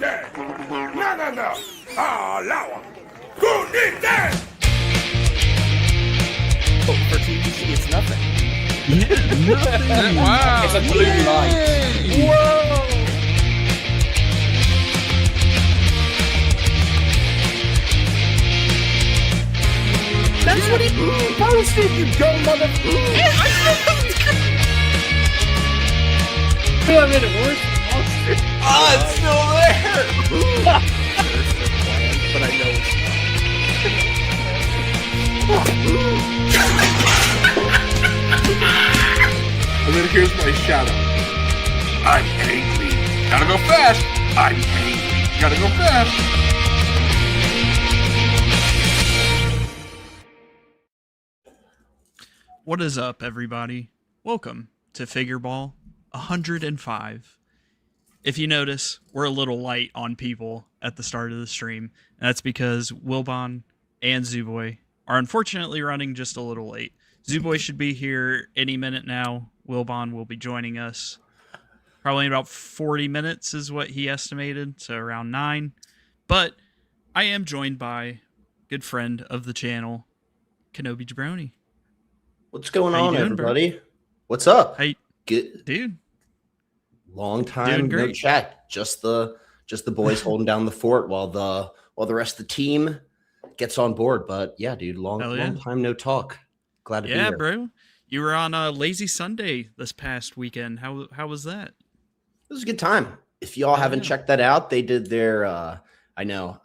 dead? No. Lara. Who did that? Oh, for TBC, it's nothing. Yeah, nothing. Wow. It's a blue light. Whoa. That's what it posted, you dumb motherfucker. I made it worse. Oh, it's still there. But I know And then here's my shout out. I'm angry. Gotta go fast. I'm angry. Gotta go fast. What is up, everybody? Welcome to Figureball 105. If you notice, we're a little light on people at the start of the stream. And that's because Wilbon and Zooboy are unfortunately running just a little late. Zooboy should be here any minute now. Wilbon will be joining us probably in about 40 minutes is what he estimated, so around 9. But I am joined by a good friend of the channel, Kenobi Jabroni. What's going How you on, doing, everybody? Bro? What's up? Hey, Good. dude. Long Doing time no great. chat. Just the boys holding down the fort while the rest of the team gets on board. But yeah, dude, Hell yeah. long time no talk. Glad to be Yeah, here. bro. You were on a Lazy Sunday this past weekend. How was that? It was a good time. If y'all haven't Yeah. checked that out, they did their I know.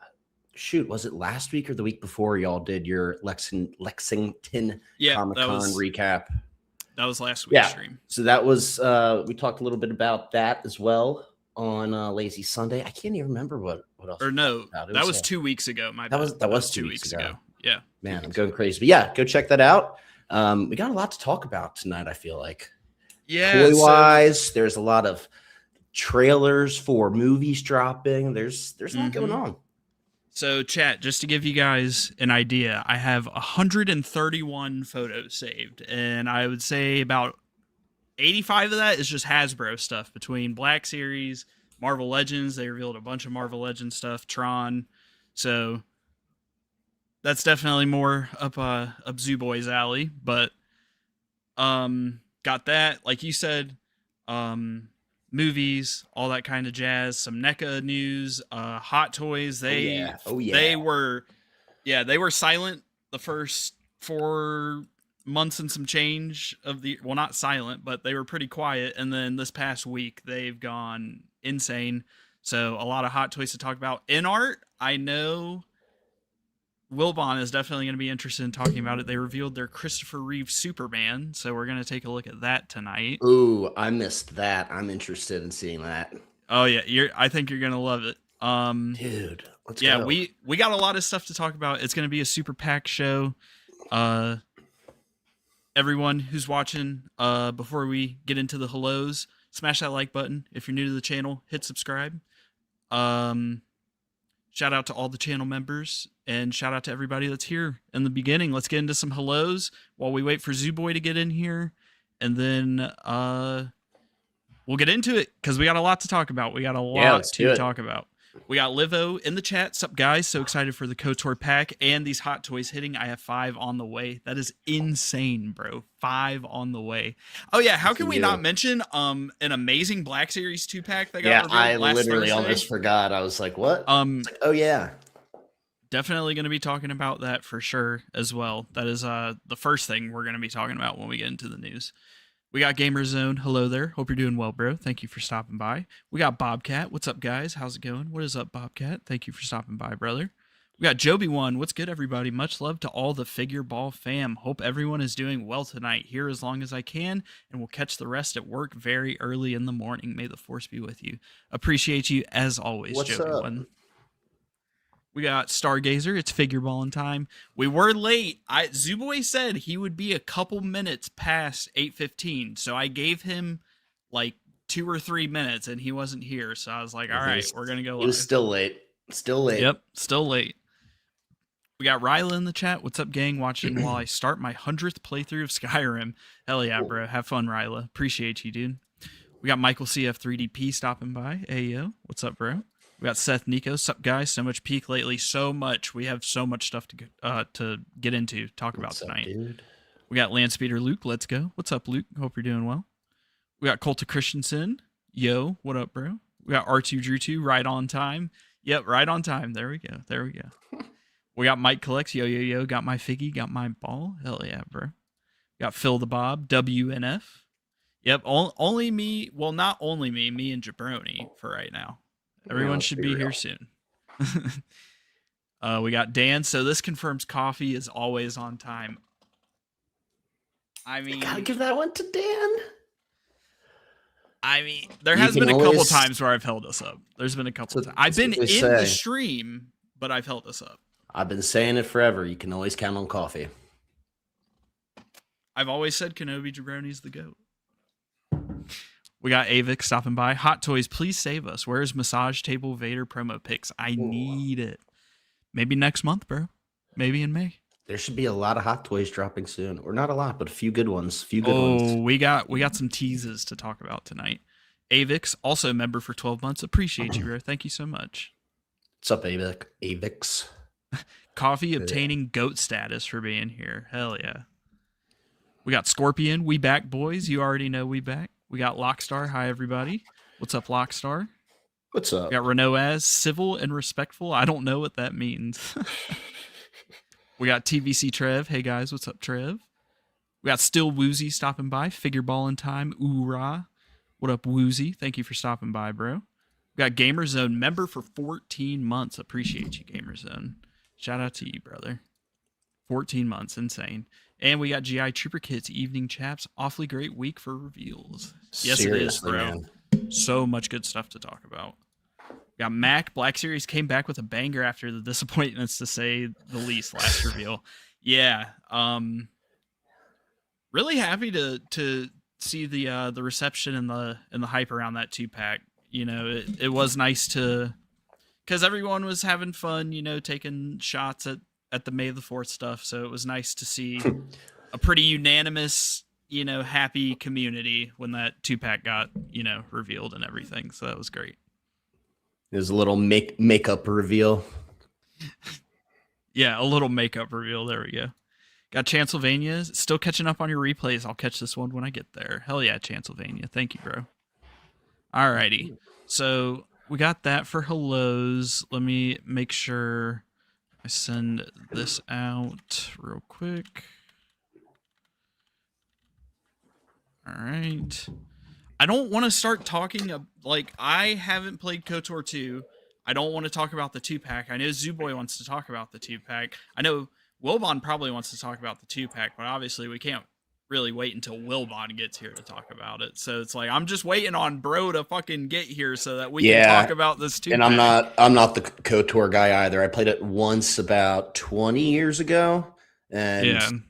Shoot, was it last week or the week before y'all did your Lexington Yeah, Comic-Con recap? that was last week's Yeah. stream. So that was we talked a little bit about that as well on Lazy Sunday. I can't even remember what else. Or no, about. It that was, was 2 weeks ago. My that bad. was- that was 2 weeks ago. Yeah. Man, I'm going crazy. But yeah, go check that out. We got a lot to talk about tonight, I feel like. Yeah. Toy wise, there's a lot of trailers for movies dropping. There's a lot going on. So chat, just to give you guys an idea, I have 131 photos saved, and I would say about 85 of that is just Hasbro stuff between Black Series, Marvel Legends. They revealed a bunch of Marvel Legends stuff, Tron. So that's definitely more up Zooboy's alley, but got that, like you said, movies, all that kind of jazz, some NECA news, Hot Toys. They were silent the first 4 months and some change of the, well, not silent, but they were pretty quiet. And then this past week they've gone insane. So a lot of Hot Toys to talk about. Inart, I know Wilbon is definitely going to be interested in talking about it. They revealed their Christopher Reeve Superman, so we're going to take a look at that tonight. Ooh, I missed that. I'm interested in seeing that. Oh yeah, I think you're going to love it. Dude, let's yeah, go. we got a lot of stuff to talk about. It's going to be a super packed show. Everyone who's watching, before we get into the hellos, smash that like button. If you're new to the channel, hit subscribe. Shout out to all the channel members, and shout out to everybody that's here in the beginning. Let's get into some hellos while we wait for Zooboy to get in here, and then we'll get into it because we got a lot to talk about. We got a lot to talk about. We got Livo in the chat. Sup, guys? So excited for the KOTOR pack and these Hot Toys hitting. I have 5 on the way. That is insane, bro. 5 on the way. Oh yeah, how can we not mention an amazing Black Series 2-pack that got I last literally Thursday? almost forgot. I was like, what? It's like, oh yeah. Definitely going to be talking about that for sure as well. That is the first thing we're going to be talking about when we get into the news. We got Gamer Zone. Hello there. Hope you're doing well, bro. Thank you for stopping by. We got Bobcat. What's up, guys? How's it going? What is up, Bobcat? Thank you for stopping by, brother. We got Joby One. What's good, everybody? Much love to all the Figureball fam. Hope everyone is doing well tonight. Here as long as I can, and we'll catch the rest at work very early in the morning. May the force be with you. Appreciate you as always, What's Joby up? One. We got Stargazer. It's Figureballing time. We were late. Zooboy said he would be a couple minutes past 8:15, so I gave him like 2 or 3 minutes, and he wasn't here. So I was like, all right, we're gonna go live. It was still late. Still late. Yep, still late. We got Ryla in the chat. What's up, gang? Watching while I start my 100th playthrough of Skyrim. Hell yeah, bro. Have fun, Ryla. Appreciate you, dude. We got Michael CF3DP stopping by. Hey, yo. What's up, bro? We got Seth Nico. Sup, guys? So much peak lately. So much. We have so much stuff to get into, talk about tonight. Dude? We got Landspeeder Luke. Let's go. What's up, Luke? Hope you're doing well. We got Colta Christensen. Yo, what up, bro? We got R2 Drew 2. Right on time. Yep, right on time. There we go. There we go. We got Mike Collects. Yo. Got my figgy. Got my ball. Hell yeah, bro. We got Phil the Bob. WNF. Yep, only me. Well, not only me. Me and Jabroni for right now. Everyone should be here soon. We got Dan. So this confirms coffee is always on time. I mean, Gotta give that one to Dan. I mean, there has been a couple times where I've held us up. There's been a couple times. I've been in the stream, but I've held us up. I've been saying it forever. You can always count on coffee. I've always said Kenobi Jabroni's the GOAT. We got Avik stopping by. Hot Toys, please save us. Where's Massage Table Vader promo pics? I need it. Maybe next month, bro. Maybe in May. There should be a lot of Hot Toys dropping soon. Or not a lot, but a few good ones. Ones. We got some teases to talk about tonight. Avix, also a member for 12 months. Appreciate you, bro. Thank you so much. What's up, Avix? Coffee obtaining GOAT status for being here. Hell yeah. We got Scorpion. We back, boys. You already know we back. We got Lockstar. Hi, everybody. What's up, Lockstar? What's up? We got Renault as civil and respectful. I don't know what that means. We got TVC Trev. Hey, guys. What's up, Trev? We got Still Woozy stopping by. Figureball in time. Oorah. What up, Woozy? Thank you for stopping by, bro. We got Gamerzone member for 14 months. Appreciate you, Gamerzone. Shout out to you, brother. 14 months. Insane. And we got GI Trooper Kits, Evening Chaps. Awfully great week for reveals. Yes, seriously, it is, bro. Man. So much good stuff to talk about. We got Mac. Black Series came back with a banger after the disappointments, to say the least, last reveal. Yeah. Really happy to see the reception and the hype around that 2-pack. You know, it was nice to, because everyone was having fun, you know, taking shots at the May the 4th stuff. So it was nice to see a pretty unanimous, you know, happy community when that 2-pack got, you know, revealed and everything. So that was great. There's a little makeup reveal. Yeah, a little makeup reveal. There we go. Got Transylvania. Still catching up on your replays. I'll catch this one when I get there. Hell yeah, Transylvania. Thank you, bro. Alrighty. So we got that for hellos. Let me make sure I send this out real quick. All right. I don't want to start talking like I haven't played KOTOR 2. I don't want to talk about the 2-pack. I know Zuboy wants to talk about the 2-pack. I know Wilbon probably wants to talk about the 2-pack, but obviously we can't really wait until Wilbon gets here to talk about it. So it's like I'm just waiting on bro to fucking get here so that we can talk about this 2-pack. And I'm not the KOTOR guy either. I played it once about 20 years ago, and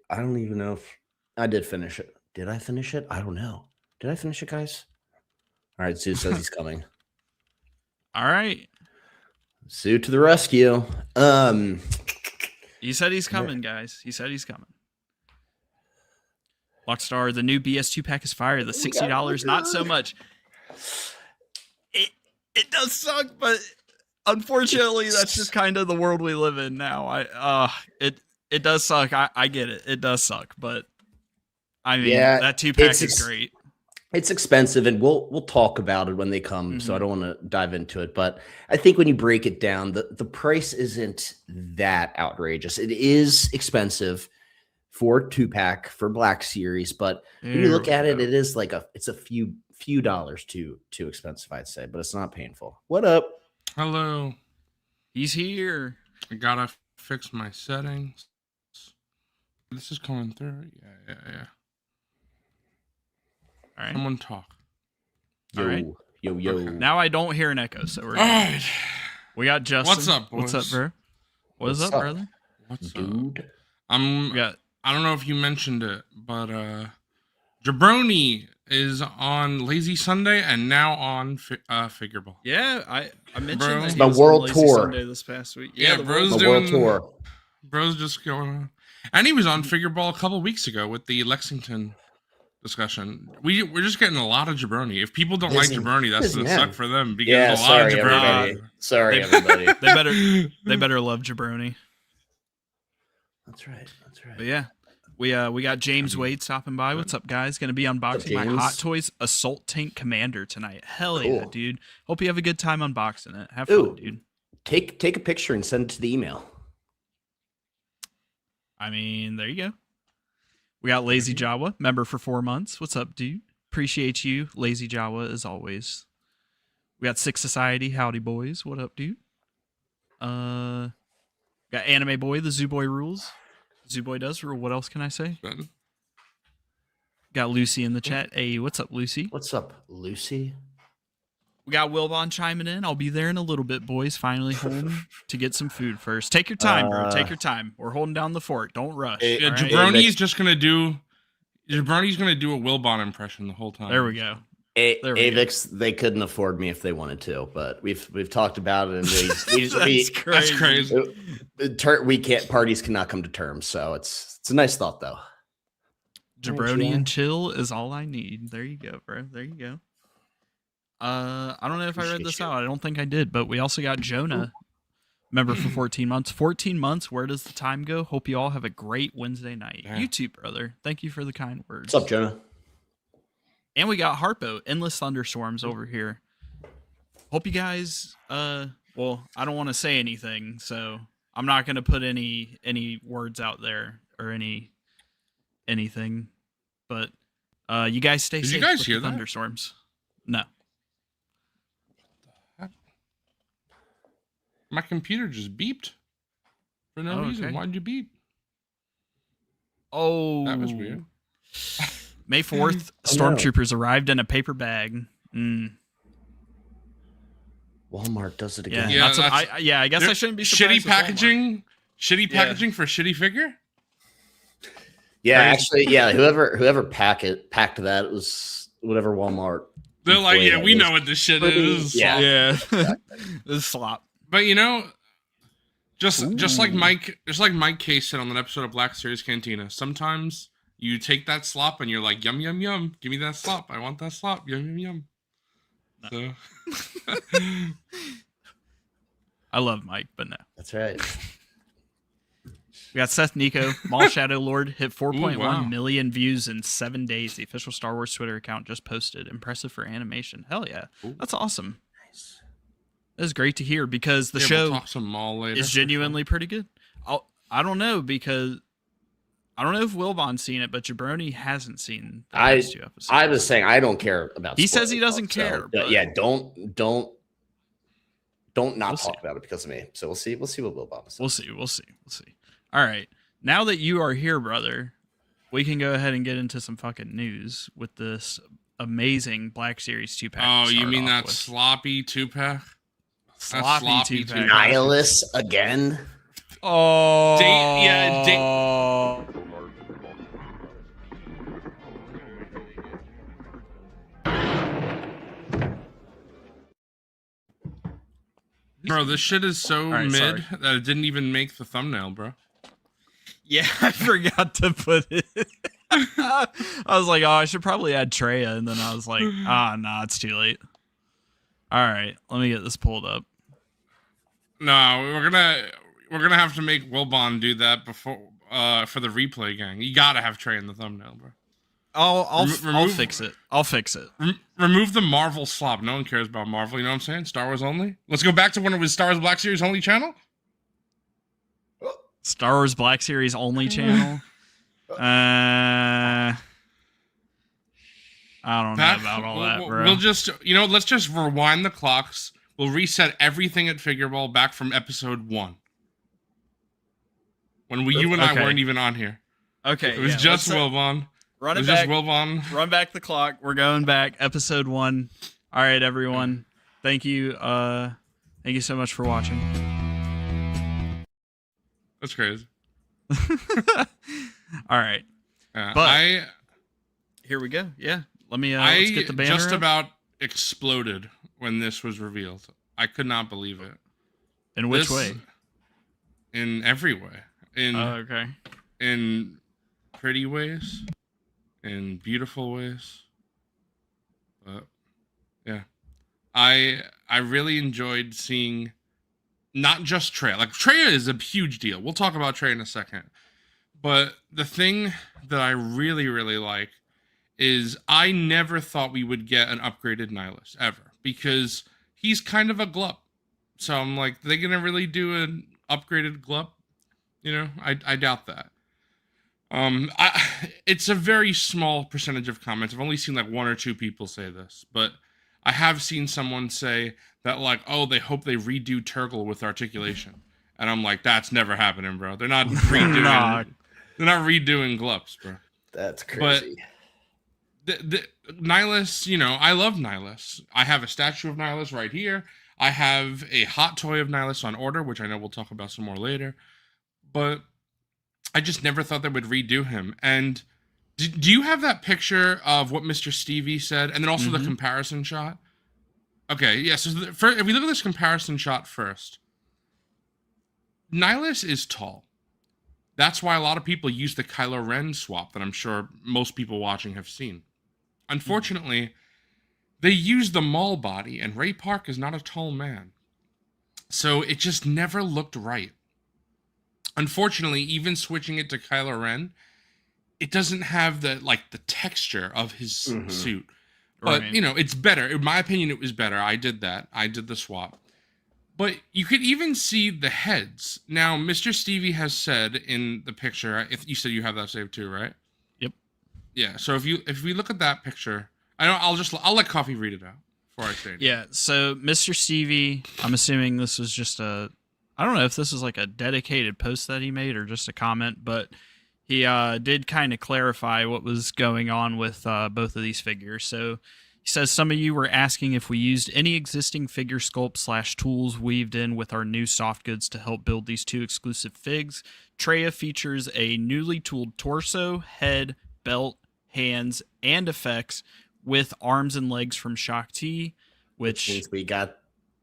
I don't even know if I did finish it. Did I finish it? I don't know. Did I finish it, guys? All right, Sue says he's coming. All right. Sue to the rescue. He said he's coming, guys. He said he's coming. Lockstar, the new BS 2-pack is fire. The $60, not so much. It does suck, but unfortunately, that's just kind of the world we live in now. It does suck. I get it. It does suck, but I mean, that 2-pack is great. It's expensive, and we'll talk about it when they come, Mm-hmm. so I don't want to dive into it. But I think when you break it down, the price isn't that outrageous. It is expensive for 2-pack for Black Series, but when you look at it, it is like it's a few dollars too expensive, I'd say, but it's not painful. What up? Hello. He's here. I gotta fix my settings. This is coming through. Yeah. All right. Someone talk. Yo, All right. Yo. Okay. Now I don't hear an echo, so we're All right. We got Justin. What's up, boys? What's up, bro? What's up, brother? What's Dude. up? I got don't know if you mentioned it, but Jabroni is on Lazy Sunday and now on Figureball. Yeah, I mentioned Bro. that It's he my was world on Lazy tour. Sunday this past week. Yeah, the bro's The world world doing tour. Bro's just going on. And he was on Figureball a couple weeks ago with the Lexington discussion. We're just getting a lot of jabroni. If people don't Listen, like jabroni, that's listen, gonna man. suck for them because Yeah, there's a lot of sorry, jabroni. everybody. Sorry, everybody. They better love jabroni. That's right. That's right. But yeah, we got James Wade stopping by. What's up, guys? Going to be unboxing my James? Hot Toys Assault Tank Commander tonight. Hell yeah, Cool. dude! Hope you have a good time unboxing it. Have fun, Ooh. dude. Take a picture and send it to the email. I mean, there you go. We got Lazy Jawa, member for 4 months. What's up, dude? Appreciate you, Lazy Jawa, as always. We got Six Society, howdy boys. What up, dude? Got Anime Boy, the Zoo Boy rules. Zoo Boy does rule. What else can I say? Got Lucy in the chat. Hey, what's up, Lucy? What's up, Lucy? We got Wilbon chiming in. I'll be there in a little bit, boys. Finally home to get some food first. Take your time, bro. Take your time. We're holding down the fort. Don't rush. Yeah, all right? Jabroni's just gonna do. Jabroni's gonna do a Wilbon impression the whole time. There we go. Avix, they couldn't afford me if they wanted to, but we've talked about it, and That's crazy. we can't. Parties cannot come to terms, so it's a nice thought, though. Jabroni and chill is all I need. There you go, bro. There you go. I don't know if I read this out. I don't think I did, but we also got Jonah, member for 14 months. 14 months. Where does the time go? Hope you all have a great Wednesday night. Yeah. You too, brother. Thank you for the kind words. What's up, Jonah? And we got Harpo, Endless Thunderstorms over here. Hope you guys, well, I don't want to say anything, so I'm not going to put any words out there or anything, but you guys stay safe. Did you guys with hear the that? thunderstorms? No. My computer just beeped for no reason. Okay. Why'd you beep? Oh, That was weird. May 4th, Oh, no. stormtroopers arrived in a paper bag. Walmart does it Yeah, again. Yeah, that's what I guess I shouldn't be surprised. Shitty packaging. Shitty packaging for shitty figure. Yeah, actually, yeah. Whoever packed that, it was whatever Walmart. They're like, employee yeah, that we was. know what this shit Pretty- is. yeah. Yeah, this is slop. But you know, just like Mike Case said on that episode of Black Series Cantina, sometimes you take that slop and you're like, yum yum yum, give me that slop. I want that slop. Yum yum yum. So I love Mike, but no. That's right. We got Seth Nico, Mall Shadow Lord, hit 4.1 wow. million views in 7 days. The official Star Wars Twitter account just posted. Impressive for animation. Hell yeah. Ooh. That's awesome. Nice. That is great to hear because the yeah, show we'll talk some mall later. is genuinely pretty good. I don't know because I don't know if Wilbon's seen it, but Jabroni hasn't seen the last 2 episodes. I was saying I don't care about. He says he spoilers, doesn't so, care, but- yeah, don't not We'll talk see. about it because of me. So we'll see. We'll see what Will Bob says. We'll see. All right. Now that you are here, brother, we can go ahead and get into some fucking news with this amazing Black Series 2-pack. Oh, to you start mean off that with. sloppy 2-pack? sloppy, sloppy 2-pack? Nihilus again. Oh. Bro, this shit is so All right, mid sorry. that it didn't even make the thumbnail, bro. Yeah, I forgot to put it. I was like, oh, I should probably add Treya, and then I was like, nah, it's too late. All right, let me get this pulled up. No, we're gonna have to make Wilbon do that before for the replay gang. You gotta have Trey in the thumbnail, bro. I'll Remove- fix it. I'll fix it. Remove the Marvel slop. No one cares about Marvel. You know what I'm saying? Star Wars only. Let's go back to when it was Star Wars Black Series only channel. Star Wars Black Series only channel. I don't know about all that, bro. We'll just, let's just rewind the clocks. We'll reset everything at Figureball back from episode 1. When you and I Okay. weren't even on here. Okay, It was just Wilbon. Run It it was back. just Wilbon. Run back the clock. We're going back. Episode 1. All right, everyone. Thank you. Thank you so much for watching. That's crazy. All right, But here we go. Yeah, let me. Let's get the banner. just up. about exploded when this was revealed. I could not believe it. In which This- way? In every way. Okay. In pretty ways. in beautiful ways. But yeah, I really enjoyed seeing not just Traya. Like Traya is a huge deal. We'll talk about Traya in a second. But the thing that I really, really like is I never thought we would get an upgraded Nihilus ever, because he's kind of a glup. So I'm like, they gonna really do an upgraded glup? You know, I doubt that. It's a very small percentage of comments. I've only seen like 1 or 2 people say this, but I have seen someone say that like, oh, they hope they redo Turgle with articulation, and I'm like, that's never happening, bro. They're not redoing. They're not redoing Glups, bro. That's crazy. But the Nihilus, you know, I love Nihilus. I have a statue of Nihilus right here. I have a hot toy of Nihilus on order, which I know we'll talk about some more later. But I just never thought they would redo him. And do you have that picture of what Mr. Stevie said? And then also the comparison shot? Okay, yeah. So if we look at this comparison shot first, Nihilus is tall. That's why a lot of people use the Kylo Ren swap that I'm sure most people watching have seen. Unfortunately, they use the Maul body, and Ray Park is not a tall man. So it just never looked right. Unfortunately, even switching it to Kylo Ren, it doesn't have the texture of his suit. But, you know, it's better. In my opinion, it was better. I did that. I did the swap. But you could even see the heads. Now, Mr. Stevie has said in the picture, if you said you have that saved too, right? Yep. Yeah. So if we look at that picture, I'll let Coffee read it out before I say it. Yeah. So Mr. Stevie, I'm assuming this was just I don't know if this was like a dedicated post that he made or just a comment, but he did kind of clarify what was going on with both of these figures. So he says, some of you were asking if we used any existing figure sculpt / tools weaved in with our new soft goods to help build these 2 exclusive figs. Traya features a newly tooled torso, head, belt, hands, and effects with arms and legs from Shakti, which means we got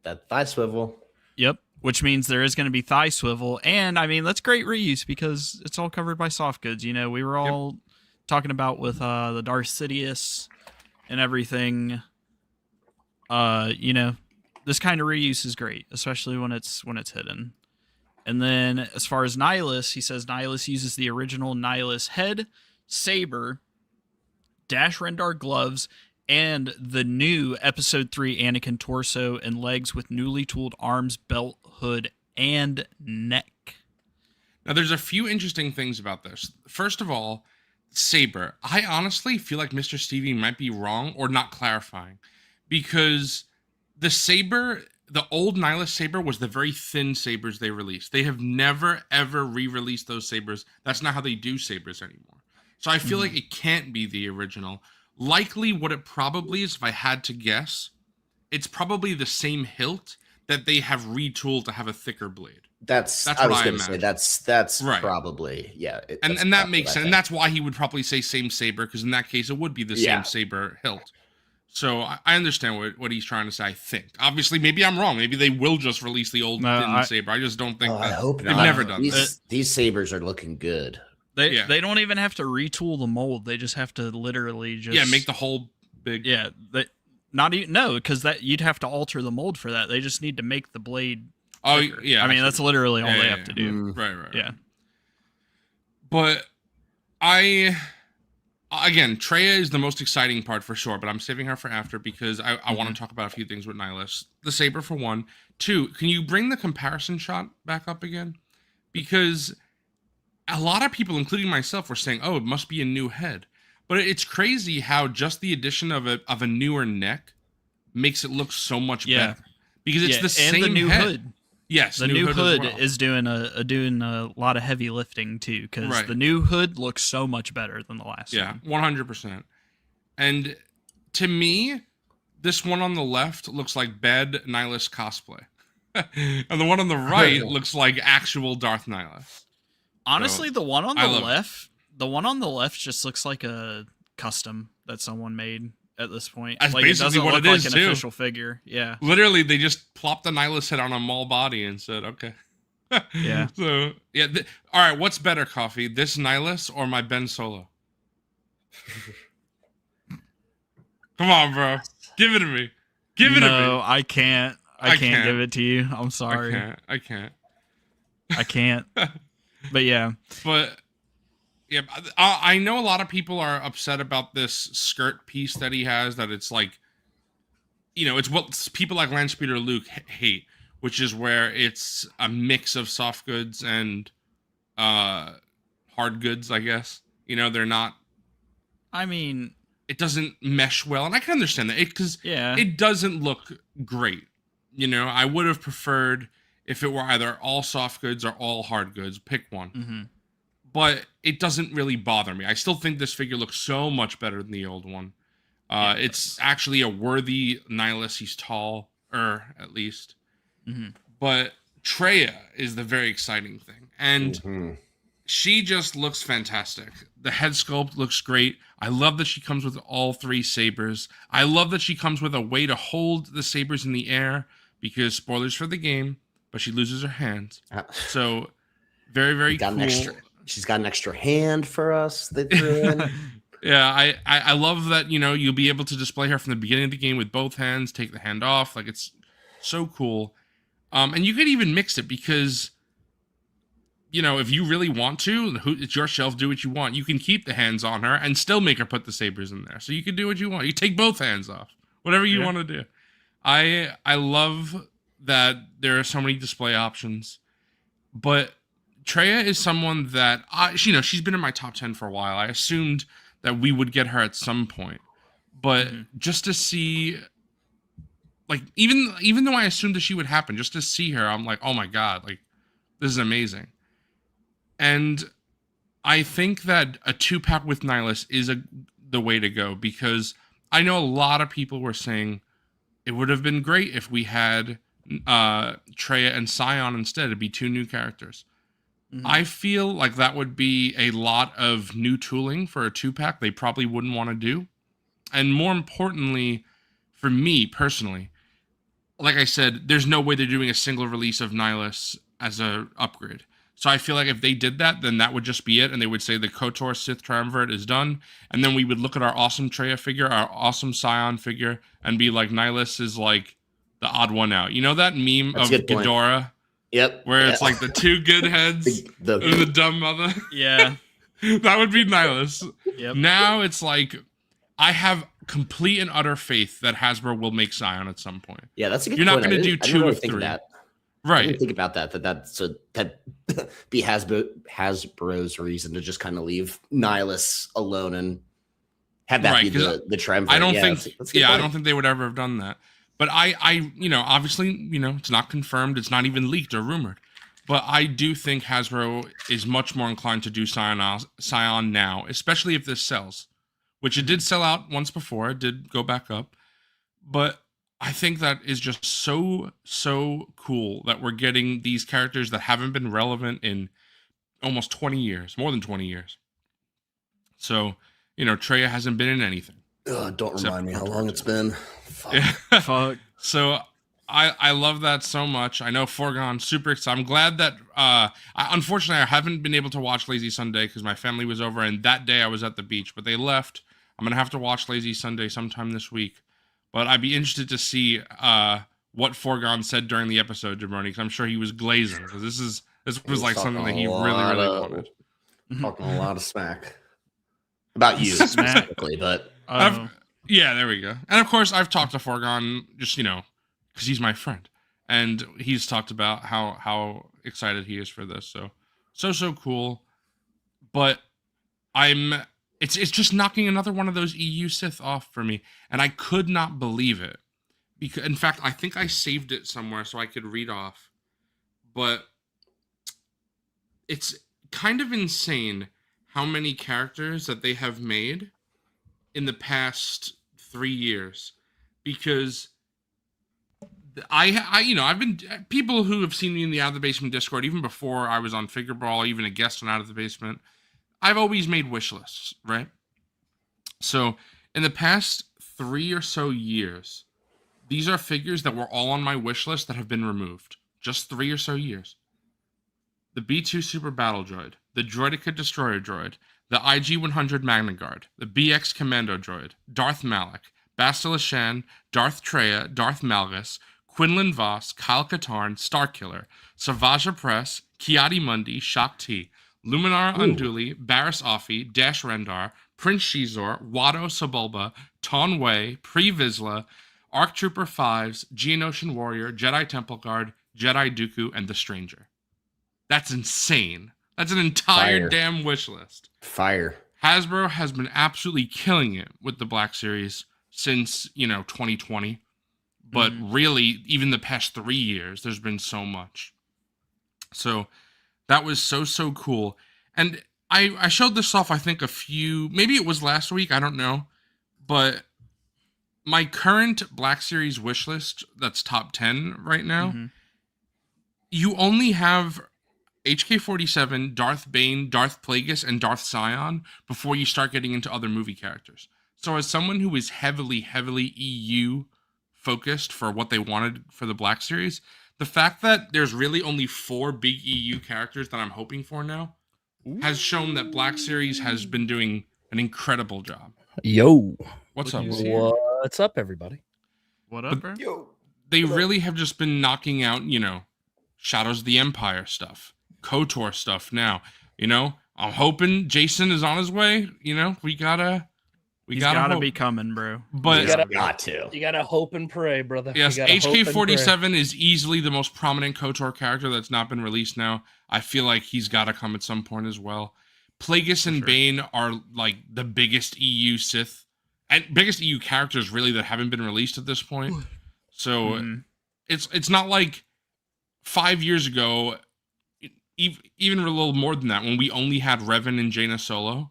that thigh swivel. Yep. Which means there is going to be thigh swivel. And I mean, that's great reuse because it's all covered by soft goods. You know, we were all talking about with the Darth Sidious and everything. You know, this kind of reuse is great, especially when it's hidden. And then as far as Nihilus, he says Nihilus uses the original Nihilus head, saber, Dash Rendar gloves, and the new Episode 3 Anakin torso and legs with newly tooled arms, belt, hood, and neck. Now, there's a few interesting things about this. First of all, saber. I honestly feel like Mr. Stevie might be wrong or not clarifying, because the saber, the old Nihilus saber, was the very thin sabers they released. They have never, ever re-released those sabers. That's not how they do sabers anymore. So I feel like it can't be the original. Likely what it probably is, if I had to guess, it's probably the same hilt that they have retooled to have a thicker blade. That's what I was I going to say. imagine. That's Right. Probably, yeah. And that makes sense. And that's why he would probably say same saber, because in that case, it would be the same saber hilt. So I understand what he's trying to say, I think. Obviously, maybe I'm wrong. Maybe they will just release the old thin saber. I just don't think that. I hope they've not. never done that. These sabers are looking good. They don't even have to retool the mold. They just have to literally just make the whole big. Yeah, not even because that you'd have to alter the mold for that. They just need to make the blade. Oh thicker. yeah, I mean that's literally all they have to do. Right. Yeah, but again, Traya is the most exciting part for sure, but I'm saving her for after because I want to talk about a few things with Nihilus. The saber for one. 2, can you bring the comparison shot back up again? Because a lot of people, including myself, were saying, oh, it must be a new head. But it's crazy how just the addition of a newer neck makes it look so much better. Because it's the same and the new head. hood. Yes, the new hood well. is doing a lot of heavy lifting too, because the new hood looks so much better than the last one. 100%. And to me, this one on the left looks like bad Nihilus cosplay. And the one on the right looks like actual Darth Nihilus. Honestly, the one on the left just looks like a custom that someone made at this point. That's like basically it doesn't what look it like is, an too. official figure. Yeah. Literally, they just plopped the Nihilus head on a Maul body and said, okay. Yeah. So, all right, what's better, Coffee? This Nihilus or my Ben Solo? Come on, bro. Give it to me. Give it to me. No, I can't. I can't give it to you. I'm sorry. I can't. I can't. But yeah. But yeah, I know a lot of people are upset about this skirt piece that he has, that it's like, it's what people like Landspeeder Luke hate, which is where it's a mix of soft goods and hard goods, I guess. They're not. I mean, it doesn't mesh well, and I can understand that because it doesn't look great. I would have preferred if it were either all soft goods or all hard goods. Pick one. Mm-hmm. But it doesn't really bother me. I still think this figure looks so much better than the old one. It's actually a worthy Nihilus. He's taller, at least. Mm-hmm. But Traya is the very exciting thing. And she just looks fantastic. The head sculpt looks great. I love that she comes with all 3 sabers. I love that she comes with a way to hold the sabers in the air, because spoilers for the game, but she loses her hands. So very, very cool. She's got an extra hand for us. They threw in. Yeah, I love that, you'll be able to display her from the beginning of the game with both hands, take the hand off. Like, it's so cool. And you could even mix it because, if you really want to, it's your shelf, do what you want. You can keep the hands on her and still make her put the sabers in there. So you can do what you want. You take both hands off, whatever you want to do. I love that there are so many display options, but Traya is someone that she's been in my top 10 for a while. I assumed that we would get her at some point, but just to see, like, even though I assumed that she would happen, just to see her, I'm like, oh my God, like, this is amazing. And I think that a 2-pack with Nihilus is the way to go, because I know a lot of people were saying it would have been great if we had Traya and Scion instead. It'd be 2 new characters. I feel like that would be a lot of new tooling for a 2-pack they probably wouldn't want to do. And more importantly, for me personally, like I said, there's no way they're doing a single release of Nihilus as an upgrade. So I feel like if they did that, then that would just be it. And they would say the KOTOR Sith Triumvirate is done. And then we would look at our awesome Traya figure, our awesome Scion figure, and be like, Nihilus is like the odd one out. You know that meme of Ghidorah? Yep. Where it's like the 2 good heads and the dumb mother. Yeah. That would be Nihilus. Yep. Now it's like, I have complete and utter faith that Hasbro will make Scion at some point. Yeah, that's a good You're point. not going to do 2 of 3. That. Right. I didn't think about that. That'd be Hasbro's reason to just kind of leave Nihilus alone and have that be the triumvirate. I don't think. I don't think they would ever have done that. But I, obviously, it's not confirmed. It's not even leaked or rumored. But I do think Hasbro is much more inclined to do Scion now, especially if this sells, which it did sell out once before. It did go back up. But I think that is just so, so cool that we're getting these characters that haven't been relevant in almost 20 years, more than 20 years. So, Traya hasn't been in anything. Don't remind me how long it's been. Fuck. Yeah. Fuck. So I love that so much. I know Foregone, super excited. I'm glad that, unfortunately, I haven't been able to watch Lazy Sunday because my family was over, and that day I was at the beach, but they left. I'm going to have to watch Lazy Sunday sometime this week. But I'd be interested to see what Foregone said during the episode, Jabroni, because I'm sure he was glazing, because this was like something that he really wanted. Talking a lot of smack. About you specifically, but... Yeah, there we go. And of course, I've talked to Foregone just, because he's my friend. And he's talked about how excited he is for this. So cool. But it's just knocking another one of those EU Sith off for me. And I could not believe it. Because, in fact, I think I saved it somewhere so I could read off. But it's kind of insane how many characters that they have made in the past 3 years, because I've been, people who have seen me in the Out of the Basement Discord, even before I was on Figureball, even a guest on Out of the Basement, I've always made wish lists, right? So in the past 3 or so years, these are figures that were all on my wish list that have been removed. Just 3 or so years. The B2 Super Battle Droid, the Droideka Destroyer Droid, the IG-100 Magna Guard, the BX Commando Droid, Darth Malak, Bastila Shan, Darth Treya, Darth Malgus, Quinlan Voss, Kyle Katarn, Starkiller, Savaja Press, Kiadi Mundi, Shak T, Luminar Unduli, Barriss Offee, Dash Rendar, Prince Shizor, Watto Sebulba, Ton Wei, Pre Vizsla, ARC Trooper 5s, Geonosian Warrior, Jedi Temple Guard, Jedi Dooku, and The Stranger. That's insane. That's an entire Fire. damn wish list. Fire. Hasbro has been absolutely killing it with the Black Series since, 2020. But really, even the past 3 years, there's been so much. So that was so cool. And I showed this off, I think, maybe it was last week, I don't know. But my current Black Series wish list, that's top 10 right now, you only have HK-47, Darth Bane, Darth Plagueis, and Darth Scion before you start getting into other movie characters. So as someone who is heavily EU focused for what they wanted for the Black Series, the fact that there's really only 4 big EU characters that I'm hoping for now has shown that Black Series has been doing an incredible job. Yo. What's up? What's up, everybody? What up, bro? They really have just been knocking out, Shadows of the Empire stuff, KOTOR stuff now. I'm hoping Jason is on his way. He's gotta be coming, bro. But You gotta hope and pray, brother. yes, You gotta hope and HK-47 is easily the most prominent KOTOR character that's not been released now. I feel like he's got to come at some point as well. Plagueis and Bane are like the biggest EU Sith and biggest EU characters really that haven't been released at this point. So it's not like 5 years ago, even a little more than that, when we only had Revan and Jaina Solo.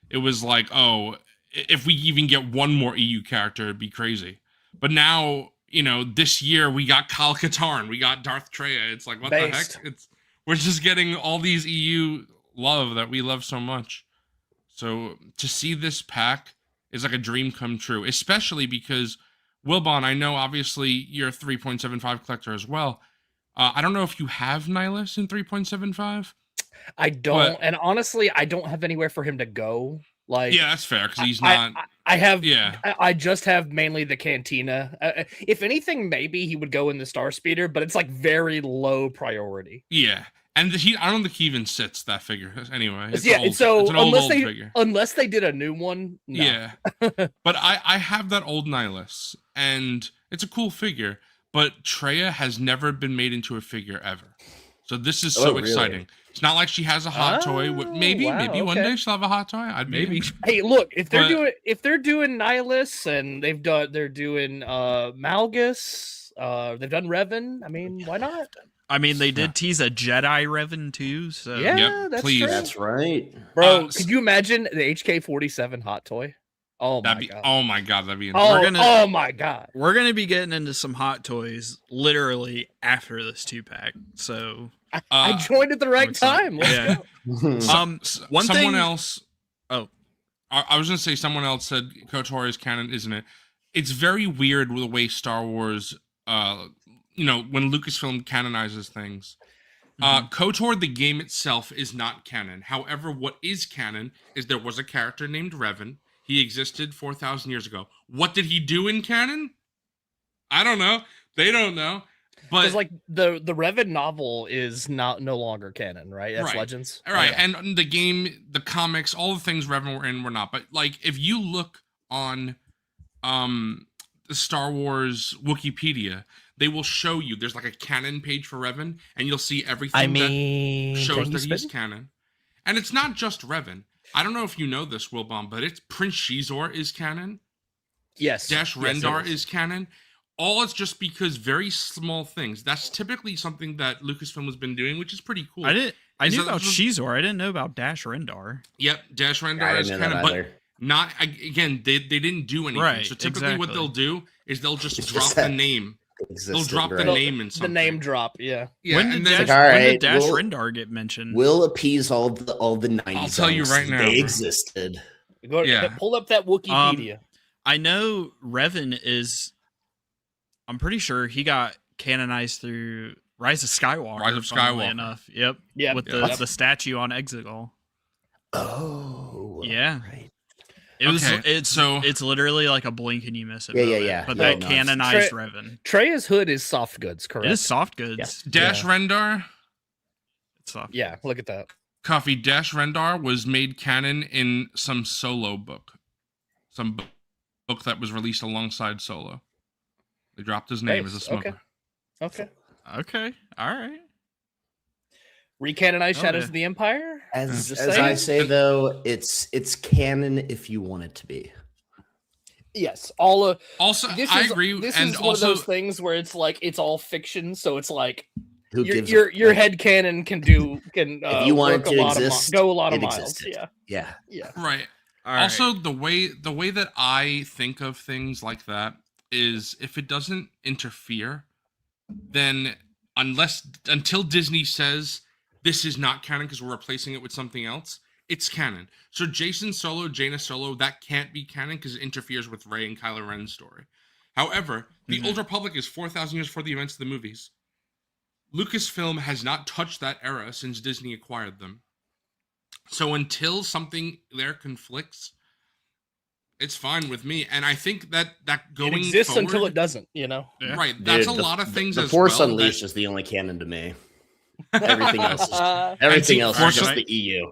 It was like, oh, if we even get one more EU character, it'd be crazy. But now, this year we got Kyle Katarn, we got Darth Treya. It's like, what the heck? We're just getting all these EU love that we love so much. So to see this pack is like a dream come true, especially because, Wilbon, I know obviously you're a 3.75 collector as well. I don't know if you have Nihilus in 3.75. I don't, and honestly, I don't have anywhere for him to go. Like, yeah, that's fair because he's not. I just have mainly the Cantina. If anything, maybe he would go in the Star Speeder, but it's like very low priority. Yeah, and I don't think he even sits that figure anyway. It's so an old figure. Unless they did a new one, no. Yeah. But I have that old Nihilus, and it's a cool figure. But Treya has never been made into a figure ever, so this is so exciting. It's not like she has a hot toy. Maybe one day she'll have a hot toy. Maybe. Hey, look, if they're doing Nihilus and they're doing Malgus, they've done Revan. I mean, why not? I mean, they did tease a Jedi Revan too. So that's please. true. That's right, bro. Could you imagine the HK-47 hot toy? Oh my god! Oh my god, that'd be insane. Oh my god! We're gonna be getting into some hot toys literally after this 2-pack. So I joined at the right time. Let's go. Someone else. Oh, I was gonna say someone else said KOTOR is canon, isn't it? It's very weird with the way Star Wars, when Lucasfilm canonizes things. KOTOR, the game itself, is not canon. However, what is canon is there was a character named Revan. He existed 4,000 years ago. What did he do in canon? I don't know. They don't know. But it's like the Revan novel is no longer canon, right? That's Legends. Right. And the game, the comics, all the things Revan were in were not. But like if you look on the Star Wars Wikipedia, they will show you there's like a canon page for Revan, and you'll see everything that shows that he's canon. And it's not just Revan. I don't know if you know this, Wilbon, but it's Prince Shizor is canon. Yes. Dash Rendar is canon. All it's just because very small things. That's typically something that Lucasfilm has been doing, which is pretty cool. I knew about Shizor. I didn't know about Dash Rendar. Yep, Dash Rendar is canon, but not again. They didn't do anything. Right, so typically, what they'll do is they'll just drop the name. They'll drop the name in something. The name drop, yeah. When did Dash Rendar get mentioned? We'll appease all the 90s. I'll tell you right now, they existed. Go pull up that Wikipedia. I know Revan is. I'm pretty sure he got canonized through Rise of Skywalker. Rise of Skywalker. Enough. Yep. Yeah. With the statue on Exegol. Oh. Yeah. Right. It's literally like a blink and you miss it. Yeah, moment, yeah. But Yeah, that no, canonized Revan. Treya's hood is soft goods, correct? It is soft goods. Dash Rendar. It's soft. Yeah, look at that. Coffee Dash Rendar was made canon in some Solo book. Some book that was released alongside Solo. They dropped his name as a smuggler. Okay. Okay. All right. Recanonize Shadows yeah. of the Empire? As Just I saying. say though, it's canon if you want it to be. Yes, all of Also, this I is, agree. This and is also, one of those things where it's like it's all fiction, so it's like Who gives your head canon can if you want it work to a lot exist, go a lot of it miles. existed. Yeah. right. All right. Also, the way that I think of things like that is if it doesn't interfere, then until Disney says this is not canon because we're replacing it with something else, it's canon. So Jason Solo, Jaina Solo, that can't be canon because it interferes with Rey and Kylo Ren's story. However, the Old Republic is 4,000 years before the events of the movies. Lucasfilm has not touched that era since Disney acquired them. So until something there conflicts, it's fine with me. And I think that going It exists forward, until it doesn't, you know? Yeah. right, that's Dude, a lot of things The as Force well. Unleashed is the only canon to me. Everything else is Force just Un- the EU.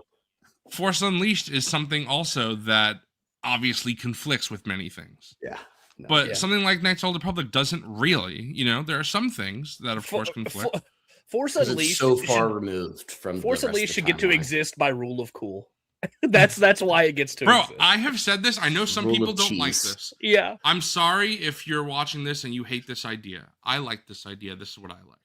Force Unleashed is something also that obviously conflicts with many things. Yeah. No. But something like Knights of the Old Republic doesn't really. You know, there are some things that, of course, conflict. Force 'Cause Unleashed it's so should- far removed from Force the rest Unleashed of should the get to timeline. exist by rule of cool. that's why it gets to Bro, exist. I have said this. I know some Rule people of don't like cheese. this. Yeah. I'm sorry if you're watching this and you hate this idea. I like this idea. This is what I like.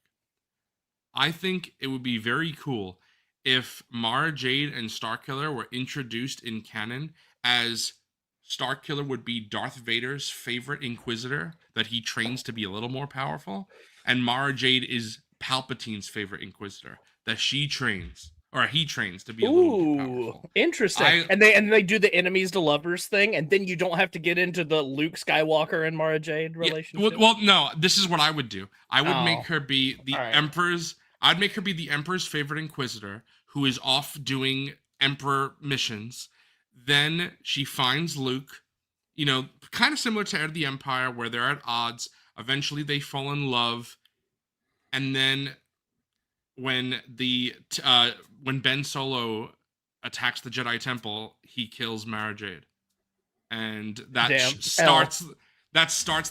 I think it would be very cool if Mara Jade and Starkiller were introduced in canon as Starkiller would be Darth Vader's favorite Inquisitor that he trains to be a little more powerful, and Mara Jade is Palpatine's favorite Inquisitor that he trains to be a little more powerful. Interesting. And they do the enemies to lovers thing, and then you don't have to get into the Luke Skywalker and Mara Jade relationship. Well, no, this is what I would do. I would make her be the All right. Emperor's. I'd make her be the Emperor's favorite Inquisitor who is off doing Emperor missions. Then she finds Luke, you know, kind of similar to Heir of the Empire, where they're at odds. Eventually, they fall in love, and then when Ben Solo attacks the Jedi Temple, he kills Mara Jade, and that starts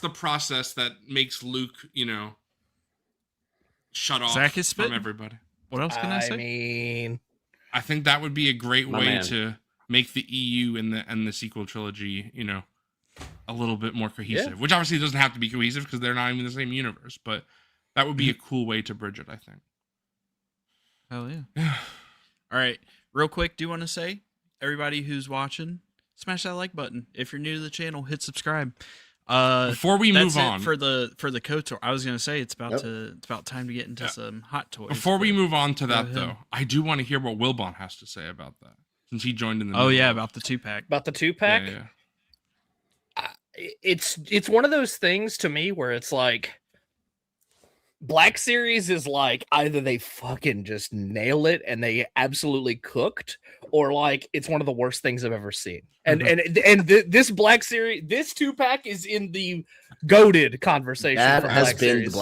the process that makes Luke, you know, shut off Zach is from spitting. everybody. What else can I say? mean, I think that would be a great My way man. to make the EU and the sequel trilogy, you know, a little bit more cohesive. Which obviously doesn't have to be cohesive because they're not even in the same universe, but that would be a cool way to bridge it, I think. Hell yeah. All right. Real quick, do you want to say, everybody who's watching, smash that like button. If you're new to the channel, hit subscribe. Before we That's move it on, for the KOTOR. I was gonna say it's about time to get into some hot toys. before we but- move on to that ahead. though, I do want to hear what Wilbon has to say about that since he joined in the Oh middle yeah, of- about the 2-pack. about the 2-pack, Yeah. it's one of those things to me where it's like Black Series is like either they fucking just nail it and they absolutely cooked, or like it's one of the worst things I've ever seen. And this Black Series, this 2-pack is in the goated conversation. That for has Black been Series.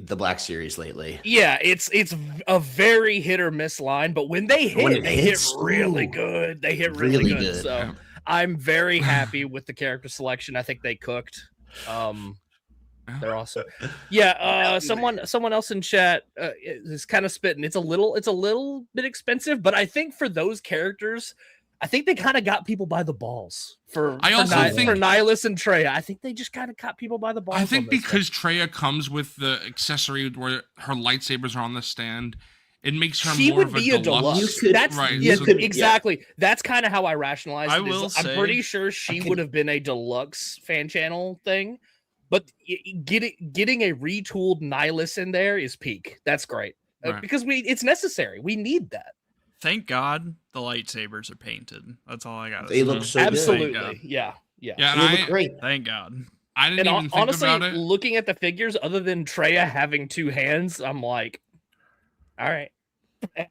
the Black Series lately. Yeah, it's a very hit or miss line, but when they hit, When it they hits, hit really ooh, good. They hit really, really good. good. So Yeah. I'm very happy with the character selection. I think they cooked. They're awesome. Yeah, someone else in chat is kind of spitting. It's a little bit expensive, but I think for those characters, I think they kind of got people by the balls for Nihilus and Traya. I think they just kind of caught people by the balls. I think on this because Traya comes with the accessory where her lightsabers are on the stand, it makes her she more would of be a deluxe. You could- That's right, yeah, so- exactly. That's kind of how I rationalized I it. will I'm say- pretty sure she would have been a deluxe fan channel thing, but getting a retooled Nihilus in there is peak. That's great Right. because it's necessary. We need that. Thank God the lightsabers are painted. That's all I got. They look so good. Absolutely, yeah. Yeah, They and look great. Thank God. I didn't And even think honestly, about it. looking at the figures, other than Traya having two hands, I'm like, all right.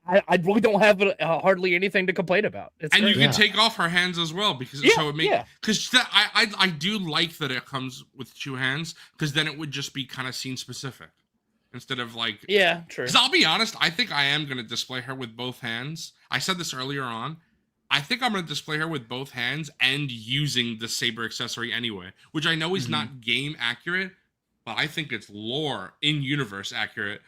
I really don't have hardly anything to complain about. It's And great. you can take off her hands as well because I do like that it comes with 2 hands because then it would just be kind of scene specific instead of like true. Because I'll be honest, I think I am going to display her with both hands. I said this earlier on. I think I'm going to display her with both hands and using the saber accessory anyway, which I know is not game accurate, but I think it's lore in universe accurate.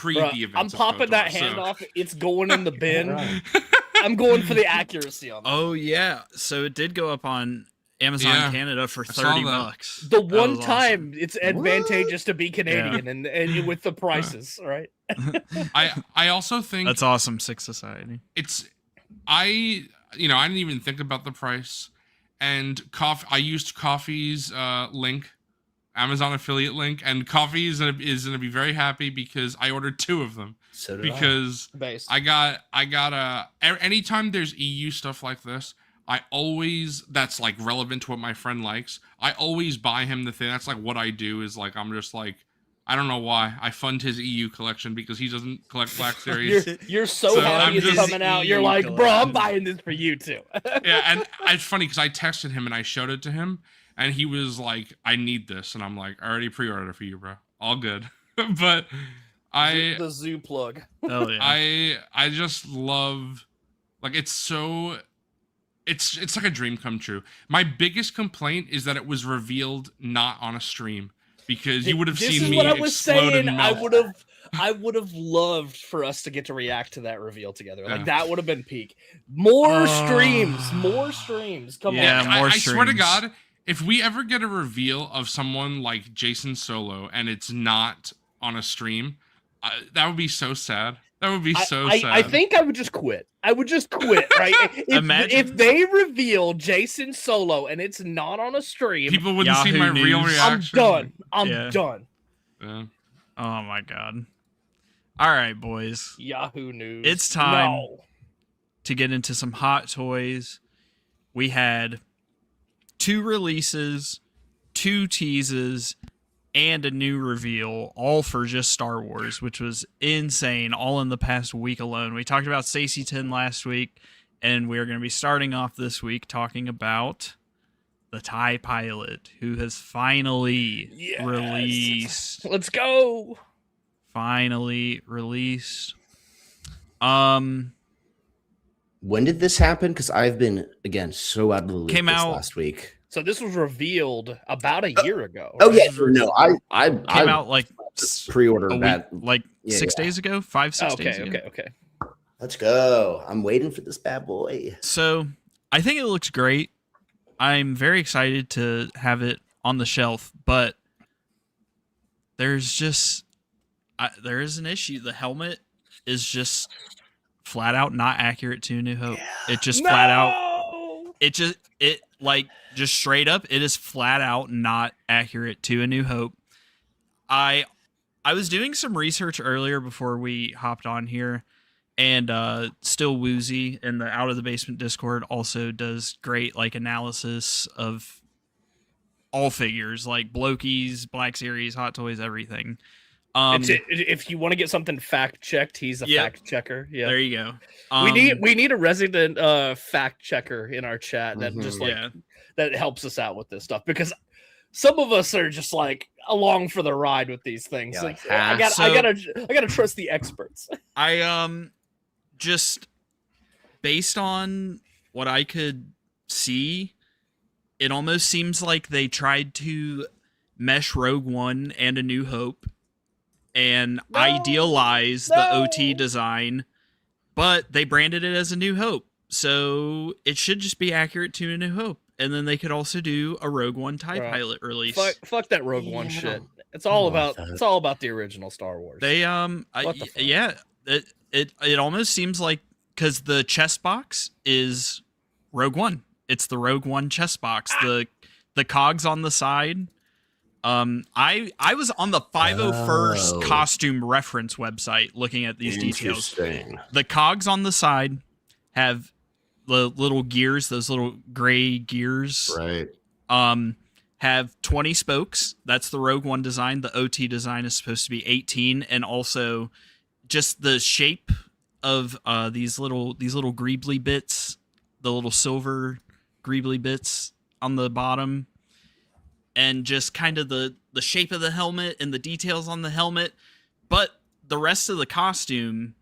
The events I'm popping KOTOR, that hand off. It's going in the bin. I'm going for the accuracy on that. Oh yeah, so it did go up on Amazon Canada for $30. The one time it's advantageous to be Canadian and with the prices, right? I also think that's awesome. Sick Society. I didn't even think about the price, and I used Coffee's link, Amazon affiliate link, and Coffee is gonna be very happy because I ordered 2 of them. So did because I got anytime there's EU stuff like this, that's like relevant to what my friend likes. I always buy him the thing. That's like what I do is like I'm just like. I don't know why. I fund his EU collection because he doesn't collect Black Series. You're so happy it's coming out. You're like, bro, I'm buying this for you too. Yeah, and it's funny because I texted him and I showed it to him, and he was like, "I need this," and I'm like, "I already pre-ordered it for you, bro. All good." But the zoo plug. Oh yeah. I just love, like, it's so. It's like a dream come true. My biggest complaint is that it was revealed not on a stream. Because you would have seen me explode and melt. I would have loved for us to get to react to that reveal together. Like that would have been peak. More streams. Come on. I swear to God, if we ever get a reveal of someone like Jason Solo and it's not on a stream, that would be so sad. That would be so sad. I think I would just quit. Right? If they reveal Jason Solo and it's not on a stream, people wouldn't see my real reaction. I'm done. Yeah. Oh my God. All right, boys. Yahoo News. It's time to get into some hot toys. We had 2 releases, 2 teases, and a new reveal, all for just Star Wars, which was insane, all in the past week alone. We talked about Stacey 10 last week, and we're going to be starting off this week talking about the TIE Pilot, who has finally released. Let's go! Finally released. When did this happen? Because I've been, again, so out of the loop Came out last week. So this was revealed about a year ago. Oh, yeah. No, I came out like pre-ordered that. Like 6 days ago? 5-6 days ago? Okay. Let's go. I'm waiting for this bad boy. So I think it looks great. I'm very excited to have it on the shelf, but there's just there is an issue. The helmet is just flat out not accurate to A New Hope. It just flat out. Just straight up, it is flat out not accurate to A New Hope. I was doing some research earlier before we hopped on here, and Still Woozy in the Out of the Basement Discord also does great like analysis of all figures like Blokees, Black Series, Hot Toys, everything. If you want to get something fact checked, he's a fact checker. Yeah, there you go. We need a resident fact checker in our chat that just that helps us out with this stuff, because some of us are just like along for the ride with these things. I gotta trust the experts. I just based on what I could see, it almost seems like they tried to mesh Rogue One and A New Hope and idealize the OT design, but they branded it as A New Hope. So it should just be accurate to A New Hope. And then they could also do a Rogue One TIE Pilot release. Fuck that Rogue One shit. It's all about the original Star Wars. They it almost seems like, because the chest box is Rogue One. It's the Rogue One chest box. The cogs on the side. I was on the 501st costume reference website looking at these details. The cogs on the side have the little gears, those little gray gears. Right. Have 20 spokes. That's the Rogue One design. The OT design is supposed to be 18, and also just the shape of these little greebly bits, the little silver greebly bits on the bottom, and just kind of the shape of the helmet and the details on the helmet, but the rest of the costume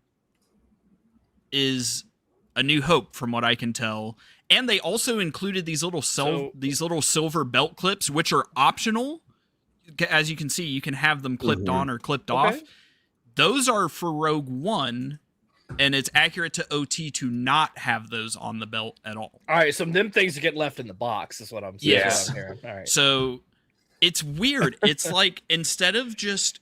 is A New Hope, from what I can tell. And they also included these little silver belt clips, which are optional. As you can see, you can have them clipped on or clipped off. Those are for Rogue One, and it's accurate to OT to not have those on the belt at all. All right, so them things get left in the box is what I'm saying. Yes. All right. So it's weird. It's like, instead of just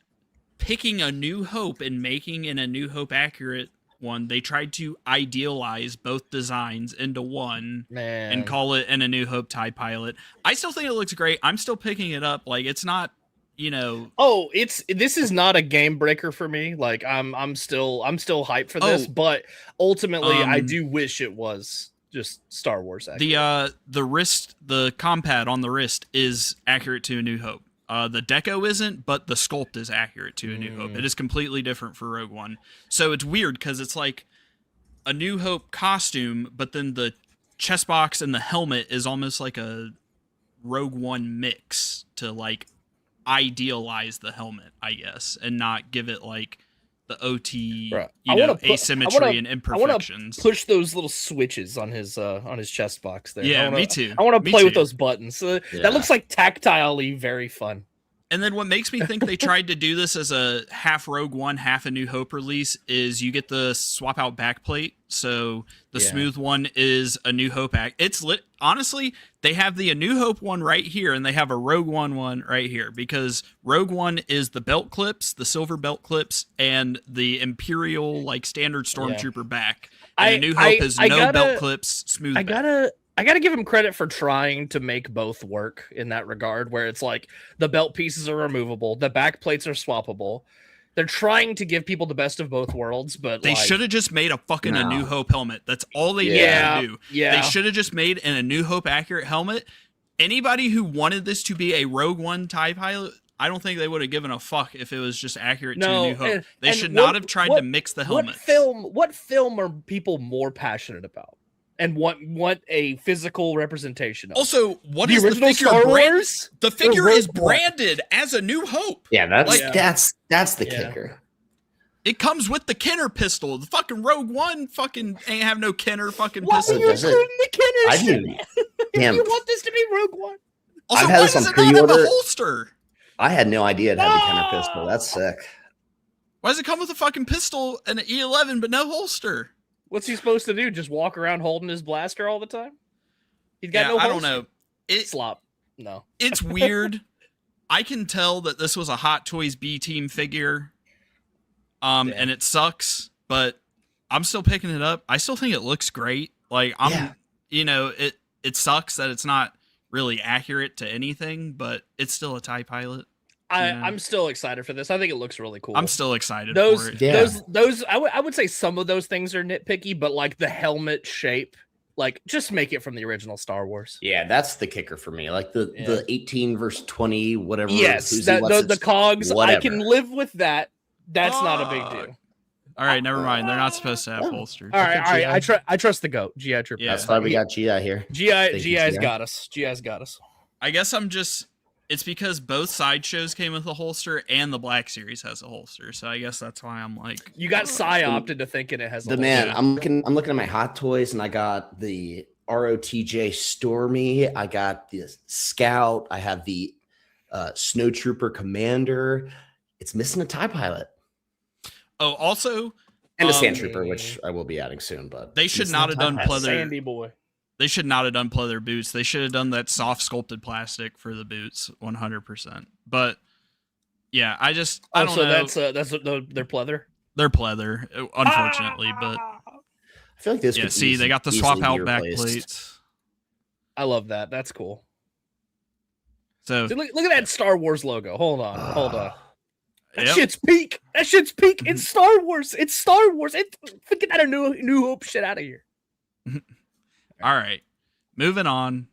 picking A New Hope and making an A New Hope accurate one, they tried to idealize both designs into one and call it an A New Hope TIE pilot. I still think it looks great. I'm still picking it up. Like, it's not, this is not a game breaker for me. Like, I'm still hyped for this, but ultimately I do wish it was just Star Wars accurate. The wrist, the compad on the wrist is accurate to A New Hope. The deco isn't, but the sculpt is accurate to A New Hope. It is completely different for Rogue One. So it's weird because it's like A New Hope costume, but then the chest box and the helmet is almost like a Rogue One mix to like idealize the helmet, I guess, and not give it like the OT, asymmetry and imperfections. I want to push those little switches on his chest box there. Yeah, me too. I want to play with those buttons. That looks like tactilely very fun. And then what makes me think they tried to do this as a half Rogue One, half A New Hope release is you get the swap out backplate. So the smooth one is A New Hope. It's lit. Honestly, they have the A New Hope one right here, and they have a Rogue one right here, because Rogue One is the belt clips, the silver belt clips, and the Imperial like standard Stormtrooper back. And A New Hope is belt clips, smooth. I gotta give him credit for trying to make both work in that regard, where it's like the belt pieces are removable, the back plates are swappable. They're trying to give people the best of both worlds, but they should have just made a fucking A New Hope helmet. That's all they needed to do. Yeah. They should have just made an A New Hope accurate helmet. Anybody who wanted this to be a Rogue One TIE pilot, I don't think they would have given a fuck if it was just accurate to A New Hope. They should not have tried to mix the helmets. What film are people more passionate about? And want a physical representation of. Also, what is the figure Star Wars? The figure is branded as A New Hope. Yeah, that's the kicker. It comes with the Kenner pistol. The fucking Rogue One fucking ain't have no Kenner fucking Why pistol. are you including the Kenner I shit? Damn. You want this to be Rogue One? Also, I've why had does this it on not have a pre-order. holster? I had no idea it had the Kenner pistol. That's sick. Why does it come with a fucking pistol and an E11 but no holster? What's he supposed to do? Just walk around holding his blaster all the time? He's got no holster. I don't know. Slop. No. It's weird. I can tell that this was a Hot Toys B Team figure. And it sucks, but I'm still picking it up. I still think it looks great. Like it sucks that it's not really accurate to anything, but it's still a TIE pilot. I'm still excited for this. I think it looks really cool. I'm still excited for it. Yeah. Those I would say some of those things are nitpicky, but like the helmet shape, like just make it from the original Star Wars. Yeah, that's the kicker for me. Like the 18 versus 20, whatever. Yes, the cogs. Whatever. I can live with that. That's not a big deal. All right, never mind. They're not supposed to have holsters. All right. I trust the GOAT. GI Trip. Yeah. That's why we got GI here. GI's got us. GI's got us. I guess it's because both Sideshows came with a holster and the Black Series has a holster. So I guess that's why I'm like, you got psyoped into thinking it has a holster. Man, I'm looking at my Hot Toys, and I got the ROTJ Stormy, I got the Scout, I have the Snowtrooper Commander. It's missing a TIE pilot. Oh, also, and a Sand Trooper, which I will be adding soon. But they should not have done pleather. Sandy boy. They should not have done pleather boots. They should have done that soft sculpted plastic for the boots, 100%. But yeah, I don't know. That's they're pleather. They're pleather, unfortunately. But I feel like this. Yeah, could see, they got the swap out back plates. I love that. That's cool. So look at that Star Wars logo. Hold on. That Yep. shit's peak. It's Star Wars. It's Star Wars. Get that New Hope shit out of here. All right, moving on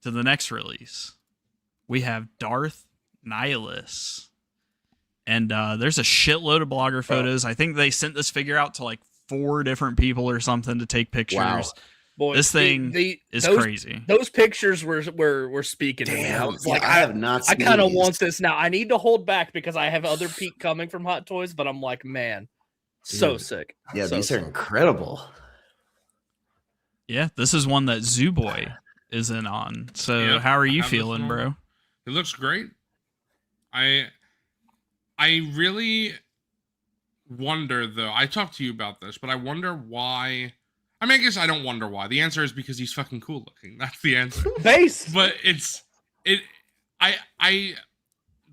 to the next release. We have Darth Nihilus. And there's a shitload of blogger photos. I think they sent this figure out to like 4 different people or something to take pictures. Wow. Boy, This thing is those, crazy. Those pictures were speaking to me. I Damn, was like, I have not I seen kind of these. want this now. I need to hold back because I have other peak coming from Hot Toys, but I'm like, man, so Dude. sick. Yeah, So these are sick. incredible. Yeah, this is one that Zoo Boy is in on. So Yep, how are I you have this feeling, one. bro? It looks great. I really wonder though. I talked to you about this, but I wonder why. I mean, I guess I don't wonder why. The answer is because he's fucking cool looking. That's the answer. Base. But I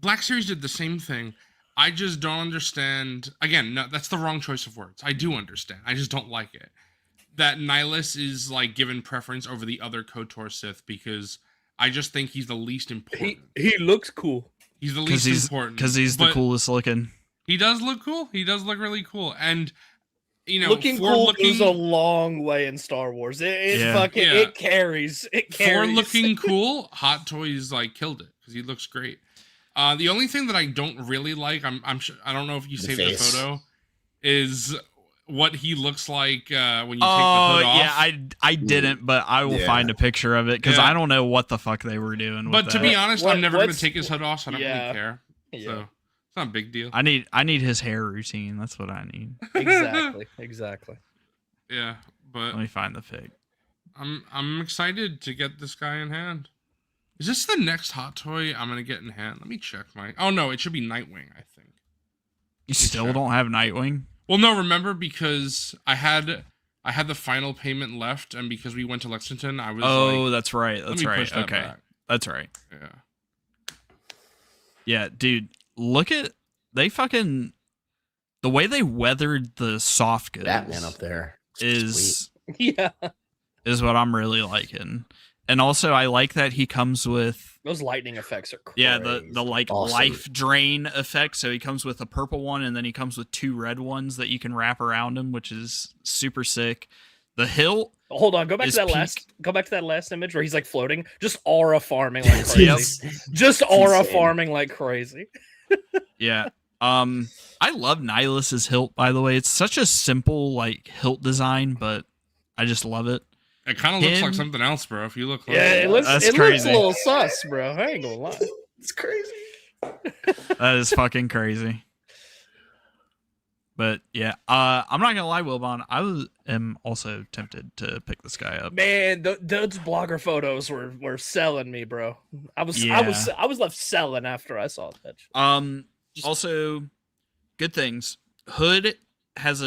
Black Series did the same thing. I just don't understand. Again, no, that's the wrong choice of words. I do understand. I just don't like it. That Nihilus is like given preference over the other KOTOR Sith because I just think he's the least important. He looks cool. He's the least important Because he's the but coolest looking. He does look cool. He does look really cool, and you know, Looking for cool looking, goes a long way in Star Wars. Yeah. It carries. It for carries. looking cool, Hot Toys like killed it because he looks great. The only thing that I don't really like, I'm sure, I don't know if you saved the face. photo, is what he looks like when you take the hood off. yeah, I didn't, but I will Yeah. find a picture of it because Yeah. I don't know what the fuck they were doing. But with to that. be honest, What- I'm never gonna what's- take his hood off, so I don't Yeah. really care. Yeah. So it's not a big deal. I need his hair routine. That's what I need. Exactly. Yeah, but Let me find the fig. I'm excited to get this guy in hand. Is this the next Hot Toy I'm gonna get in hand? Let me check my. Oh no, it should be Nightwing. I think. You still sure. don't have Nightwing? Well, no, remember because I had the final payment left, and because we went to Lexington, I was Oh, like, that's right. let That's me right. push that Okay, back. that's right. Yeah. Yeah, dude, look at the way they weathered the soft goods. Batman up there is Yeah. is what I'm really liking. And also I like that he comes with Those lightning effects are crazy. yeah, the like Awesome. life drain effect. So he comes with a purple one and then he comes with 2 red ones that you can wrap around him, which is super sick. The hilt Hold on, go back is to that last image where he's like floating, just aura farming like Yep. crazy. Just aura insane. farming like crazy. yeah. I love Nihilus's hilt, by the way. It's such a simple like hilt design, but I just love it. It kind of looks like Him- something else, bro. If you look, Yeah, it looks That's it looks crazy. a little sus, bro. I ain't gonna lie. It's crazy. That is fucking crazy. But yeah, I'm not gonna lie, Wilbon. Am also tempted to pick this guy up. Man, those blogger photos were selling me, bro. I was left selling after I saw that. Also, good things. Hood has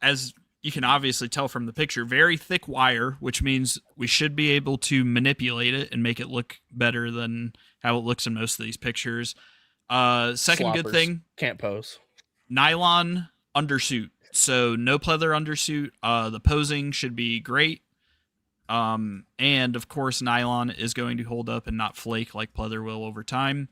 as you can obviously tell from the picture, very thick wire, which means we should be able to manipulate it and make it look better than how it looks in most of these pictures. Second good Sloppers. thing, Can't pose. nylon undersuit. So no pleather undersuit. The posing should be great. And of course, nylon is going to hold up and not flake like pleather will over time.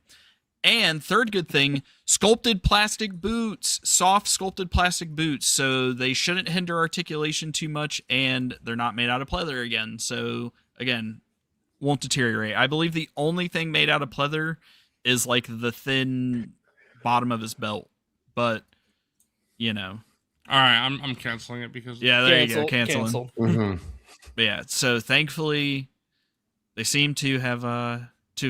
And third good thing, sculpted plastic boots, soft sculpted plastic boots. So they shouldn't hinder articulation too much, and they're not made out of pleather again. So again, won't deteriorate. I believe the only thing made out of pleather is like the thin bottom of his belt. But you know, all right, I'm canceling it because yeah, there you go, canceling. Cancel. Mm-hmm. But yeah, so thankfully they seem to have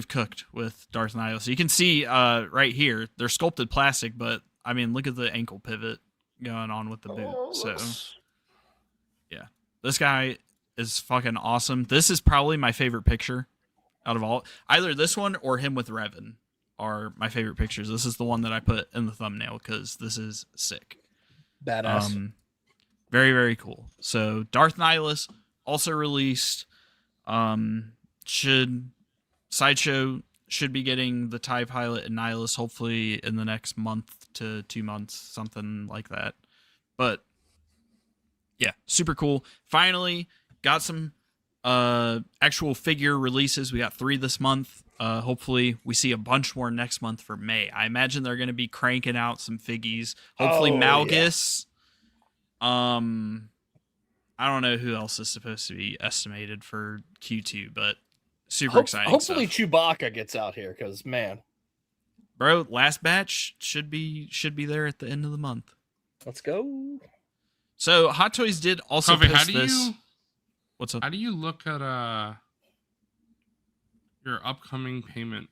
cooked with Darth Nihilus. So you can see right here, they're sculpted plastic, but I mean, look at the ankle pivot going on with the boot. So yeah, this guy is fucking awesome. This is probably my favorite picture out of all. Either this one or him with Revan are my favorite pictures. This is the one that I put in the thumbnail because this is sick. Badass. Very, very cool. So Darth Nihilus also released. Sideshow should be getting the TIE Pilot and Nihilus hopefully in the next month to 2 months, something like that. But yeah, super cool. Finally got some actual figure releases. We got 3 this month. Hopefully we see a bunch more next month for May. I imagine they're going to be cranking out some figgies. Hopefully Oh, Malgus. I don't know who else is supposed to be estimated for Q2, but super exciting Hopefully stuff. Chewbacca gets out here because man, bro, last batch should be there at the end of the month. Let's go. So Hot Toys did also Kobe, post this. What's up? How do you look at your upcoming payments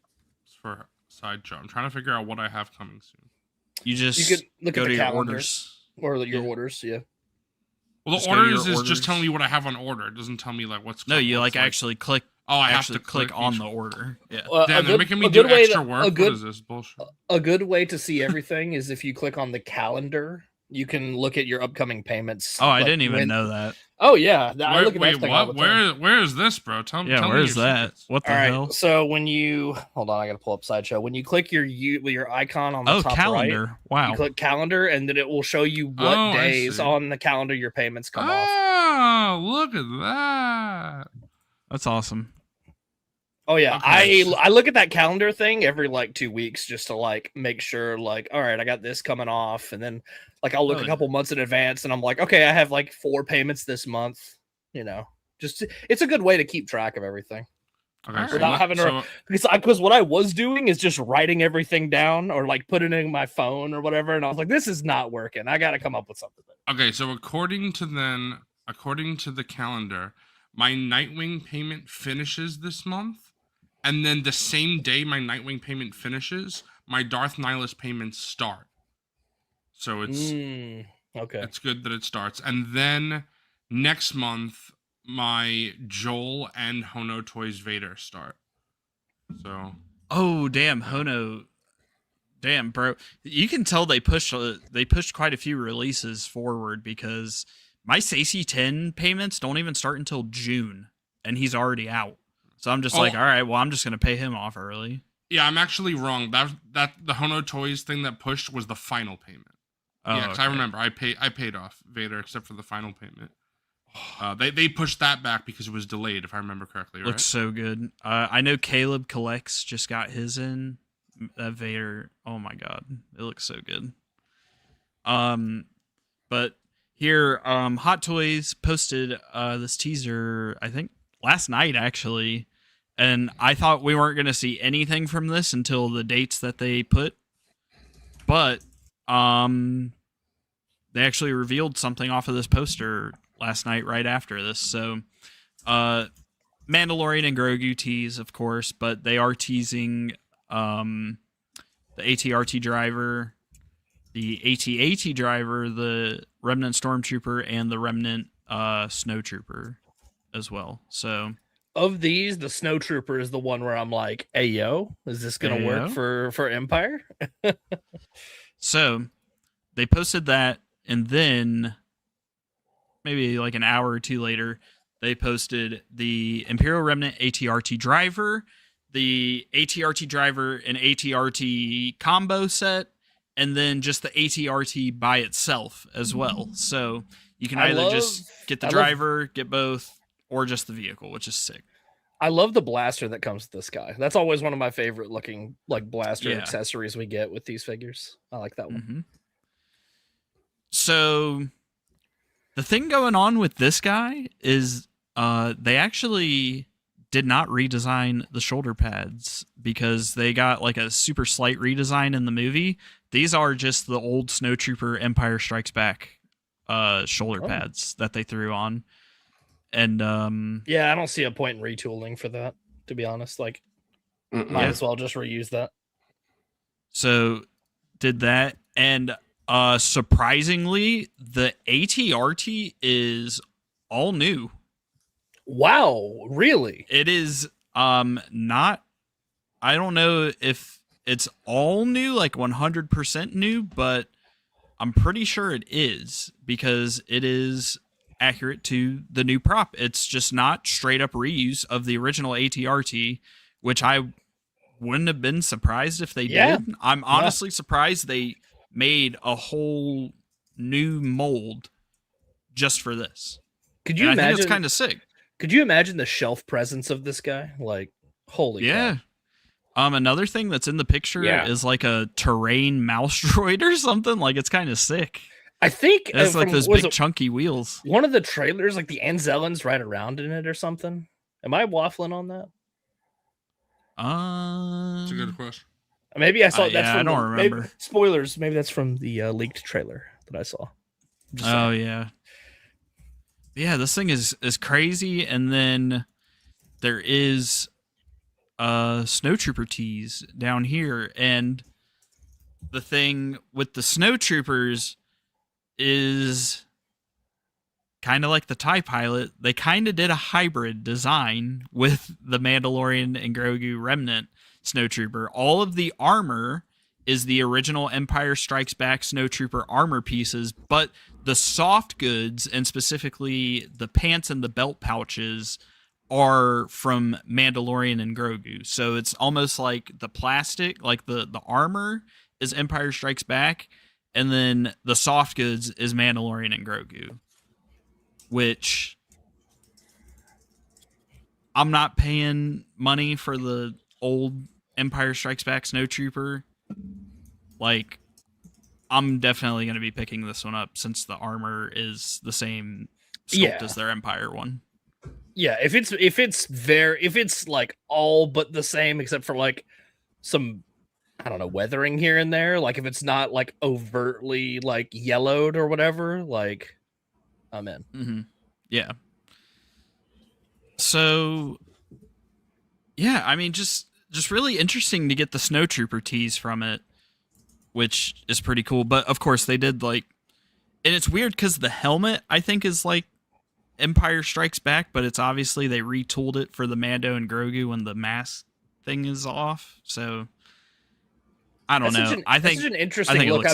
for Sideshow? I'm trying to figure out what I have coming soon. You could look go at to the your calendar. orders. Or your orders, yeah. Well, Just the go to orders your is just orders. telling me what I have on order. It doesn't tell me like what's. No, you what's, like actually click. Oh, I have actually to click on each- the order. Yeah. Damn, they're making me do extra work. What is this bullshit? A good way to see everything is if you click on the calendar, you can look at your upcoming payments. Oh, I didn't even know that. Oh yeah, I look at Wait, that thing all what? the time. Where is this, bro? Tell Yeah, me where's your that? secrets. What the All right, hell? so when you hold on, I gotta pull up Sideshow. When you click your icon on the Oh, top calendar. right, Wow. you click calendar, and then it will show you what Oh, I days see. on the calendar your payments come off. Oh, look at that! That's awesome. Oh yeah, Okay. I look at that calendar thing every like 2 weeks just to like make sure like, all right, I got this coming off, and then like I'll look Oh, a couple months in advance, and I'm like, okay, I have like 4 payments this month. You know, just it's a good way to keep track of everything Okay, so without let- having to. Because what I was doing is just writing everything down or like putting it in my phone or whatever, and I was like, this is not working. I got to come up with something. Okay, so according to the calendar, my Nightwing payment finishes this month, and then the same day my Nightwing payment finishes, my Darth Nihilus payments start. So it's Okay. it's good that it starts, and then next month my Joel and Hono Toys Vader start. So Oh, damn, Hono. Damn, bro. You can tell they pushed quite a few releases forward because my Stacey 10 payments don't even start until June, and he's already out. So I'm just like, all right, well, I'm just going to pay him off early. yeah, I'm actually wrong. That the Hono Toys thing that pushed was the final payment. Oh, Yeah, 'cause I remember I paid off Vader except for the final payment. They pushed that back because it was delayed, if I remember correctly. Right? Looks so good. I know Caleb Collects just got his in. That Vader, oh my god, it looks so good. But here, Hot Toys posted this teaser, I think last night actually, and I thought we weren't gonna see anything from this until the dates that they put, but they actually revealed something off of this poster last night right after this. So Mandalorian and Grogu tease, of course, but they are teasing the AT-RT driver, the AT-AT driver, the Remnant Stormtrooper, and the Remnant Snowtrooper as well. So Of these, the Snowtrooper is the one where I'm like, hey yo, is this gonna work for Empire? So they posted that, and then maybe like an hour or two later, they posted the Imperial Remnant AT-RT driver, the AT-RT driver and AT-RT combo set, and then just the AT-RT by itself as well. So you can either just get the driver, get both, or just the vehicle, which is sick. I love the blaster that comes with this guy. That's always one of my favorite looking like blaster accessories we get with these figures. I like that one. Mm-hmm. So the thing going on with this guy is they actually did not redesign the shoulder pads because they got like a super slight redesign in the movie. These are just the old Snowtrooper Empire Strikes Back shoulder pads that they threw on. And yeah, I don't see a point in retooling for that, to be honest. Like might as well just reuse that. So did that, and surprisingly, the AT-RT is all new. Wow, really? It is not, I don't know if it's all new, like 100% new, but I'm pretty sure it is because it is accurate to the new prop. It's just not straight up reuse of the original AT-RT, which I wouldn't have been surprised if they did. I'm honestly surprised they made a whole new mold just for this. Could you imagine? I think it's kind of sick. Could you imagine the shelf presence of this guy? Like, holy cow. Another thing that's in the picture is like a terrain mouse droid or something. Like, it's kind of sick. I think it's like those big chunky wheels. One of the trailers, like the Anzellans right around in it or something. Am I waffling on that? That's a good question. Maybe I saw that's yeah, from I don't maybe- remember. spoilers. Maybe that's from the leaked trailer that I saw. Just saying. Oh yeah. Yeah, this thing is crazy, and then there is snowtrooper tease down here, and the thing with the snowtroopers is kind of like the TIE pilot. They kind of did a hybrid design with the Mandalorian and Grogu Remnant snowtrooper. All of the armor is the original Empire Strikes Back snowtrooper armor pieces, but the soft goods, and specifically the pants and the belt pouches, are from Mandalorian and Grogu. So it's almost like the plastic, like the armor is Empire Strikes Back, and then the soft goods is Mandalorian and Grogu, which I'm not paying money for the old Empire Strikes Back snowtrooper. Like, I'm definitely going to be picking this one up since the armor is the same sculpt as their Empire one. Yeah, if it's like all but the same except for like some, I don't know, weathering here and there, like if it's not like overtly like yellowed or whatever, like I'm in. Mm-hmm. Yeah. So, yeah, I mean, just really interesting to get the snowtrooper tease from it, which is pretty cool. But of course, they did like, and it's weird because the helmet I think is like Empire Strikes Back, but it's obviously they retooled it for the Mando and Grogu when the mask thing is off. So I don't know. I think it's an interesting look.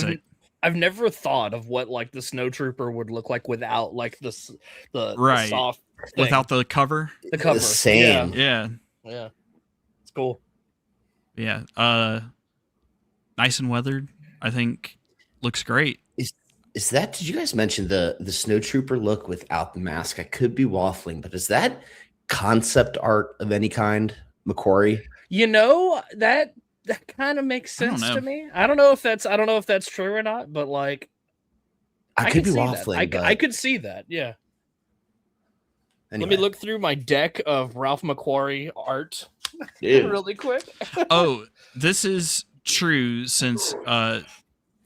I've never thought of what like the snowtrooper would look like without like the soft thing. Without the cover. The cover. The same. Yeah. Yeah. It's cool. Yeah. Nice and weathered. I think looks great. Is that, did you guys mention the snowtrooper look without the mask? I could be waffling, but is that concept art of any kind, McQuarrie? You know, that kind of makes sense to me. I don't know if that's true or not, but like I could be waffling. I could see that, yeah. Anyway. Let me look through my deck of Ralph McQuarrie art really quick. Oh, this is true since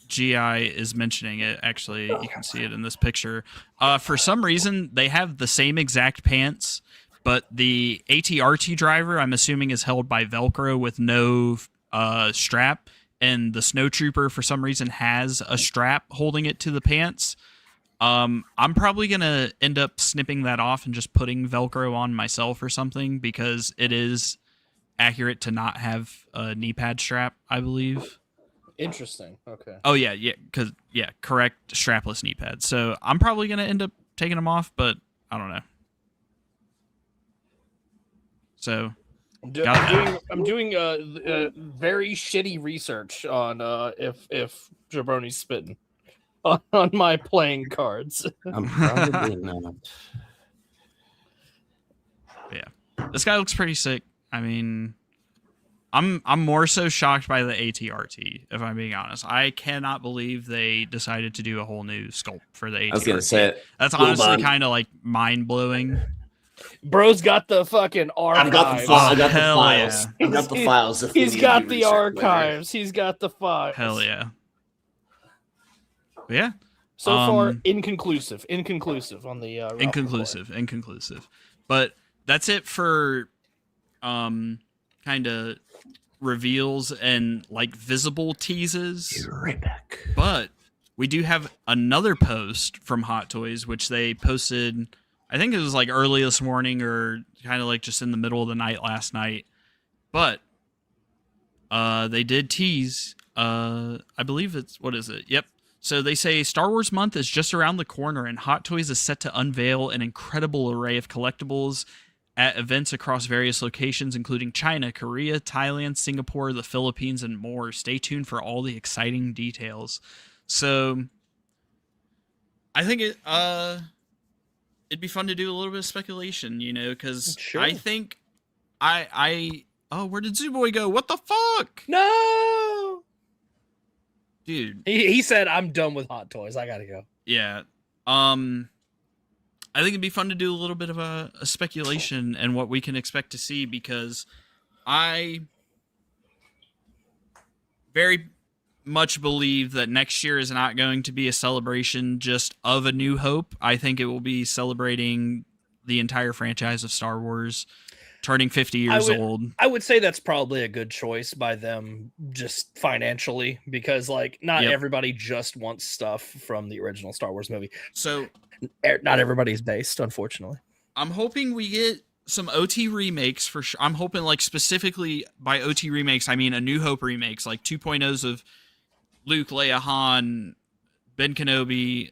GI is mentioning it. Actually, you can see it in this picture. For some reason, they have the same exact pants, but the ATRT driver, I'm assuming, is held by Velcro with no strap, and the snowtrooper, for some reason, has a strap holding it to the pants. I'm probably going to end up snipping that off and just putting Velcro on myself or something, because it is accurate to not have a knee pad strap, I believe. Interesting. Okay. Oh yeah, correct, strapless knee pads. So I'm probably gonna end up taking them off, but I don't know. So I'm doing very shitty research on if Jabroni's spitting on my playing cards. I'm probably not. Yeah, this guy looks pretty sick. I mean, I'm more so shocked by the ATRT, if I'm being honest. I cannot believe they decided to do a whole new sculpt for the ATRT. I was gonna say it. That's honestly kind of like mind blowing. Bro's got the fucking archives. I've got the files. Yeah. I've got the files. He's got the archives. He's got the files. Hell yeah. But yeah. So far, inconclusive on the inconclusive. But that's it for kind of reveals and like visible teases. You're right back. But we do have another post from Hot Toys, which they posted, I think it was like early this morning or kind of like just in the middle of the night last night. But they did tease, I believe it's, what is it? Yep. So they say Star Wars month is just around the corner, and Hot Toys is set to unveil an incredible array of collectibles at events across various locations, including China, Korea, Thailand, Singapore, the Philippines, and more. Stay tuned for all the exciting details. So I think it'd be fun to do a little bit of speculation, you know, because I think oh, where did Zooboy go? What the fuck? No! Dude. He said, I'm done with Hot Toys. I gotta go. Yeah. I think it'd be fun to do a little bit of a speculation and what we can expect to see, because I very much believe that next year is not going to be a celebration just of A New Hope. I think it will be celebrating the entire franchise of Star Wars turning 50 years old. I would say that's probably a good choice by them just financially, because like not everybody just wants stuff from the original Star Wars movie. So not everybody's based, unfortunately. I'm hoping we get some OT remakes for sure. I'm hoping, like, specifically by OT remakes, I mean A New Hope remakes, like 2.0s of Luke, Leia, Han, Ben Kenobi.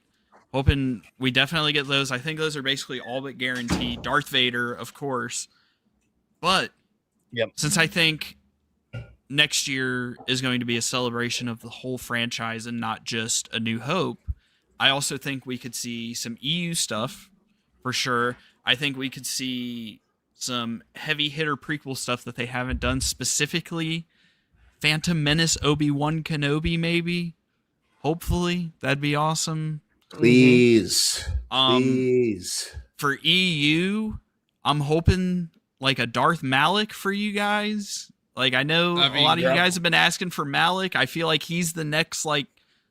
Hoping we definitely get those. I think those are basically all but guaranteed. Darth Vader, of course. But since I think next year is going to be a celebration of the whole franchise and not just A New Hope, I also think we could see some EU stuff for sure. I think we could see some heavy hitter prequel stuff that they haven't done, specifically Phantom Menace, Obi-Wan Kenobi, maybe. Hopefully, that'd be awesome. Please. Please. For EU, I'm hoping like a Darth Malik for you guys. Like, I know a lot of you guys have been asking for Malik. I feel like he's the next like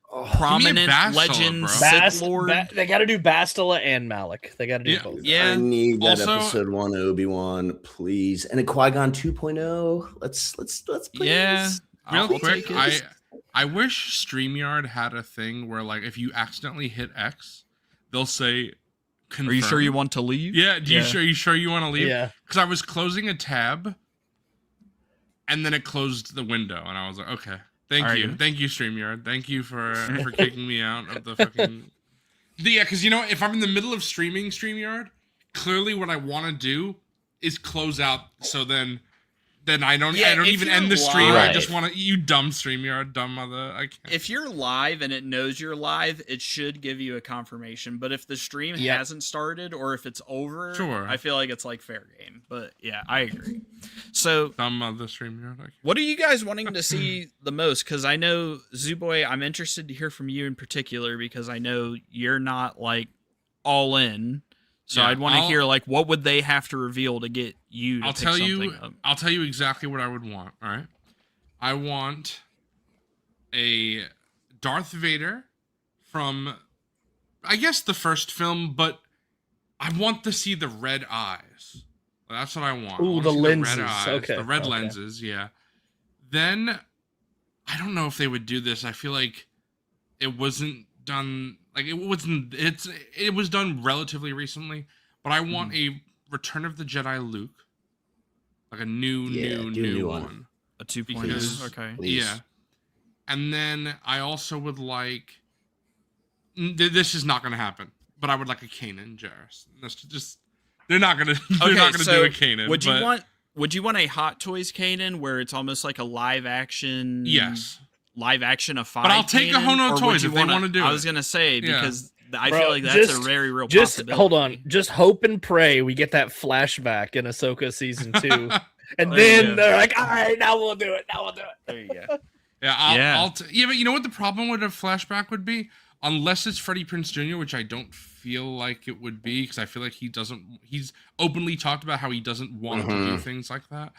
prominent Bastila, legend bro. Sith Lord. They got to do Bastila and Malik. They got to do both. Yeah. I need that Also- episode 1 Obi-Wan, please. And a Qui-Gon 2.0. Let's please. Yeah. Real I'll quick, take it. I wish StreamYard had a thing where, like, if you accidentally hit X, they'll say, confirm. Are you sure you want to leave? Yeah, you sure you want to leave? Yeah. Because I was closing a tab, and then it closed the window, and I was like, okay, thank you, StreamYard, thank you for kicking me out of the fucking. Yeah, because you know, if I'm in the middle of streaming StreamYard, clearly what I want to do is close out, so then I don't even end the stream. live- I just want to, you dumb StreamYard, dumb mother. I can't. If you're live and it knows you're live, it should give you a confirmation. But if the stream hasn't started or if it's over, Sure. I feel like it's like fair game. But yeah, I agree. So Dumb mother StreamYard. I can't. what are you guys wanting to see the most? Because I know, Zuboy, I'm interested to hear from you in particular because I know you're not like all in. So Yeah, I'd want to hear like what would they have to reveal to get you to I'll pick tell something you. up? I'll tell you exactly what I would want. All right, I want a Darth Vader from, I guess, the first film, but I want to see the red eyes. That's what I want. I Ooh, want the to see lenses. red eyes, Okay, the red okay. lenses. Yeah. Then I don't know if they would do this. I feel like it wasn't done. Like it wasn't. It was done relatively recently, but I want a Return of the Jedi Luke, like a new one. A 2.0. Because- Okay. Please. Yeah, and then I also would like. This is not going to happen, but I would like a Kanan Jarrus. That's just. They're not gonna. They're not gonna do a Kanan. Would you but Would you want a Hot Toys Kanan where it's almost like a live action? Yes. Live action of 5. But I'll take a Kanan, Hono or would Toys you if they wanna do I it. was gonna say Yeah. because I Bro, feel like that's just- a very real Just possibility. hold on. Just hope and pray we get that flashback in Ahsoka season 2. And Oh, then yeah. they're like, all right, now we'll do it. Now we'll do it. There you go. Yeah, but you know what the problem with a flashback would be? Unless it's Freddie Prinze Jr., which I don't feel like it would be, because I feel like he's openly talked about how he doesn't want to do things like that.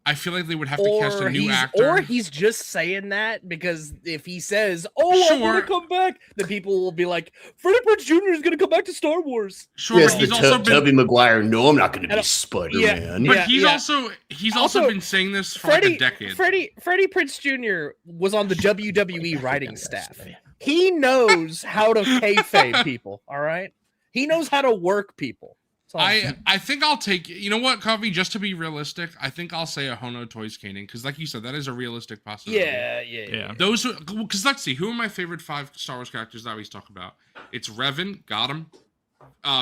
I feel like they would have to cast a new actor. Or he's just saying that because if he says, "Oh, I'm Sure. gonna come back," the people will be like, "Freddie Prinze Jr. is gonna come back to Star Wars." Sure, Yes, but the he's also been Tobey Maguire. No, I'm not going to And- be Spider-Man. But Yeah, he's yeah. also Also, been saying this for like a decade. Freddie Prinze Jr. was on the WWE writing staff. He knows how to kayfabe people. All right, he knows how to work people. That's all I'm saying. I think I'll take, you know what, Coffee, just to be realistic, I think I'll say a Hono Toys Kanan, because like you said, that is a realistic possibility. Yeah. Those, because let's see, who are my favorite 5 Star Wars characters that I always talk about? It's Revan, got him.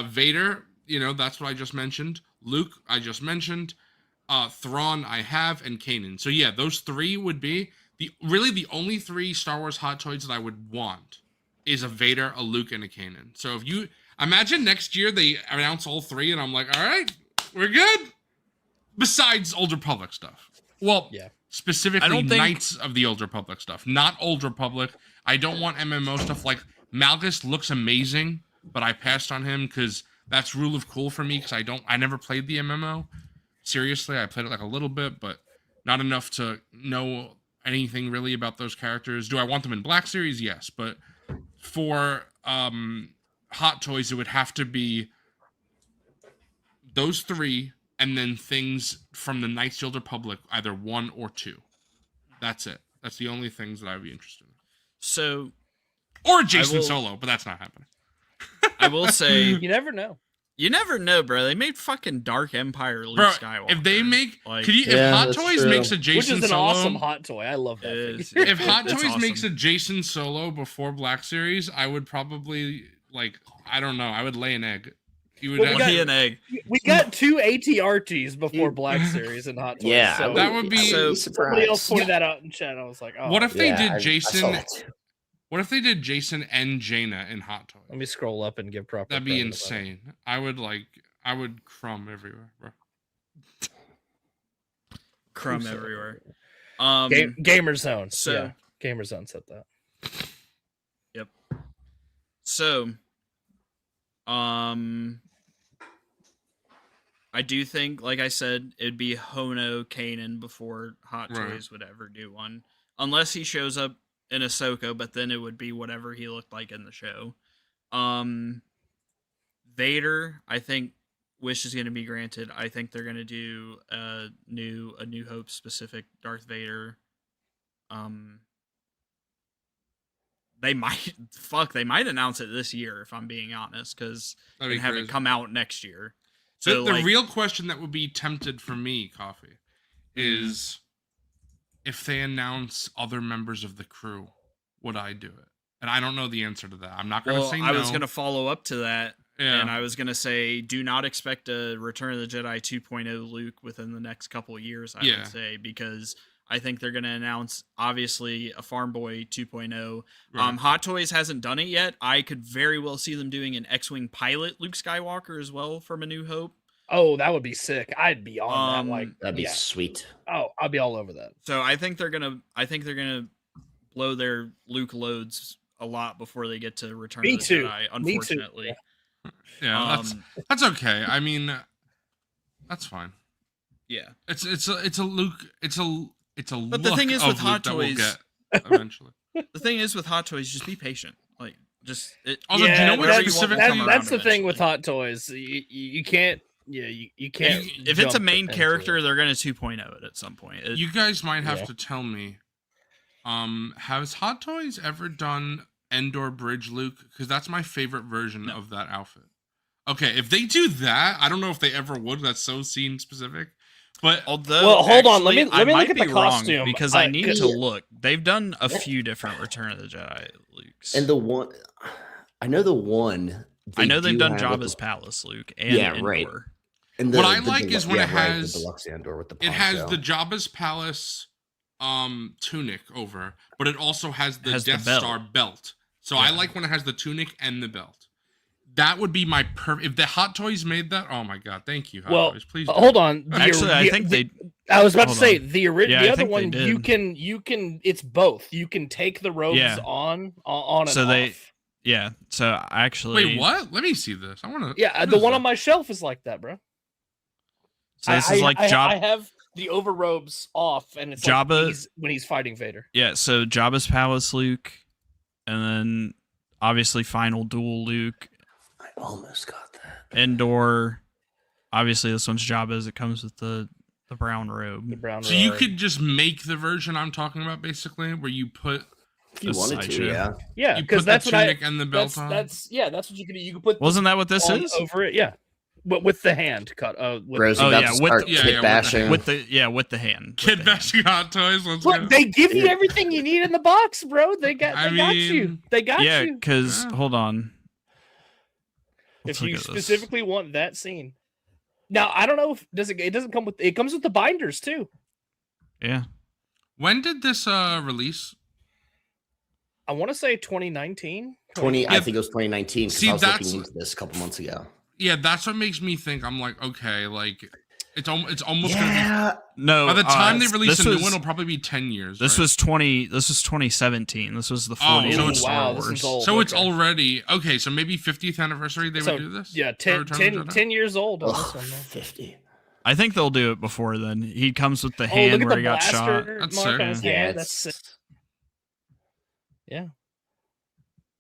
Vader, that's what I just mentioned. Luke, I just mentioned. Thrawn, I have, and Kanan. So yeah, those 3 would be the only 3 Star Wars hot toys that I would want is a Vader, a Luke, and a Kanan. So if you imagine next year they announce all 3, and I'm like, all right, we're good. Besides Old Republic stuff. Well, Yeah. specifically I don't think- Knights of the Old Republic stuff, not Old Republic. I don't want MMO stuff. Like Malgus looks amazing, but I passed on him because that's rule of cool for me. Because I never played the MMO. Seriously, I played it like a little bit, but not enough to know anything really about those characters. Do I want them in Black Series? Yes, but for Hot Toys, it would have to be those 3, and then things from the Knights of the Old Republic, either 1 or 2. That's it. That's the only things that I would be interested in. So, or Jason Solo, but that's not happening. I will say, You never know. you never know, bro. They made fucking Dark Empire Luke Bro, Skywalker. if they make, like, if Hot that's Toys true. makes a Which Jason is an Solo, awesome hot toy. I love that. Is- thing. if Hot That's Toys awesome. makes a Jason Solo before Black Series, I would probably I don't know, I would lay an egg. You would Well, we actually- lay an egg. We got 2 ATRTs before Black Series and Hot Toys. Yeah, so that would be- So- somebody else pointed that out in chat. I was like, oh. What if they Yeah, did I Jason? saw that too. What if they did Jason and Jaina in Hot Toys? Let me scroll up and give proper. That'd be credit about it. insane. I would crumb everywhere, bro. Crumb everywhere. Gamer Zone. so- yeah, Gamer Zone said that. So, I do think, like I said, it'd be Hono Kanan before Hot Right. Toys would ever do one, unless he shows up in Ahsoka. But then it would be whatever he looked like in the show. Vader, I think wish is going to be granted. I think they're going to do a New Hope specific Darth Vader. They might announce it this year, if I'm being honest, because That'd and be have crazy. it come out next year. The, So the like, real question that would be tempted for me, Coffee, is if they announce other members of the crew, would I do it? And I don't know the answer to that. I'm not going to say no. I was going to follow up to that, Yeah. and I was going to say, do not expect a Return of the Jedi 2.0 Luke within the next couple of years, I Yeah. would say, because I think they're going to announce, obviously, a Farm Boy 2.0. Right. Hot Toys hasn't done it yet. I could very well see them doing an X-Wing pilot Luke Skywalker as well from A New Hope. Oh, that would be sick. I'd be on that. Like, That'd be yeah. sweet. Oh, I'll be all over that. So I think they're gonna blow their Luke loads a lot before they get to Return Me of the too. Jedi. Me too. Unfortunately, Yeah, that's okay. I mean, that's fine. yeah. It's a Luke. It's a But the thing is with Hot Toys- get eventually. The thing is with Hot Toys, just be patient. Like, just Also, do you know what wherever you specific- want them to come that's around the thing with eventually. Hot Toys. You can't. Yeah, you can't. If it's a jump main into character, it. they're gonna 2.0 it at some point. You guys might have Yeah. to tell me. Has Hot Toys ever done Endor Bridge Luke? Because that's my favorite version of that outfit. Okay, if they do that, I don't know if they ever would. That's so scene specific. But Although, Well, hold on, let actually, me I look might at the be wrong costume. because I I- need to look. They've done a few different Return of the Jedi Lukes. And the one, I know the one. I know they've do done have with Jabba's the- Palace Luke and Yeah, Endor. right. And What I like is when it right, the has- deluxe Andor with the it has poncho. the Jabba's Palace tunic over, but it also has the Has the Death belt. Star belt. So I Yeah. like when it has the tunic and the belt. That would be my if the Hot Toys made that. Oh my god, thank you, Hot Well, Toys. Please. hold on. Actually, I think they. I was about to hold say on. the Yeah, original. I The other think they one, did. you can. It's both. You can take the robes Yeah. on and So they- off. Yeah. So actually, Wait, what? Let me see this. I want to. Yeah, the one on my shelf is like that, bro. So this is like I Jabba. have the overrobes off, and it's Jabba- like when he's fighting Vader. Yeah. So Jabba's Palace Luke, and then obviously Final Duel Luke, I almost got that. Endor. Obviously, this one's Jabba's. It comes with the brown The robe. brown. So you robe. could just make the version I'm talking about, basically, where you put If you The wanted Sideshow. to, yeah. yeah, you because put the that's what I. tunic and the belt That's on. that's what you can do. You can put Wasn't that what this on is? over it. Yeah, but with the hand cut. With Rose Oh, about yeah, to with start the- yeah, kit yeah, bashing. With the hand. with Kid the hand. bashing Hot Toys. Let's Look, go. they give you everything you need in the box, bro. They got I got you. mean, They got Yeah, you. because Yeah. hold on. Let's If you look at this. specifically want that scene. Now I don't know if it doesn't come with it comes with the binders too. Yeah. When did this release? I want to say 2019. 20, I Yeah. think it was 2019 because See, I was that's- looking into this a couple months ago. Yeah, that's what makes me think. I'm like, okay, like it's almost gonna Yeah, No. be. By the time they this release a new was- one, it'll probably be 10 years. This right? was 2017. This was the 40th so of it's- Star wow, this is Wars. old. So it's Okay. already okay. So maybe 50th anniversary they So, would do this. Yeah, For Return of the Jedi? 10 years old on Ugh, this one. Man. 50. I think they'll do it before then. He comes with the Look hand at where the he got shot. blaster That's mark sick. on his Yeah, hand. That's sick. Yeah.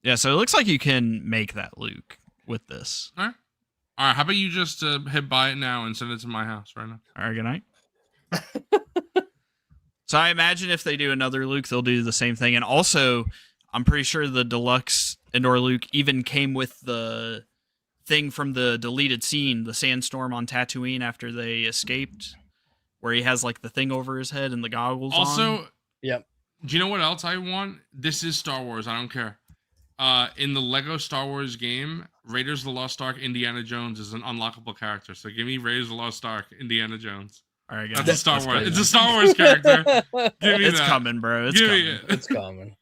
Yeah, so it looks like you can make that Luke with this. All right. How about you just hit buy it now and send it to my house right now? All right, good night. So I imagine if they do another Luke, they'll do the same thing. And also, I'm pretty sure the deluxe Endor Luke even came with the thing from the deleted scene, the sandstorm on Tatooine after they escaped, where he has like the thing over his head and the goggles Also, on. Yep. do you know what else I want? This is Star Wars. I don't care. In the Lego Star Wars game, Raiders of the Lost Ark, Indiana Jones is an unlockable character. So give me Raiders of the Lost Ark, Indiana Jones. All right, That's guys. a Star That's Wars. crazy. It's a Star Wars character. Give me It's that. coming, bro. It's Give coming. me it. It's common.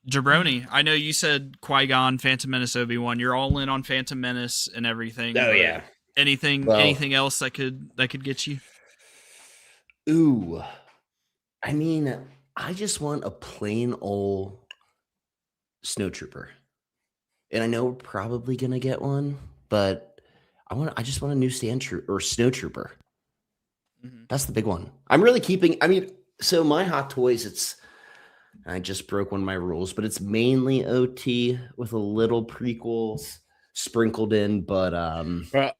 Jabroni, I know you said Qui-Gon, Phantom Menace, Obi-Wan. You're all in on Phantom Menace and everything. Oh yeah. Anything else that could get you? Ooh. I mean, I just want a plain old snowtrooper. And I know we're probably gonna get one, but I just want a new snowtrooper. Mm-hmm. That's the big one. I'm really keeping, so my Hot Toys, I just broke one of my rules, but it's mainly OT with a little prequels sprinkled in, but Bro,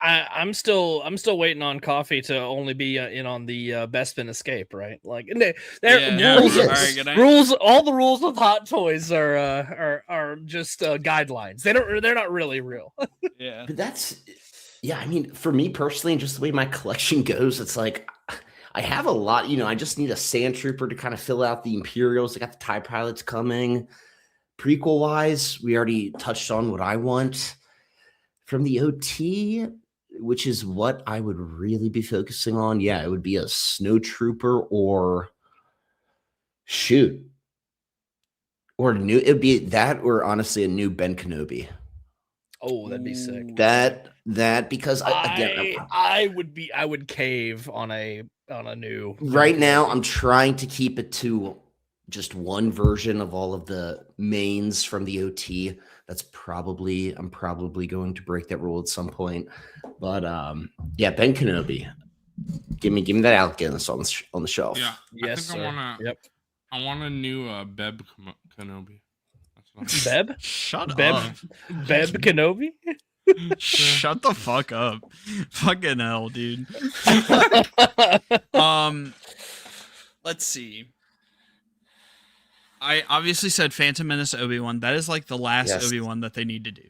I'm still waiting on Coffee to only be in on the Bespin Escape, right? Like, and rules, yeah. All right, good night. rules. All the rules of Hot Toys are just guidelines. They're not really real. Yeah. But for me personally, and just the way my collection goes, it's like I have a lot, I just need a sand trooper to kind of fill out the Imperials. I got the TIE pilots coming. Prequel wise, we already touched on what I want from the OT, which is what I would really be focusing on. Yeah, it would be a snowtrooper or it'd be that or honestly a new Ben Kenobi. Oh, that'd be sick. That because I would cave on a new. Right now I'm trying to keep it to just one version of all of the mains from the OT. I'm probably going to break that rule at some point. But yeah, Ben Kenobi. Give me that Alec Guinness on the shelf. Yeah. Yes, I want a new Beb Kenobi. Beb? Shut Beb? up. Beb Kenobi? Shut the fuck up. Fucking hell, dude. Let's see. I obviously said Phantom Menace Obi-Wan. That is like the last Obi-Wan that they need to do.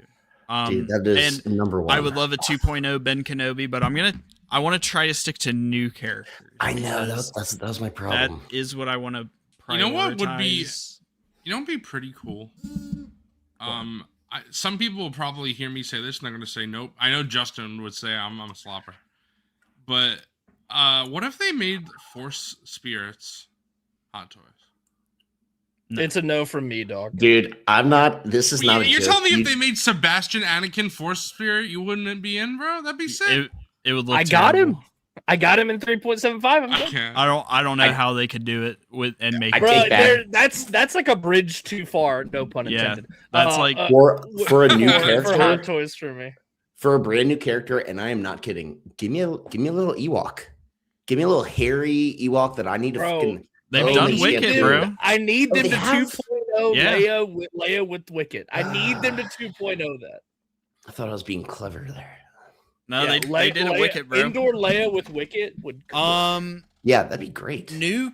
Dude, that is number one. I would love a 2.0 Ben Kenobi, but I want to try to stick to new characters. I know that was my problem. That is what I want to prioritize. You know what would be pretty cool? Some people will probably hear me say this and they're going to say nope. I know Justin would say I'm a slopper. But what if they made Force Spirits Hot Toys? No. It's a no from me, dog. Dude, I'm not. This is not. You're telling me if they made Sebastian Anakin Force Spirit, you wouldn't be in, bro? That'd be sick. It would look. I got terrible. him. I got him in 3.75. I'm good. Okay. I don't know how they could do it with and make. I Bro, take that's like a bridge too far. No pun intended. That's like for a new for character, Hot Toys for me. for a brand new character, and I am not kidding. Give me a little Ewok. Give me a little hairy Ewok that I need to fucking. They've done shit, Wicked, dude. bro. I need them they to have? 2.0 Yeah. Leia with Wicked. I need them to 2.0 that. I thought I was being clever there. No, Yeah, they did a Leia, Wicked, bro. Indoor Leia with Wicked would. Yeah, that'd be great. New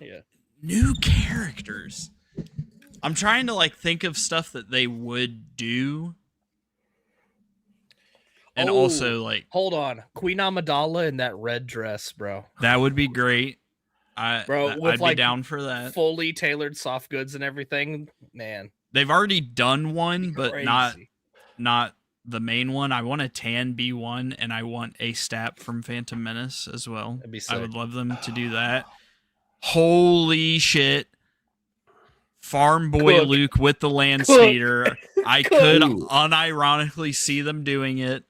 characters. I'm trying to like think of stuff that they would do. And also like hold on, Queen Amidala in that red dress, bro. that would be great. I'd with be down for that. Fully tailored soft goods and everything, man. They've already done one, but Crazy. not the main one. I want a tan B1 and I want a stab from Phantom Menace as well. That'd be I sick. would love them to do that. Holy shit. Boy Cook. Luke with the land Cook. speeder. I could Ooh. unironically see them doing it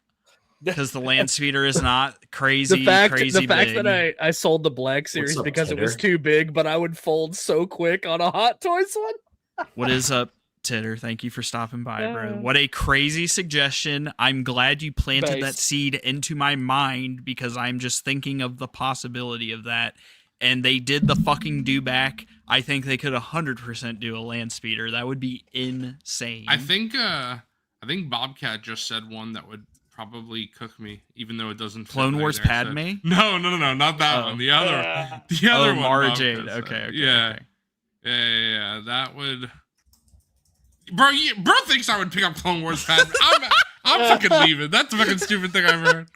because the land speeder is not crazy, The fact crazy that big. I sold the Black Series up, because it was Tinder? too big, but I would fold so quick on a Hot Toys one. What is up, Titter, thank you for stopping by, bro. Yeah. What a crazy suggestion. I'm glad you planted that Based. seed into my mind because I'm just thinking of the possibility of that. And they did the fucking do back. I think they could 100% do a land speeder. That would be insane. I think Bobcat just said one that would probably cook me, even though it doesn't. fit Clone what Wars I said. Padme? No, not that one. The other one. Mara Bobcat Jade. said. Okay. Yeah. Yeah. That would. Bro, thinks I would pick up Clone Wars Padme. I'm fucking leaving. That's the fucking stupid thing I've heard.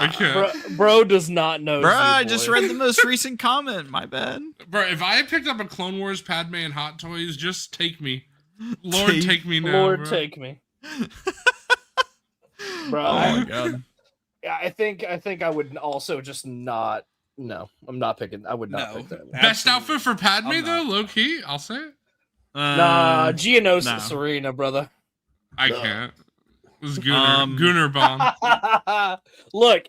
Okay. Bro does not know. Bro, Z, I boy. just read the most recent comment. My bad. Bro, if I had picked up a Clone Wars Padme and Hot Toys, just take me. Lord, take me now. Lord, bro. take me. Bro, Oh my god. Yeah, I think I would also just not. No, I'm not picking. I would not pick that. Best outfit for Padme, I'm though, not. low key, I'll say it. Nah, Geonosis no. Serena, brother. I can't. It was Gunnar Bomb. Look,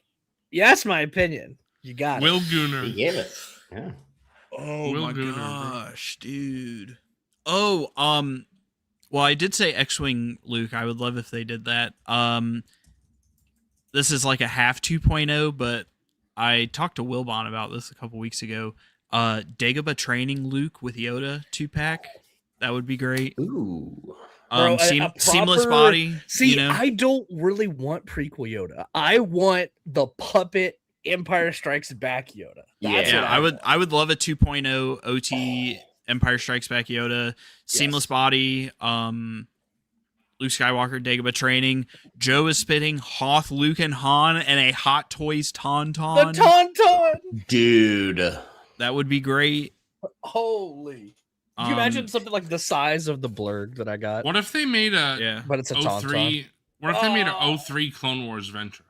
you asked my opinion. You got Will it. Gunnar. He gave it. Yeah. Oh Will my Gunnar, bro. gosh, dude. Oh, well, I did say X-Wing Luke. I would love if they did that. This is like a half 2.0, but I talked to Wilbon about this a couple weeks ago. Dagobah training Luke with Yoda 2-pack. That would be great. Ooh. Bro, Seamless body. See, you know? I don't really want prequel Yoda. I want the puppet Empire Strikes Back Yoda. That's Yeah, what I would love a 2.0 OT Empire Strikes Back Yoda. Seamless body. Luke Skywalker, Dagobah training. Joe is spitting Hoth, Luke, and Han, and a Hot Toys Tauntaun. The Tauntaun. Dude. That would be great. Holy. Could you imagine something like the size of the blurg that I got? What if they made a Yeah. But it's a Tauntaun. 03? What if they made a 03 Clone Wars Ventress?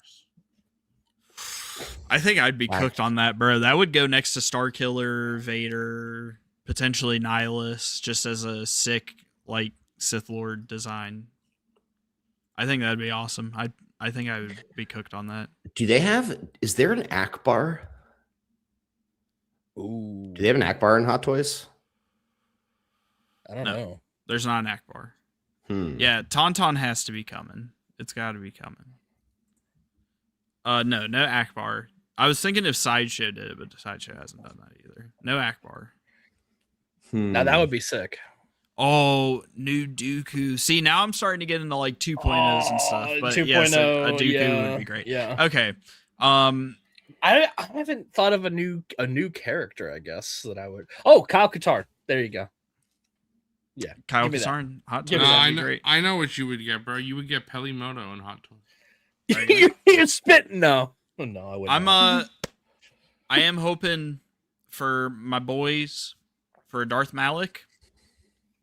I think I'd be Wow. cooked on that, bro. That would go next to Starkiller, Vader, potentially Nihilus, just as a sick, like, Sith Lord design. I think that'd be awesome. I think I would be cooked on that. Is there an Akbar? Ooh. Do they have an Akbar in Hot Toys? I don't No. know. There's not an Akbar. Hmm. Yeah, Tauntaun has to be coming. It's got to be coming. No Akbar. I was thinking if Sideshow did it, but Sideshow hasn't done that either. No Akbar. Now that would be sick. Oh, new Dooku. See, now I'm starting to get into like 2.0s and stuff. But 2.0, yes, a Dooku would be great. Yeah. Okay. I haven't thought of a new character, I guess, that I would. Oh, Kyle Katarn. There you go. Yeah. Kyle give me that. Katarn, Hot Give Toys, me that. that'd be great. I know what you would get, bro. You would get Pelimoto and Hot Toys. You're spitting. No, I wouldn't. I am hoping for my boys for Darth Malik,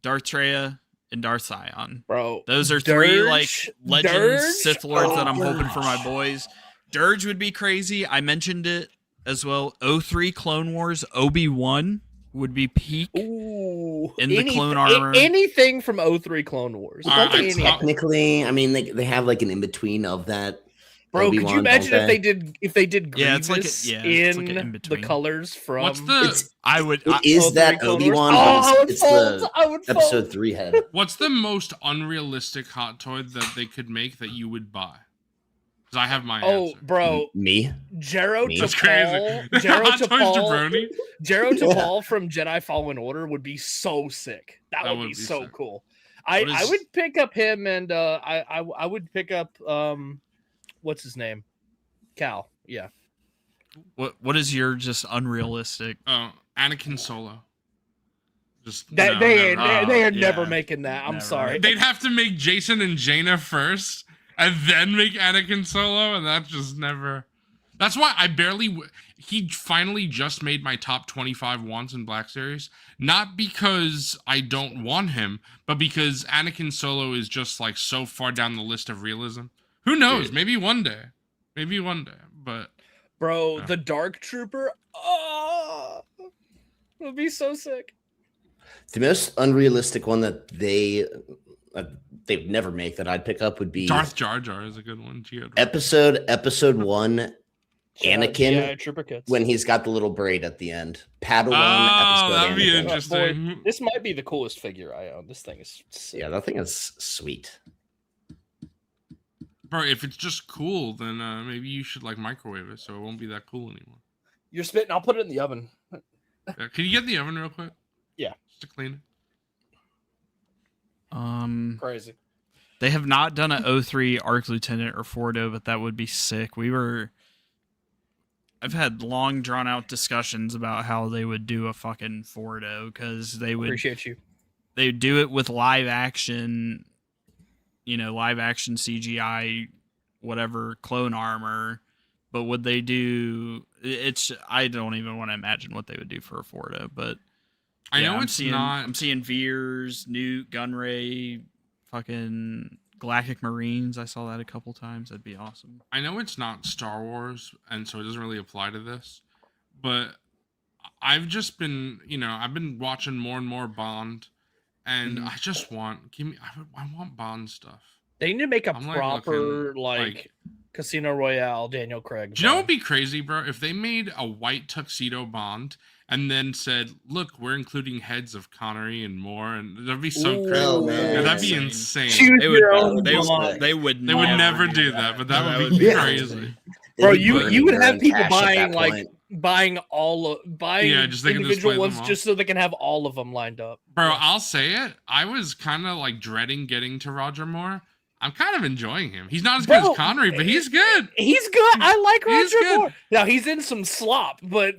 Darth Treya, and Darth Scion. Bro. Those are three like Dirge? legends Dirge? Sith Lords that I'm Oh, hoping for my boys. Dirge would be crazy. I mentioned it as well. 03 Clone Wars, Obi-Wan would be peak. Ooh. In the clone armor. Anything from 03 Clone Wars. All right, Anything. Technically, I mean, they have like an in between of that. Bro, Obi-Wan, could you imagine don't if they did Yeah, Grievous it's like it's like an in the in-between. colors from What's the I would. It is 03 that Clone Obi-Wan, Wars? Oh, but I would it's fold. the I would fold. episode 3 head. what's the most unrealistic hot toy that they could make that you would buy? Because I have my Oh, answer. bro, Me? Jero Me? That's T'Pol, crazy. Jero Hot Toys T'Pol, jabroni? Jero T'Pol from Jedi Fallen Order would be so sick. That would be so sick. cool. What I is- would pick up him and I would pick up what's his name? Cal. Yeah. What is your just unrealistic? Oh, Anakin Solo. Just That no, they never. are yeah. never making that. I'm Never. sorry. They'd have to make Jason and Jaina first, and then make Anakin Solo, and that's just never. That's why I barely. He finally just made my top 25 wants in Black Series, not because I don't want him, but because Anakin Solo is just like so far down the list of realism. Who knows? Dude. Maybe one day. But Bro, Yeah. the Dark Trooper. Oh, it would be so sick. The most unrealistic one that they'd never make that I'd pick up would be Darth Jar Jar is a good one. Geode. episode 1 Anakin Trooper kits. when he's got the little braid at the end. Padawan Oh, episode. that'd be Anakin. interesting. Boy, this might be the coolest figure I own. This thing is sick. Yeah, that thing is sweet. Bro, if it's just cool, then maybe you should like microwave it so it won't be that cool anymore. You're spitting. I'll put it in the oven. Yeah, can you get in the oven real quick? Yeah. Just to clean it. Crazy. They have not done an 03 Arc Lieutenant or Fordo, but that would be sick. I've had long drawn out discussions about how they would do a fucking Fordo because they would Appreciate you. They do it with live action, live action CGI, whatever clone armor. But would they do? I don't even want to imagine what they would do for a Fordo. But I know I'm seeing Veers, Newt, Gunray, fucking Galactic Marines. I saw that a couple times. That'd be awesome. I know it's not Star Wars, and so it doesn't really apply to this. But I've just been, I've been watching more and more Bond, and I just want I want Bond stuff. They need to make a I'm proper looking, Casino Royale Daniel Craig. Do you know what would be crazy, bro? If they made a white tuxedo Bond and then said, "Look, we're including heads of Connery and more," and that'd be so crazy. Oh, man. Yeah, that'd be insane. They would never do that, but that would be crazy. Bro, They'd be you burning would their have own people cash at buying that point. buying just they can display individual them ones all. just so they can have all of them lined up. Bro, I'll say it. I was kind of like dreading getting to Roger Moore. I'm kind of enjoying him. He's not as good as Connery, but he's good. He's good. I like He's Roger good. Moore. Now he's in some slop, but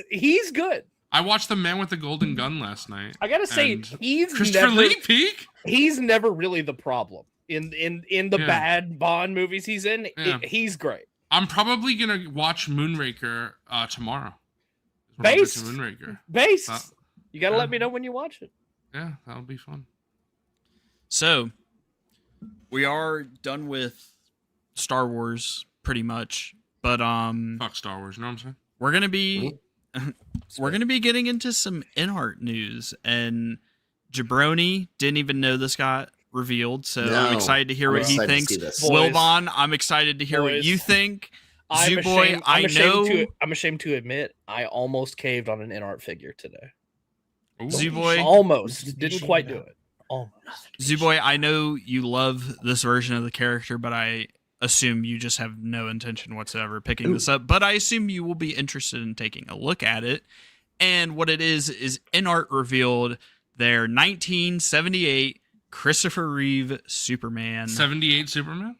he's good. I watched The Man with the Golden Gun last night. I gotta say, and he's Christopher never, Lee peak. he's never really the problem in the Yeah. bad Bond movies he's in. Yeah. He's great. I'm probably gonna watch Moonraker tomorrow. Based. Moonraker. Base. Uh, You gotta yeah. let me know when you watch it. Yeah, that'll be fun. So, we are done with Star Wars pretty much, but Fuck Star Wars. You know what I'm saying? we're gonna be getting into some Inart news, and Jabroni didn't even know this got revealed, so No, I'm excited to hear I'm what he excited to thinks. see this. Boys. Wilbon, I'm excited to hear what Boys. you think. I'm Zooboy, ashamed, I know. I'm ashamed to admit I almost caved on an Inart figure today. Ooh. Zooboy, Almost. Didn't quite do it. Almost. Zooboy, I know you love this version of the character, but I assume you just have no intention whatsoever picking this up. But I assume you will be interested in taking a look at it. And what it is Inart revealed their 1978 Christopher Reeve Superman. 78 Superman?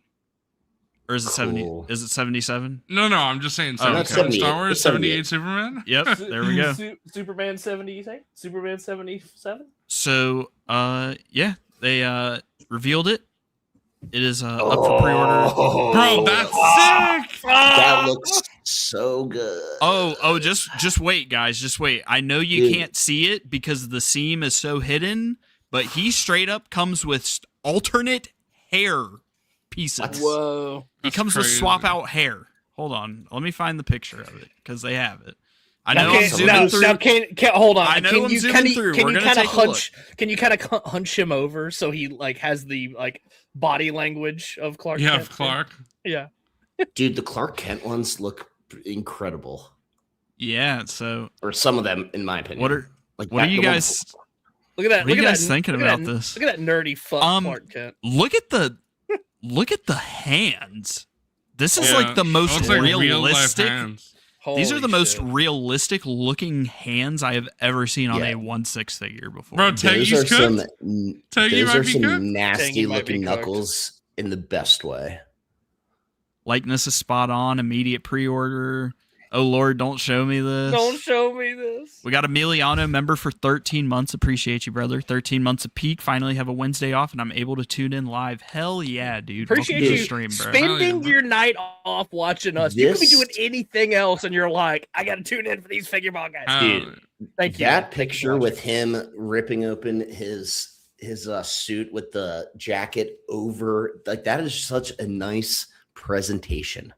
Or is it 70? Cool. Is it 77? No, I'm just saying. Oh, 77 78. Star Wars, It's 78 Superman? Yep, there we go. Superman 78? Superman 77? So, yeah, they revealed it. It is up for pre-order. Bro, that's sick! That looks so good. Oh, just wait, guys. Just wait. I know you can't see it because the seam is so hidden, but he straight up comes with alternate hair pieces. Whoa. He That's comes with crazy. swap out hair. Hold on. Let me find the picture of it because they have it. I Now, know I'm can, zooming now, through. now can hold on. I know can I'm you, zooming can you, through. Can We're you gonna kind of take a hunch? Can you kind of hunch him over so he has the body language of Clark? Yeah, Kent? Clark. Yeah. Dude, the Clark Kent ones look incredible. Yeah. So Or some of them, in my opinion. what are like what are that- you the one- guys? Look at that. What are look you at guys that, thinking look at about that, this? Look at that nerdy fuck Clark Kent. Look at the hands. This is Yeah, like the it most looks like real-life realistic. hands. These are Holy the most shit. realistic looking hands I have ever seen on Yeah. a 1/6 figure before. Bro, Those Teggy's are some, cooked? Teggy those might are be some cooked? nasty Teggy might be looking cooked. knuckles in the best way. Likeness is spot on. Immediate pre-order. Oh Lord, don't show me this. Don't show me this. We got Emiliano member for 13 months. Appreciate you, brother. 13 months of peak. Finally have a Wednesday off, and I'm able to tune in live. Hell yeah, dude. Appreciate Welcome to you the stream, bro. spending your night off watching us. You could be This- doing anything else, and you're like, I got to tune in for these figure ball guys. Dude, Thank you. That Thank you picture for with watching. him ripping open his suit with the jacket over, like that is such a nice presentation.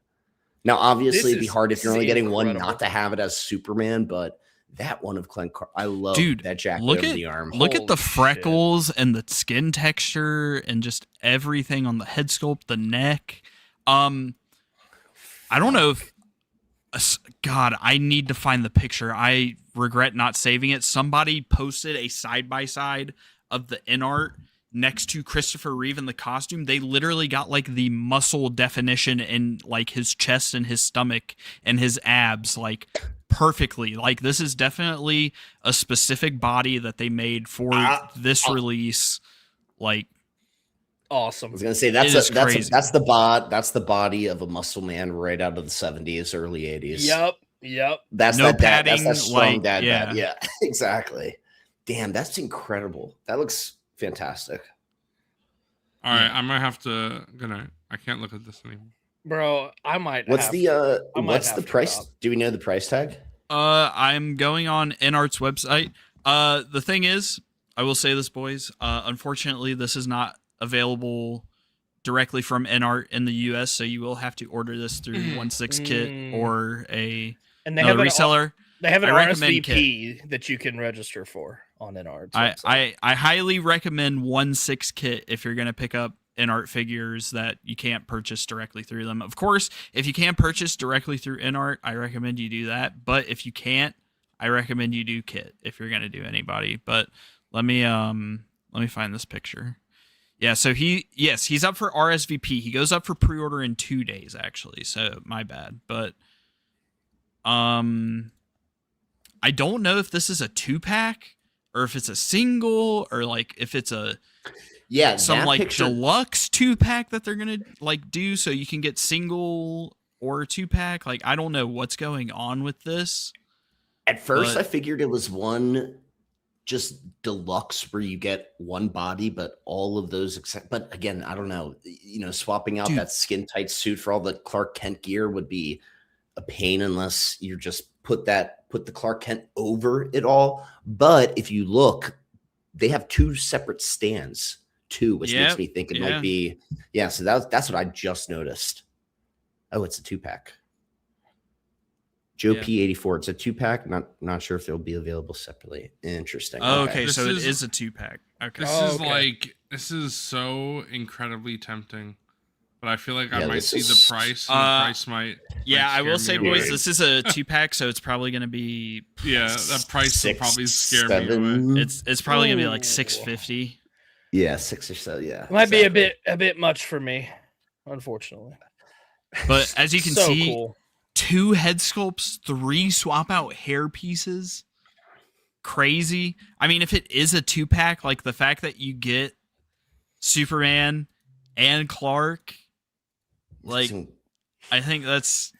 Now, obviously, it'd be This hard if is you're only getting one incredible. not to have it as Superman, but that one of Clint Car- I love Dude, that jacket look over at- the arm. Look at the Holy shit. freckles and the skin texture and just everything on the head sculpt, the neck. I don't know if God, I need to find the picture. I regret not saving it. Somebody posted a side-by-side of the Inart next to Christopher Reeve in the costume. They literally got like the muscle definition in like his chest and his stomach and his abs like perfectly. Like this is definitely a specific body that they made for this release. Like awesome. I was gonna say that's the body of a muscle man right out of the 70s, early 80s. Yep. That's no that dad, padding, that's that strong like, dad. yeah. Yeah, exactly. Damn, that's incredible. That looks fantastic. All right, I might have to. I can't look at this anymore. Bro, I might. What's the price? stop. Do we know the price tag? I'm going on Inart's website. The thing is, I will say this, boys. Unfortunately, this is not available directly from Inart in the US, so you will have to order this through 16kit or another reseller. They have an I recommend RSVP that you can register for on Inart's website. I highly recommend 16kit if you're going to pick up Inart figures that you can't purchase directly through them. Of course, if you can purchase directly through Inart, I recommend you do that. But if you can't, I recommend you do kit if you're going to do anybody. But let me find this picture. Yeah, so he's up for RSVP. He goes up for pre-order in 2 days, actually. So my bad, but I don't know if this is a 2-pack or if it's a single or like if it's some like picture, deluxe 2-pack that they're gonna like do so you can get single or 2-pack. Like I don't know what's going on with this. At first, I figured it was one just deluxe where you get one body, but all of those except. But again, I don't know. You know, swapping out that skin tight suit for all the Clark Kent gear would be a pain unless you just put the Clark Kent over it all. But if you look, they have 2 separate stands too, which makes me think it might be. Yeah, so that's what I just noticed. Oh, it's a 2-pack. Joe P84. It's a 2-pack. Not sure if they'll be available separately. Interesting. Oh, okay, so it is a 2-pack. Okay. This is so incredibly tempting. But I feel like I might see the price. And the price might. Yeah, I will say, boys, this is a 2-pack, so it's probably going to be. Yeah, that price will probably scare me away. It's probably going to be like $650. Yeah, 6 or so. Yeah, might be a bit much for me, unfortunately. But as you can see, cool. 2 head sculpts, 3 swap out hair pieces. Crazy. I mean, if it is a 2-pack, like the fact that you get Superman and Clark. Like, I think this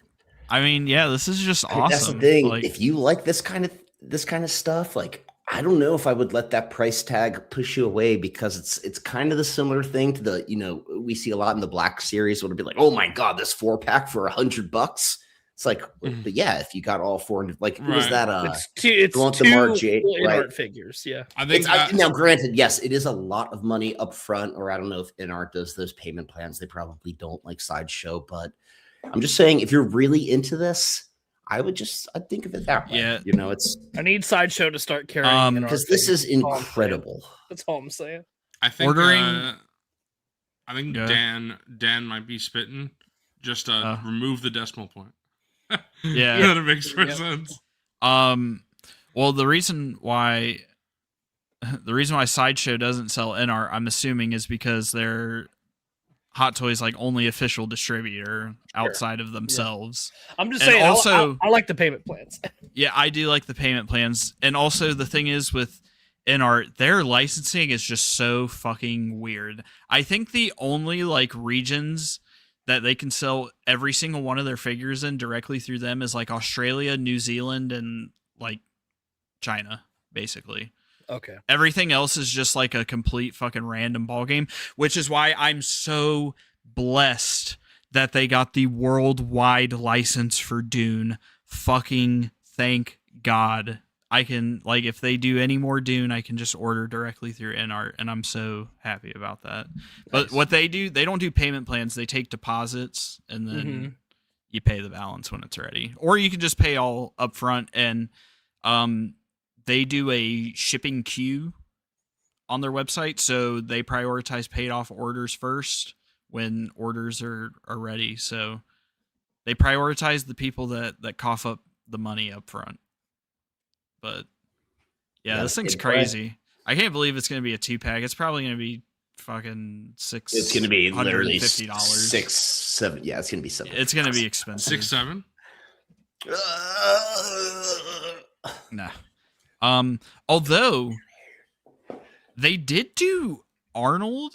is just awesome. That's the thing. Like, if you like this kind of stuff, like I don't know if I would let that price tag push you away because it's kind of the similar thing to the we see a lot in the Black series. Would be like, oh my god, this 4-pack for $100. It's like, but yeah, if you got all 400, like who was that? It's two Inart figures. Yeah, I think now. Granted, yes, it is a lot of money up front. Or I don't know if Inart does those payment plans. They probably don't, like Sideshow. But I'm just saying, if you're really into this, I'd think of it that way. Yeah, I need Sideshow to start carrying because this is incredible. That's all I'm saying. I think ordering. I think Dan might be spitting. Just remove the decimal point. Yeah, that makes more sense. Well, the reason why Sideshow doesn't sell Inart, I'm assuming, is because they're Hot Toys like only official distributor outside of themselves. Yeah. I'm just saying. Also, I like the payment plans. Yeah, I do like the payment plans, and also the thing is with Inart, their licensing is just so fucking weird. I think the only like regions that they can sell every single one of their figures in directly through them is like Australia, New Zealand, and like China, basically. Okay. Everything else is just like a complete fucking random ball game, which is why I'm so blessed that they got the worldwide license for Dune. Fucking thank God. I can, like, if they do any more Dune, I can just order directly through Inart, and I'm so happy about that. But what they do, they don't do payment plans. They take deposits, and then you pay the balance when it's ready. Or you can just pay all up front, and they do a shipping queue on their website, so they prioritize paid-off orders first when orders are ready. So they prioritize the people that cough up the money up front. But yeah, this thing's crazy. I can't believe it's going to be a 2-pack. It's probably going to be fucking $600. It's going to be literally $6, $6, $7. Yeah, it's going to be $7. It's going to be expensive. 6, 7. Nah. Although they did do Arnold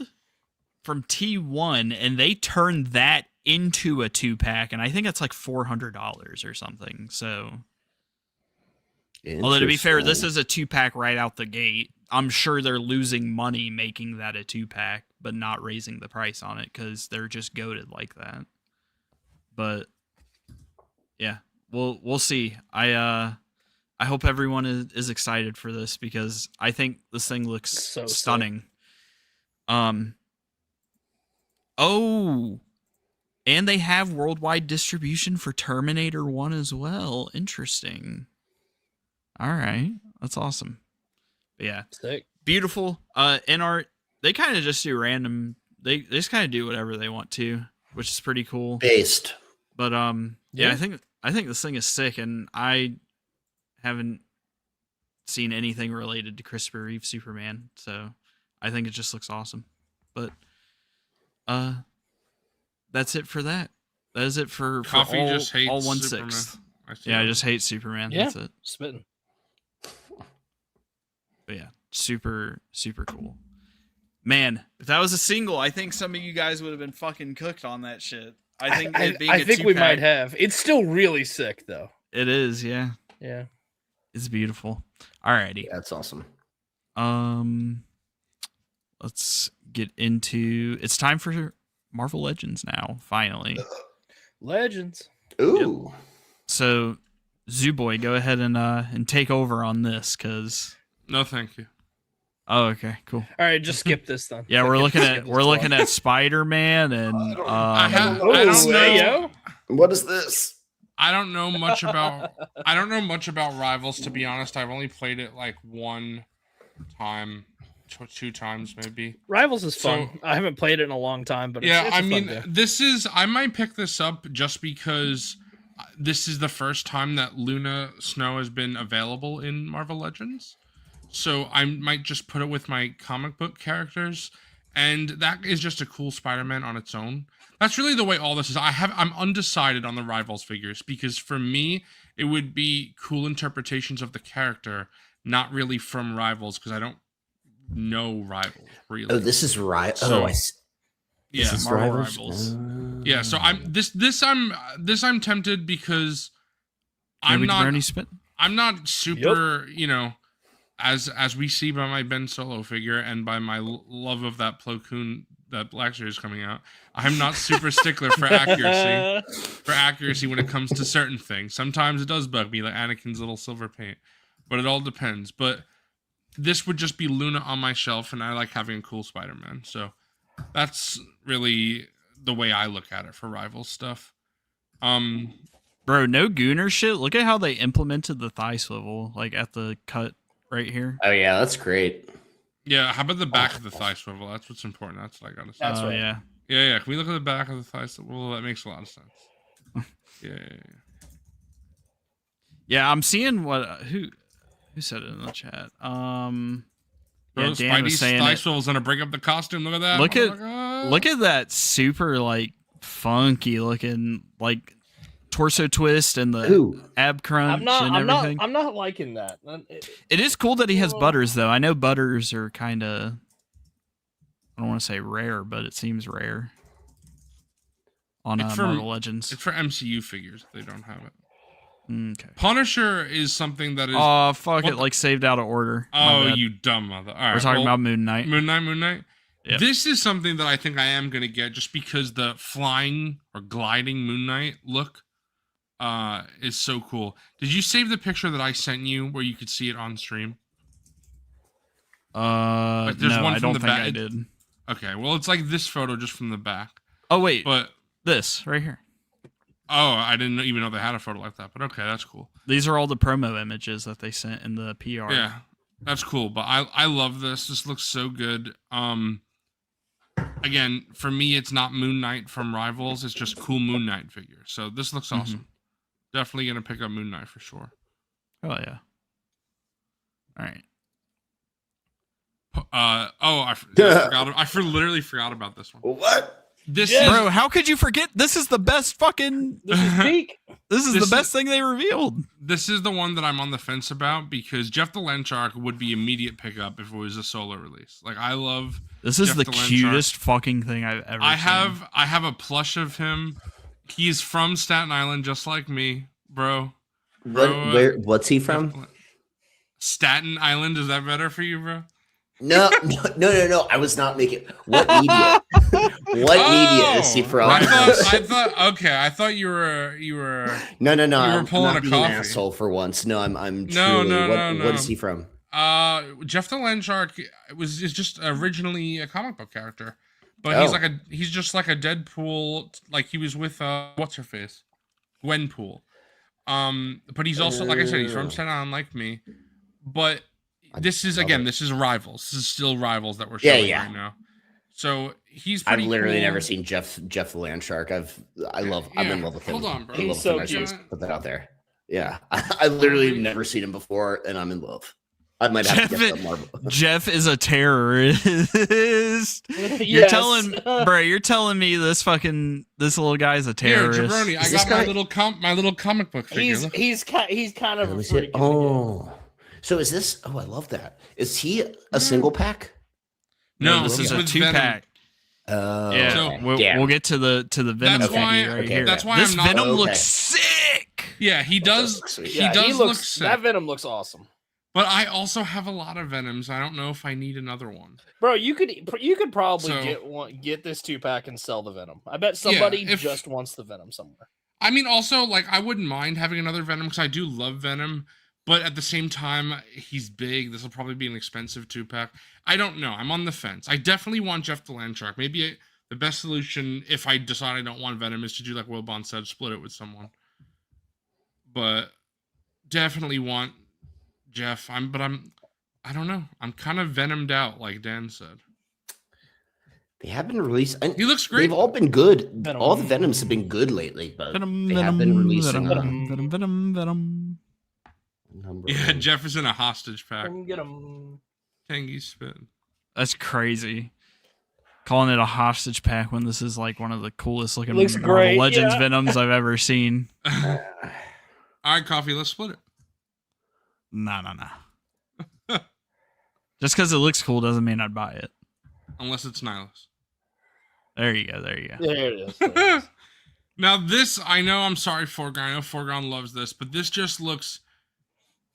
from T1, and they turned that into a 2-pack, and I think it's like $400 or something. So, although to be fair, this is a 2-pack right out the gate. I'm sure they're losing money making that a 2-pack, but not raising the price on it because they're just goated like that. But yeah, we'll see. I hope everyone is excited for this because I think this thing looks So stunning. Oh, and they have worldwide distribution for Terminator 1 as well. Interesting. All right, that's awesome. But yeah, Sick. beautiful. Inart, they kind of just do random. They just kind of do whatever they want to, which is pretty cool. Based. But yeah, Yeah. I think this thing is sick, and I haven't seen anything related to Christopher Reeve Superman, so I think it just looks awesome. But that's it for that. That is it for Coffee all, just hates all Superman. 1/6. I see Yeah, I that. just hate Superman. Yeah. That's it. Spitting. But yeah, super, super cool. Man, if that was a single, I think some of you guys would have been fucking cooked on that shit. I think it being I a think we 2-pack, might have. It's still really sick though. It is, yeah. Yeah. It's beautiful. Alrighty. That's awesome. Let's get into it's time for Marvel Legends now, finally. Legends. Ooh. So Zooboy, go ahead and take over on this because No, thank you. oh, okay, cool. All right, just skip this then. Yeah, we're looking at Spider-Man and I don't Oh, know. hey, yo. What is this? I don't know much about Rivals, to be honest. I've only played it like one time, 2 times maybe. Rivals is fun. So- I haven't played it in a long time, but Yeah, it's I a fun mean, game. I might pick this up just because this is the first time that Luna Snow has been available in Marvel Legends. So I might just put it with my comic book characters, and that is just a cool Spider-Man on its own. That's really the way all this is. I'm undecided on the Rivals figures because for me, it would be cool interpretations of the character, not really from Rivals because I don't know Rivals really. Oh, this is right. So- Oh, I see. Yeah, This is Marvel Rivals? Rivals. yeah. So I'm tempted because Maybe Bernie spit. I'm not super, as we see by my Ben Solo figure and by my love of that Plo Koon, that Black Series coming out, I'm not super stickler for accuracy when it comes to certain things. Sometimes it does bug me, like Anakin's little silver paint, but it all depends. But this would just be Luna on my shelf, and I like having a cool Spider-Man. So that's really the way I look at it for Rivals stuff. Bro, no Gooner shit. Look at how they implemented the thigh swivel, like at the cut right here. Oh, yeah, that's great. Yeah, how about the back of the thigh swivel? That's what's important. That's what I gotta say. That's Oh right. yeah. Yeah. Can we look at the back of the thigh swivel? That makes a lot of sense. Yeah. Yeah, I'm seeing what who said it in the chat. Bro, Yeah, Dan was Spidey's saying thigh it. swivel's gonna break up the costume. Look at that. Look Oh at- my God. Look at that super like funky looking like torso twist and the Ooh. ab crunch and everything. I'm not liking that. It is cool that he has butters though. I know butters are kind of, I don't want to say rare, but it seems rare on It's for- Marvel Legends. It's for MCU figures. If they don't have it. Okay. Punisher is something that is. Oh fuck what it! the- Like saved out of order. My Oh, bad. you dumb mother! All right, We're talking well, about Moon Knight. Moon Knight. Yep. This is something that I think I am gonna get just because the flying or gliding Moon Knight look is so cool. Did you save the picture that I sent you where you could see it on stream? Like, there's No, one I from don't the think back. I did. Okay, well it's like this photo just from the back. Oh wait, But this right here. oh, I didn't even know they had a photo like that. But okay, that's cool. These are all the promo images that they sent in the PR. Yeah, that's cool. But I love this. This looks so good. again, for me, it's not Moon Knight from Rivals. It's just cool Moon Knight figure. So this looks awesome. Definitely gonna pick up Moon Knight for sure. Oh yeah. All right. Literally forgot about this one. What? This Bro, how could you forget? This is the best fucking. This is peak. This is the best thing they revealed. This is the one that I'm on the fence about because Jeff the Landshark would be immediate pickup if it was a solo release. Like I love. This is Jeff the the Landshark. cutest fucking thing I've ever seen. I have a plush of him. He's from Staten Island, just like me, bro. What's he from? Staten Island. Is that better for you, bro? No. I was not making. What media? What media is he from? I thought. Okay, I thought you were. No. You were I'm pulling not a being coffee. an asshole for once. No, I'm. No, truly, no. What is he from? Jeff the Landshark is just originally a comic book character, but he's just like a Deadpool. Like he was with what's her face, Gwenpool. But he's also like I said, he's from Staten Island, like me. But this is Rivals. This is still Rivals that we're showing right now. So he's pretty I've literally cool. never seen Jeff the Landshark. I'm in love with him. Hold on, bro. He's so I should cute. just put that out there. Yeah, I literally have never seen him before, and I'm in love. I might have to get some Marvel. Jeff is a terrorist. You're telling me this little guy is a terrorist. Here, Jabroni, I got my little comic book figure. He's kind of a freak. So is this? Oh, I love that. Is he a single pack? No, this is he's a with 2-pack. Venom. So we'll get to the Venom figure right here. That's why this I'm not. Venom looks sick. Yeah, he does. He does look sick. That Venom looks awesome. But I also have a lot of Venoms. I don't know if I need another one. Bro, you could probably get this 2-pack and sell the Venom. I bet somebody just wants the Venom somewhere. I mean, also, like, I wouldn't mind having another Venom because I do love Venom. But at the same time, he's big. This will probably be an expensive 2-pack. I don't know. I'm on the fence. I definitely want Jeff the Landshark. Maybe the best solution, if I decide I don't want Venom, is to do like Wilbon said, split it with someone. But definitely want Jeff. I don't know. I'm kind of Venomed out, like Dan said. They have been released. He looks great. They've all been good. Venom. All the Venoms have been good lately, but Venom, they have been releasing. Venom. Yeah, Jeff is in a hostage pack. Come get him. Tangy spit. That's crazy. Calling it a hostage pack when this is like one of the coolest looking Looks Marvel great, Legends yeah. Venoms I've ever seen. All right, Coffee, let's split it. Nah. Just because it looks cool doesn't mean I'd buy it. Unless it's Nihilus. There you go. There it is. Now this, I know, I'm sorry, Foreground. I know Foreground loves this, but this just looks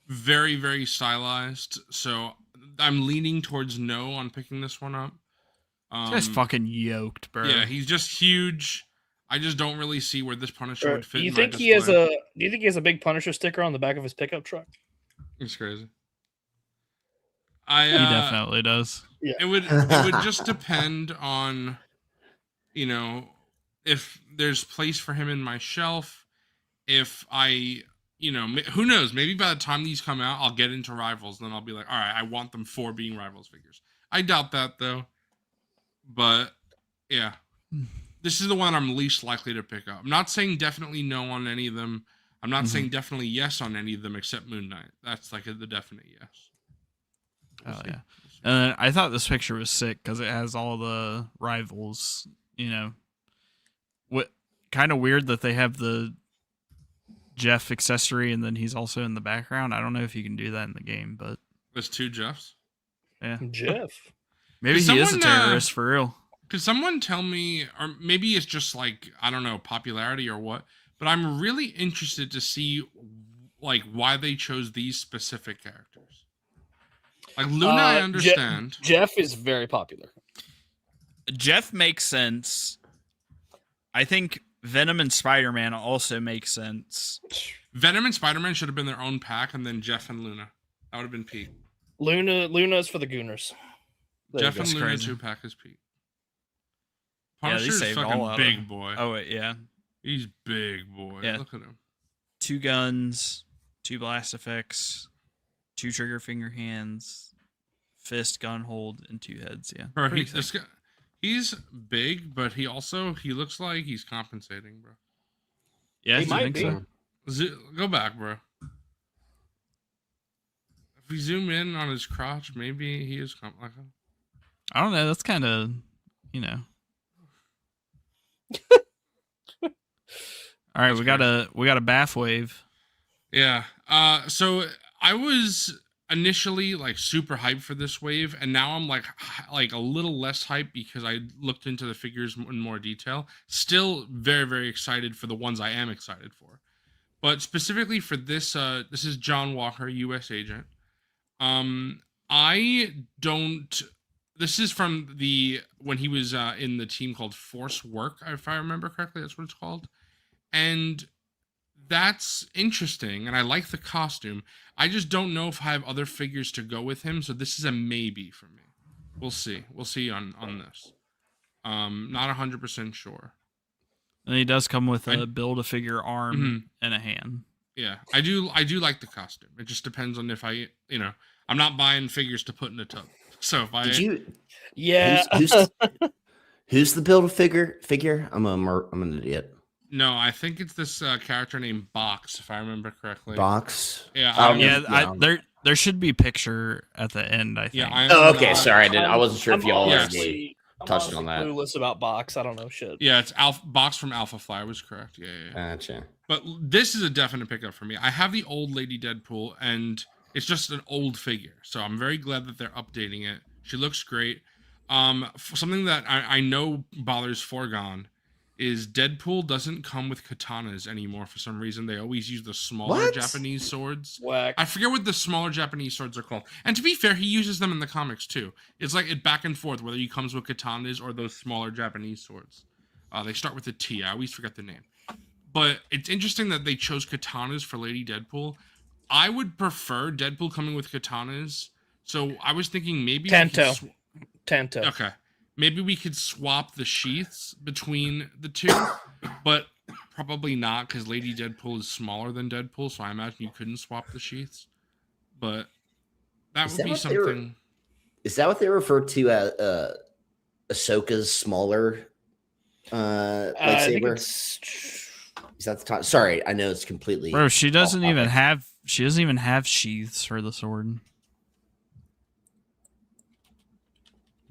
very, very stylized. So I'm leaning towards no on picking this one up. Just fucking yoked, bro. Yeah, he's just huge. I just don't really see where this Punisher would fit. Do you think he has a big Punisher sticker on the back of his pickup truck? It's crazy. He definitely does. Yeah. It would just depend on, you know, if there's place for him in my shelf. If I, you know, who knows? Maybe by the time these come out, I'll get into Rivals. Then I'll be like, all right, I want them for being Rivals figures. I doubt that though. But yeah, this is the one I'm least likely to pick up. I'm not saying definitely no on any of them. I'm not saying definitely yes on any of them except Moon Knight. That's like the definite yes. Oh yeah. And I thought this picture was sick because it has all the Rivals. You know, what kind of weird that they have the Jeff accessory and then he's also in the background. I don't know if you can do that in the game, but There's two Jeffs. Yeah, Jeff. maybe he is a terrorist for real. Could someone tell me, or maybe it's just like, I don't know, popularity or what, but I'm really interested to see like why they chose these specific characters. Like Luna, I understand. Jeff is very popular. Jeff makes sense. I think Venom and Spider-Man also make sense. Venom and Spider-Man should have been their own pack, and then Jeff and Luna. That would have been peak. Luna's for the Gooners. Jeff and Luna crazy. 2-pack is peak. Yeah, they Punisher's saved fucking all of big them. boy. Oh wait, yeah. He's big boy. Yeah. Look at him. 2 guns, 2 blast effects, 2 trigger finger hands, fist gun hold, and 2 heads. Yeah. Bro, Pretty this sick. guy, He's big, but he looks like he's compensating, bro. Yeah, He I might think be. so. Go back, bro. If we zoom in on his crotch, maybe he is like. I don't know. That's kind of, you know. All right, we got a bath wave. Yeah. So I was initially like super hyped for this wave, and now I'm like a little less hyped because I looked into the figures in more detail. Still very, very excited for the ones I am excited for. But specifically for this, this is John Walker, U.S. agent. I don't. This is from when he was in the team called Force Work, if I remember correctly. That's what it's called, and that's interesting. And I like the costume. I just don't know if I have other figures to go with him. So this is a maybe for me. We'll see. We'll see on this. Not 100% sure. And he does come with a Build-A-Figure arm Mhm. and a hand. Yeah, I do like the costume. It just depends on if I'm not buying figures to put in a tub. So if I Did you? Yeah. Who's the figure? I'm an idiot. No, I think it's this character named Box, if I remember correctly. Box. Yeah, There should be a picture at the end, I think. Yeah, I Oh, am okay. not- Sorry, I wasn't sure if y'all Yes. already touched on that. Clueless about Box. I don't know shit. Yeah, it's Box from Alpha Fly was correct. Yeah. Gotcha. But this is a definite pickup for me. I have the old Lady Deadpool, and it's just an old figure, so I'm very glad that they're updating it. She looks great. Something that I know bothers Forgon is Deadpool doesn't come with katanas anymore for some reason. They always use the smaller What? Japanese swords. Whack. I forget what the smaller Japanese swords are called. And to be fair, he uses them in the comics too. It's like it back and forth whether he comes with katanas or those smaller Japanese swords. They start with a T. I always forget the name. But it's interesting that they chose katanas for Lady Deadpool. I would prefer Deadpool coming with katanas. So I was thinking maybe Tanto. Okay. Maybe we could swap the sheaths between the two, but probably not because Lady Deadpool is smaller than Deadpool, so I imagine you couldn't swap the sheaths. But that would be something. Is that what they refer to as Ahsoka's smaller lightsaber? Is that the time? Sorry, I know it's completely. Bro, she doesn't even have sheaths for the sword.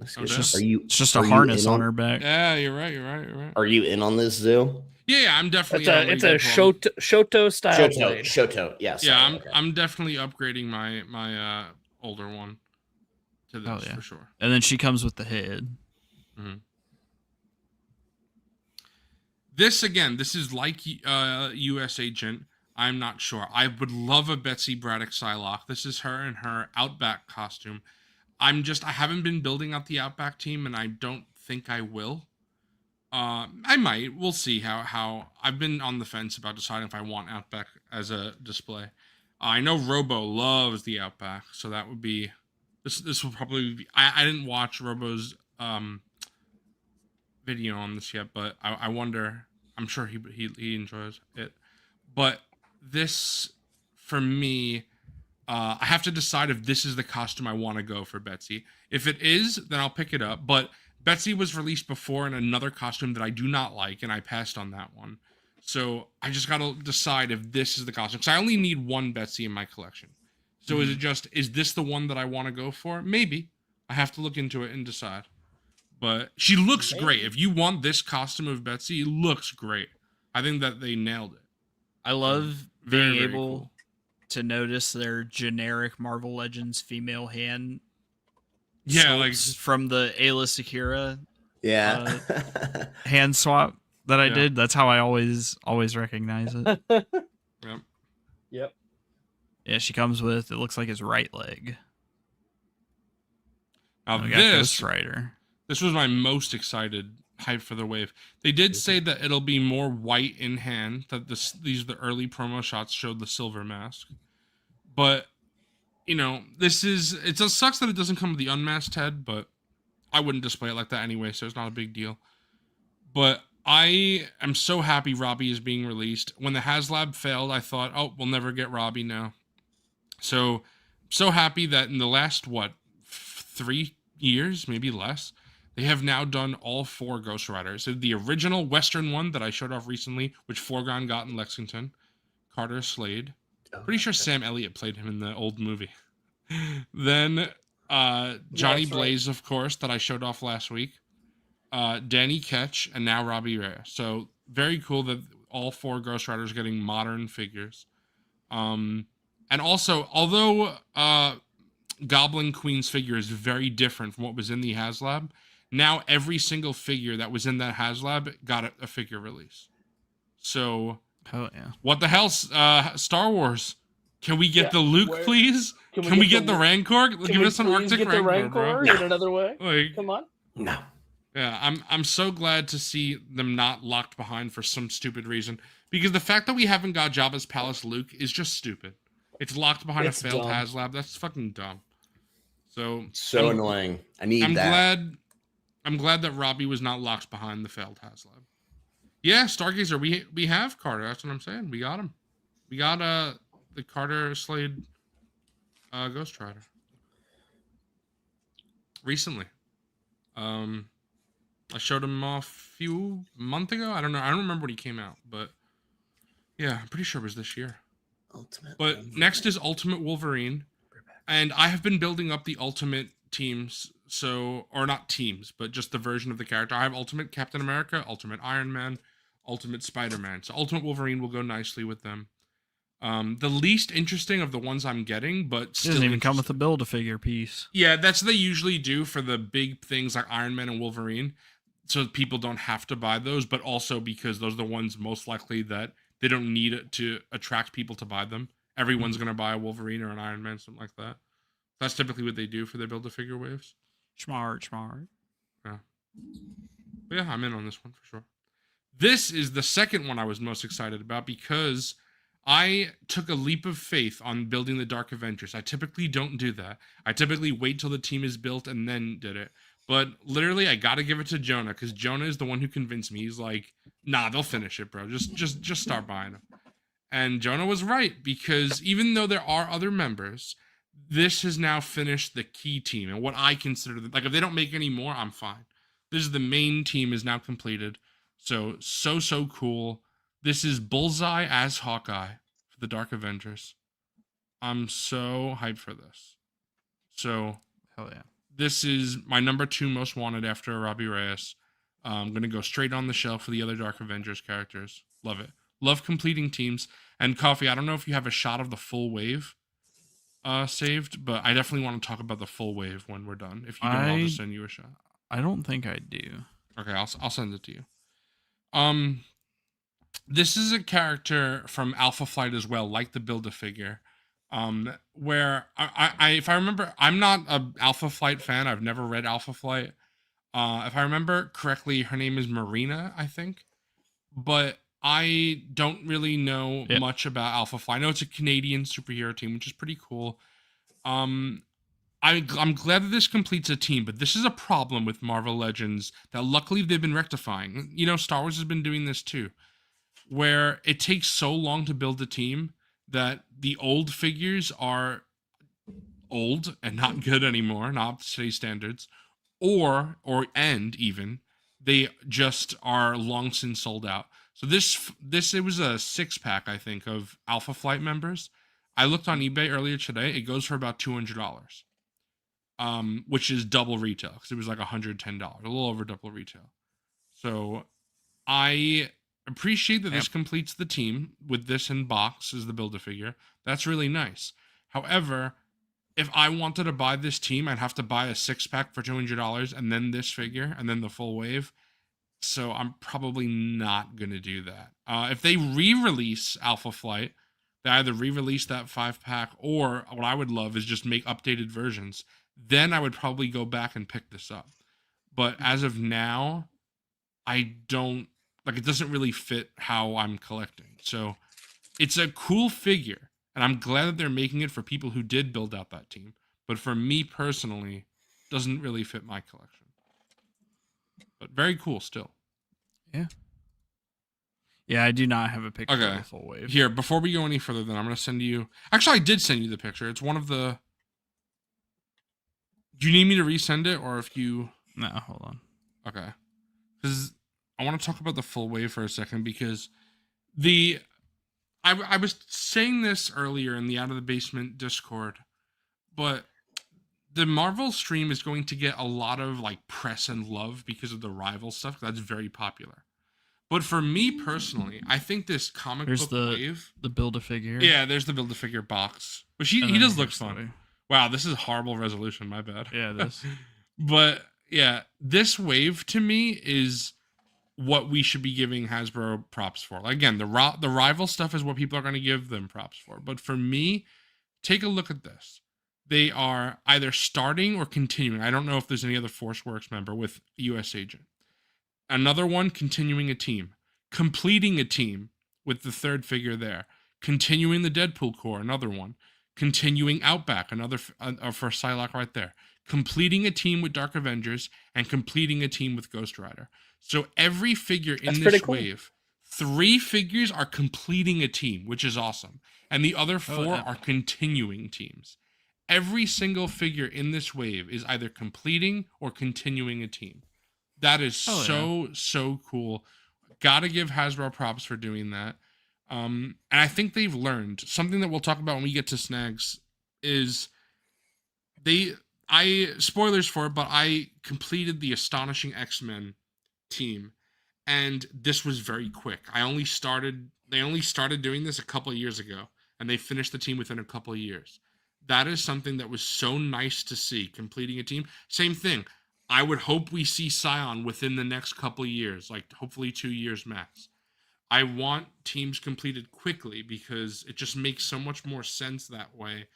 It's just a harness on her back. Yeah, you're right. Are you in on this, Zoo? Yeah, I'm definitely. It's a Shoto style blade. Shoto, yes. Yeah, I'm definitely upgrading my older one to this for sure. And then she comes with the head. Mm-hmm. This is like U.S. Agent. I'm not sure. I would love a Betsy Braddock Psylocke. This is her in her Outback costume. I haven't been building out the Outback team, and I don't think I will. I might. We'll see how. I've been on the fence about deciding if I want Outback as a display. I know Robo loves the Outback, so that would be. This will probably be. I didn't watch Robo's video on this yet, but I wonder. I'm sure he enjoys it, but this for me. I have to decide if this is the costume I want to go for Betsy. If it is, then I'll pick it up. But Betsy was released before in another costume that I do not like, and I passed on that one. So I just got to decide if this is the costume. Because I only need one Betsy in my collection. So is this the one that I want to go for? Maybe. I have to look into it and decide. But she looks great. If you want this costume of Betsy, it looks great. I think that they nailed it. I love being very able cool to notice their generic Marvel Legends female hand. Yeah, like from the A-list Akira hand swap that I did. That's how I always recognize it. Yep. Yeah, she comes with, it looks like his right leg. Now Ghost Rider. This was my most excited hype for the wave. They did say that it'll be more white in hand, that these the early promo shots showed the silver mask. But it sucks that it doesn't come with the unmasked head, but I wouldn't display it like that anyway, so it's not a big deal. But I am so happy Robbie is being released. When the HasLab failed, I thought, oh, we'll never get Robbie now. So happy that in the last 3 years, maybe less, they have now done all 4 Ghost Riders. So the original Western one that I showed off recently, which Foregone got in Lexington, Carter Slade. Pretty sure Sam Elliott played him in the old movie. Then Johnny Blaze, of course, that I showed off last week. Danny Ketch, and now Robbie Reyes. So very cool that all 4 Ghost Riders are getting modern figures. And also, although Goblin Queen's figure is very different from what was in the HasLab, now every single figure that was in that HasLab got a figure release. So, oh yeah, what the hell, Star Wars? Can we get the Luke, please? Can we get the Rancor? Give us an Arctic Rancor, bro. In another way? Like, come on. No. Yeah, I'm so glad to see them not locked behind for some stupid reason. Because the fact that we haven't got Jabba's Palace Luke is just stupid. It's locked behind a failed HasLab. That's fucking dumb. So annoying. I need that. I'm glad that Robbie was not locked behind the failed HasLab. Yeah, Stargazer, we have Carter. That's what I'm saying. We got him. We got the Carter Slade Ghost Rider recently. I showed him off a few months ago. I don't know. I don't remember when he came out, but yeah, I'm pretty sure it was this year. Ultimate. But Wolverine. Next is Ultimate Wolverine, and I have been building up the Ultimate teams. So, or not teams, but just the version of the character. I have Ultimate Captain America, Ultimate Iron Man, Ultimate Spider-Man. So Ultimate Wolverine will go nicely with them. The least interesting of the ones I'm getting, but still doesn't even come with a Build-A-Figure piece. Yeah, that's what they usually do for the big things like Iron Man and Wolverine, so people don't have to buy those, but also because those are the ones most likely that they don't need it to attract people to buy them. Everyone's going to buy a Wolverine or an Iron Man, something like that. That's typically what they do for their Build-A-Figure waves. Smart. Yeah. But yeah, I'm in on this one for sure. This is the second one I was most excited about because I took a leap of faith on building the Dark Avengers. I typically don't do that. I typically wait till the team is built and then did it. But literally, I got to give it to Jonah because Jonah is the one who convinced me. He's like, nah, they'll finish it, bro. Just start buying them. And Jonah was right because even though there are other members, this has now finished the key team. And what I consider, like, if they don't make any more, I'm fine. This is the main team is now completed. So cool. This is Bullseye as Hawkeye for the Dark Avengers. I'm so hyped for this. So, hell yeah. This is my number 2 most wanted after Robbie Reyes. I'm going to go straight on the shelf for the other Dark Avengers characters. Love it. Love completing teams. And Coffee, I don't know if you have a shot of the full wave saved, but I definitely want to talk about the full wave when we're done. If you don't, I'll just send you a shot. I don't think I do. Okay, I'll send it to you. This is a character from Alpha Flight as well, like the Build-A-Figure. Where I if I remember, I'm not an Alpha Flight fan. I've never read Alpha Flight. If I remember correctly, her name is Marina, I think. But I don't really know much about Alpha Flight. I know it's a Canadian superhero team, which is pretty cool. I'm glad that this completes a team, but this is a problem with Marvel Legends that luckily they've been rectifying. You know, Star Wars has been doing this too, where it takes so long to build a team that the old figures are old and not good anymore, not up to today's standards, or even they just are long since sold out. So this it was a 6-pack, I think, of Alpha Flight members. I looked on eBay earlier today. It goes for about $200, which is double retail because it was like $110, a little over double retail. So I appreciate that this completes the team with this in box as the Build-A-Figure. That's really nice. However, if I wanted to buy this team, I'd have to buy a 6-pack for $200 and then this figure and then the full wave. So I'm probably not going to do that. If they re-release Alpha Flight, they either re-release that 5-pack or what I would love is just make updated versions. Then I would probably go back and pick this up. But as of now, I don't, like, it doesn't really fit how I'm collecting. So it's a cool figure, and I'm glad that they're making it for people who did build out that team. But for me personally, it doesn't really fit my collection. But very cool still. Yeah. Yeah, I do not have a picture of the full wave. Here, before we go any further, then I'm going to send you... Actually, I did send you the picture. It's one of the... Do you need me to resend it, or if you... No, hold on. Okay. Because I want to talk about the full wave for a second, because I was saying this earlier in the Out of the Basement Discord, but the Marvel stream is going to get a lot of like press and love because of the rival stuff. That's very popular. But for me personally, I think this comic There's book wave. the Build-A-Figure. Yeah, there's the Build-A-Figure box. Which he does look fun. Wow, this is horrible resolution. My bad. Yeah, this. But yeah, this wave to me is what we should be giving Hasbro props for. Again, the rival stuff is what people are going to give them props for. But for me, take a look at this. They are either starting or continuing. I don't know if there's any other Force Works member with US Agent. Another one continuing a team. Completing a team with the third figure there. Continuing the Deadpool core, another one. Continuing Outback, another for Psylocke right there. Completing a team with Dark Avengers and completing a team with Ghost Rider. So every figure in this wave, 3 figures are completing a team, which is awesome. And the other 4 are continuing teams. Every single figure in this wave is either completing or continuing a team. That is so cool. Gotta give Hasbro props for doing that. And I think they've learned something that we'll talk about when we get to snags is spoilers for it, but I completed the Astonishing X-Men team, and this was very quick. They only started doing this a couple of years ago, and they finished the team within a couple of years. That is something that was so nice to see, completing a team. Same thing. I would hope we see Scion within the next couple of years, like hopefully 2 years max. I want teams completed quickly because it just makes so much more sense that way.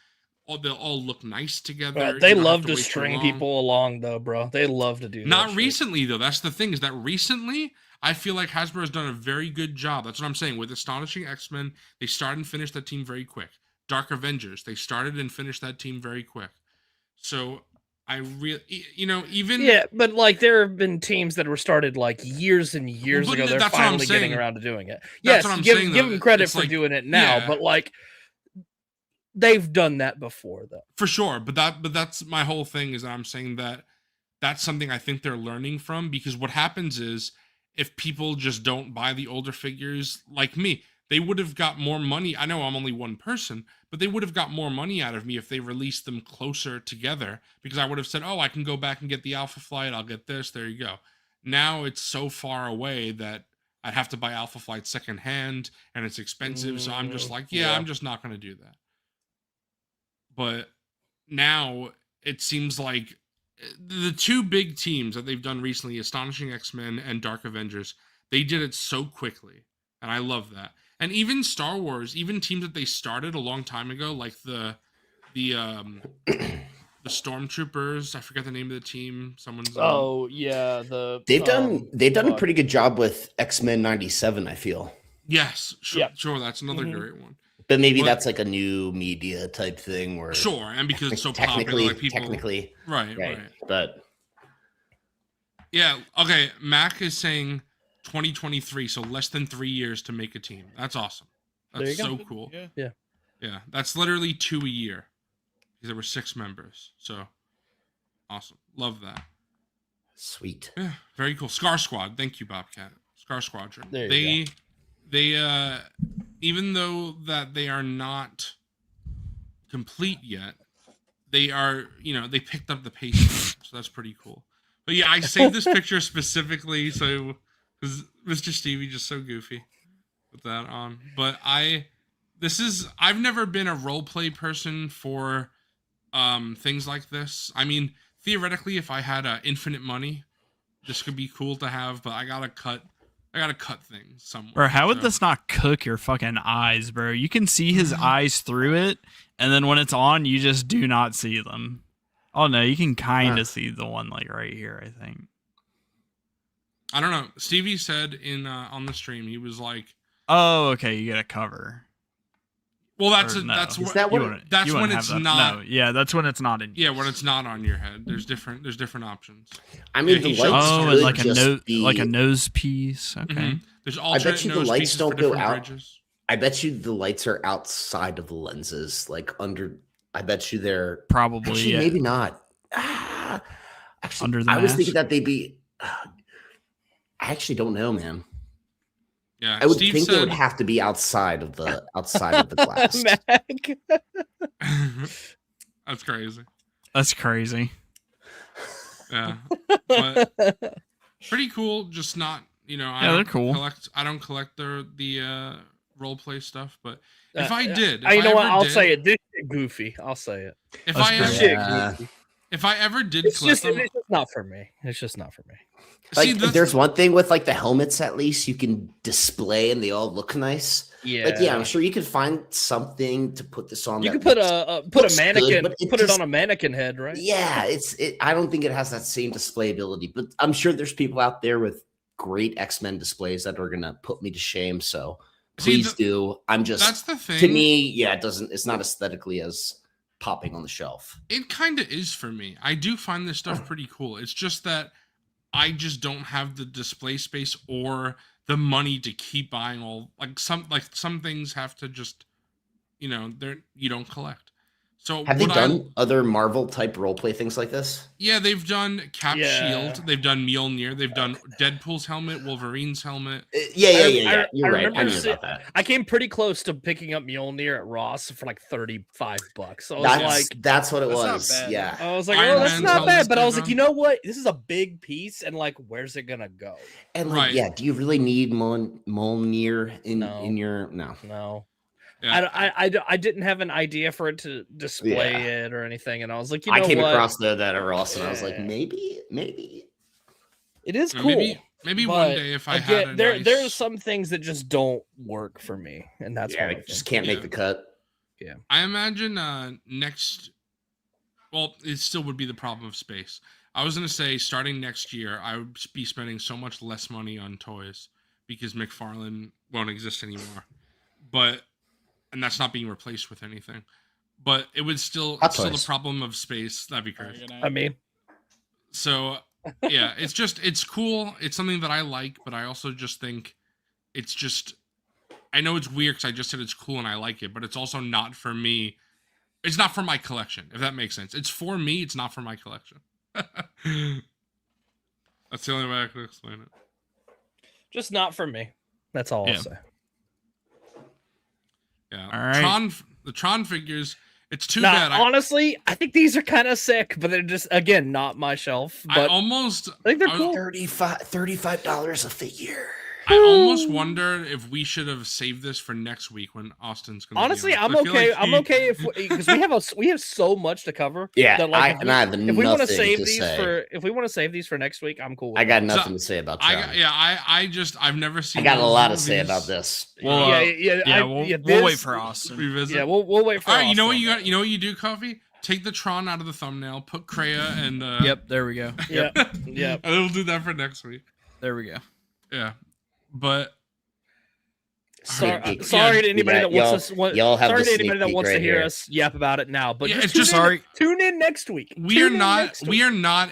They'll all look nice together. They love to string people along, though, bro. They love to do that. Not recently, though. That's the thing, is that recently, I feel like Hasbro has done a very good job. That's what I'm saying. With Astonishing X-Men, they started and finished that team very quick. Dark Avengers, they started and finished that team very quick. So I really, even... Yeah, but like there have been teams that were started like years and years ago. They're finally getting around to doing it. Yes, give them credit for doing it now, but like they've done that before, though. For sure, but that's my whole thing, is that I'm saying that that's something I think they're learning from, because what happens is if people just don't buy the older figures like me, they would have got more money. I know I'm only one person, but they would have got more money out of me if they released them closer together, because I would have said, oh, I can go back and get the Alpha Flight. I'll get this. There you go. Now it's so far away that I'd have to buy Alpha Flight secondhand, and it's expensive. So I'm just like, I'm just not going to do that. But now it seems like the 2 big teams that they've done recently, Astonishing X-Men and Dark Avengers, they did it so quickly. And I love that. And even Star Wars, even teams that they started a long time ago, like the Stormtroopers, I forget the name of the team. They've done a pretty good job with X-Men 97, I feel. Yes, sure, that's another great one. But maybe that's like a new media type thing where and because it's so popular, like people right. But yeah, okay, Mac is saying 2023, so less than 3 years to make a team. That's awesome. That's so cool. Yeah. That's literally 2 a year, because there were 6 members. So awesome. Love that. Sweet. Yeah, very cool. Scar Squad. Thank you, Bobcat. Scar Squadron. They even though that they are not complete yet, they are, they picked up the pace, so that's pretty cool. But yeah, I saved this picture specifically so because Mr. Stevie just so goofy with that on. But I've never been a role play person for things like this. I mean, theoretically, if I had infinite money, this could be cool to have, but I gotta cut things somewhere. Bro, how would this not cook your fucking eyes, bro? You can see his eyes through it, and then when it's on, you just do not see them. Oh no, you can kind of see the one like right here, I think. I don't know. Stevie said in on the stream, he was like, "Oh, okay, you get a cover." Well, that's when it's not. No, yeah, that's when it's not in. Yeah, when it's not on your head. There's different options. I mean, the lights and like a nose piece. Okay. Mm-hmm. There's alternate. I bet you the lights don't go out. Bridges. I bet you the lights are outside of the lenses, like under. I bet you they're probably maybe not. Actually, Under the I was mask? thinking that they'd be. I actually don't know, man. Yeah, I would Steve think said they would have to be outside of the glass. Mac. that's crazy. That's crazy. Yeah, but pretty cool. Just not, I Yeah, they're don't cool. I don't collect the role play stuff, but if I did, you know what? ever I'll did, say it. This shit goofy. I'll say it. If That's I great. This ever, shit Yeah. goofy. if I ever did It's collect just, them, it's just not for me. It's just not for me. Like, see, there's one thing with like the helmets, at least you can display and they all look nice. Yeah. Like, yeah, I'm sure you could find something to put this on. You that could put looks a mannequin, good, but it put it just- on a mannequin head, right? Yeah, I don't think it has that same display ability, but I'm sure there's people out there with great X-Men displays that are gonna put me to shame. So See, please do. I'm just that's the thing. to me, yeah, it's not aesthetically as popping on the shelf. It kind of is for me. I do find this stuff pretty cool. It's just that I just don't have the display space or the money to keep buying all some things have to just you don't collect. So Have they would done other Marvel type roleplay things like this? Yeah, they've done Cap Yeah. Shield, they've done Mjolnir, they've done Deadpool's helmet, Wolverine's helmet. Yeah. I You're right. I remember knew about that. I came pretty close to picking up Mjolnir at Ross for like $35. So I was That's what it That's not was. bad. Yeah. I was like, Iron oh, that's Man's not helmet's bad. But I was like, different. you know what? This is a big piece, and like, where's it gonna go? And like, Right. yeah, do you really need Mjolnir in No. your no? No. Yeah. I didn't have an idea for it to display it or anything, and I was like, you know I came what? across that at Ross, and I was like, Yeah. maybe. It is Or cool. maybe one but day if I again, had there's some things that just don't work for me, and that's Yeah, one I of just them. can't make Yeah. the cut. I imagine next. Well, it still would be the problem of space. I was gonna say starting next year, I would be spending so much less money on toys because McFarlane won't exist anymore. And that's not being replaced with anything. But it would still Hot it's still the toys. problem of space. That'd be crazy. I mean, So yeah, it's cool. It's something that I like, but I also just think it's just. I know it's weird because I just said it's cool and I like it, but it's also not for me. It's not for my collection, if that makes sense. It's for me. It's not for my collection. That's the only way I can explain it. just not for me. That's all I'll Yeah. say. Yeah. All right. The Tron figures. It's too Nah, bad. honestly, I think these are kind of sick, but they're just again not my shelf. I But almost. I think they're I- cool. $35 a figure. I almost wonder if we should have saved this for next week when Austin's going. Honestly, be on. I'm I feel okay. like I'm okay if because we have so much to cover. Yeah, that, like, I have if we want to nothing save to these say. for if we want to save these for next week, I'm cool. With I got it. nothing to say about Tron. I've never seen. I got a those lot to say movies. about this. Well, yeah, we'll wait this- for Austin. Revisit. Yeah, we'll wait for. All right, you know what Austin you on got? You know what you do, Coffee? Take the Tron out of the thumbnail, put Kreia and Yep, there we go. that. Yeah. and we'll do that for next week. There we go. Yeah, but Sorry, Sneak peek. sorry to anybody Yeah, that wants us. y'all have Sorry the to anybody sneak that peek wants to right hear here. us yap about it now. But Yeah, just it's just- tune in- sorry. Tune in next week. we are Tune in not next week.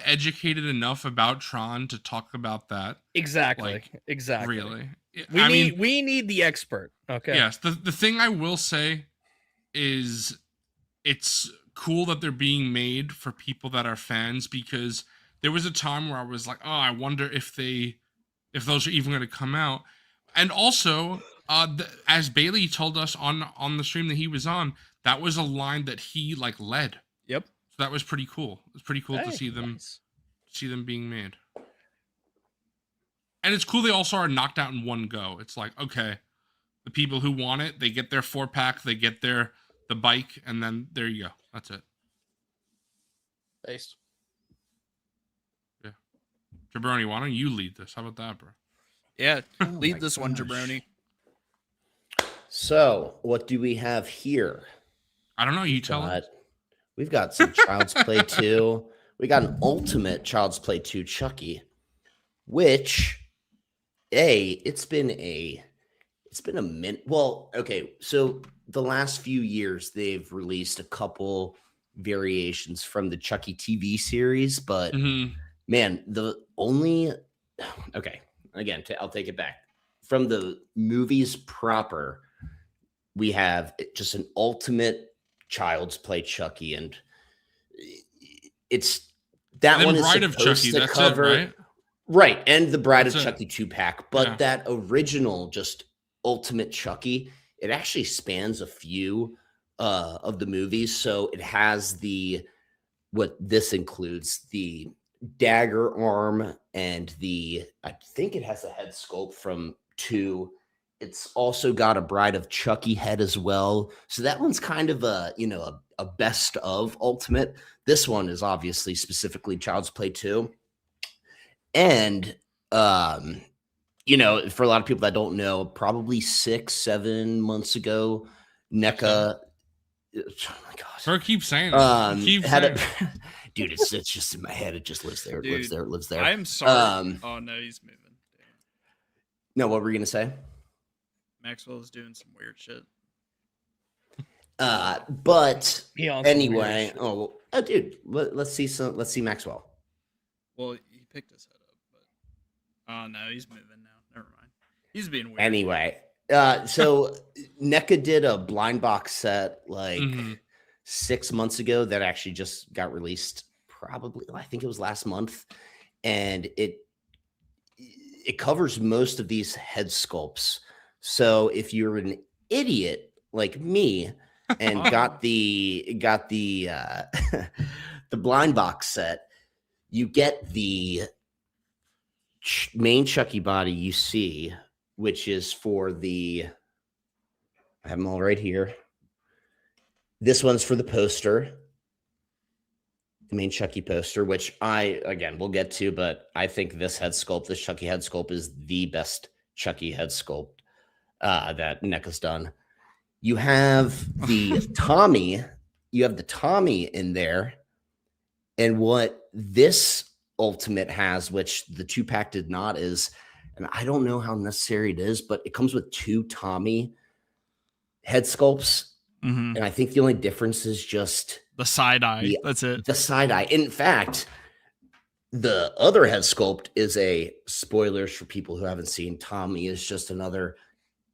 educated enough about Tron to talk about that. exactly like, exactly. Really, We need the expert. Okay. Yes. The thing I will say is it's cool that they're being made for people that are fans, because there was a time where I was like, oh, I wonder if those are even going to come out. And also, as Bailey told us on the stream that he was on, that was a line that he like led. Yep. So that was pretty cool. It's pretty cool to Hey, see them nice. being made. And it's cool they also are knocked out in one go. It's like, okay, the people who want it, they get their 4-pack, they get the bike, and then there you go. That's it. Based. Jabroni, why don't you lead this? How about that, bro? Yeah, Oh lead my this one, gosh. Jabroni. So, what do we have here? I don't know. You tell us. We've got some Child's Play 2. We got an Ultimate Child's Play 2 Chucky, which it's been a minute. Well, okay, so the last few years they've released a couple variations from the Chucky TV series, but Mhm. man, I'll take it back. From the movies proper, we have just an Ultimate Child's Play Chucky, and that And one is Bride of supposed Chucky, to that's cover it, right? right, and the Bride That's of it. Chucky 2-pack, but Yeah. that original just Ultimate Chucky, it actually spans a few of the movies. So it has what this includes, the dagger arm and I think it has a head sculpt from 2. It's also got a Bride of Chucky head as well. So that one's kind of a best of Ultimate. This one is obviously specifically Child's Play 2. And for a lot of people that don't know, probably 6-7 months ago, NECA, oh my gosh, Her keep saying it. Keep saying it. dude, it's just in my head. It just lives there. It lives Dude, there. It lives there. I'm sorry. Oh no, he's moving. Damn. No, what were you gonna say? Maxwell is doing some weird shit. But He on some weird anyway, shit. dude, let's see Maxwell. Well, he picked his head up, but oh no, he's moving now. Never mind. He's being weird. Anyway, so NECA did a blind box set like 6 months ago that actually just got released. Probably, I think it was last month, and it covers most of these head sculpts. So if you're an idiot like me and got the the blind box set, you get the main Chucky body you see, which is for I have them all right here. This one's for the poster, the main Chucky poster, which we'll get to, but I think this Chucky head sculpt is the best Chucky head sculpt that NECA's done. You have the Tommy in there, and what this Ultimate has, which the 2-pack did not, is, and I don't know how necessary it is, but it comes with 2 Tommy head sculpts. Mm-hmm. And I think the only difference is just The side eye. That's it. the side eye. In fact, the other head sculpt is spoilers for people who haven't seen. Tommy is just another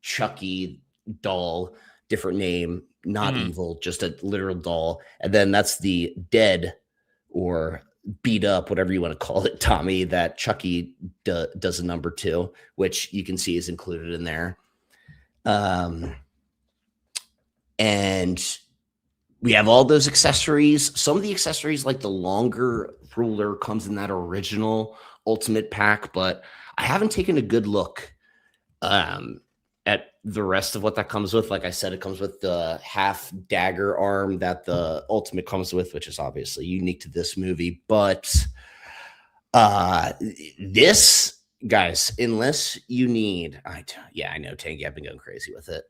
Chucky doll, different name, not evil, just a literal doll. And then that's the dead or beat up, whatever you want to call it, Tommy, that Chucky does a number 2, which you can see is included in there. And we have all those accessories. Some of the accessories, like the longer ruler, comes in that original Ultimate pack, but I haven't taken a good look at the rest of what that comes with. Like I said, it comes with the half dagger arm that the Ultimate comes with, which is obviously unique to this movie. But this, guys, unless you need, I know, Tangy, I've been going crazy with it.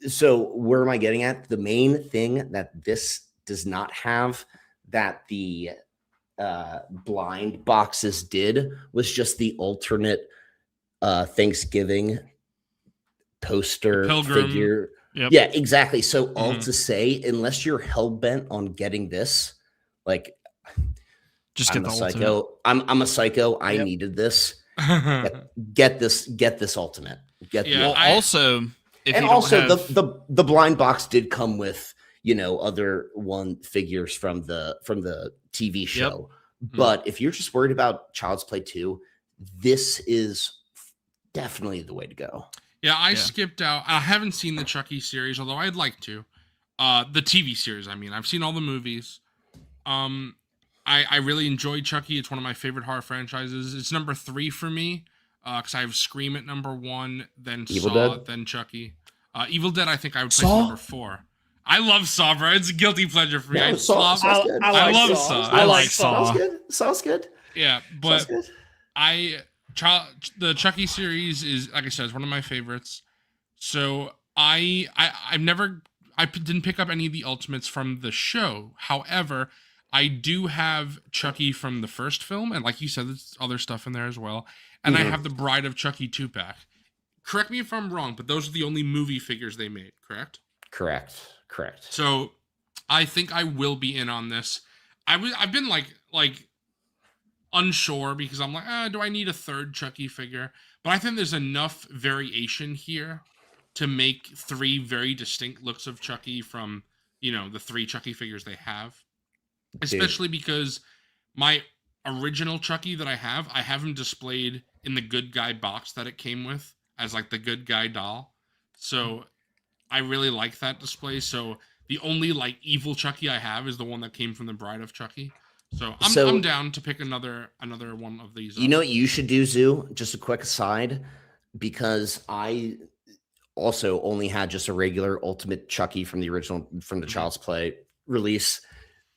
So where am I getting at? The main thing that this does not have that the blind boxes did was just the alternate Thanksgiving poster figure. Yep. Yeah, exactly. So all to say, unless you're hell-bent on getting this, like, Just I'm get a the psycho. ultimate. I'm a psycho. I needed this. Get this Ultimate. Well, also, if and you don't have, the blind box did come with other figures from the TV show. But if you're just worried about Child's Play 2, this is definitely the way to go. Yeah, I skipped out. I haven't seen the Chucky series, although I'd like to. The TV series, I mean. I've seen all the movies. I really enjoyed Chucky. It's one of my favorite horror franchises. It's number 3 for me, because I have Scream at number 1, then Evil Saw, Dead? then Chucky. Evil Dead, I think I would place Saw? number 4. I love Saw, bro. It's a guilty pleasure for me. No, I Saw's love good. I love Saw. Saw. I like Saw. Saw's good. Saw's good. Yeah, Saw's but good. the Chucky series is, like I said, is one of my favorites. So I didn't pick up any of the Ultimates from the show. However, I do have Chucky from the first film, and like you said, there's other stuff in there as well. And I have the Bride of Chucky 2-pack. Correct me if I'm wrong, but those are the only movie figures they made, correct? Correct. So I think I will be in on this. I've been like unsure because I'm like, do I need a third Chucky figure? But I think there's enough variation here to make 3 very distinct looks of Chucky from, the 3 Chucky figures they have. Especially because my original Chucky that I have him displayed in the good guy box that it came with as like the good guy doll. So I really like that display. So the only like evil Chucky I have is the one that came from the Bride of Chucky. So I'm down to pick another one of these. You know what you should do, Zoo? Just a quick aside, because I also only had just a regular Ultimate Chucky from the original, from the Child's Play release.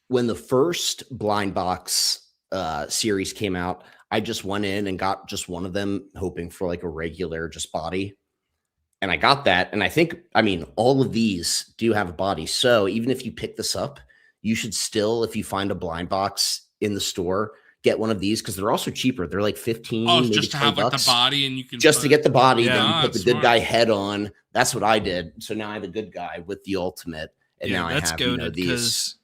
When the first blind box series came out, I just went in and got just one of them, hoping for like a regular just body. And I got that. And I mean, all of these do have a body. So even if you pick this up, you should still, if you find a blind box in the store, get one of these, because they're also cheaper. They're like 15. Oh, just to have like the body, and you can just to get the body, Yeah, then you put the good guy head on. That's what I did. So now I have a good guy with the ultimate, and now I have these.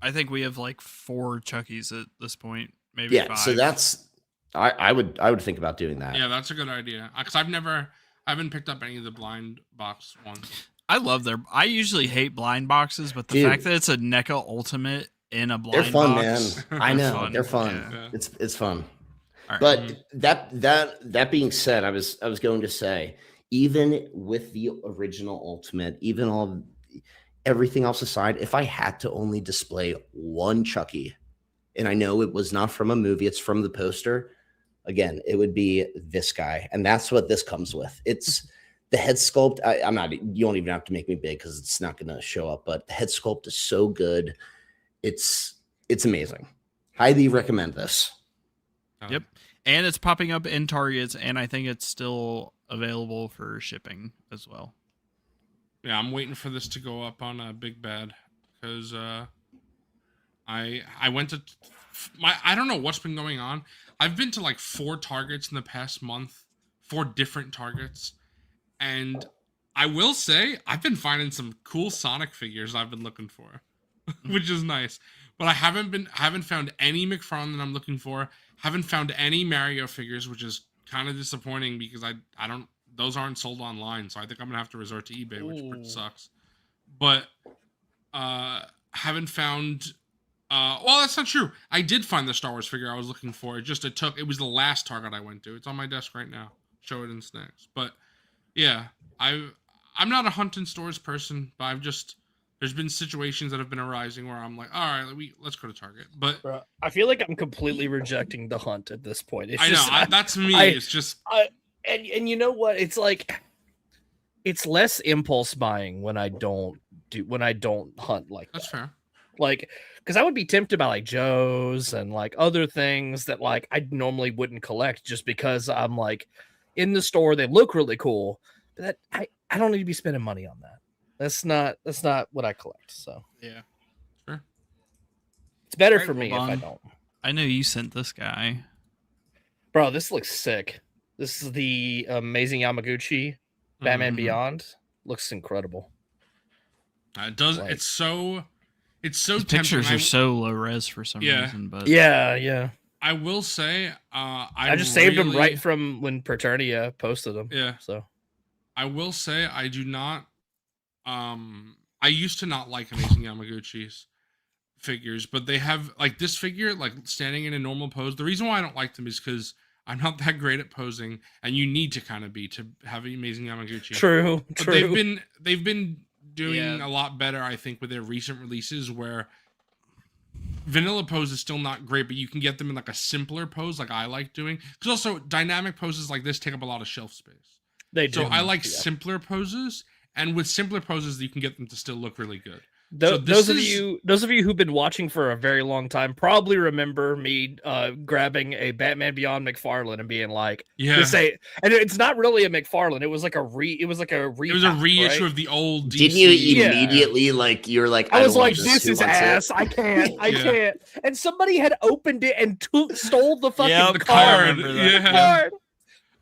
I think we have like 4 Chuckies at this point, maybe 5. So that's I would think about doing that. Yeah, that's a good idea. Because I haven't picked up any of the blind box ones. I usually hate blind boxes, but the fact that it's a NECA Ultimate in a blind they're fun, box, man. I know they're fun. Yeah. It's fun. Right. But that being said, I was going to say, even with the original Ultimate, even everything else aside, if I had to only display one Chucky, and I know it was not from a movie, it's from the poster, again, it would be this guy, and that's what this comes with. It's the head sculpt. You don't even have to make me big because it's not going to show up, but the head sculpt is so good. It's amazing. Highly recommend this. Yep. And it's popping up in Targets, and I think it's still available for shipping as well. Yeah, I'm waiting for this to go up on a Big Bad, because I went to I don't know what's been going on. I've been to like 4 Targets in the past month, 4 different Targets, and I will say I've been finding some cool Sonic figures I've been looking for, which is nice. But I haven't found any McFarlane that I'm looking for. Haven't found any Mario figures, which is kind of disappointing because I don't, those aren't sold online, so I think I'm gonna have to resort to eBay, which sucks. But haven't found. Well, that's not true. I did find the Star Wars figure I was looking for. It was the last Target I went to. It's on my desk right now. Show it in snacks. But yeah, I'm not a hunt in stores person, but there's been situations that have been arising where I'm like, all right, let's go to Target. But bro, I feel like I'm completely rejecting the hunt at this point. It's that's me. It's just and you know what? It's like it's less impulse buying when I don't hunt like that's that. Fair. Like, because I would be tempted by like Joe's and like other things that like I normally wouldn't collect just because I'm like in the store, they look really cool, but that I don't need to be spending money on that. That's not what I collect. So yeah, sure. It's better for me if I don't. I know you sent this guy, bro. This looks sick. This is the amazing Yamaguchi Batman Beyond. Looks incredible. It does. Like, it's so the pictures are so low res for some reason, but yeah. I will say, I just saved them right from when Paternia posted them. Yeah. So I will say I do not. I used to not like Amazing Yamaguchi's figures, but they have like this figure, like standing in a normal pose. The reason why I don't like them is because I'm not that great at posing, and you need to kind of be to have Amazing Yamaguchi. True. But they've been doing a lot better, I think, with their recent releases, where vanilla pose is still not great, but you can get them in like a simpler pose, like I like doing. Because also dynamic poses like this take up a lot of shelf space. They do. So I like simpler poses, and with simpler poses, you can get them to still look really good. Those of you who've been watching for a very long time probably remember me grabbing a Batman Beyond McFarlane and being like, and it's not really a McFarlane. It was like a reissue of the old DC. Didn't you immediately you're like, I was like, this is ass. I can't. And somebody had opened it and stole the fucking card. Card.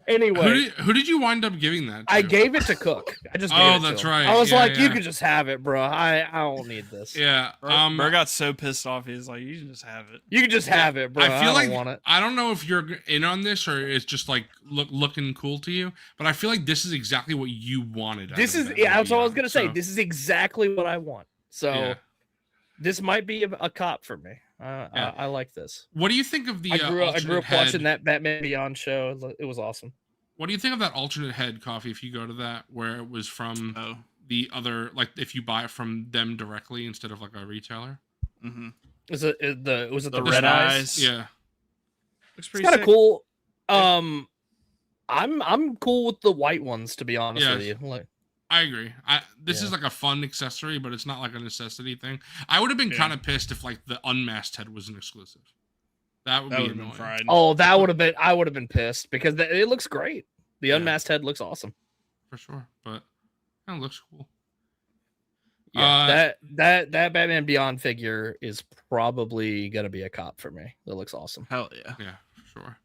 Anyway, who did you wind up giving that to? I gave it to Cook. I just gave it to that's him. right. I was like, you can just have it, bro. I don't need this. Yeah. Bro got so pissed off. He's like, you can just have it. You can just have it, bro. I feel don't want it. I don't know if you're in on this or it's just like looking cool to you, but I feel like this is exactly what you wanted. This is that's what I was gonna say. This is exactly what I want. So this might be a cop for me. I like this. What do you think of the I grew up alternate watching head? that Batman Beyond show. It was awesome. What do you think of that alternate head, Coffee? If you go to that, where it was from the other, like if you buy it from them directly instead of like a retailer. Mm-hmm. Was it the red red eyes? eyes? Yeah, Looks It's pretty kind of sick. cool. I'm cool with the white ones, to be honest with you. Like, I agree. This is like a fun accessory, but it's not like a necessity thing. I would have been kind of pissed if like the unmasked head was an exclusive. That would be would've been annoying. fried. oh, I would have been pissed because it looks great. The unmasked head looks awesome. For sure, but it looks cool. Yeah, that Batman Beyond figure is probably gonna be a cop for me. That looks awesome. Hell yeah. Yeah, for sure.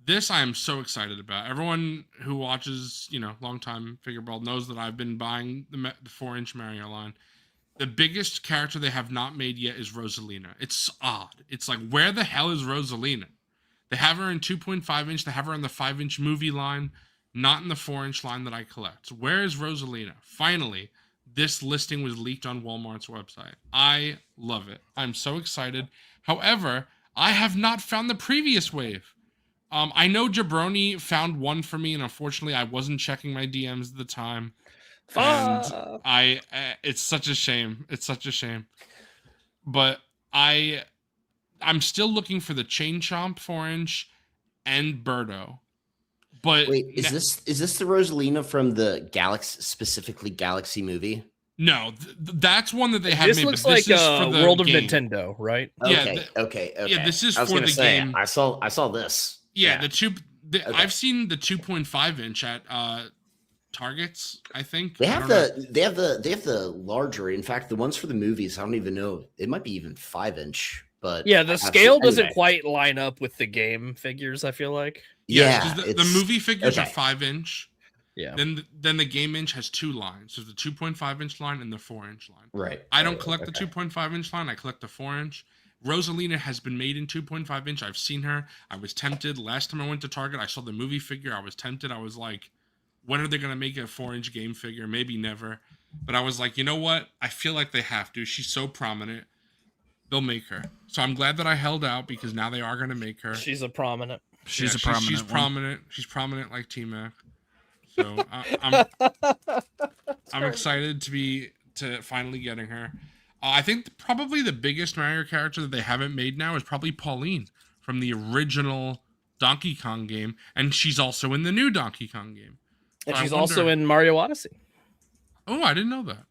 This I am so excited about. Everyone who watches, longtime Figureball knows that I've been buying the 4-inch Mario line. The biggest character they have not made yet is Rosalina. It's odd. It's like, where the hell is Rosalina? They have her in 2.5 inch. They have her in the 5-inch movie line, not in the 4-inch line that I collect. Where is Rosalina? Finally, this listing was leaked on Walmart's website. I love it. I'm so excited. However, I have not found the previous wave. I know Jabroni found one for me, and unfortunately, I wasn't checking my DMs at the time. And it's such a shame. It's such a shame. But I'm still looking for the Chain Chomp 4-inch and Birdo. But wait, is this the Rosalina from the specifically Galaxy movie? No, that's one that they have This made. looks but like this is for the World of game. Nintendo, right? Okay. Yeah, this is I was for gonna the say, game. I saw this. Yeah, Okay. I've seen the 2.5 inch at Targets. I think They have the larger. In fact, the ones for the movies, I don't even know. It might be even 5-inch. But Yeah, the I've scale seen- doesn't anyway. quite line up with the game figures, I feel like. Yes, Yeah, 'cause the movie figures are okay. 5-inch. Yeah. Then the game inch has 2 lines. There's the 2.5 inch line and the 4-inch line. Right. I don't collect the 2.5 inch line. I collect the 4-inch. Rosalina has been made in 2.5 inch. I've seen her. I was tempted. Last time I went to Target, I saw the movie figure. I was tempted. I was like, when are they going to make a 4-inch game figure? Maybe never. But I was like, you know what? I feel like they have to. She's so prominent. They'll make her. So I'm glad that I held out because now they are going to make her. She's a prominent. She's a prominent. She's one. prominent. She's prominent like T-Mac. So I'm excited to finally getting her. I think probably the biggest Mario character that they haven't made now is probably Pauline from the original Donkey Kong game, and she's also in the new Donkey Kong game. And So she's I also wonder- in Mario Odyssey. Oh, I didn't know that.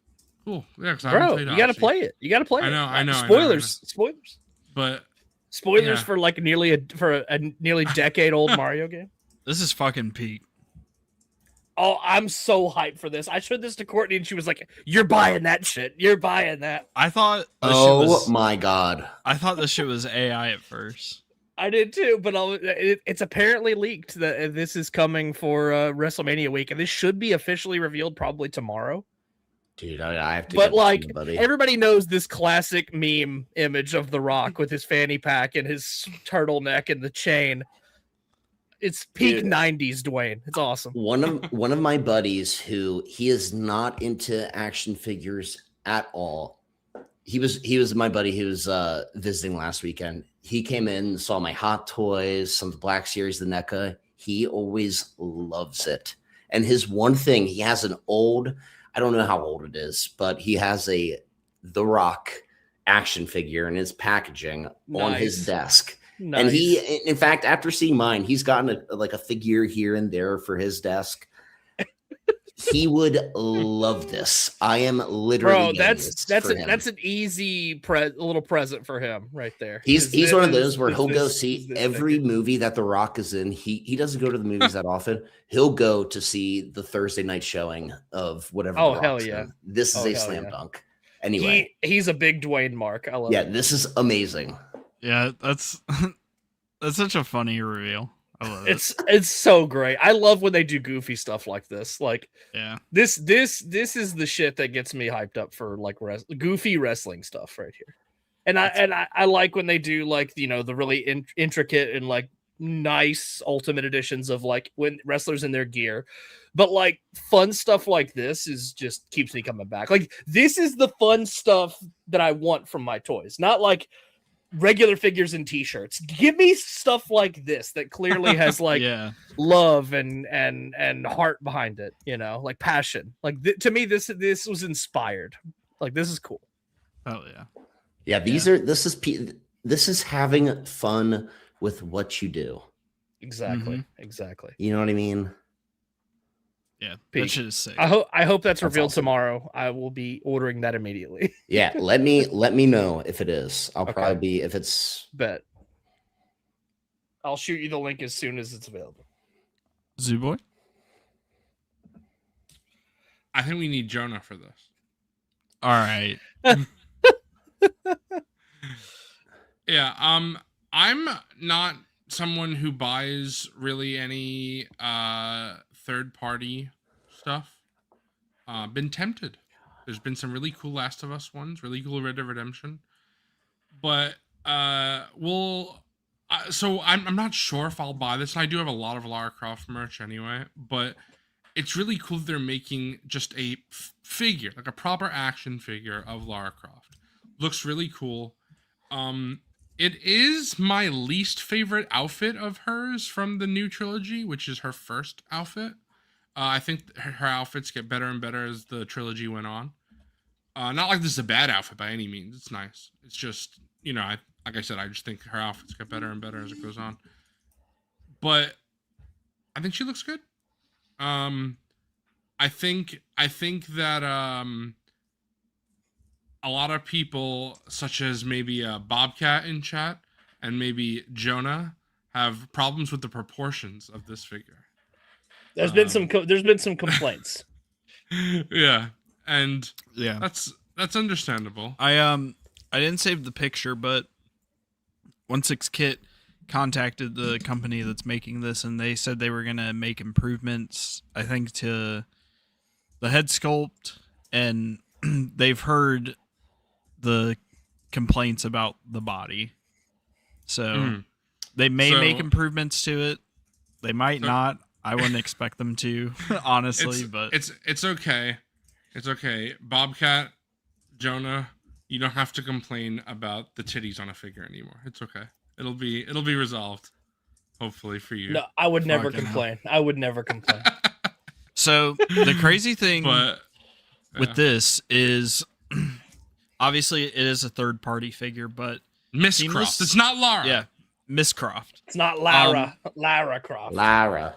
Cool. Yeah, because I Bro, haven't played you gotta Odyssey. play it. You gotta play I it. know, I know, I know, Spoilers. Spoilers. But Spoilers Yeah. for like nearly a nearly decade old Mario game. This is fucking peak. Oh, I'm so hyped for this. I showed this to Courtney and she was like, "You're buying that shit. You're buying that." I thought this Oh shit was, my god. I thought this shit was AI at first. I did too, but it's apparently leaked that this is coming for WrestleMania week, and this should be officially revealed probably tomorrow. Dude, I have to But get like to you, buddy. everybody knows this classic meme image of The Rock with his fanny pack and his turtleneck and the chain. It's peak Dude. 90s Dwayne. It's awesome. one of my buddies who he is not into action figures at all. He was my buddy who was visiting last weekend. He came in, saw my Hot Toys, some of the Black Series, the NECA. He always loves it. And his one thing, he has an old, I don't know how old it is, but he has The Rock action figure in his packaging on his desk. Nice. And he, in fact, after seeing mine, he's gotten a figure here and there for his desk. He would love this. I am literally Bro, getting this for him. that's an easy little present for him right there. He's one of those where Is he'll go this- see is this every figure. movie that The Rock is in. He doesn't go to the movies that often. He'll go to see the Thursday night showing of whatever. Oh, The hell Rock's yeah. in. This is Oh, a hell slam yeah. dunk. Anyway, He's a big Dwayne mark. I love yeah, it. this is amazing. Yeah, that's that's such a funny reveal. I love it. It's so great. I love when they do goofy stuff like this. Like Yeah. this is the shit that gets me hyped up for like goofy wrestling stuff right here. And I like when they do like, you know, the really intricate and like nice ultimate editions of like when wrestlers in their gear. But like fun stuff like this is just keeps me coming back. Like this is the fun stuff that I want from my toys. Not like regular figures and T-shirts. Give me stuff like this that clearly has like love and heart behind it. You know, like passion. Like to me, this was inspired. Like this is cool. Oh yeah. Yeah, this is having fun with what you do. Exactly. Exactly. You know what I mean? Yeah, that shit is sick. I hope that's revealed awesome. tomorrow. I will be ordering that immediately. Yeah, let me know if it is. I'll Okay. probably be if it's. Bet. I'll shoot you the link as soon as it's available. Zooboy? I think we need Jonah for this. All right. Yeah, I'm not someone who buys really any third-party stuff. Been tempted. There's been some really cool Last of Us ones, really cool Red Dead Redemption, but so I'm not sure if I'll buy this. And I do have a lot of Lara Croft merch anyway, but it's really cool that they're making just a figure, like a proper action figure of Lara Croft. Looks really cool. It is my least favorite outfit of hers from the new trilogy, which is her first outfit. I think her outfits get better and better as the trilogy went on. Not like this is a bad outfit by any means. It's nice. It's just, like I said, I just think her outfits get better and better as it goes on. But I think she looks good. I think that a lot of people, such as maybe Bobcat in chat and maybe Jonah, have problems with the proportions of this figure. There's been some complaints. Yeah, and yeah, that's understandable. I didn't save the picture, but 16 Kit contacted the company that's making this, and they said they were gonna make improvements, I think, to the head sculpt, and they've heard the complaints about the body, so they may make improvements to it. They might not. I wouldn't expect them to, honestly. But it's okay. It's okay. Bobcat, Jonah, you don't have to complain about the titties on a figure anymore. It's okay. It'll be resolved, hopefully for you. No, I would never complain. I would never complain. So the crazy thing with this is, obviously, it is a third-party figure, but Miss Croft. It's not Lara. Yeah, Miss Croft. It's not Lara. Lara Croft. Lara.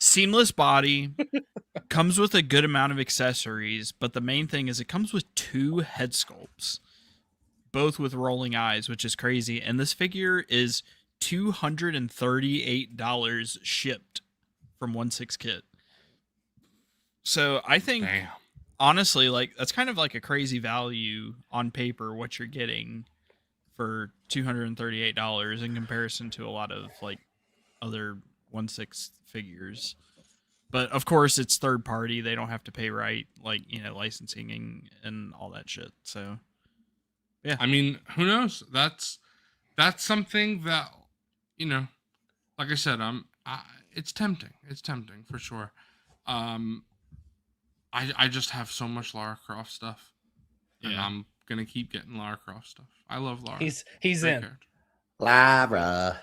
Seamless body, comes with a good amount of accessories, but the main thing is it comes with 2 head sculpts, both with rolling eyes, which is crazy. And this figure is $238 shipped from 16 Kit. So I think, honestly, like that's kind of like a crazy value on paper, what you're getting for $238 in comparison to a lot of like other 16 figures. But of course it's third party. They don't have to pay licensing and all that shit. So yeah. I mean, who knows? That's something that, like I said, it's tempting. It's tempting for sure. I just have so much Lara Croft stuff. And I'm gonna keep getting Lara Croft stuff. I love Lara. He's Great in. character. Lara.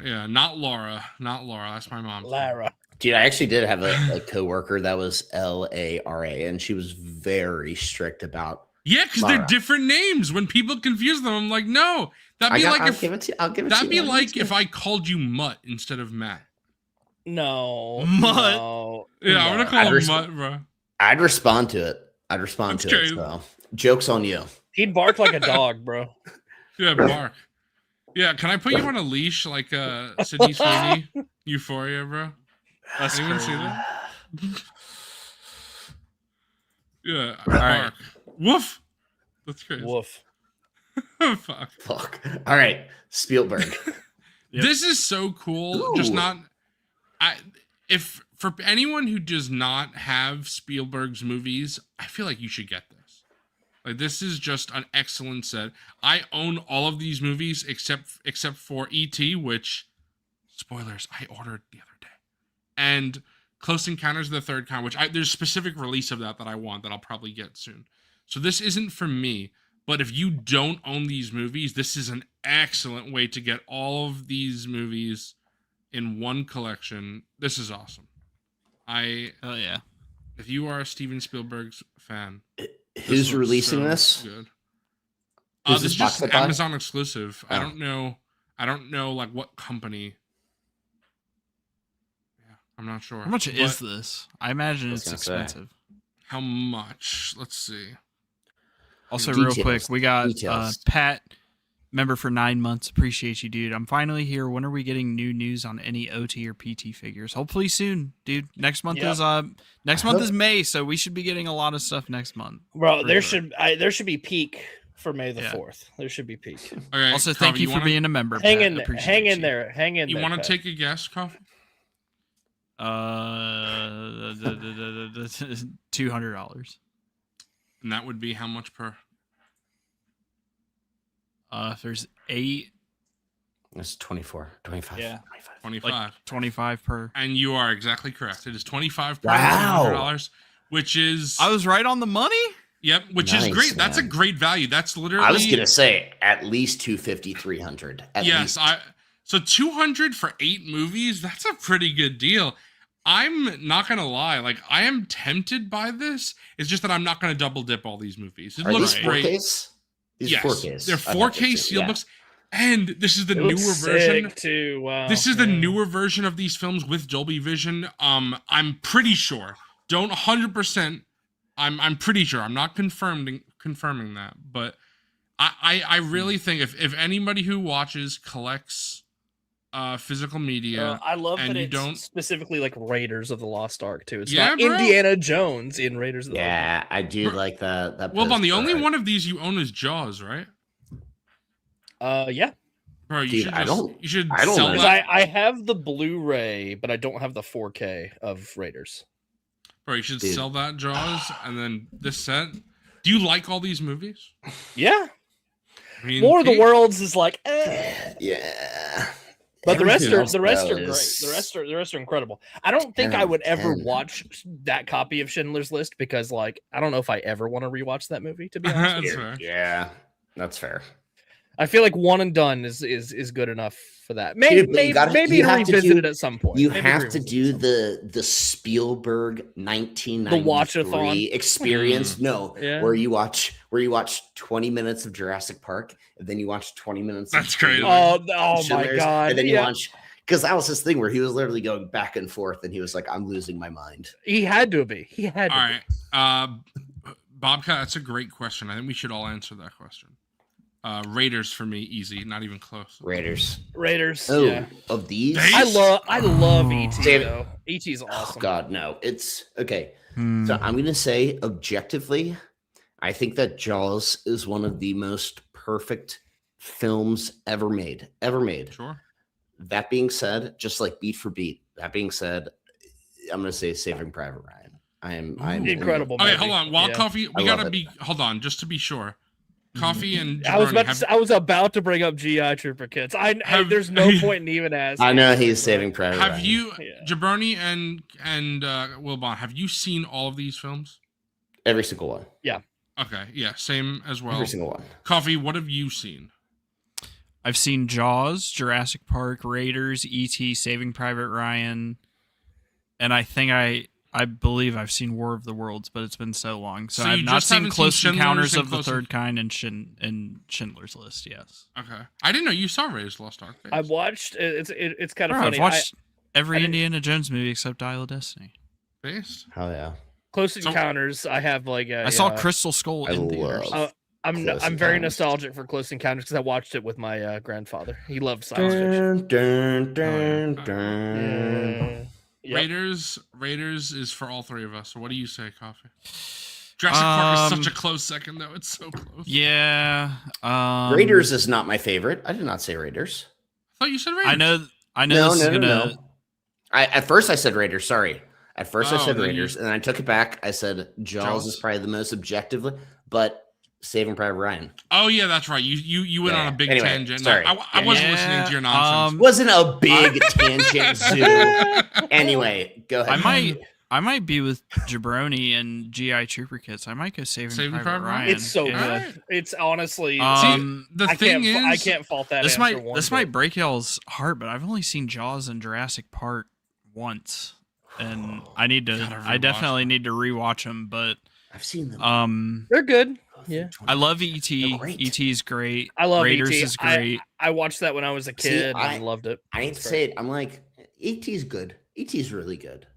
Yeah, not Laura. Not Laura. That's my mom. Lara. Dude, I actually did have a coworker that was Lara, and she was very strict about. Yeah, because they're different names. When people confuse them, I'm like, no, that'd be I'll give it to you. if I called you Mutt instead of Matt. No, Mutt. No, yeah, I'm gonna call him Mutt, bro. I'd respond to it. So joke's on you. He'd bark like a dog, bro. Yeah, bark. Yeah, can I put you on a leash like Sydney Sweeney, Euphoria, bro? That's Anyone crazy. see that? Yeah, All right. bark. Woof. That's crazy. Woof. Fuck. All right, Spielberg. Yep. This is so cool. Ooh. Just not. If for anyone who does not have Spielberg's movies, I feel like you should get this. Like, this is just an excellent set. I own all of these movies except for E.T., which, spoilers, I ordered the other day. And Close Encounters of the Third Kind, which there's a specific release of that I want that I'll probably get soon. So this isn't for me, But if you don't own these movies, this is an excellent way to get all of these movies in one collection. This is awesome. Oh yeah. If you are a Steven Spielberg's fan, Who's releasing this? Good. Who's This this is just box set by? Amazon exclusive. Oh. I don't know like what company. Yeah, I'm not sure. How much But is this? I imagine was it's gonna say. expensive. how much? Let's see. Also, Details. real quick, we got Details. Pat, member for 9 months. Appreciate you, dude. I'm finally here. When are we getting new news on any OT or PT figures? Hopefully soon, dude. Next month is May, so we should be getting a lot of stuff next month. Bro, For there sure. should be peak for May the Yeah. 4th. There should be peak. Okay, Also, Coffee, thank you for wanna- being a member. Hang Pat. in there. Appreciate Hang in you. there. Hang in You there. want Pat. to take a guess, Coffee? $200. And that would be how much per? If there's 8, It's 24, 25. Yeah. 25. 25. like 25 per. And you are exactly correct. It is 25 per Wow. $200, which is I was right on the money. yep, which is Nice, great. That's a man. great value. That's literally I was gonna say at least 250, 300. At yes, least. so 200 for 8 movies, that's a pretty good deal. I'm not gonna lie, like I am tempted by this. It's just that I'm not gonna double dip all these movies. It Are looks these great. 4Ks? These Yes, are 4Ks. they're I'd have 4K to say, yeah. steelbooks, and this is the It newer looks version. sick too. Wow. This is the Yeah. newer version of these films with Dolby Vision. I'm pretty sure. Don't 100%. I'm pretty sure. I'm not confirming that, but I really think if anybody who watches collects physical media, I love and that you it's don't- specifically like Raiders of the Lost Ark too. It's Yeah, not bro. Indiana Jones in Raiders of the Lost Ark. Yeah, I do like that. well, Bon, the poster only art. one of these you own is Jaws, right? Yeah. Bro, you Dude, should I just, don't- you should I don't sell know. Because that. I have the Blu-ray, but I don't have the 4K of Raiders. Bro, you should Dude. sell that Jaws and then this set. Do you like all these movies? Yeah. I mean, War of the Pete- Worlds is like, eh. Yeah. But the rest Everything are else, the rest though, are great. is The rest are incredible. I don't think 10 I would ever 10. watch that copy of Schindler's List because, like, I don't know if I ever want to rewatch that movie. To be honest, with That's you. fair. Yeah, that's fair. I feel like one and done is good enough for that. Dude, Maybe but you gotta- maybe you to have to revisit do- it at some point. You Maybe have to revisit it do at some point. the Spielberg 1993 watch-a-thon. experience. No, Yeah. where you watch 20 minutes of Jurassic Park, and then you watch 20 minutes. That's of crazy. Spielberg Oh my Schindler's, god! And then you Yeah. watch because that was his thing where he was literally going back and forth, and he was like, "I'm losing my mind." He had to be. He had to. All be. right. Bobcat, that's a great question. I think we should all answer that question. Raiders for me, easy, not even close. Raiders. Raiders. Oh, Yeah. of these? They- I love ET Damn it. though. ET's Oh awesome. God, no! It's okay. Hmm. So I'm gonna say objectively, I think that Jaws is one of the most perfect films ever made. Ever made. Sure. That being said, just like beat for beat. That being said, I'm gonna say Saving Private Ryan. I'm Incredible. Okay, movie. hold on. Wild Yeah. Coffee, we I love gotta it. be. Hold on, just to be sure. Coffee and I was Jabroni, I was about to bring up GI Trooper kits. Have- there's no point in even asking. I know he's Saving Private have Ryan. you, Yeah. Jabroni and Wilbon, have you seen all of these films? Every single one. Okay, yeah, same as well. Every single one. Coffee, what have you seen? I've seen Jaws, Jurassic Park, Raiders, E.T., Saving Private Ryan, and I think I believe I've seen War of the Worlds, but it's been so long. So, So I've you not just seen haven't seen Close Schindler's Encounters and of the Close Third Kind and Schindler's List. Yes, Okay, I didn't know you saw Raiders Lost Ark. I watched. It's kind of Bro, funny. I've watched every I didn't- Indiana Jones movie except Dial of Destiny. Based. Hell yeah. Close So- Encounters. I have like I saw Crystal Skull I in theaters. love I'm Close I'm very Encounters. nostalgic for Close Encounters because I watched it with my grandfather. He loved science fiction. Dun, dun, dun, dun. Yep. Raiders is for all three of us. So what do you say, Coffee? Jurassic Park is such a close second, though. It's so close. Yeah, Raiders is not my favorite. I did not say Raiders. I thought you said Raiders. I know. No, this no, is no, gonna. no. At first I said Raiders. Sorry. At first I Oh, said then you- Raiders, and then I took it back. I said Jaws is probably the most objectively, but Saving Private Ryan Oh yeah, that's right. You went on a big Anyway, tangent. sorry. I wasn't listening to your nonsense. wasn't a big tangent zoo. Anyway, go ahead. I I might be with Jabroni and GI Trooper kits. I might go Saving Private Ryan. It's so Yeah. good. Alright. It's honestly. The I thing can't, is, I can't fault that. This answer one bit. might break y'all's heart, but I've only seen Jaws and Jurassic Park once, and I definitely need to rewatch them. But I've seen them. They're good. Yeah, I love ET. They're great. ET's great. I love Raiders ET. is great. I watched that when I was a kid and loved it. I ain't It's to great. say it. I'm like, ET's good. ET's really good.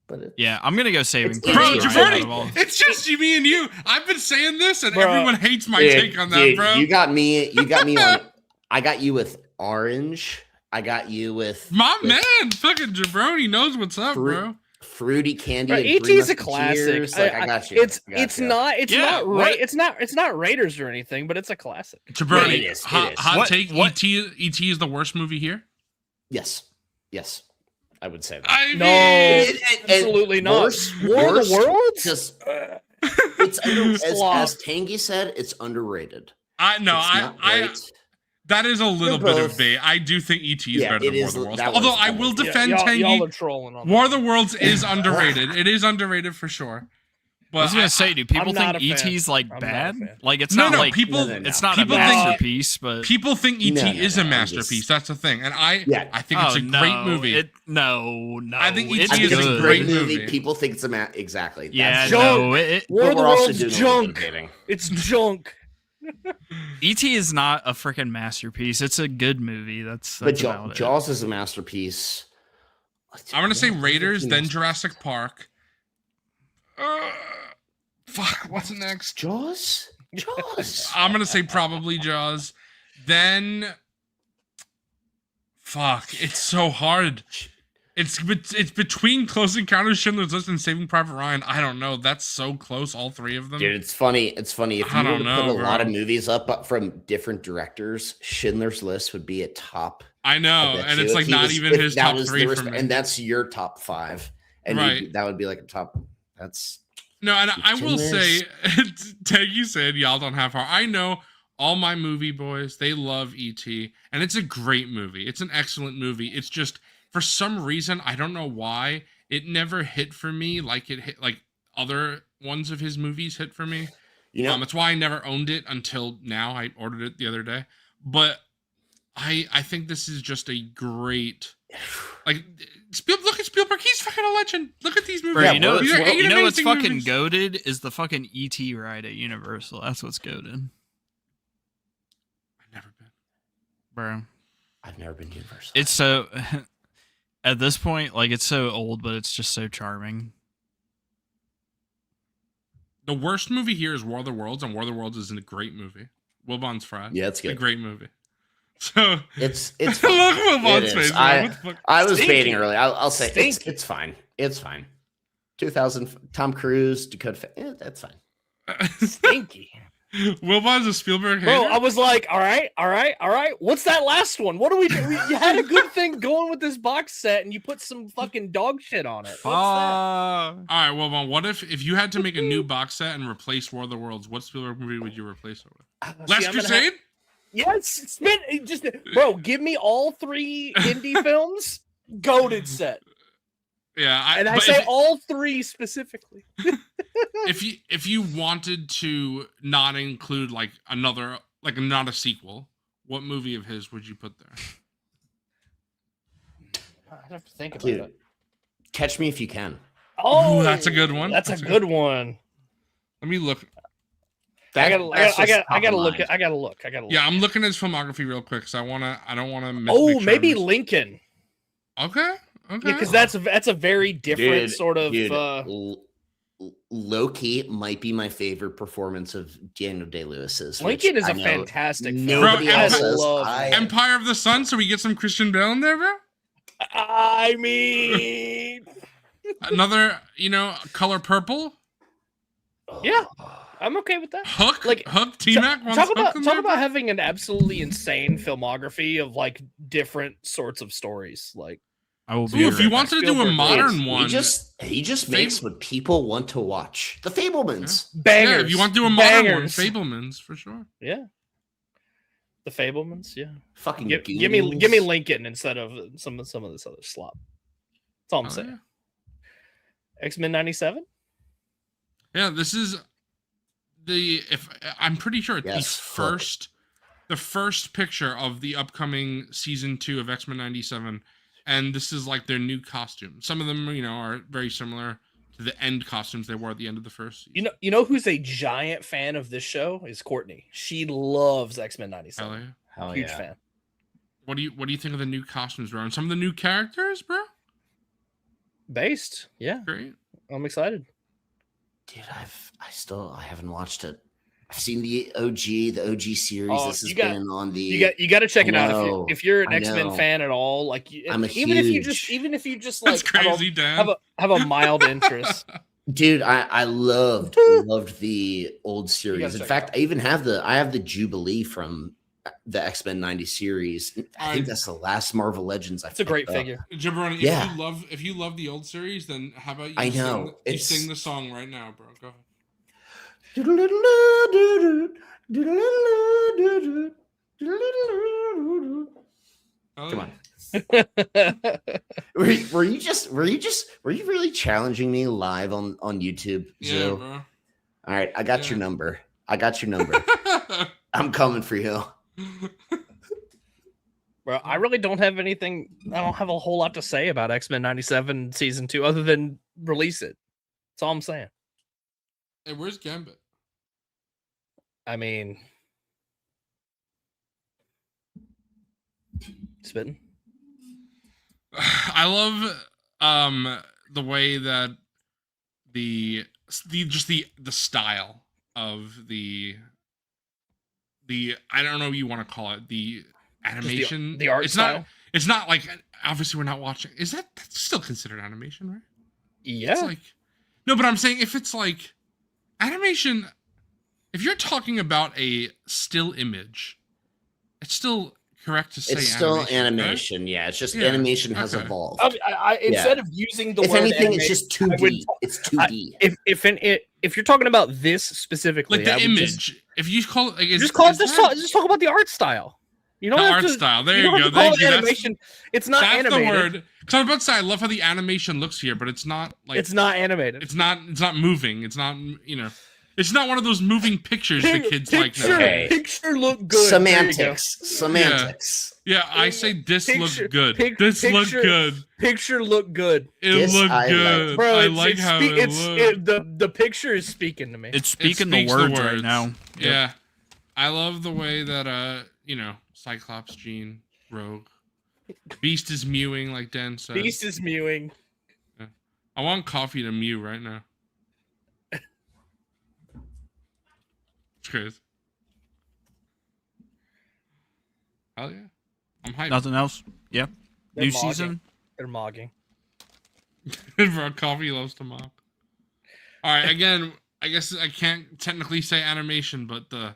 But Yeah, I'm gonna go Saving It's Private bro, ET. Ryan. out of all- Jabroni, it's just me and you. I've been saying this, and Bro. everyone hates my Dude, take on that, dude, bro. You got me. You got me on. I got you with orange. I got you with My man, fucking Jabroni knows what's up, Fruit- bro. fruity candy. Bro, and ET Three is a classic. Musketeers. Like, I got you. It's I got you. Yeah, it's not Raiders or anything, but it's a classic. Jabroni, It is, it hot, is. hot What- take. what- ET is the worst movie here. Yes. I would say that. I mean, No, And- absolutely not. worse- War of the worse, Worlds. Just it's Slop. as Tangy said, it's underrated. I know. It's not I great. that is a little They're bit of both- bait. I do think ET is Yeah, better it than War is- of the Worlds. that Although one's I better. will Yeah, defend y'all Tangy. are trolling on War of that. the Worlds is underrated. It is underrated for sure. I was But gonna say, do people I'm not think a fan. ET's like I'm not a bad? fan. Like it's No, not no, like people- No, no, no. it's not People a think- masterpiece, but people think ET No, no, is a no, I'm masterpiece. just- That's the thing, and I Yeah. think it's a great movie. No, I think ET it's I think it's a good. great good movie. movie. People think it's a exactly. Yeah, That's- junk. no, it, War but of the we're also Worlds doing a little bit junk. of hating. It's junk. ET is not a freaking masterpiece. It's a good movie. That's But about it. Jaws is a masterpiece. I'm gonna say Raiders, then Jaws. Jurassic Park. Fuck, what's next? Jaws. I'm gonna say probably Jaws. Then, fuck, it's so hard. It's between Close Encounters, Schindler's List, and Saving Private Ryan. I don't know. That's so close, all three of them. Dude, it's funny. It's funny. If I you were don't to put know, a lot of bro. movies up from different directors, Schindler's List would be a top. I know, I bet and you. it's If like he not was- even if his that top was three the for me. and that's your top 5, and Right. that would be like a top. That's No, and I will say, Schindler's- Teggy said, y'all don't have heart. I know all my movie boys, they love E.T., and it's a great movie. It's an excellent movie. It's just, for some reason, I don't know why, it never hit for me like it hit, like other ones of his movies hit for me. you know. That's why I never owned it until now. I ordered it the other day. But I think this is just a great... Like, look at Spielberg. He's fucking a legend. Look at these movies. Bro, Yeah, you know, These are you know what's amazing fucking movies. goated is the fucking ET ride at Universal. That's what's goated, I've never been. bro. I've never been to Universal. It's so at this point, like it's so old, but it's just so charming. The worst movie here is War of the Worlds, and War of the Worlds is a great movie. Wilbon's Fry. Yeah, it's It's a good. great movie. So It's look fine. at It Wilbon's is. face. I- bro. What the fuck? I was Stinky. baiting early. I'll say Stinky. it's fine. It's fine. 2000 Tom Cruise, Dakota. That's fine. Stinky. Wilbon's a Spielberg hater. Bro, I was like, all right. What's that last one? What do we do? You had a good thing going with this box set, and you put some fucking dog shit on it. What's that? All right, Wilbon. What if you had to make a new box set and replace War of the Worlds? What Spielberg movie would you replace it with? Last I'm gonna Crusade? Yes, bro. Give me all 3 indie films. Goated set, Yeah, and I but say all 3 specifically. if you wanted to not include like another, like not a sequel, what movie of his would you put there? I have to think about Dude, it. Catch Me If You Can. Oh, Ooh, that's a good one. That's a That's a good one. Let me look. I That's just gotta top of look. mind. I gotta look. Yeah, I'm looking at his filmography real quick because I don't want to miss. Oh, make sure I maybe miss- Lincoln. Okay. Yeah, because that's a very different sort of. Low key might be my favorite performance of Daniel Day-Lewis's. Lincoln which is I a know fantastic film. Nobody Bro, else I says. love Empire of the Sun, so we get some Christian Bale in there, bro. I mean, Another, Color Purple. yeah, I'm okay with that. Hook, Like, T-Mac wants Talk Hook about in talk there, about having an absolutely insane filmography of like different sorts of stories. Like, I will Ooh, be. if you right wanted to do a Spielberg modern He one, just makes what people want to watch. The Fablemans. bangers. yeah, if you want to do a modern bangers. one, Fablemans for sure. Yeah, the Fablemans. Yeah, Fucking give me Goonies. Lincoln instead of some of this other slop. That's all I'm Oh, saying. yeah. X-Men 97. Yeah, this is I'm pretty sure it's Yes, the first picture of the upcoming season 2 of X-Men 97, and this is like their new costume. Some of them, are very similar to the end costumes they wore at the end of the first season. You know who's a giant fan of this show is Courtney. She loves X-Men 97. Hell yeah. Hell Huge yeah. fan. What do you think of the new costumes, bro? And some of the new characters, bro? Based, yeah. Great. I'm excited. Dude, I haven't watched it. I've seen the OG series. Oh, this has been on the. You got to check it out know, if you're an I X-Men know. fan at all. Like, I'm a even if you huge- just That's like crazy, Dan. have a mild interest. Dude, I loved the old series. In check fact, it out. I even have the Jubilee from the X-Men 90 series. I think that's the last Marvel Legends. It's a great picked up. figure. Jabroni, Yeah. if you love the old series, then how about you I know, you it's- sing the song right now, bro. Go ahead. Oh, Come yeah. on. Were you really challenging me live on YouTube, Yeah, Joe? bro. All right, I got Yeah. your number. I'm coming for you. Bro, I really don't have anything. I don't have a whole lot to say about X-Men 97 season 2 other than release it. That's all I'm saying. Hey, where's Gambit? I mean, spitting. I love the way that the style of the I don't know what you want to call it, the animation, the art style. It's not like, obviously we're not watching. That's still considered animation, right? Yeah. It's like, no, but I'm saying if it's like animation, if you're talking about a still image, it's still correct to say It's still right? animation. Yeah, it's just Yeah, animation has okay. evolved. I instead of using the If word anything, animation, it's just I would- 2D. It's 2D. if you're talking about this specifically, Like the I would image. If you call it, like, just talk about the art style. You know, The art style. There you go. Call Thank it you. That's- animation. It's not That's animated. the word. Because I was about to say, I love how the animation looks here, but it's not like It's not animated. It's not moving. It's not, it's not one of those moving pictures the kids like now. Okay. Picture look good. There you go. Semantics. Yeah, I say this Picture- look good. pic- This look picture- good. Picture look good. It This look I like. good. Bro, I it's, like it's, how spe- it it's looks. the picture is speaking to me. It's speaking the speaks words right now. Yeah. I love the way that Cyclops, Jean, Rogue, Beast is mewing like Dan said. Beast is mewing. I want coffee to mew right now. Cheers. Hell yeah. I'm hyped. Nothing else. Yeah. They're New mogging. season. They're mogging. Bro, coffee loves to mock. Alright, again, I guess I can't technically say animation, but the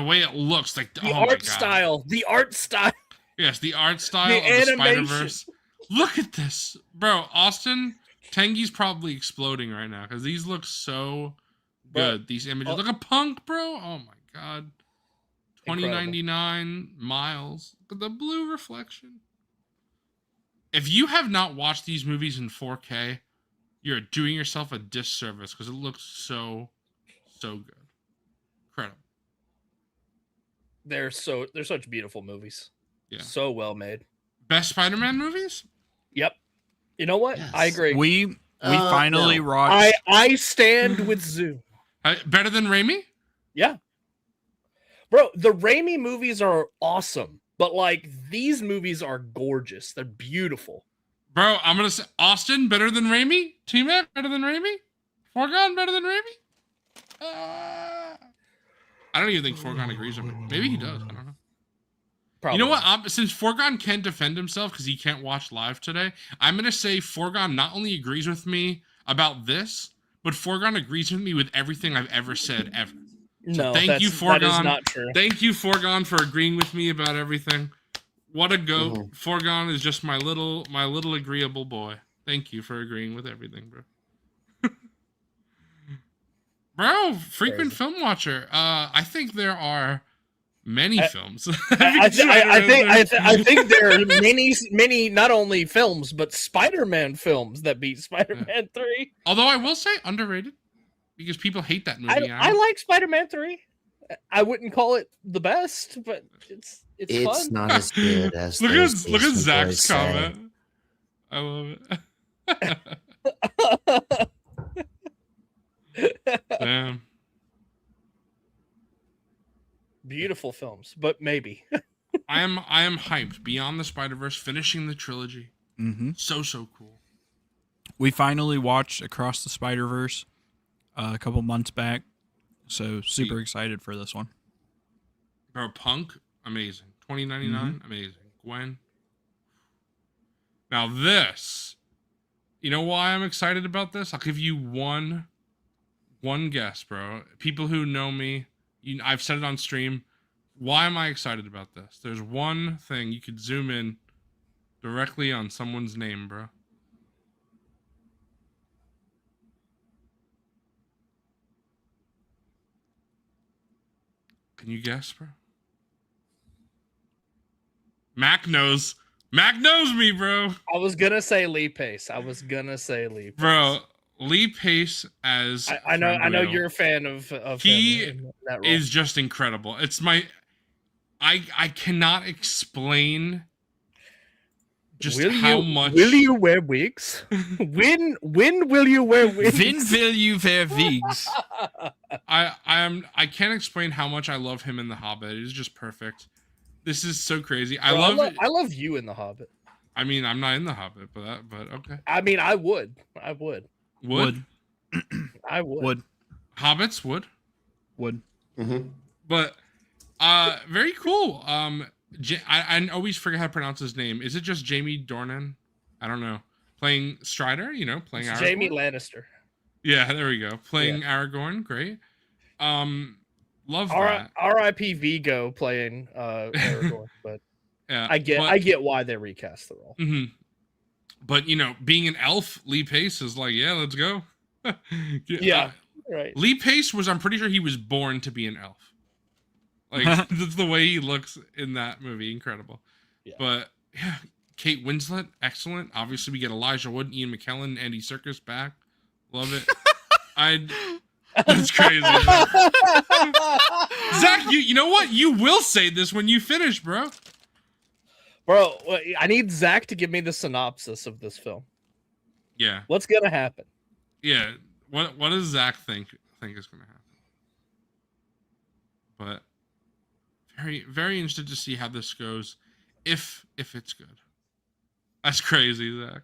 way it looks, like The oh my art God. style. The art style. Yes, the art style The of the animation. Spider-Verse. Look at this. Bro, Austin, Tengi's probably exploding right now because these look so Bro, good. These images. oh- Look at Punk, bro. Oh my God. Incredible. 2099 miles. Look at the blue reflection. If you have not watched these movies in 4K, you're doing yourself a disservice because it looks so good. Incredible. They're such beautiful movies. Yeah. So well made. Best Spider-Man movies? Yep. You know what? Yes. I agree. We finally no. watched. I stand with Zoo. Better than Raimi? Yeah. Bro, the Raimi movies are awesome, but like these movies are gorgeous. They're beautiful. Bro, I'm gonna say Austin better than Raimi. T-Mac better than Raimi. Forgone better than Raimi. I don't even think Forgone agrees with me. Maybe he does. I don't know. Probably. You know what? Since Forgone can't defend himself because he can't watch live today, I'm gonna say Forgone not only agrees with me about this, but Forgone agrees with me with everything I've ever said ever. No, thank you, that is Forgone. not true. Thank you, Forgone, for agreeing with me about everything. What a goat. Mhm. Forgone is just my little agreeable boy. Thank you for agreeing with everything, bro. Bro, frequent Crazy. film watcher. I think there are many films. I think there are many not only films but Spider-Man films that beat Spider-Man 3. Although I will say underrated because people hate that movie. I like Spider-Man 3. I wouldn't call it the best, but it's fun. not as good as look those at basement Zach's boys say. comment. I love it. Damn. Beautiful films, but maybe. I am hyped. Beyond the Spider-Verse, finishing the trilogy. Mm-hmm. So cool. We finally watched Across the Spider-Verse a couple months back, so super excited for this one. Bro, Punk, amazing. 2099, amazing. Gwen. Now this, you know why I'm excited about this? I'll give you one guess, bro. People who know me, I've said it on stream. Why am I excited about this? There's one thing you could zoom in directly on someone's name, bro. Can you guess, bro? Mac knows. Mac knows me, bro. I was gonna say Lee Pace. Bro, Lee Pace as I know Fernando. you're a fan of He him in that role. is just incredible. It's I cannot explain just how much. Will you wear wigs? when will you wear wigs? Vin will you wear wigs? I can't explain how much I love him in The Hobbit. It is just perfect. This is so crazy. I Bro, love I love you in The Hobbit. I mean, I'm not in The Hobbit, but okay. I mean, I would. Would. I would. Hobbits would. Mm-hmm. But very cool. I always forget how to pronounce his name. Is it just Jamie Dornan? I don't know. Playing Strider, playing Aragorn. Jamie Lannister. Yeah, there we go. Playing Aragorn, great. Love that. R.I.P. Vigo playing Aragorn, but Yeah, I get why they recast the role. Mm-hmm. But being an elf, Lee Pace is like, yeah, let's go. Yeah, right. Lee Pace I'm pretty sure he was born to be an elf. Like that's the way he looks in that movie, incredible. Yeah. But yeah, Kate Winslet, excellent. Obviously, we get Elijah Wood, Ian McKellen, Andy Serkis back. Love it. That's crazy. Zach, you know what? You will say this when you finish, bro. Bro, I need Zach to give me the synopsis of this film. Yeah. What's gonna happen? Yeah. What does Zach think is gonna happen? But very, very interested to see how this goes. If it's good. That's crazy, Zach.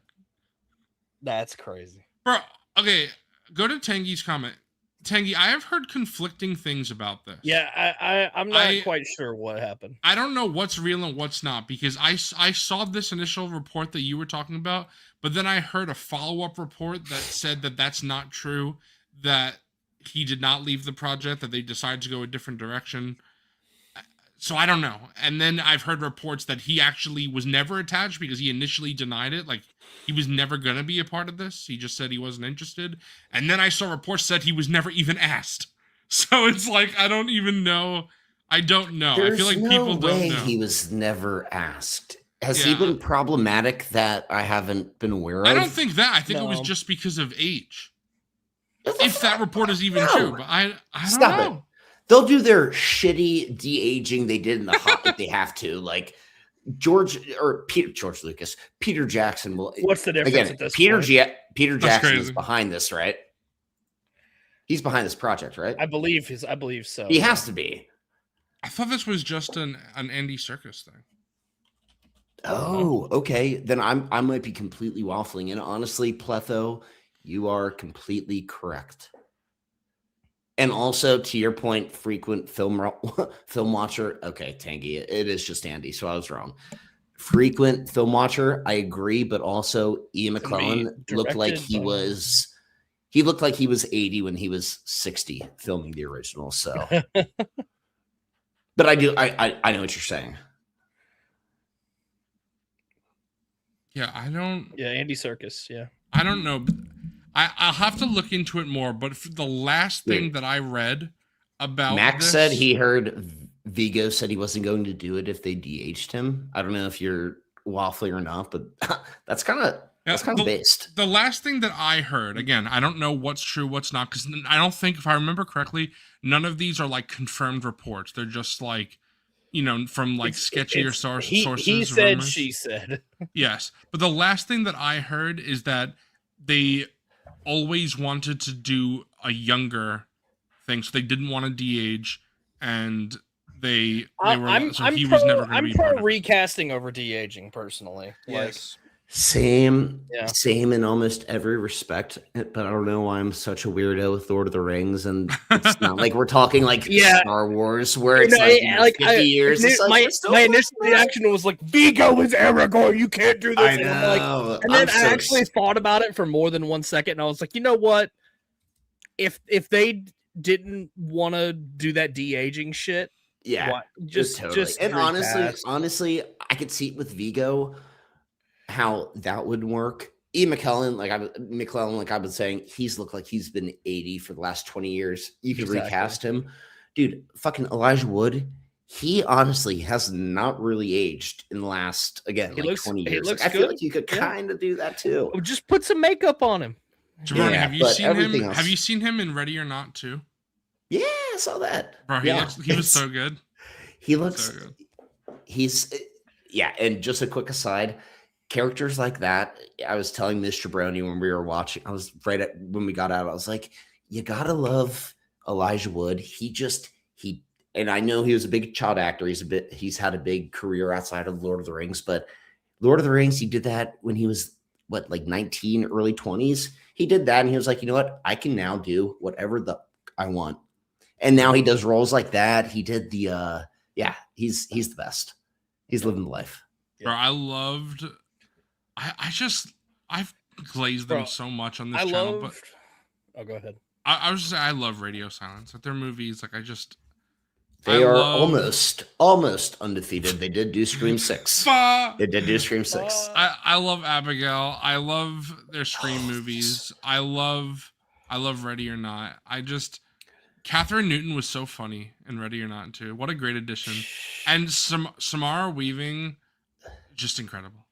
That's crazy. Bro, okay. Go to Tanguy's comment. Tanguy, I have heard conflicting things about this. Yeah, I'm not quite sure what happened. I don't know what's real and what's not because I saw this initial report that you were talking about, but then I heard a follow-up report that said that that's not true, that he did not leave the project, that they decided to go a different direction. So I don't know. And then I've heard reports that he actually was never attached because he initially denied it. Like, he was never going to be a part of this. He just said he wasn't interested. And then I saw reports that he was never even asked. So it's like, I don't even know. I don't know. I feel like people don't know. He was never asked. Has he been problematic that I haven't been aware of? I don't think that. I think it was just because of age. If that report is even true. But I don't know. It. They'll do their shitty de-aging they did in the hot if they have to. Like George Lucas, Peter Jackson will. What's the difference again? at this Peter That's Jackson crazy. is behind this, right? He's behind this project, right? I believe so. He has to be. I thought this was just an Andy Serkis thing. Oh, okay. Then I might be completely waffling. And honestly, Pletho, you are completely correct. And also, to your point, frequent film watcher. Okay, Tanguy, it is just Andy, so I was wrong. Frequent film watcher, I agree, but also Ian McKellen looked like he was 80 when he was 60 filming the original. So, but I know what you're saying. Yeah, Andy Serkis. Yeah, I don't know. I'll have to look into it more. But for the last thing that I read about Max this, said he heard Vigo said he wasn't going to do it if they DH'd him. I don't know if you're waffling or not, but that's kind of based. The last thing that I heard, again, I don't know what's true, what's not, because I don't think, if I remember correctly, none of these are like confirmed reports. They're just like, from like sketchier sources. He said, rumors. She said. Yes. But the last thing that I heard is that they always wanted to do a younger thing. So they didn't want to de-age, and he was never going to be part of it. Recasting over de-aging, personally. Yes. Same in almost every respect, but I don't know why I'm such a weirdo with Lord of the Rings, and it's not like we're talking like Star Wars where it's 50 years. My initial reaction was like, Vigo is Aragorn, you can't do this. I know. And then I actually thought about it for more than 1 second, and I was like, you know what? If they didn't want to do that de-aging shit, just and honestly, I could see it with Vigo how that would work. Ian McKellen, like I was saying, he's looked like he's been 80 for the last 20 years. You could recast him. Dude, fucking Elijah Wood, he honestly has not really aged in the last, 20 years. I feel like you could kind of do that too. Just put some makeup on him. Jabroni, have you seen him? Have you seen him in Ready or Not too? Yeah, I saw that. Bro, he was so good. He looks so good. And just a quick aside, characters like that, I was telling Mr. Brony when we were watching, when we got out, I was like, you gotta love Elijah Wood. And I know he was a big child actor. He's had a big career outside of Lord of the Rings, but Lord of the Rings, he did that when he was 19, early 20s. He did that and he was like, you know what? I can now do whatever I want. And now he does roles like that. He did he's the best. He's living the life. Bro, I've glazed them so much on this channel. Go ahead. I was just saying, I love Radio Silence. Like their movies, they are almost undefeated. They did do Scream 6. They did do Scream 6. I love Abigail. I love their Scream movies. I love Ready or Not. Catherine Newton was so funny in Ready or Not too. What a great addition. And Samara Weaving, just incredible.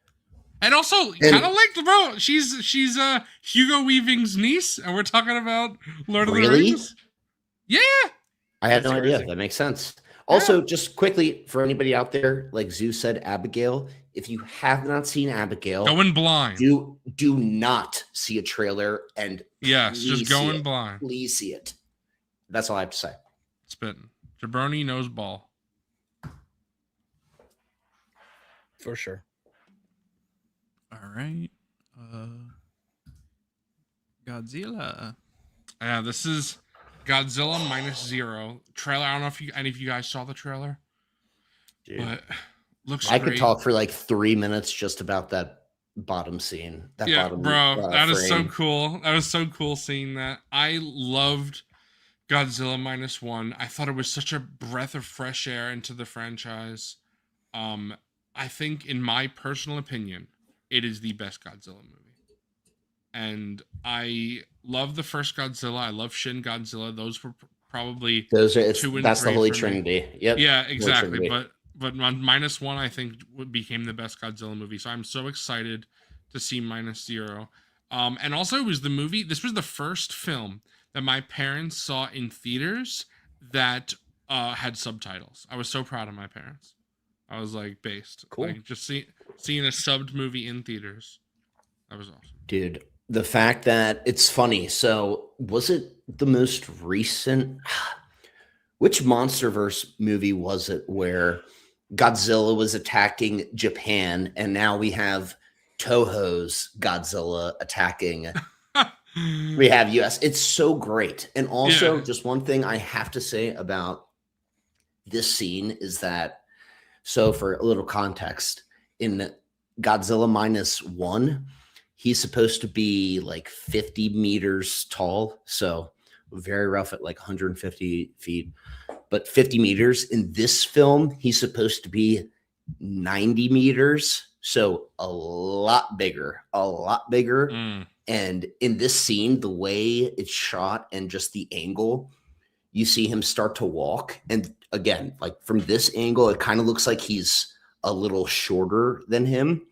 And also, kind of like, bro, she's Hugo Weaving's niece, and we're talking about Lord of the Rings. Yeah. I had no idea. That makes sense. Also, just quickly, for anybody out there, like Zeus said, Abigail, if you have not seen Abigail, go in blind. Do not see a trailer, and just go in blind. Please see it. That's all I have to say. Spitting. Jabroni knows ball. For sure. All right. Godzilla. Yeah, this is Godzilla -0 trailer. I don't know if any of you guys saw the trailer. Dude. But looks I great. could talk for like 3 minutes just about that bottom scene. That is so cool. That was so cool seeing that. I loved Godzilla -1. I thought it was such a breath of fresh air into the franchise. I think, in my personal opinion, it is the best Godzilla movie. And I love the first Godzilla. I love Shin Godzilla. Those were probably that's the Holy for Trinity. Yep. Yeah, exactly. But -1, I think, became the best Godzilla movie. So I'm so excited to see -0. And also, it was this was the first film that my parents saw in theaters that had subtitles. I was so proud of my parents. I was like, based. Cool. Like, just seeing a subbed movie in theaters. That was awesome. Dude, the fact that it's funny. So was it the most recent? Which MonsterVerse movie was it where Godzilla was attacking Japan and now we have Toho's Godzilla attacking we have US. It's so great. And also, just one thing I have to say about this scene is that, so for a little context, in Godzilla -1, he's supposed to be like 50 meters tall. So very rough at like 150 feet, but 50 meters. In this film, he's supposed to be 90 meters. So a lot bigger. And in this scene, the way it's shot and just the angle, you see him start to walk. And again, like from this angle, it kind of looks like he's a little shorter than him.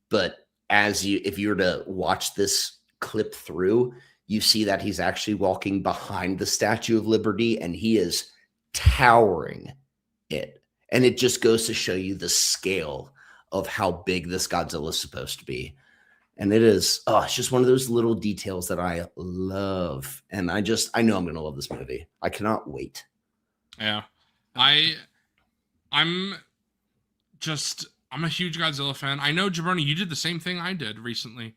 But if you were to watch this clip through, you see that he's actually walking behind the Statue of Liberty, and he is towering it. And it just goes to show you the scale of how big this Godzilla is supposed to be. And it is, it's just one of those little details that I love. And I know I'm going to love this movie. I cannot wait. Yeah. I'm a huge Godzilla fan. I know, Jabroni, you did the same thing I did recently,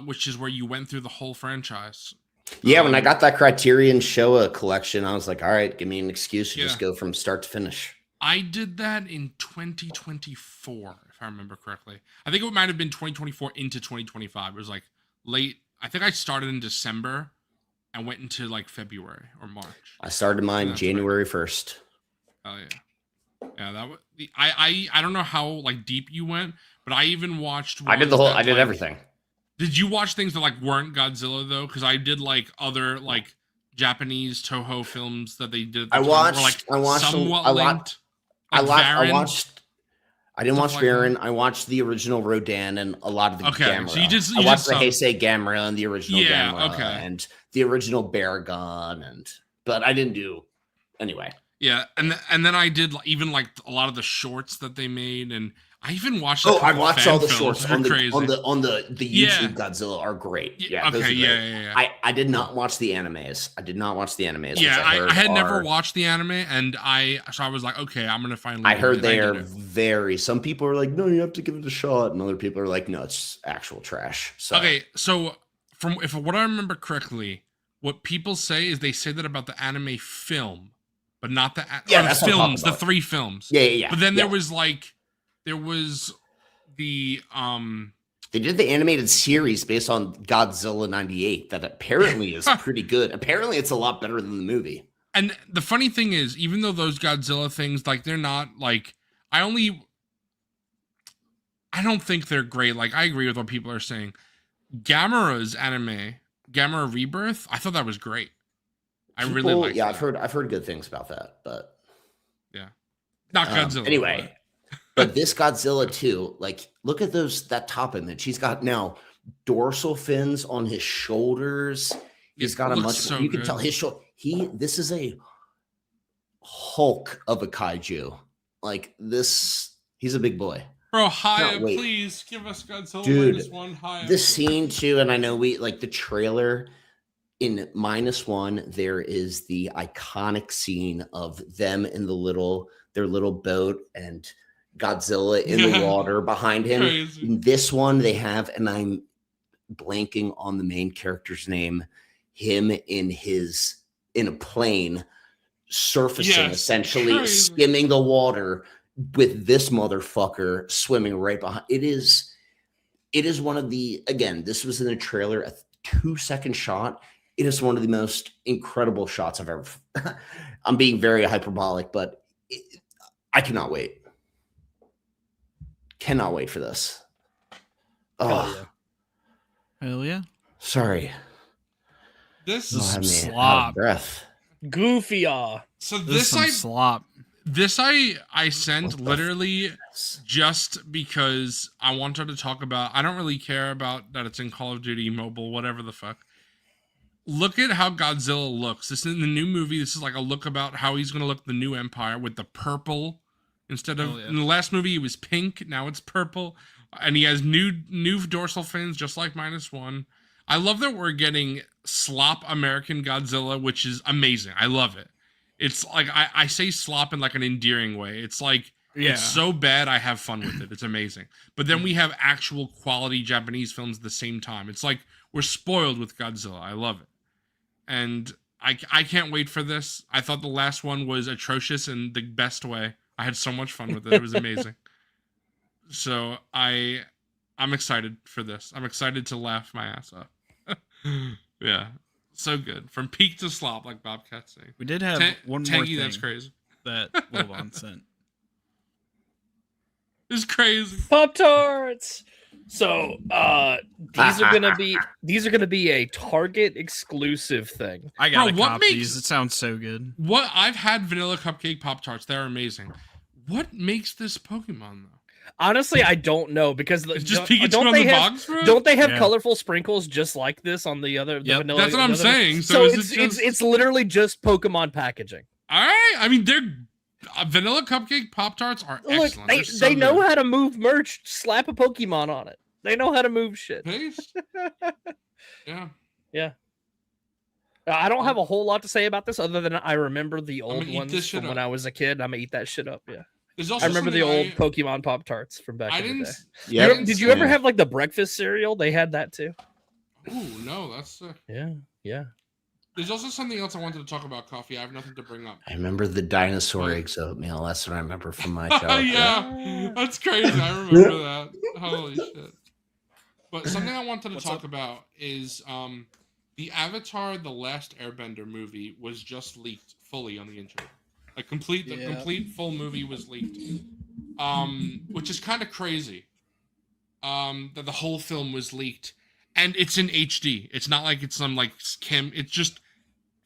which is where you went through the whole franchise. Yeah, when I got that Criterion Showa collection, I was like, all right, give me an excuse to just go from start to finish. I did that in 2024, if I remember correctly. I think it might have been 2024 into 2025. It was like late. I think I started in December and went into like February or March. I started mine January 1st. Oh yeah. Yeah, that was I don't know how like deep you went, but I even watched I did everything. Did you watch things that like weren't Godzilla though? Because I did like other like Japanese Toho films that they did. I watched I didn't watch Baron. I watched the original Rodan and a lot of the Gamera. So I watched the Heisei Gamera and the original Gamera and the original Baragon but I didn't do anyway. Yeah, and then I did even like a lot of the shorts that they made, and I even watched. I watched all the shorts on the YouTube Godzilla are great. Yeah, okay, yeah. I did not watch the animes. Yeah, I had never watched the anime, and so I was like, okay, I'm gonna finally. I heard they are very. Some people are like, no, you have to give it a shot, and other people are like, no, it's actual trash. So. Okay, so if what I remember correctly, what people say is they say that about the anime film, but not the films, the 3 films. Yeah. But then there was the They did the animated series based on Godzilla 98 that apparently is pretty good. Apparently it's a lot better than the movie. And the funny thing is, even though those Godzilla things, like, they're not like, I don't think they're great. Like, I agree with what people are saying. Gamera's anime, Gamera Rebirth, I thought that was great. I really like. Yeah, that. I've heard good things about that, but yeah, not Godzilla. Anyway, but this Godzilla too, like, look at that top image. He's got now dorsal fins on his shoulders. He's got you can tell his shoulder. This is a Hulk of a kaiju. Like this, he's a big boy. Bro, Haya, please give us Godzilla -1 Haya. This scene too, and I know we like the trailer. In -1, there is the iconic scene of them in their little boat and Godzilla in the water behind him. Crazy. In this one, they have, and I'm blanking on the main character's name, him in a plane surfacing, essentially skimming the water with this motherfucker swimming right behind. It is one of the, again, this was in the trailer, a 2-second shot. It is one of the most incredible shots I've ever. I'm being very hyperbolic, but I cannot wait. Cannot wait for this. Oh, hell yeah! Sorry. This is some slop. slop. Breath. Goofy. So this is slop. This I sent literally just because I wanted to talk about. I don't really care about that it's in Call of Duty Mobile, whatever the fuck. Look at how Godzilla looks. This is in the new movie. This is like a look about how he's going to look the new Empire with the purple instead of in the last movie it was pink. Now it's purple, and he has new dorsal fins just like -1. I love that we're getting slop American Godzilla, which is amazing. I love it. It's like I say slop in like an endearing way. It's like it's so bad I have fun with it. It's amazing. But then we have actual quality Japanese films at the same time. It's like we're spoiled with Godzilla. I love it. And I can't wait for this. I thought the last one was atrocious in the best way. I had so much fun with it. It was amazing. So I'm excited for this. I'm excited to laugh my ass off. Yeah. So good. From peak to slop, like Bobcat's saying. We did have one more thing that's crazy. That Lobon sent. It's crazy. Pop Tarts. So these are gonna be a Target exclusive thing. I gotta Bro, what cop makes- these. It sounds so good. What I've had vanilla cupcake Pop Tarts. They're amazing. What makes this Pokemon though? Honestly, I don't know because It's just don't- Pikachu don't on they the have- box, bro? Don't they have Yeah. colorful sprinkles just like this on the other the Yep. vanilla? That's what I'm the other- saying. So So is it's it just... it's literally just Pokemon packaging. All right. I mean, they're vanilla cupcake Pop Tarts are Look, excellent. they They're so know good. how to move merch. Slap a Pokemon on it. They know how to move shit. Paste? Yeah. I don't have a whole lot to say about this other than I remember the old eat ones this shit from when up. I was a kid. I'm gonna eat that shit up. Yeah, There's also I remember the something old Pokemon Pop Tarts from back I in didn't. the day. Yep. Did you ever have like the breakfast cereal? They had that too. Ooh, no, that's sick. Yeah. There's also something else I wanted to talk about, Coffee. I have nothing to bring up. I remember the dinosaur eggs oatmeal. That's what I remember from my Oh, childhood. yeah, that's crazy. I remember that. Holy shit. But something I wanted to What's talk up? about is the Avatar: The Last Airbender movie was just leaked fully on the internet. The complete full movie was leaked, which is kind of crazy. That the whole film was leaked, and it's in HD. It's not like it's some like Kim. It's just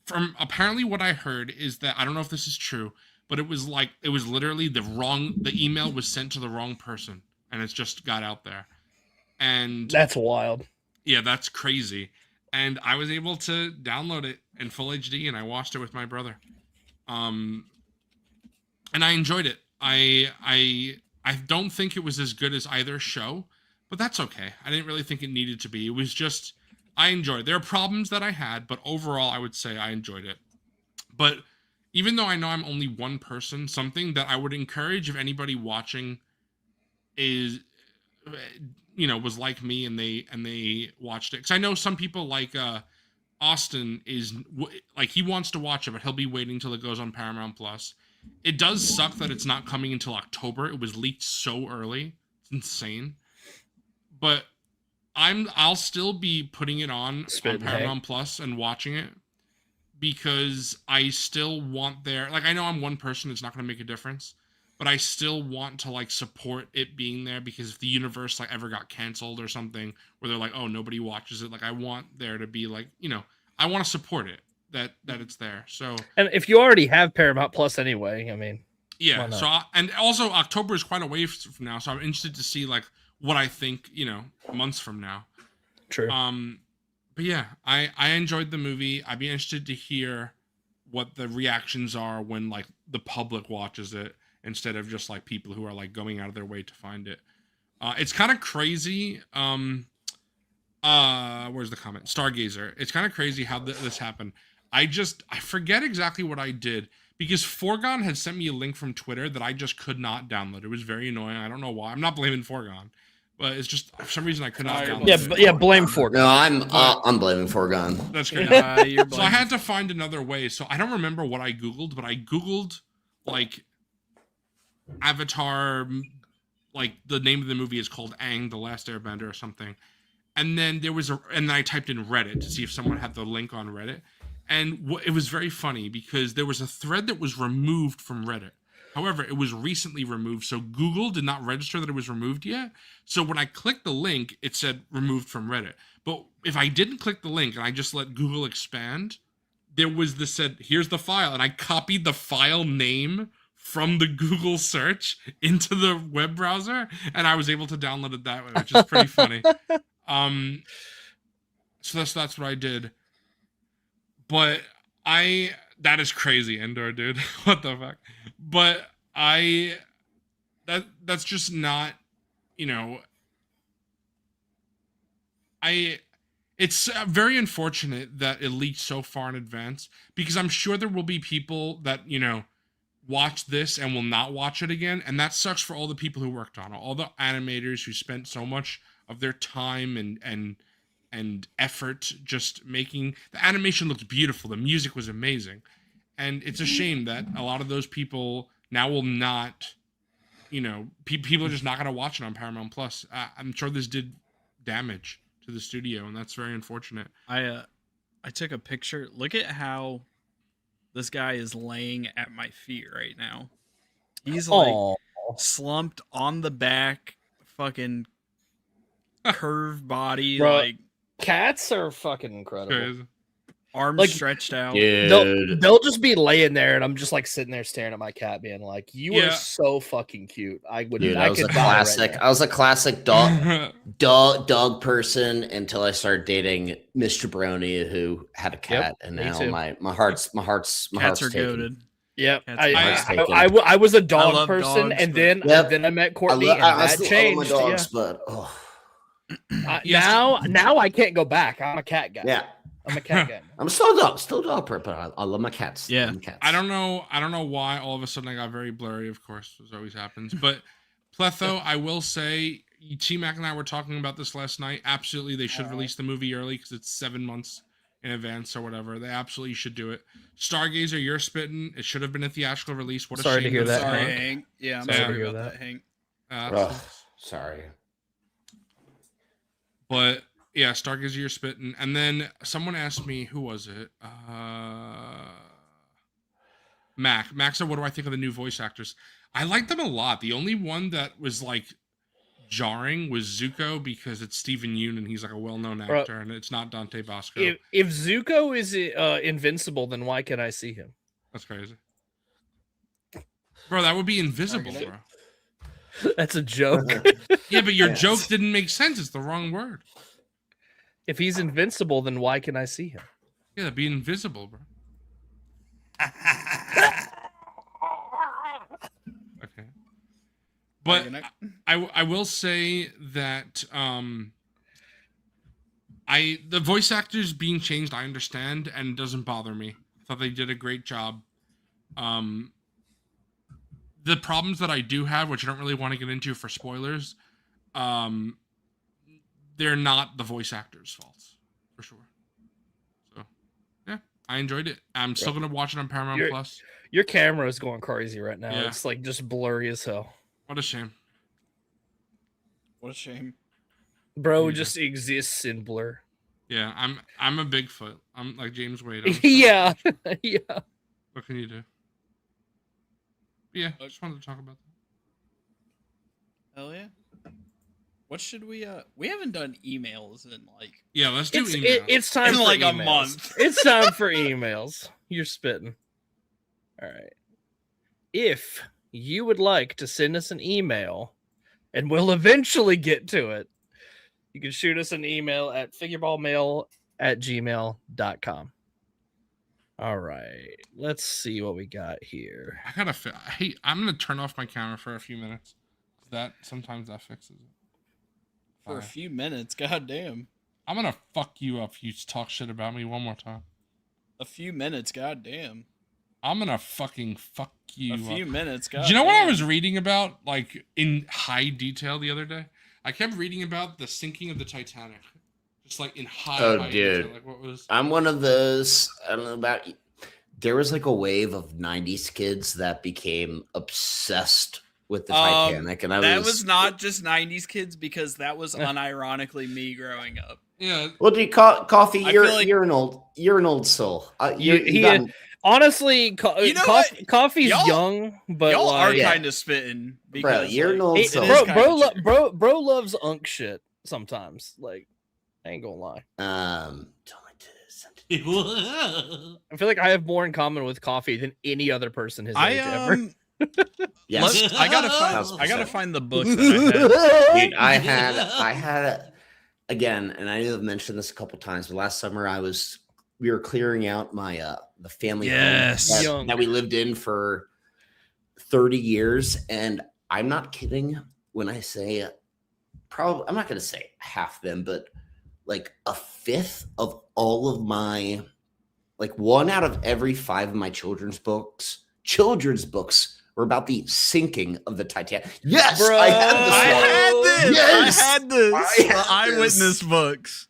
from apparently what I heard is that I don't know if this is true, but it was literally the email was sent to the wrong person, and it's just got out there, and That's wild. yeah, that's crazy. And I was able to download it in full HD, and I watched it with my brother. And I enjoyed it. I don't think it was as good as either show, but that's okay. I didn't really think it needed to be. It was just I enjoyed it. There are problems that I had, but overall, I would say I enjoyed it. But even though I know I'm only one person, something that I would encourage if anybody watching is was like me and they watched it, because I know some people like Austin is like he wants to watch it, but he'll be waiting till it goes on Paramount Plus. It does suck that it's not coming until October. It was leaked so early. It's insane. But I'll still be putting it on Paramount Plus and watching it, because I still want like I know I'm one person, it's not going to make a difference, but I still want to like support it being there, because if the universe like ever got canceled or something where they're like, oh, nobody watches it, like I want there to be like, I want to support it, that it's there. So, And if you already have Paramount Plus anyway, I mean, yeah. why not? So and also October is quite a way from now, so I'm interested to see like what I think, months from now. True. But yeah, I enjoyed the movie. I'd be interested to hear what the reactions are when like the public watches it, instead of just like people who are like going out of their way to find it. It's kind of crazy. Where's the comment? Stargazer. It's kind of crazy how this happened. I forget exactly what I did, because Forgon had sent me a link from Twitter that I just could not download. It was very annoying. I don't know why. I'm not blaming Forgon, but it's just for some reason I could not download it. Yeah, blame Fortnite. No, I'm blaming Forgon. That's great. You're So I had to find another way. So I don't remember what I Googled, but I Googled like Avatar, like the name of the movie is called Aang, The Last Airbender or something. And then and then I typed in Reddit to see if someone had the link on Reddit. And it was very funny, because there was a thread that was removed from Reddit. However, it was recently removed, so Google did not register that it was removed yet. So when I clicked the link, it said removed from Reddit. But if I didn't click the link and I just let Google expand, there was this said, here's the file. And I copied the file name from the Google search into the web browser, and I was able to download it that way, which is pretty funny. So that's what I did. But that is crazy, Endor, dude. What the fuck? But that's just not, it's very unfortunate that it leaked so far in advance, because I'm sure there will be people that, watch this and will not watch it again. And that sucks for all the people who worked on it, all the animators who spent so much of their time and effort just making the animation looked beautiful. The music was amazing. And it's a shame that a lot of those people now will not, people are just not going to watch it on Paramount Plus. I'm sure this did damage to the studio, and that's very unfortunate. I took a picture. Look at how this guy is laying at my feet right now. He's like, slumped on the back, fucking curved body, Bro, like Cats are fucking incredible. Crazy. arms Like, stretched out. Dude. They'll just be laying there, and I'm just like sitting there staring at my cat, being like, "You are so fucking cute." I would. Dude, I I was a could die right classic. now. I was a classic dog person until I started dating Miss Jabroni, who had a cat, and me now too. my heart's Cats are taken. goated. Yeah, Cats I was a dog love person, dogs, and but- then I met Courtney, and I that still changed. love my dogs, but Now I can't go back. I'm a cat guy. yeah, I'm a cat guy. I'm still a dog person, but I love my cats. Yeah. Love my cats. I don't know why all of a sudden I got very blurry, of course, as always happens. But Pletho, I will say, T-Mac and I were talking about this last night. Absolutely, they should release the movie early because it's 7 months in advance or whatever. They absolutely should do it. Stargazer, you're spitting. It should have been a theatrical release. What a Sorry to shame hear it's that, not. Sorry, Hank. Yeah, I'm Sorry to sorry hear about that. that, Hank. Ugh, sorry. But yeah, Stargazer, you're spitting. And then someone asked me, who was it? Mac said, what do I think of the new voice actors? I like them a lot. The only one that was like jarring was Zuko, because it's Stephen Yeun and he's like a well-known actor, and it's not Dante Bosco. If Zuko is invincible, then why can I see him? That's crazy, bro. That would be invisible, bro. That's a joke. Yeah, but your joke didn't make sense. It's the wrong word. If he's invincible, then why can I see him? Yeah, that'd be invisible, bro. Okay. But I will say that the voice actors being changed, I understand, and it doesn't bother me. I thought they did a great job. The problems that I do have, which I don't really want to get into for spoilers, they're not the voice actors' faults, for sure. So, yeah, I enjoyed it. I'm still gonna watch it on Paramount Plus. Your camera is going crazy right now. Yeah. It's like just blurry as hell. What a shame. What a shame. Bro Yeah. just exists in blur. Yeah, I'm a Bigfoot. I'm like James Wade. I'm Yeah. Yeah. What can you do? Yeah, I just wanted to talk about that. Hell yeah. What should we haven't done emails in like Yeah, let's do It's, email. it's time In for like a emails. month. It's time for emails. You're spitting. All right. If you would like to send us an email, and we'll eventually get to it, you can shoot us an email at figureballmail@gmail.com. All right. Let's see what we got here. I gotta. I'm gonna turn off my camera for a few minutes. Sometimes that fixes it. for a Fine. few minutes. God damn. I'm gonna fuck you up if you talk shit about me one more time. A few minutes. God damn. I'm gonna fucking fuck you A few up. minutes. God Do you know what I damn. was reading about, like in high detail the other day? I kept reading about the sinking of the Titanic, just like in high dude. detail. Like what was? I'm one of those. I don't know about you. There was like a wave of '90s kids that became obsessed with the Titanic, and that was not just 90s kids, because that was unironically me growing up. Yeah. Well, do you coffee? I You're feel like- you're an old soul. Honestly, You know what? Coffee's Y'all- young, but Y'all are like, yeah. kind of spitting. Bro, Because you're an like, old it soul. is bro, kinda true. bro loves unk shit sometimes. Like, I ain't gonna lie. I feel like I have more in common with Coffee than any other person his age ever. Yes. I gotta $1,000%. find the book that I had. Dude, I had again, and I have mentioned this a couple times, but last summer we were clearing out my the family home Yes. that we lived in for 30 years, and I'm not kidding when I say probably I'm not gonna say half them, but like a fifth of all of my, like 1 out of every 5 of my children's books were about the sinking of the Titanic. Yes, Bro, I had this. Yes! I had this. I had The eyewitness this. books.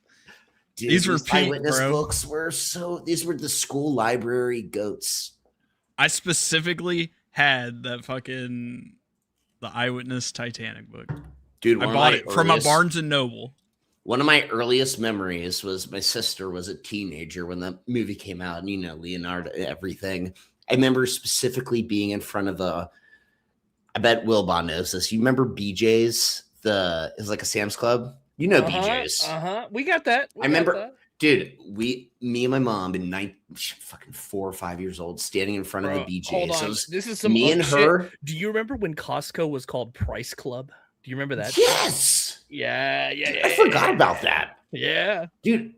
Dude, These were peak, eyewitness bro. books these were the school library goats. I specifically had the eyewitness Titanic book. Dude, I bought it from a Barnes and Noble. One of my earliest memories was my sister was a teenager when the movie came out, and Leonardo, everything. I remember specifically being in front of I bet Wilbon knows this. You remember BJ's? It was like a Sam's Club. You know BJ's. We got that. I remember, dude. Me and my mom, fucking 4 or 5 years old, standing in front of the BJ's. Hold on. So This is some me and her. Do you remember when Costco was called Price Club? Do you remember that? Yes. Yeah. I forgot about that. Yeah, dude.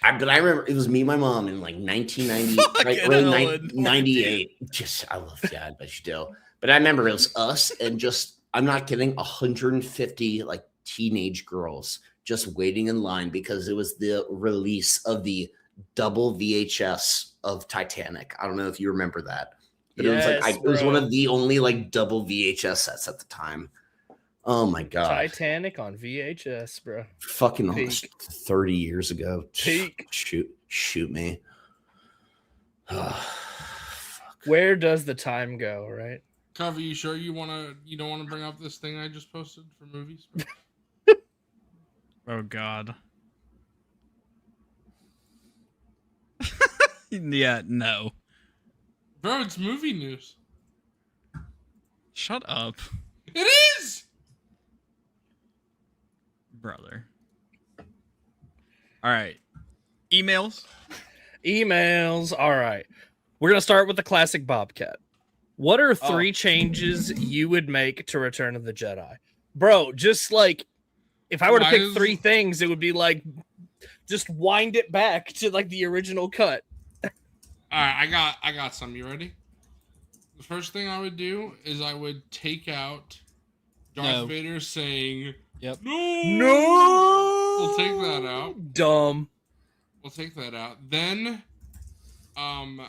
I remember it was me and my mom in like 1990, right, 98. I love Dad, but still. But I remember it was us and just, I'm not kidding, 150 like teenage girls just waiting in line because it was the release of the double VHS of Titanic. I don't know if you remember that, but it was like it was one of the only like double VHS sets at the time. Oh my god! Titanic on VHS, bro. Fucking almost 30 years ago. Peak. Shoot me. Where does the time go, right? Cover, you sure you don't want to bring up this thing I just posted for movies? Oh God. Yeah, no. Bro, it's movie news. Shut up, It is. brother. All right. Emails. All right. We're going to start with the classic Bobcat. What are 3 changes you would make to Return of the Jedi? Bro, just like if I were to pick 3 things, it would be like just wind it back to like the original cut. All right, I got some. You ready? The first thing I would do is I would take out Darth Vader saying, "Yep, no." We'll take that out. Dumb. We'll take that out. Then, I'm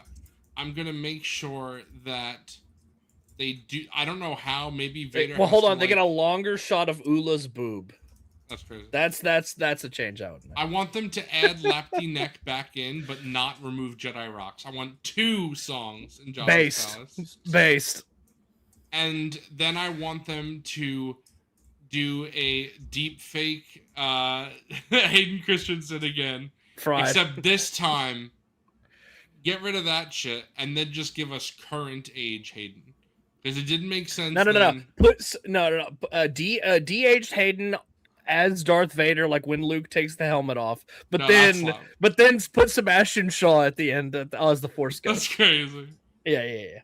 gonna make sure that they do. I don't know how. Maybe Vader. Well, hold on. They get a longer shot of Ula's boob. That's crazy. That's a change I would make. I want them to add Lapti Neck back in, but not remove Jedi Rocks. I want 2 songs in Jabba's Palace. Based. And then I want them to do a deep fake Hayden Christensen again. Fried. Except this time, get rid of that shit and then just give us current age Hayden. Because it didn't make sense. No. De-aged Hayden as Darth Vader, like when Luke takes the helmet off, but then put Sebastian Shaw at the end as the Force Ghost. That's crazy. Yeah.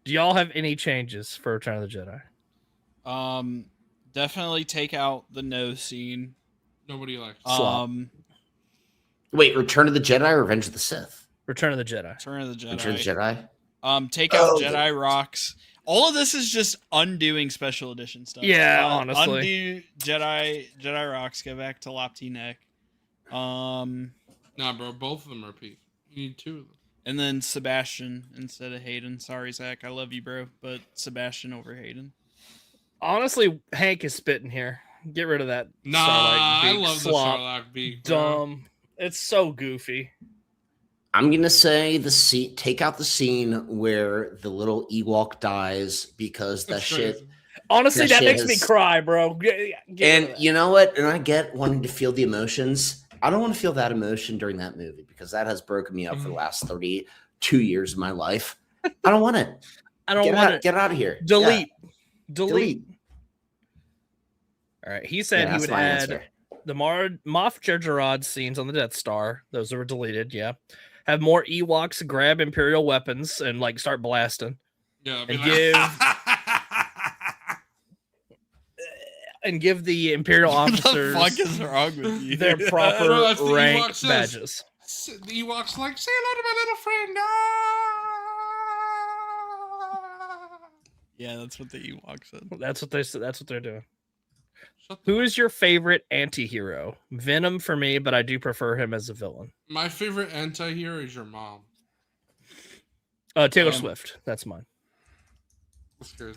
Do y'all have any changes for Return of the Jedi? Definitely take out the no scene. Nobody likes. Wait, Return of the Jedi or Revenge of the Sith? Return of the Jedi. Return of the Jedi. Return of the Jedi. Take out Jedi Rocks. All of this is just undoing special edition stuff. Yeah, honestly. Undo Jedi Rocks. Go back to Lapti Neck. Nah, bro. Both of them are peak. You need 2 of them. And then Sebastian instead of Hayden. Sorry, Zach. I love you, bro. But Sebastian over Hayden. Honestly, Hank is spitting here. Get rid of that. Nah, I love the Sarlacc beak. Dumb. It's so goofy. I'm gonna say take out the scene where the little Ewok dies because that shit. Honestly, that makes me cry, bro. And you know what? And I get wanting to feel the emotions. I don't want to feel that emotion during that movie because that has broken me up for the last 32 years of my life. I don't want it. Get out of here. Delete. Yeah. Delete. All right. He said he would add the Moff Jerjerrod scenes on the Death Star. Those were deleted. Yeah. Have more Ewoks grab Imperial weapons and like start blasting. Yeah. And give the Imperial officers what the fuck is wrong with you? Their proper rank badges. The Ewoks like, say hello to my little friend. Yeah, that's what the Ewok said. That's what they said. That's what they're doing. Who is your favorite anti-hero? Venom for me, but I do prefer him as a villain. My favorite anti-hero is your mom. Taylor Swift. That's mine. That's good.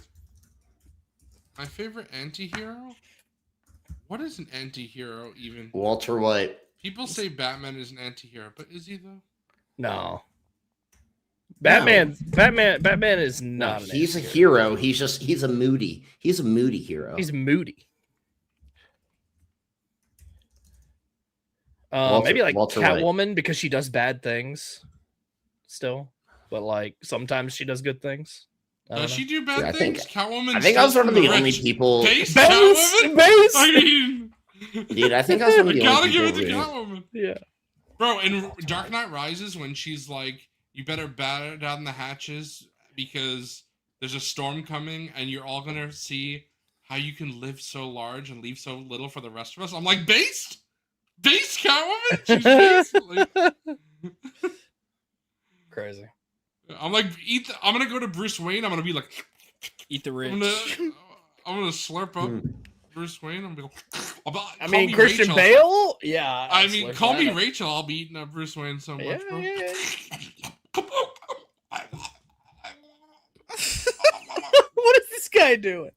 My favorite anti-hero? What is an anti-hero even? Walter White. People say Batman is an anti-hero, but is he though? No. Batman is not. He's a hero. He's a moody hero. He's moody. Maybe like Catwoman because she does bad things. Still. but like sometimes she does good things. Does she do bad Yeah, I things? think- Catwoman. I think I was one of the only rich. people. Base Base, Catwoman. base. I mean, Dude, I think I was one of we the gotta only give people. it to Really, Catwoman, Yeah. bro. In Dark Knight Rises, when she's like, "You better batter down the hatches because there's a storm coming, and you're all gonna see how you can live so large and leave so little for the rest of us." I'm like, based Catwoman. She's based. Like, Crazy. I'm like, I'm gonna go to Bruce Wayne. I'm gonna be like, Eat the rich. I'm gonna slurp up Bruce Wayne. I'm gonna be like, I mean, Christian Bale. Yeah. I mean, slurp call that me up. Rachel. I'll be eating up Bruce Wayne so much, Yeah, bro. yeah, yeah. What is this guy doing?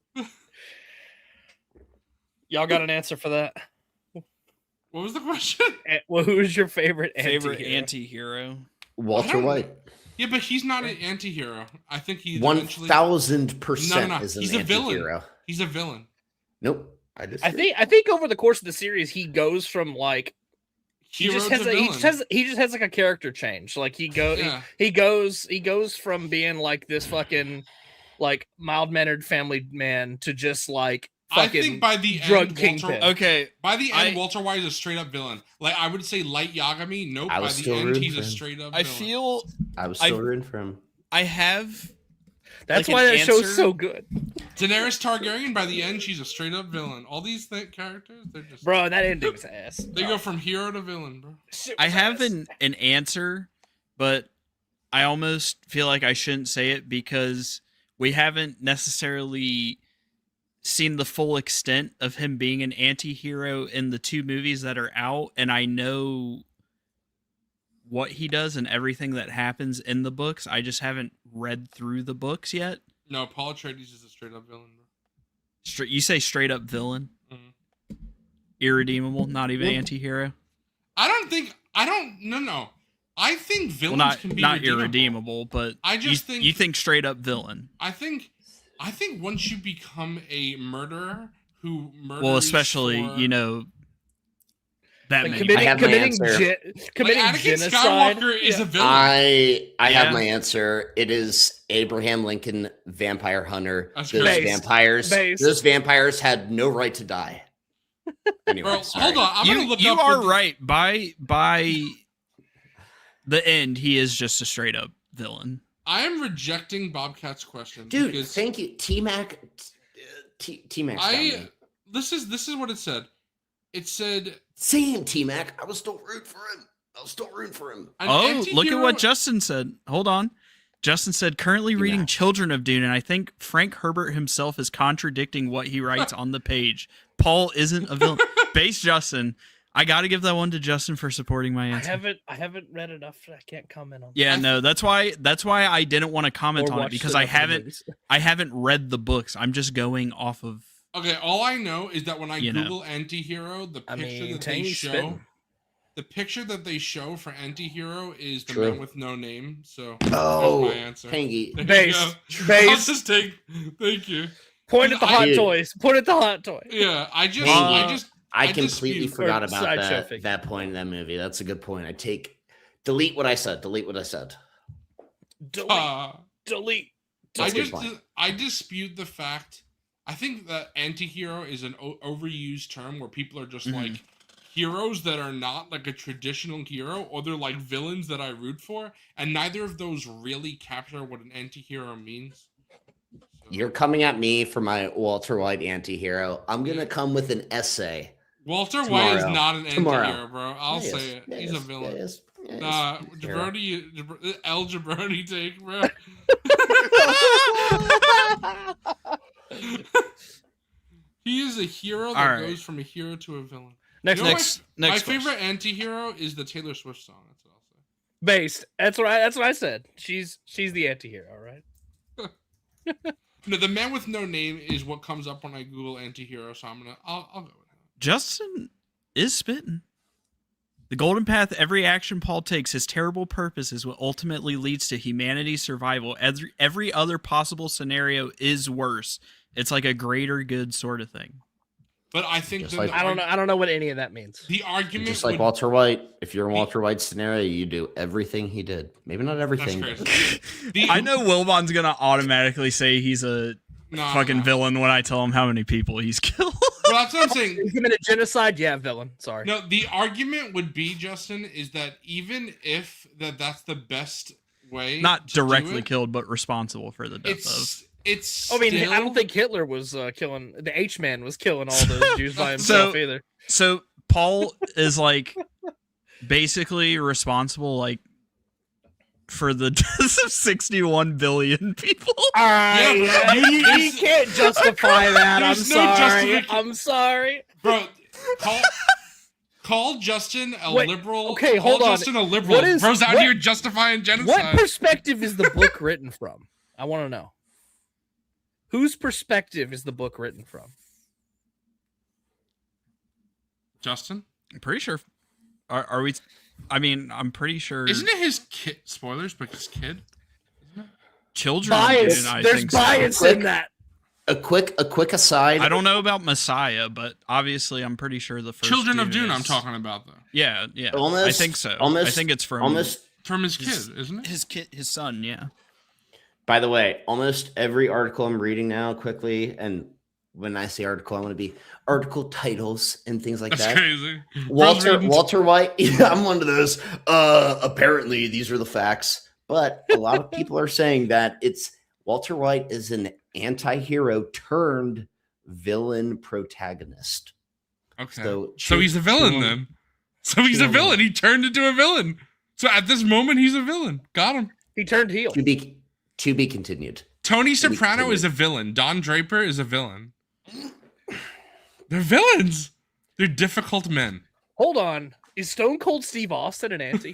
Y'all got an answer for that? What was the question? Well, who's your favorite Favorite anti-hero? anti-hero? Walter I don't- White. Yeah, but he's not an anti-hero. I think he's 1000% No. is an He's a villain. anti-hero. He's a villain. Nope. I think over the course of the series, he goes from like he Hero just to has villain. he just has like a character change. Like he Yeah. goes from being like this fucking like mild mannered family man to just like I fucking think by the drug end, kingpin. Okay, by the end, I- Walter White is a straight up villain. Like I would say, Light Yagami. Nope. I By was the still end, rooting he's for a him. straight up. I villain. feel I was still I've- rooting for him. I have That's like why an that show's answer. so good, Daenerys Targaryen. By the end, she's a straight up villain. All these characters, they're just bro. That ending's ass. They go from hero to villain, bro. Shit I was have ass. an answer, but I almost feel like I shouldn't say it because we haven't necessarily seen the full extent of him being an anti-hero in the two movies that are out, and I know what he does and everything that happens in the books. I just haven't read through the books yet. No, Paul Atreides is a straight up villain, bro. You say straight up villain? Mhm. Irredeemable, not even anti-hero? No. I think villains Well, can be not redeemable. irredeemable, but I just think- you think straight up villain. I think once you become a murderer who murders, Well, especially for- that Like, many. committing, I have my committing, answer. like committing Anakin genocide. Skywalker is Yeah. a villain. I Yeah. have my answer. It is Abraham Lincoln, vampire hunter. That's Those great. Based. those vampires had no right to die. Anyway, Bro, sorry. hold on. I'm gonna look you up. are what the- right. By the end, he is just a straight up villain. I am rejecting Bobcat's question, dude. because Thank you, T Mac. T Mac. this is what it said. It said Same T Mac. I was still rooting for him. an Oh, look at anti-hero- what Justin said. Hold on. Justin said, currently reading Yeah. Children of Dune, and I think Frank Herbert himself is contradicting what he writes on the page. Paul isn't a villain. Base Justin. I got to give that one to Justin for supporting my answer. I haven't read enough. I can't comment on. Yeah, no, that's why I didn't want to comment Or on it watched because enough of the movies. I haven't read the books. I'm just going off of Okay, all I know is that when I You know. Google anti-hero, the I picture mean, that they Tangy's show, spitting. the picture that they show for anti-hero is the True. man with no name. So Oh, that's my answer. Tangy. There you Base, go. I'll base. just take. Thank you. Point at the hot Dude. toys. Point at the hot toy. Yeah, I just, I I completely dispute- forgot or about Sideshow that figure. that point in that movie. That's a good point. Delete what I said. Delete. uh, Delete. I That's a good just, point. I dispute the fact. I think that anti-hero is an overused term where people are just Mhm. like heroes that are not like a traditional hero, or they're like villains that I root for, and neither of those really capture what an anti-hero means. So- You're coming at me for my Walter White anti-hero. I'm gonna come with an essay. Walter White is Tomorrow. not an Tomorrow. anti-hero, bro. I'll Yeah, say yes. it. Yeah, He's yes. a villain. Yeah, yes. Yeah, Nah, yes. Hero. El Jabroni take, bro. He is a hero that All right. goes from a hero to a villain. Next, You know next. my next favorite question. anti-hero is the Taylor Swift song. That's what I'll say. Based. That's what I said. She's the anti-hero, right? No, the man with no name is what comes up when I Google anti-hero, so I'll go with him. Justin is spitting. The golden path every action Paul takes, his terrible purpose is what ultimately leads to humanity's survival. Every other possible scenario is worse. It's like a greater good sort of thing. But I think Just that like- I don't know what any of that means. the argument Just like would- Walter White. If you're in Walter White's scenario, you do everything he did. Maybe not everything. That's but- crazy. I know Wilbon's gonna automatically say he's a fucking villain when I tell him how many people he's killed. Well, that's what I'm saying. He committed genocide. Yeah, villain. Sorry. No, the argument would be, Justin, is that even if that's the best way, Not to do directly it, killed, but responsible for the death of. it's. I mean, I still- don't think Hitler was killing the H-man was killing all those Jews by himself either. So Paul is like basically responsible, like, for the deaths of 61 billion people. All right, Yeah, you can't justify that. I'm there's no sorry. justification. I'm sorry. Bro, call Justin a Wait, liberal. okay, call hold on. Justin a liberal. What is- Bro's out what- here justifying What genocide. perspective is the book written from? I want to know. Whose perspective is the book written from? Justin? I'm pretty sure. Are we? I mean, I'm pretty sure. Isn't it his kid? Spoilers, but his kid? Children? Bias. Dune, I There's think so. bias in that. A quick aside. I don't know about Messiah, but obviously, I'm pretty sure the first Children of Dune, is- I'm talking about, though. Yeah. I Almost- think so. I almost- think it's from almost. From his kid, isn't it? his son. Yeah. By the way, almost every article I'm reading now quickly, and when I say article, I want to be article titles and things like That's that. crazy. Bro's reading- Walter White. Yeah, I'm one of those. Apparently, these are the facts, but a lot of people are saying that it's Walter White is an anti-hero turned villain protagonist. Okay. So So he's a villain then. So he's a villain. He turned into a villain. So at this moment, he's a villain. Got him. He turned heel. To be continued. Tony To be Soprano continued. is a villain. Don Draper is a villain. They're villains. They're difficult men. Hold on. Is Stone Cold Steve Austin an anti?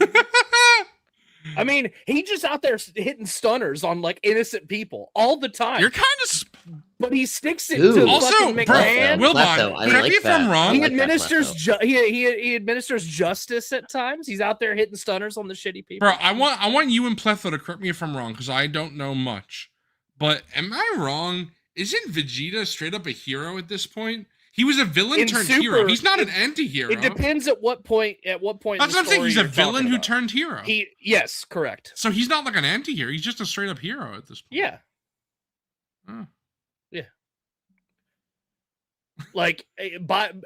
I mean, he just out there hitting stunners on like innocent people all the time. You're kind of. But he sticks it Ooh. to Also, fucking bro, McMahon. Wilbon, Leto, I correct like me if I'm that. wrong. He I like that administers Leto. he administers justice at times. He's out there hitting stunners on the shitty people. Bro, I want you and Pletho to correct me if I'm wrong, because I don't know much. But am I wrong? Isn't Vegeta straight up a hero at this point? He was a villain In turned Super, hero. He's not an anti-hero. It depends at what point. At what point? That's in what I'm the saying. story He's a you're villain talking who about. turned hero. Yes, correct. So he's not like an anti-hero. He's just a straight up hero at this point. Yeah. Oh. Yeah. Like,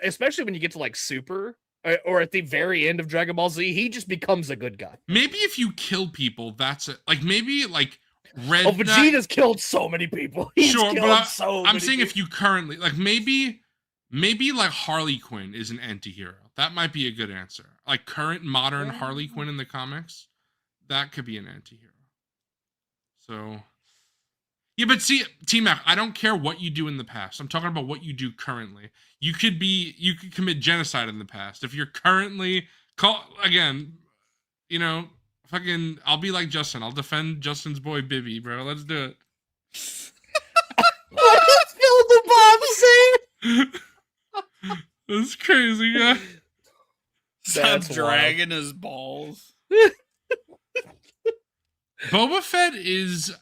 especially when you get to like Super or at the very end of Dragon Ball Z, he just becomes a good guy. Maybe if you kill people, that's it. Like maybe like Red. Oh, Vegeta's killed so many people. He's Sure, killed but so I'm many saying people. if you currently like maybe like Harley Quinn is an anti-hero. That might be a good answer. Like current modern Harley Quinn in the comics, that could be an anti-hero. So yeah, but see, T-Mac, I don't care what you do in the past. I'm talking about what you do currently. You could commit genocide in the past. If you're currently again, you know, fucking I'll be like Justin. I'll defend Justin's boy Bibby, bro. Let's do it. What does Phil the Bob say? That's crazy, guy. That's dragging his balls. Boba Fett is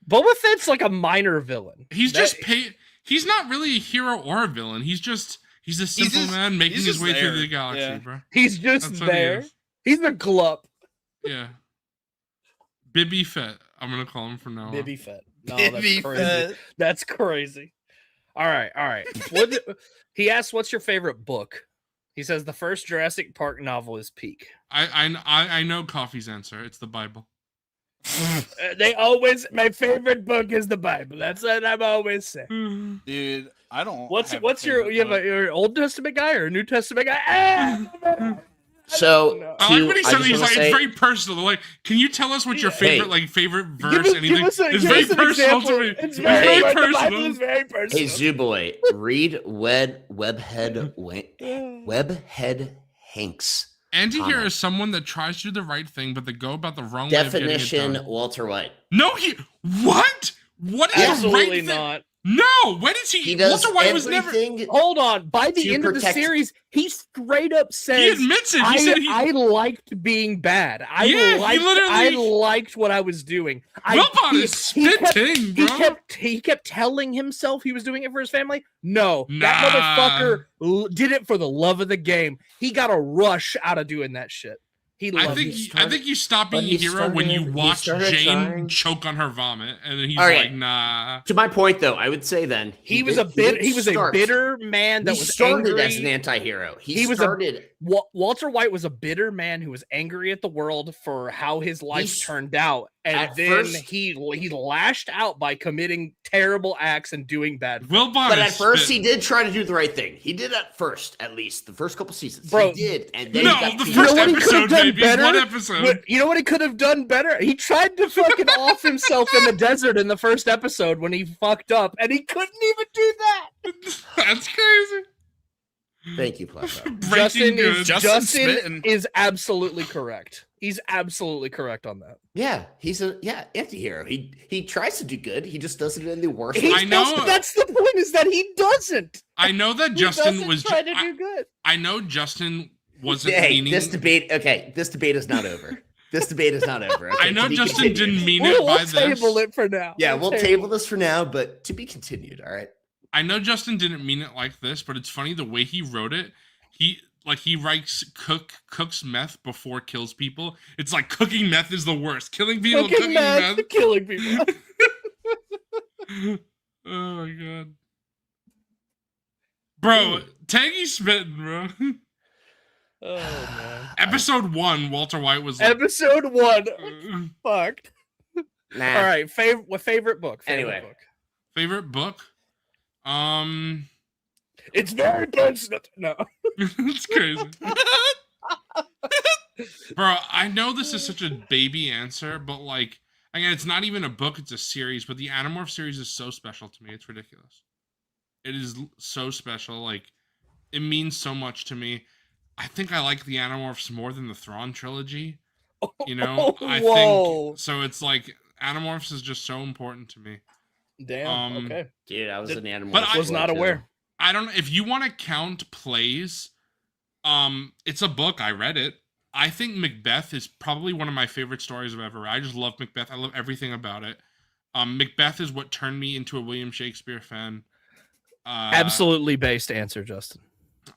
Boba Fett's like a minor villain. he's That- just paid. He's not really a hero or a villain. He's a simple just- man making he's his just way through there. the galaxy, Yeah. bro. He's just That's what he there. is. He's a glup. Yeah. Bibby Fett. I'm gonna call him from now on. Bibby Fett. No, Bibby that's crazy. Fett. That's crazy. All right. He asked, "What's your favorite book?" He says the first Jurassic Park novel is Peak. I know Coffee's answer. It's the Bible. My favorite book is the Bible. That's what I'm always saying. Dude, I don't. What's have your Old Testament guy or a New Testament guy? Ah! So I like what he I said. just He's wanna like, say- it's very personal. Like, can you tell us what your favorite, favorite verse? Give anything? us It's very an personal example. to me. It's Hey, very, the the Bible personal. is very personal. Hey, Zooboy, read Webhead Hanks. Anti-hero Comment. is someone that tries to do the right thing, but they go about the wrong way of getting it Definition: done. Walter White. No, what? What is the right Absolutely thing? not. No, when is he? He does Walter White was never. everything. Hold on. By the To end of the protect- series, he straight up He says, admits it. He said he. I liked being bad. Yeah, he I literally- liked what I was doing. Wilbon is spitting, bro. He kept telling himself he was doing it for his family. No, Nah. that motherfucker did it for the love of the game. He got a rush out of doing that shit. He I loved think it. I think you stop being but a he hero when you started- he watch started Jane trying. choke on her vomit, and then he's All right. like, "Nah." To my point, though, I would say then He was did- a bit. did He was a start- bitter man that he was started angry. as an anti-hero. He was a- started. Walter White was a bitter man who was angry at the world for how his life He's- turned out, and at then first- he lashed out by committing terrible acts and doing bad. Wilbon But is at first, spitting. he did try to do the right thing. He did at first, at least the first couple seasons. Bro, he did, and then No, he got the too- first what he could've episode, done baby. better? One episode. You know what he could have done better? He tried to fucking off himself in the desert in the first episode when he fucked up, and he couldn't even do that. That's crazy. Thank you, Plato. Breaking good. Justin spitting. is absolutely correct. He's absolutely correct on that. Yeah, he's a anti-hero. He tries to do good. He just does it in the worst. He way. I know- That's the point. Is that he doesn't. I know that He Justin doesn't was. try to do good. I know Justin wasn't Hey, meaning. this debate. Okay, this debate is not over. This debate is not over. Okay, I know to be Justin continued. didn't mean it by We'll this. table it for now. Yeah, we'll table this for now, but to be continued. All right. I know Justin didn't mean it like this, but it's funny the way he wrote it. He writes cooks meth before kills people. It's like cooking meth is the worst. Killing people, cooking meth. killing people. Oh my god, bro, Tangy spitting, bro. Oh man. Episode 1, Walter White was like, Episode 1. Fucked. Nah. All right. Favorite book. Anyway. Book. favorite book. It's very personal. No. It's crazy. Bro, I know this is such a baby answer, but like, again, it's not even a book, it's a series, but the Animorph series is so special to me. It's ridiculous. It is so special. Like, it means so much to me. I think I like the Animorphs more than the Tron trilogy. You know, I Whoa. think so. It's like Animorphs is just so important to me. Damn. Okay. Dude, I was an animal. But I Was not aware. I don't know if you want to count plays. It's a book. I read it. I think Macbeth is probably one of my favorite stories I've ever read. I just love Macbeth. I love everything about it. Macbeth is what turned me into a William Shakespeare fan. Absolutely based answer, Justin.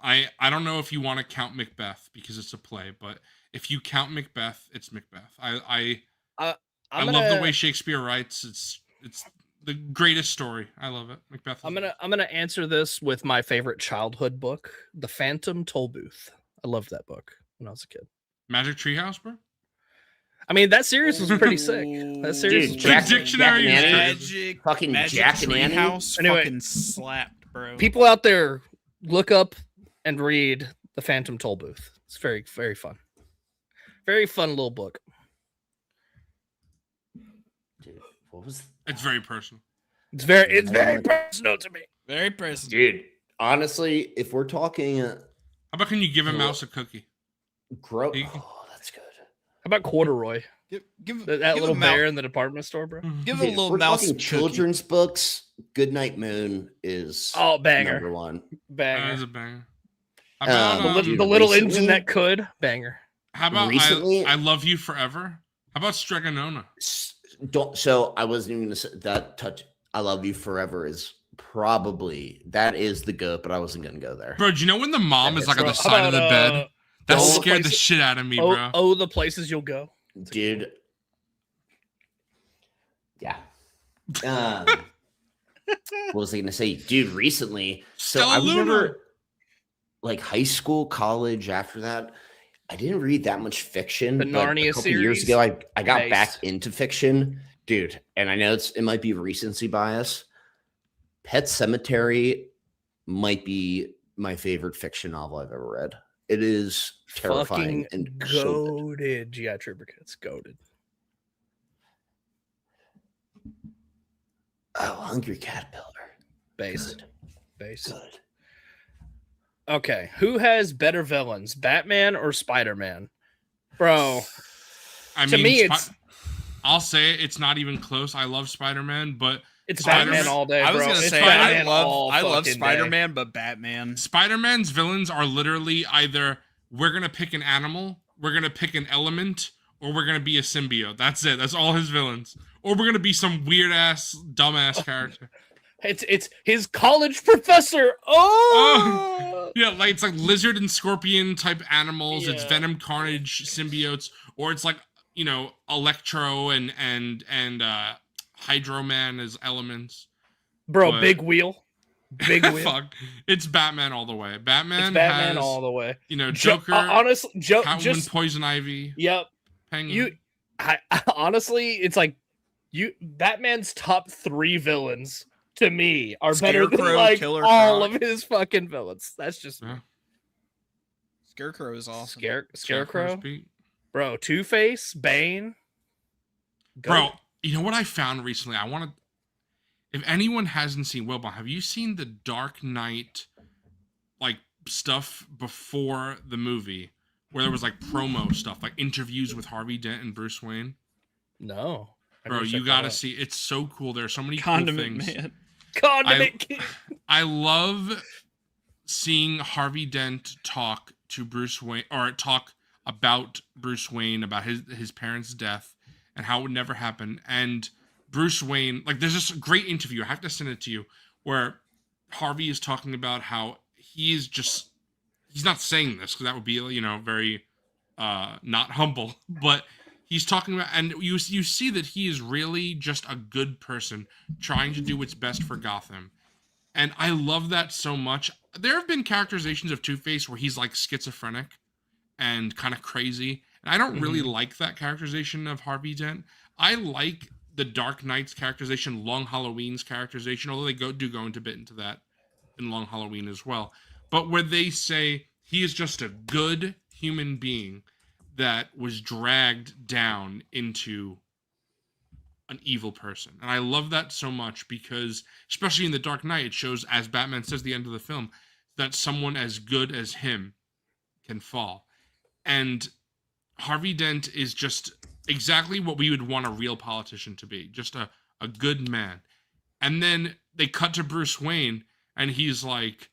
I don't know if you want to count Macbeth because it's a play, but if you count Macbeth, it's Macbeth. I love the way Shakespeare writes. It's the greatest story. I love it. Macbeth. I'm gonna answer this with my favorite childhood book, The Phantom Tollbooth. I loved that book when I was a kid. Magic Treehouse, bro. I mean, that series was pretty sick. That series Dude, was Jack- pretty sick. Dictionary is Magic, Fucking Magic Jack and Annie. Treehouse Anyway. fucking slapped, bro. People out there, look up and read The Phantom Tollbooth. It's very, very fun. Very fun little book. Dude, what was? It's very personal. It's very personal to me. Very present. Dude, honestly, if we're talking How about can you give a Cool. mouse a cookie? grow, You- oh, that's good. How about Corduroy? Give That give little a mouse- bear in the department store, bro. Give a Dude, if little we're mouse talking cookie. children's books. Goodnight Moon is Oh, banger. number one. Banger. That is a banger. How Um, about, The, Dude, the little recently- engine that could. Banger. how about recently- I Love You Forever? How about Stregonona? So I wasn't even gonna say that. Touch. I Love You Forever is probably that is the goat, but I wasn't gonna go there. Bro, do you know when the mom is like on Bro, the how side of the about, bed? That Oh, the scared the places- shit out of me, bro. Oh, the places you'll go. Dude. Yeah. What was I gonna say, dude? Recently, so Stella I was Luna. never like high school, college. After that, I didn't read that much fiction. The but a Narnia couple years series ago, I got based. back into fiction, dude. And I know it might be recency bias. Pet Cemetery might be my favorite fiction novel I've ever read. It is terrifying Fucking and so good. goated GI Trooper Kids. Goated. Oh, Hungry Caterpillar. Base. Good. Base. Good. Okay. Who has better villains, Batman or Spider-Man? Bro, I to mean, me, it's I'll say it, it's not even close. I love Spider-Man, but It's Spider-Man- Batman all day, bro. I was gonna It's say Batman I all love fucking Spider-Man, but Batman. Spider-Man's villains are literally either we're gonna pick an animal, we're gonna pick an element, or we're gonna be a symbiote. That's it. That's all his villains. Or we're gonna be some weird ass, dumbass character. It's his college professor. Oh, Yeah, like it's like lizard and scorpion type animals. It's Yeah. Venom, Carnage, symbiotes, or it's like Electro and Hydro Man as elements. bro, But- big wheel, big wheel. Fuck, it's Batman all the way. Batman, It's Batman has all the way. Joker, Honestly, Catwoman, just Poison Ivy, yep. Penguin. Honestly, it's like Batman's top 3 villains to me are better than Scarecrow, like Killer all Croc. of his fucking villains. That's just Yeah. Scarecrow is awesome. Scarecrow's Scarecrow, Pete. bro, Two-Face, Bane, Bro, you know what I found recently? I want to. If anyone hasn't seen Wilbon, have you seen the Dark Knight like stuff before the movie, where there was like promo stuff, like interviews with Harvey Dent and Bruce Wayne? No, I Bro, need to you check gotta that out. see. It's so cool. There are so many Condiment cool things. Man. Condiment King. I love seeing Harvey Dent talk to Bruce Wayne, or talk about Bruce Wayne, about his parents' death and how it would never happen. And Bruce Wayne, like, there's this great interview, I have to send it to you, where Harvey is talking about how he's not saying this because that would be, very not humble, but he's talking about, and you see that he is really just a good person trying to do what's best for Gotham. And I love that so much. There have been characterizations of Two-Face where he's like schizophrenic and kind of crazy. And I don't really like that characterization of Harvey Dent. I like the Dark Knight's characterization, Long Halloween's characterization, although they do go into bit into that in Long Halloween as well. But where they say he is just a good human being that was dragged down into an evil person. And I love that so much because, especially in The Dark Knight, it shows, as Batman says at the end of the film, that someone as good as him can fall. And Harvey Dent is just exactly what we would want a real politician to be. Just a good man. And then they cut to Bruce Wayne, and he's like,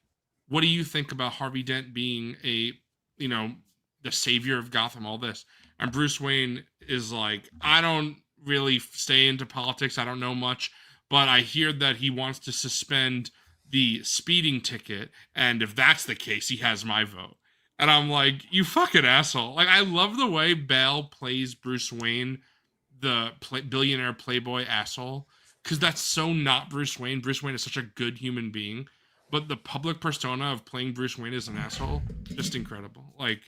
what do you think about Harvey Dent being the savior of Gotham, all this? And Bruce Wayne is like, I don't really stay into politics. I don't know much, but I hear that he wants to suspend the speeding ticket. And if that's the case, he has my vote. And I'm like, you fucking asshole. Like, I love the way Bale plays Bruce Wayne, the billionaire playboy asshole, because that's so not Bruce Wayne. Bruce Wayne is such a good human being, but the public persona of playing Bruce Wayne as an asshole, just incredible. Like,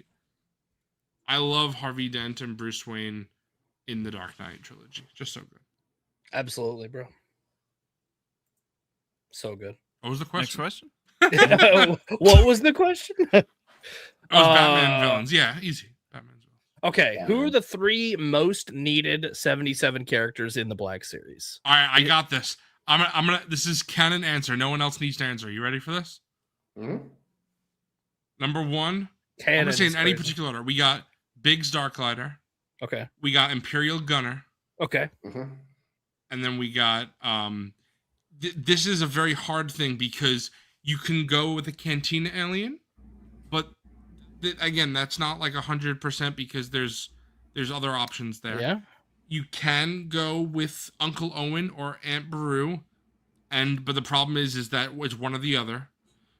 I love Harvey Dent and Bruce Wayne in the Dark Knight trilogy. Just so good. Absolutely, bro. So good. What was the Next question? question. What was the question? Oh, it's Batman villains. Yeah, easy. Batman's villains. Okay, who are the 3 most needed 77 characters in the Black Series? All right, I got this. I'm gonna. This is canon answer. No one else needs to answer. You ready for this? Mhm. Number 1. I'm Canon gonna say in is any crazy. particular order. We got Biggs Darklighter. Okay. We got Imperial Gunner. Okay. Mhm. And then we got this is a very hard thing because you can go with a Cantina alien, but again, that's not like 100% because there's other options there. Yeah. You can go with Uncle Owen or Aunt Beru, but the problem is that it's one or the other.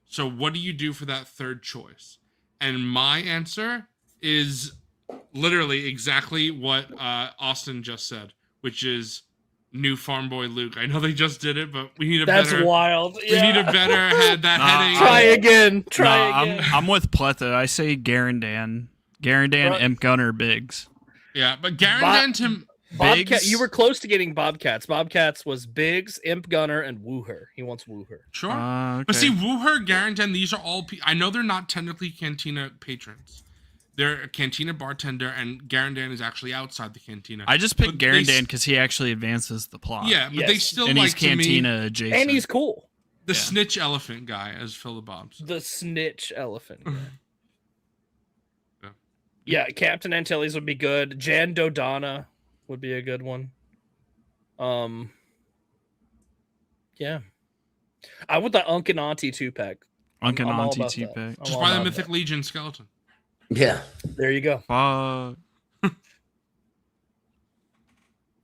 So what do you do for that third choice? And my answer is literally exactly what Austin just said, which is new Farm Boy Luke. I know they just did it, but we need a That's better. wild. We need a better head. That Nah, heading. Try again. Try Nah, again. I'm with Pletha. I say Garandan, Bro- Imp Gunner, Biggs. Yeah, but Garandant him. Bobcat, Biggs. you were close to getting Bobcats. Bobcats was Biggs, Imp Gunner, and Wooher. He wants Wooher. Sure. Okay. But see, Wooher, Garandan, these are all. I know they're not technically Cantina patrons. They're a Cantina bartender, and Garandan is actually outside the Cantina. I just picked But they Garandan because he actually advances the plot. Yeah, but they Yes. still and like he's to me Cantina adjacent. And he's cool. the Yeah. snitch elephant guy as Phil the Bobs. The snitch elephant. Yeah. Yeah, Captain Antilles would be good. Jan Dodonna would be a good one. Yeah. I want the Uncanati 2-pack. I'm all Uncanati about 2-pack. that. I'm Just all buy the about Mythic that. Legion skeleton. Yeah. There you go. Fuck.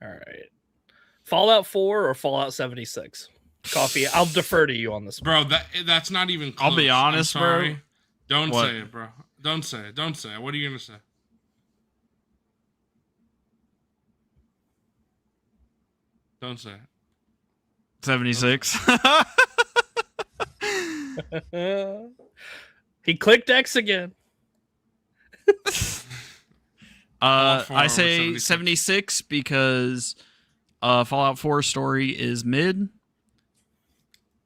All right. Fallout 4 or Fallout 76? Coffee, I'll defer to you on this one. Bro, that's not even close. I'll be honest, I'm sorry. bro. Don't What? say it, bro. Don't say it. Don't say it. What are you going to say? Don't say it. 76. He clicked X again. I say 76 because Fallout 4 story is mid.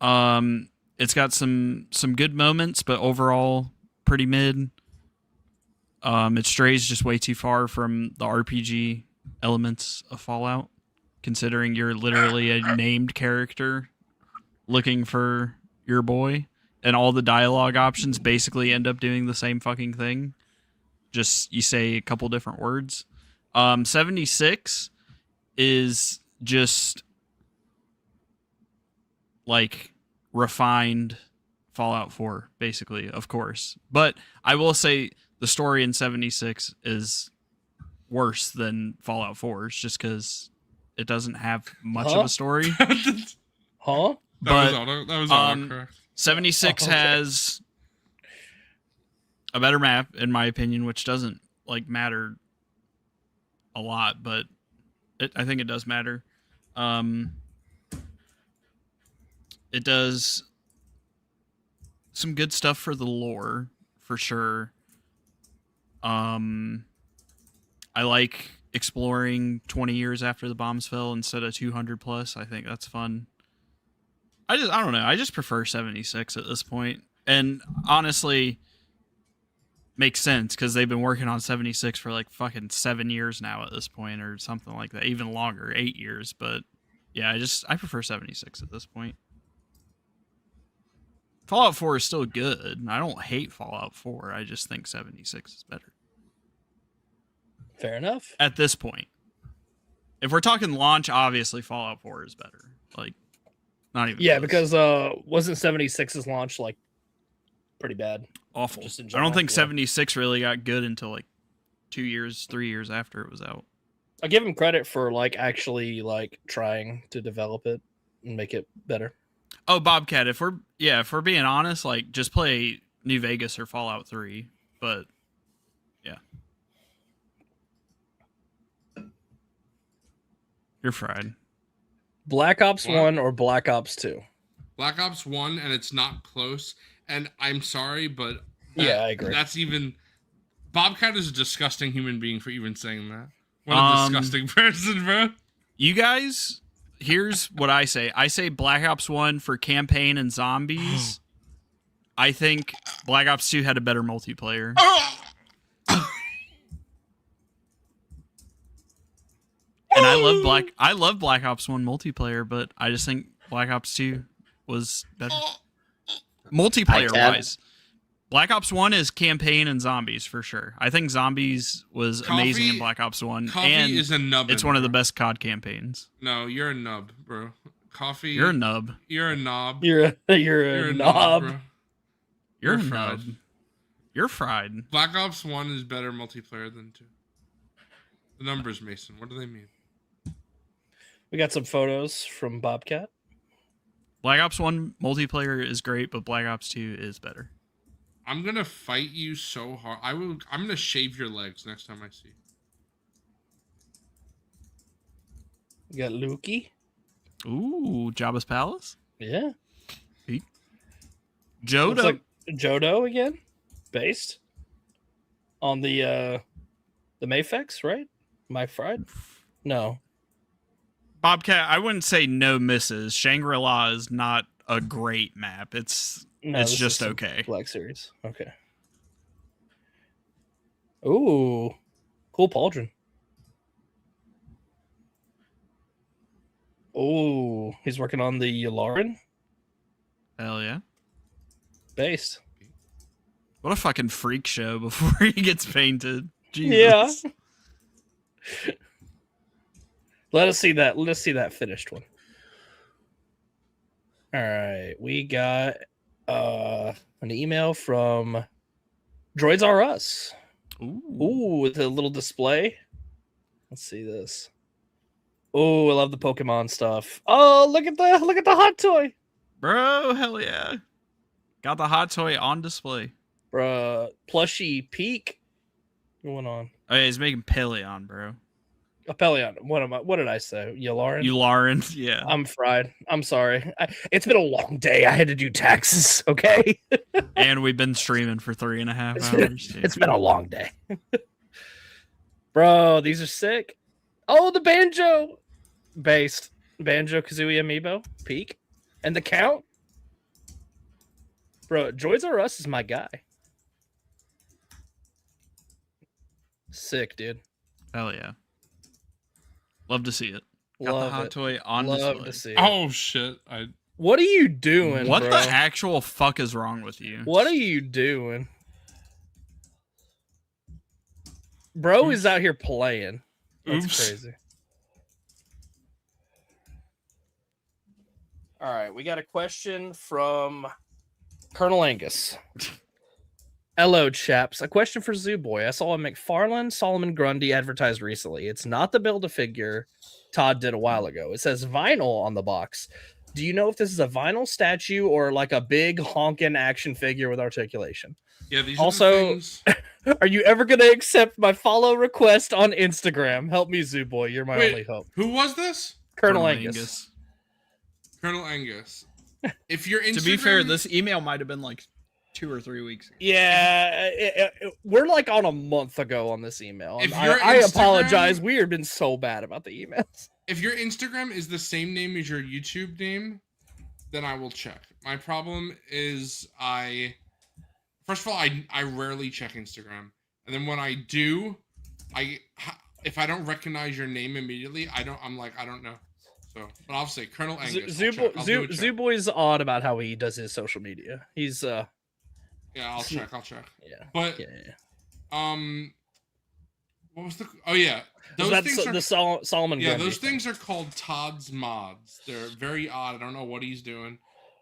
It's got some good moments, but overall pretty mid. It strays just way too far from the RPG elements of Fallout, considering you're literally a named character looking for your boy, and all the dialogue options basically end up doing the same fucking thing. Just you say a couple different words. 76 is just like refined Fallout 4, basically, of course. But I will say the story in 76 is worse than Fallout 4's just because it doesn't have much of a story. Huh? That was auto correct. 76 Okay. has a better map, in my opinion, which doesn't like matter a lot, but I think it does matter. It does some good stuff for the lore, for sure. I like exploring 20 years after the bombs fell instead of 200 plus. I think that's fun. I don't know. I just prefer 76 at this point. And honestly, makes sense because they've been working on 76 for like fucking 7 years now at this point, or something like that. Even longer, 8 years. But yeah, I prefer 76 at this point. Fallout 4 is still good. I don't hate Fallout 4. I just think 76 is better. Fair enough. At this point. If we're talking launch, obviously Fallout 4 is better. Like, not even Yeah, close. because wasn't 76's launch like pretty bad? Awful. just in I general, don't think yeah. 76 really got good until like 2 years, 3 years after it was out. I give him credit for like actually like trying to develop it and make it better. Oh, Bobcat, if we're being honest, like just play New Vegas or Fallout 3, but yeah. You're fried. Black Ops What? 1 or Black Ops 2? Black Ops 1, and it's not close. And I'm sorry, but Yeah, I agree. That's even... Bobcat is a disgusting human being for even saying that. What a disgusting person, bro. You guys, here's what I say. I say Black Ops 1 for campaign and zombies. I think Black Ops 2 had a better multiplayer. And I love Black Ops 1 multiplayer, but I just think Black Ops 2 was better. Multiplayer wise. Black Ops 1 is campaign and zombies for sure. I think zombies was amazing in Black Ops 1. Coffee and is a nubbin, it's one of the bro. best COD campaigns. No, you're a nub, bro. Coffee. You're a nub. You're a knob. You're a knob. bro. You're a fried. nub. You're fried. Black Ops 1 is better multiplayer than 2. The numbers, Mason. What do they mean? We got some photos from Bobcat. Black Ops 1 multiplayer is great, but Black Ops 2 is better. I'm gonna fight you so hard. I'm gonna shave your legs next time I see you. We got Lukey. Ooh, Jabba's Palace? Yeah. Jodo. Looks like Jodo again. Based on the Mayfex, right? My Fried? No. Bobcat, I wouldn't say no misses. Shangri-La is not a great map. It's This is just some okay. Black Series. Okay. Ooh. Cool pauldron. Ooh. He's working on the Lauren Hell yeah. based. What a fucking freak show before he gets painted. Jesus. Yeah. Let us see that. Let's see that finished one. All right, we got an email from Droids R Us. Ooh, with a little display. Let's see this. Oh, I love the Pokemon stuff. Oh, look at the hot toy, Bro, hell yeah. Got the hot toy on display. bro. Plushy Peak. What's going on? Oh, yeah, he's making Peleon, bro. Apelion. What did I say? Yularen? Yularen, yeah. I'm fried. I'm sorry. It's been a long day. I had to do taxes. Okay. And we've been streaming for 3.5 hours. Too. It's been a long day. Bro, these are sick. Oh, the Banjo based Banjo Kazooie amiibo peak and the Count. Bro, Droids R Us is my guy. Sick, dude. Hell yeah. Love to see it. Got Love the hot it. toy on Love display. to see it. Oh shit! What are you doing? What bro? the actual fuck is wrong with you? What are you doing? Bro is out here playing. That's Oops. crazy. All right, we got a question from Colonel Angus. Hello, chaps. A question for Zoo Boy. I saw a McFarlane Solomon Grundy advertised recently. It's not the Build-A-Figure Todd did a while ago. It says vinyl on the box. Do you know if this is a vinyl statue or like a big honkin' action figure with articulation? Yeah, these Also- are the things. Are you ever going to accept my follow request on Instagram? Help me, Zoo Boy. You're my Wait. only hope. Who was this? Colonel Angus. Colonel Angus. If you're Instagram, To be fair, this email might have been like 2 or 3 weeks ago. Yeah, we're like on a month ago on this email. If I your apologize. Instagram- We have been so bad about the emails. if your Instagram is the same name as your YouTube name, then I will check. My problem is first of all, I rarely check Instagram, and then when I do, if I don't recognize your name immediately, I don't know. So, but I'll say Colonel Angus. Zoo Boy's odd about how he does his social media. He's Yeah, I'll check. yeah. But Yeah. what was the? Oh yeah, those That's things are. Solomon. Yeah, Grundy those thing. things are called Todd's mods. They're very odd. I don't know what he's doing.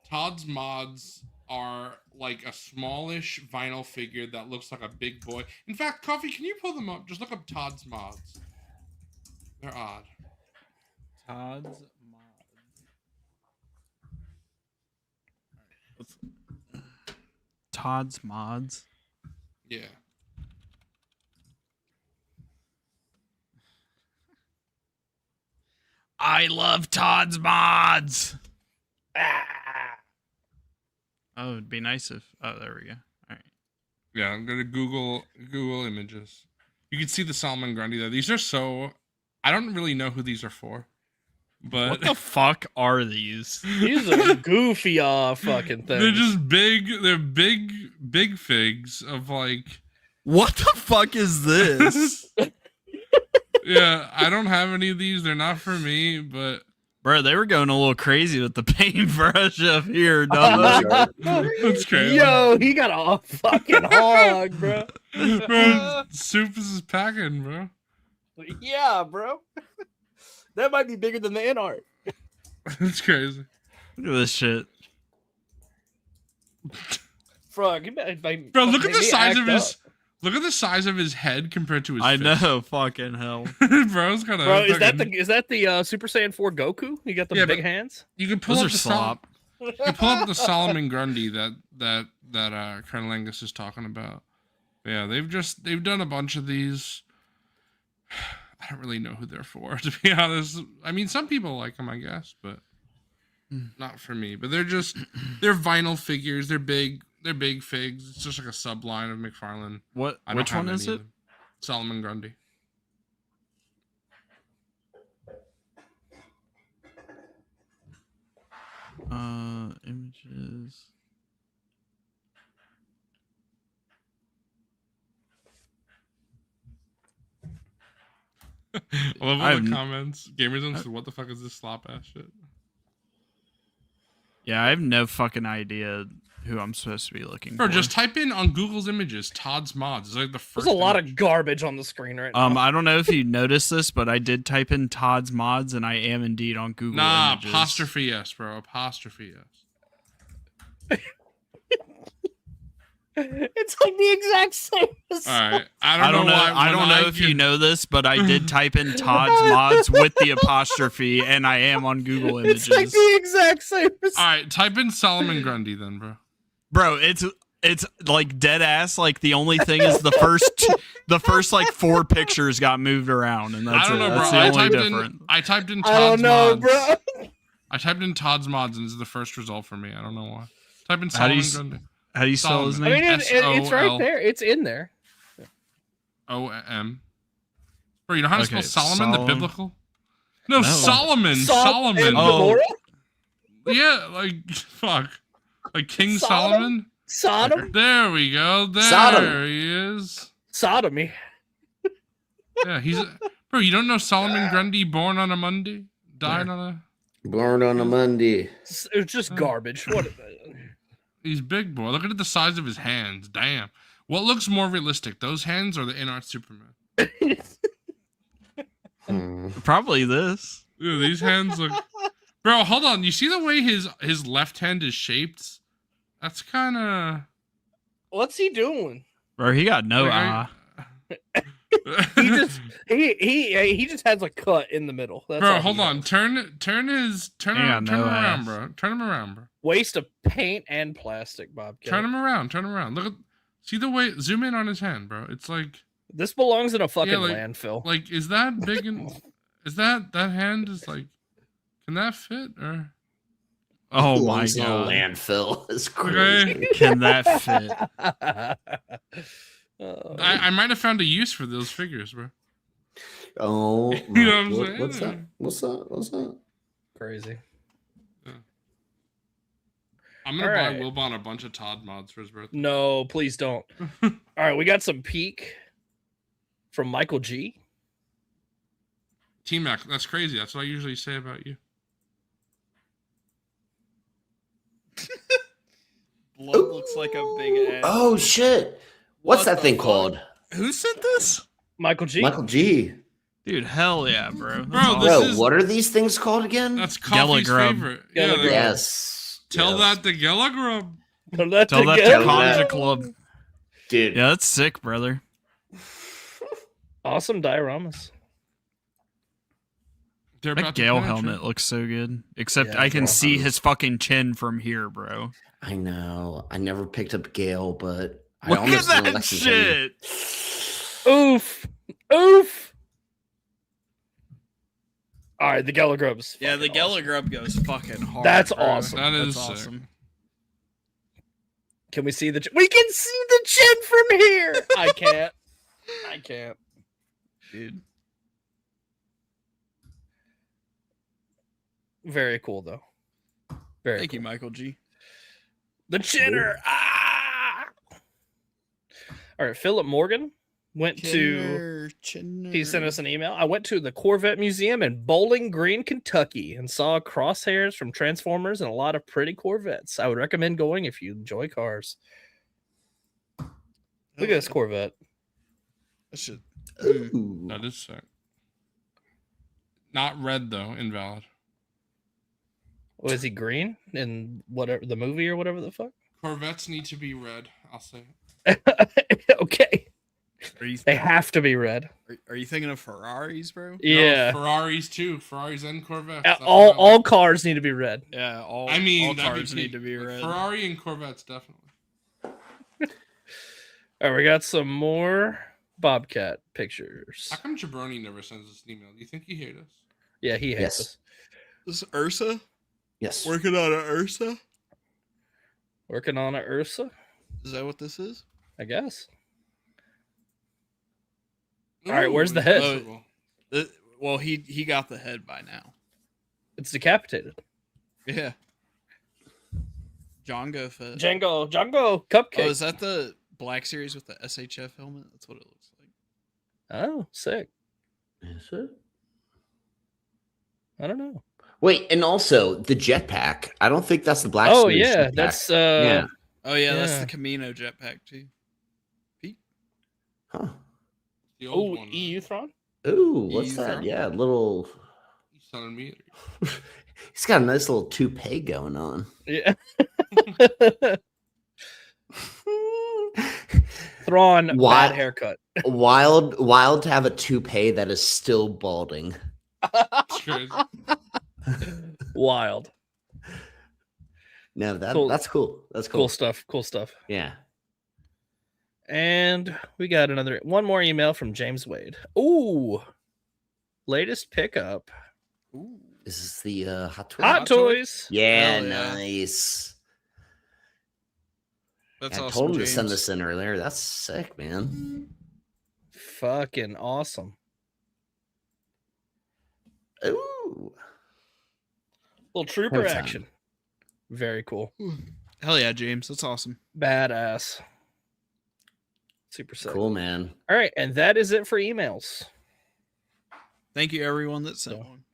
Todd's mods are like a smallish vinyl figure that looks like a big boy. In fact, Coffee, can you pull them up? Just look up Todd's mods. They're odd. Todd's mods. Todd's mods. Yeah. I love Todd's mods. Ah. Oh, it'd be nice if. Oh, there we go. All right. Yeah, I'm gonna Google images. You can see the Solomon Grundy there. These are so. I don't really know who these are for, but What the fuck are these? These are goofy fucking things. they're just big. They're big figs of like. What the fuck is this? Yeah, I don't have any of these. They're not for me, but Bro, they were going a little crazy with the paintbrush up here, dog. that's crazy. Yo, he got a fucking hog, bro. Bro, Soup is packing, bro. Yeah, bro. That might be bigger than the Inart. That's crazy. Look at this shit. Frog, Bro, look at the size of his. Look at the size of his head compared to his. I fist. know, fucking hell. Bro's got a. Bro, is that the Super Saiyan 4 Goku? You got the Yeah, big but- hands? You can pull Those up are the slop. You pull up the Solomon Grundy that Colonel Angus is talking about. Yeah, they've done a bunch of these. I don't really know who they're for, to be honest. I mean, some people like them, I guess, but not for me. But they're vinyl figures. They're big figs. It's just like a subline of McFarlane. What? I don't Which have one is any it? of them. Solomon Grundy. Images. I love all I've the n- comments. Gamerzone said, "What the fuck is this slop ass shit?" Yeah, I have no fucking idea who I'm supposed to be looking Bro, for. just type in on Google's images Todd's mods. It's like the first. There's a lot image. of garbage on the screen right now. I don't know if you noticed this, but I did type in Todd's mods, and I am indeed on Google Nah, Images. apostrophe s, bro. Apostrophe s. It's like the exact same. As All right. I I don't know. why I when don't know if you get- know this, but I did type in Todd's mods with the apostrophe, and I am on Google Images. It's like the exact same. All right, type in Solomon Grundy then, bro. Bro, it's like dead ass. Like the only thing is the first like 4 pictures got moved around, and that's I don't know, bro. That's the only difference. I typed in I Todd's don't know, mods. bro. I typed in Todd's mods, and this is the first result for me. I don't know why. Type in How do Solomon you Grundy. How do you spell his Solomon. name? I mean, it's right there. It's in there. O-M. Bro, you know how to Okay, spell Solomon, the Solomon. biblical? No, No. Solomon. And Solomon. Oh. Gomorrah? Yeah, like, fuck. Like King Sodom? Solomon? Sodom? There we go. There Sodom. he is. Sodomy. Yeah, bro, you don't know Solomon Grundy, born on a Monday? Died on a... Born on a Monday. It's just garbage. What? He's big, boy. Look at the size of his hands. Damn. What looks more realistic, those hands or the Inart Superman? Probably this. Dude, these hands look... Bro, hold on. You see the way his left hand is shaped? That's kind of... What's he doing? Bro, he got no Like, eye. He just has a cut in the middle. That's Bro, all hold he on. has. Turn him Yeah, no around, ass. bro. Turn him around, bro. Waste of paint and plastic, Bobcat. Turn him around. Look at... See the way... Zoom in on his hand, bro. It's like... This belongs in a fucking like- landfill. Like, is that big and... Is that hand is like... Can that fit, or... Oh my Belongs in a god. landfill. It's crazy. Okay. Can that fit? Oh. I might have found a use for those figures, bro. Oh, You know what I'm saying? what's that? What's that? Crazy. I'm gonna All buy right. Wilbon a bunch of Todd mods for his birthday. No, please don't. All right, we got some peak from Michael G. T-Mac, that's crazy. That's what I usually say about you. Blood looks like a big ass. Oh shit! What's What that the thing fuck? called? Who sent this? Michael G. Michael G. Dude, hell yeah, bro. That's Bro, awesome. this Bro, is- what are these things called again? That's Coffee's Gelagrub. favorite. Gelagrub. Yeah, Yes. tell yes. that to Gelagrub. Tell that Tell that together. to Conja Club. Dude. Yeah, that's sick, brother. Awesome dioramas. They're That about to Gale penetrate. helmet looks so good. Except Yeah, I can Gale see helmet. his fucking chin from here, bro. I know. I never picked up Gale, but I Look at almost know that Lexington. shit. Oof. Oof. All right, the Gelagrubs. Yeah, the awesome. Gelagrub goes fucking hard. That's bro. awesome. That is That's sick. awesome. Can we see the? We can see the chin from here. I can't. I can't. Dude. Very cool though. Very. Thank cool. you, Michael G. The chinner. Ah. All right, Philip Morgan went to. He sent us an email. I went to the Corvette Museum in Bowling Green, Kentucky, and saw crosshairs from Transformers and a lot of pretty Corvettes. I would recommend going if you enjoy cars. Look at this Corvette. That shit. Ooh. That is sick. Not red though, invalid. Was he green in whatever the movie or whatever the fuck? Corvettes need to be red. I'll say. Okay, Are you, they have to be red. are you thinking of Ferraris, bro? Yeah, No, Ferraris too. Ferraris and Corvettes. That's all what I like. all cars need to be red. Yeah, all, I mean, all that'd be cars need peak. to be red. Ferrari and Corvettes definitely. All right, we got some more Bobcat pictures. How come Jabroni never sends us an email? Do you think he hates us? Yeah, he hates Yes. us. This is Ursa? Yes. Working on an Ursa? Working on a Ursa, Is that what this is? I guess. All right, where's the it's head? possible. Well, he got the head by now. It's decapitated. Yeah. Django Fett. Django Cupcake. Oh, is that the Black Series with the SHF helmet? That's what it looks like. Oh, sick. Is it? I don't know. Wait, and also the jetpack. I don't think that's the Black Oh Series yeah, jetpack. that's yeah. Oh yeah, that's Yeah. the Camino jetpack too. Huh. The old Oh, one. EU Tron. Ooh, what's You that? from- Yeah, little. He's telling me. He's got a nice little toupee going on. Yeah. Thrawn, bad haircut. Wild to have a toupee that is still balding. Wild. No, Cool. that's cool. That's cool. Cool stuff. Yeah. And we got one more email from James Wade. Ooh. Latest pickup. Ooh. This is the Hot Toys. Yeah, Hell yeah. nice. That's I awesome. told him James. to send this in earlier. That's sick, man. Fucking awesome. Ooh. Little trooper Well done. action. Very cool. Hell yeah, James. That's awesome. Badass. Super sick. Cool, man. All right, and that is it for emails. Thank you, everyone that sent So- one.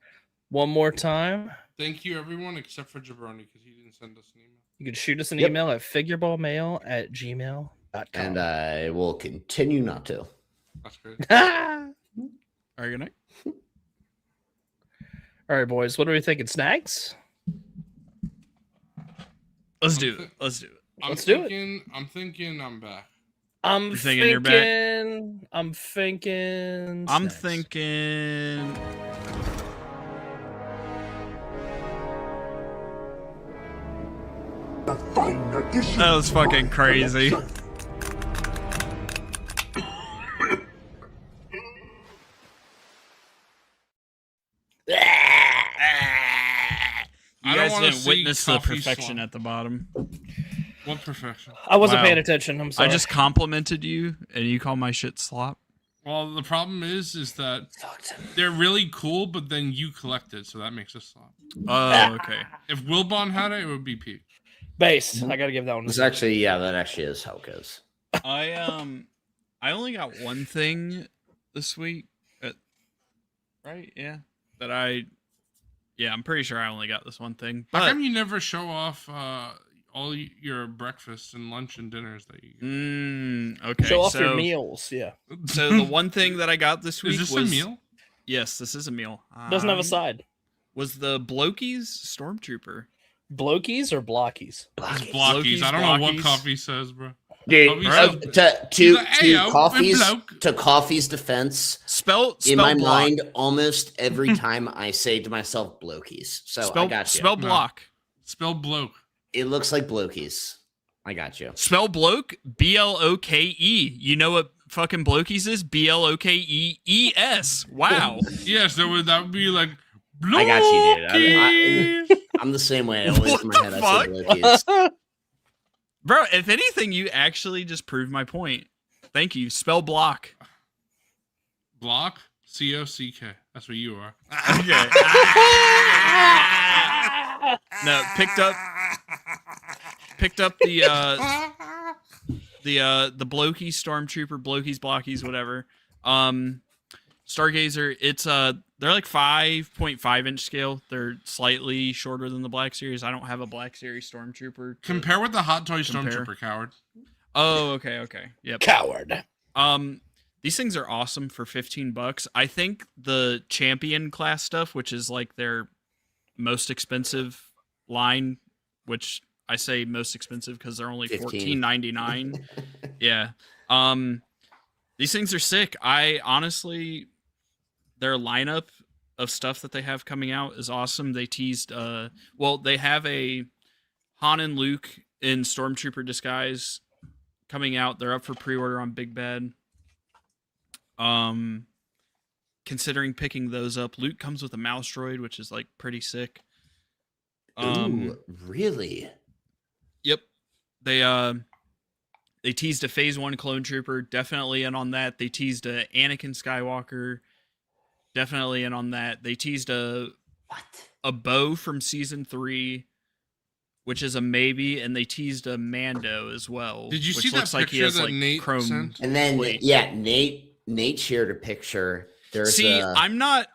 One more time. Thank you, everyone, except for Jabroni, because he didn't send us an email. You can shoot us an Yep. email at figureballmail@gmail.com. And I will continue not to. That's great. All right, good night. All right, boys. What are we thinking? Snacks? Let's do it. Let's do it. Let's do it. I'm thinking I'm back. I'm You're thinking you're back? I'm thinking. I'm snacks. thinking. That was fucking crazy. You I don't guys wanna didn't see witness the coffee perfection slop. at the bottom. What perfection? I wasn't Wow. paying attention. I'm sorry. I just complimented you, and you call my shit slop. Well, the problem is that they're really cool, but then you collect it, so that makes it slop. Oh, okay. If Wilbon had it, it would be peak. Base. I gotta give that one. This actually, yeah, that actually is how it goes. I only got one thing this week, right? Yeah, I'm pretty sure I only got this one thing. How But come you never show off all your breakfasts and lunch and dinners that you get? Okay. Show off so, your meals. Yeah. So the one thing that I got this week Is this was a meal? Yes, this is a meal. Doesn't have a side. Was the Blokees Stormtrooper? Blokees or blockies? It's Blokees, Blockies. I don't know what Blockies. coffee says, bro. Dude, Coffee Bro. says- He's like, "Hey, yo, bloke." Coffee's defense, Spell in my block. mind, almost every time I say to myself Blokees. So Spell, I got you. Spell No. block. Spell bloke. It looks like Blokees. I got you. Spell bloke. Bloke. You know what fucking Blokees is? Blokees. Wow. Yes, that would be like. I got you, dude. Blokees. I'm the same way. Always What in my the head, I say fuck? Blokees. Bro, if anything, you actually just proved my point. Thank you. Spell block. Block. COCK. That's what you are. Okay. No, picked up the Blokey Stormtrooper, Blokees, Blockies, whatever. Stargazer, it's they're like 5.5 inch scale. They're slightly shorter than the Black Series. I don't have a Black Series Stormtrooper. Compare with the Hot Toy Compare. Stormtrooper, coward. Oh, okay. Yep. Coward. These things are awesome for $15. I think the champion class stuff, which is like their most expensive line, which I say most expensive because they're only $14.99. Yeah. These things are sick. I honestly, their lineup of stuff that they have coming out is awesome. They teased, they have a Han and Luke in Stormtrooper disguise coming out. They're up for pre-order on Big Bad. Considering picking those up. Luke comes with a mouse droid, which is like pretty sick. Ooh, really? Yep. They teased a Phase 1 clone trooper, definitely in on that. They teased a Anakin Skywalker, definitely in on that. They teased a Bo from season 3, which is a maybe, and they teased a Mando as well. Did you which see that looks like he picture has that like Nate chrome sent? And then plate. yeah, Nate shared a picture. There's See, a, I'm not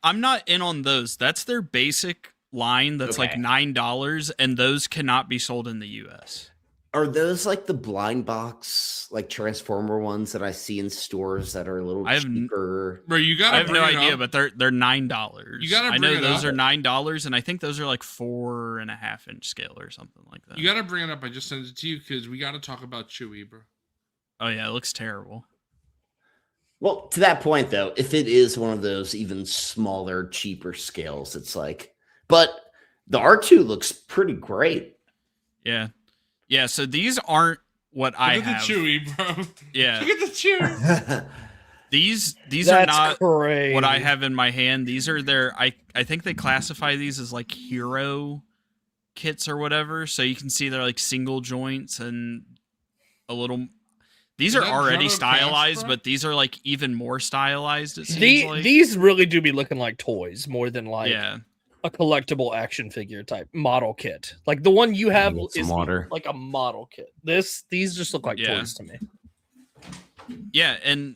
in on those. That's their basic line that's like Okay. $9, and those cannot be sold in the US. Are those like the blind box, like Transformer ones that I see in stores that are a little cheaper? Bro, you gotta. I have no bring it idea, up. but they're $9. You gotta I bring know it those up. are $9, and I think those are like 4.5-inch scale or something like that. You gotta bring it up. I just sent it to you because we gotta talk about Chewie, bro. Oh yeah, it looks terrible. Well, to that point though, if it is one of those even smaller, cheaper scales, it's like, but the R2 looks pretty great. Yeah. Yeah, so these aren't what I Look at have. the Chewie, bro. Yeah. Look at the Chewie. These That's are not crazy. what I have in my hand. These are their I think they classify these as like hero kits or whatever. So you can see they're like single joints and a little. These Is are that already Jumbo stylized, Crash, bro? but these are like even more stylized. It seems like. These really do be looking like toys more than like Yeah. a collectible action figure type model kit. Like the one you have Need some is water. like a model kit. These just look like Yeah. toys to me. Yeah, and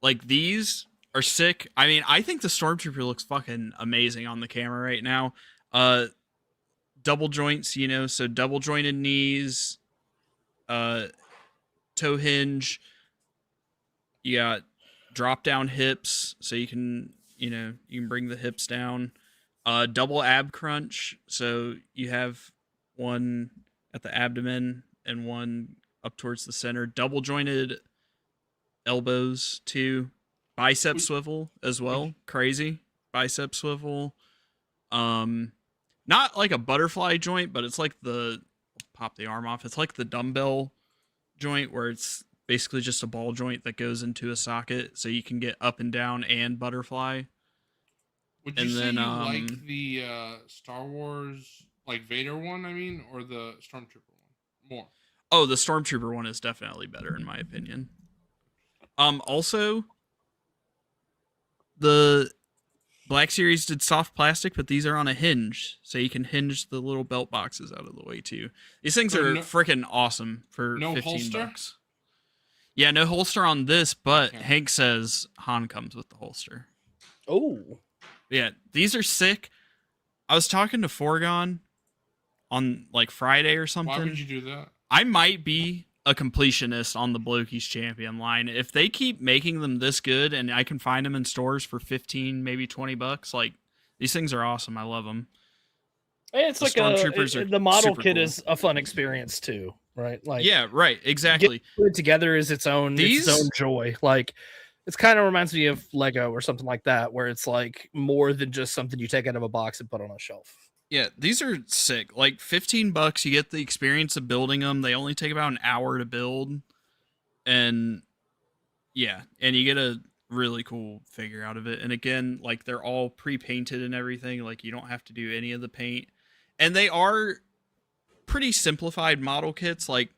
like these are sick. I mean, I think the Stormtrooper looks fucking amazing on the camera right now. Double joints, you know, so double jointed knees, toe hinge. You got drop down hips, so you can bring the hips down. Double ab crunch, so you have one at the abdomen and one up towards the center. Double jointed elbows too. Bicep swivel as well. Crazy bicep swivel. Not like a butterfly joint, but it's like pop the arm off. It's like the dumbbell joint where it's basically just a ball joint that goes into a socket, so you can get up and down and butterfly. Would you And say then, you like the Star Wars, like Vader one, I mean, or the Stormtrooper one more? Oh, the Stormtrooper one is definitely better in my opinion. Also, the Black Series did soft plastic, but these are on a hinge, so you can hinge the little belt boxes out of the way too. These things So are freaking awesome for no 15 holster? bucks. Yeah, no holster on this, but Okay. Hank says Han comes with the holster. Oh. Yeah, these are sick. I was talking to Forgon on like Friday or something. Why would you do that? I might be a completionist on the Blokees champion line. If they keep making them this good and I can find them in stores for 15, maybe 20 bucks, like these things are awesome. I love them. It's The like Stormtroopers are the model super kit cool. is a fun experience too, right? Like Yeah, right. Exactly. put it together is its own joy. Like it's kind of reminds me of Lego or something like that, where it's like more than just something you take out of a box and put on a shelf. Yeah, these are sick. Like 15 bucks, you get the experience of building them. They only take about an hour to build. And yeah, and you get a really cool figure out of it. And again, like they're all pre-painted and everything. Like you don't have to do any of the paint. And they are pretty simplified model kits. Like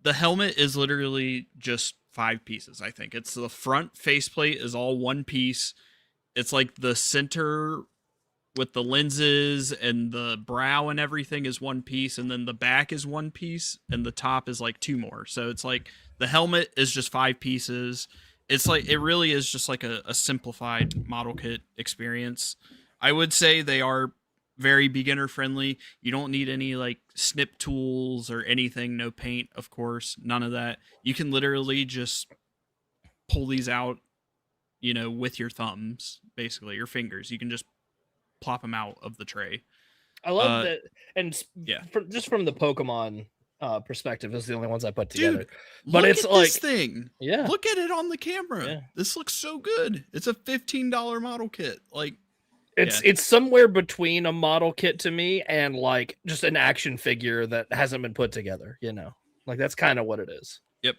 the helmet is literally just 5 pieces, I think. It's the front faceplate is all one piece. It's like the center with the lenses and the brow and everything is one piece, and then the back is one piece, and the top is like 2 more. So it's like the helmet is just 5 pieces. It's like it really is just like a simplified model kit experience. I would say they are very beginner friendly. You don't need any like snip tools or anything, no paint, of course, none of that. You can literally just pull these out, you know, with your thumbs, basically your fingers. You can just plop them out of the tray. I love that, and yeah. just from the Pokemon perspective, is the only ones I put together. Dude, but look it's at like this thing. Yeah, Look at it on the camera. Yeah. This looks so good. It's a $15 model kit. Like it's somewhere between a model kit to me and like just an action figure that hasn't been put together. You know, like that's kind of what it is. Yep.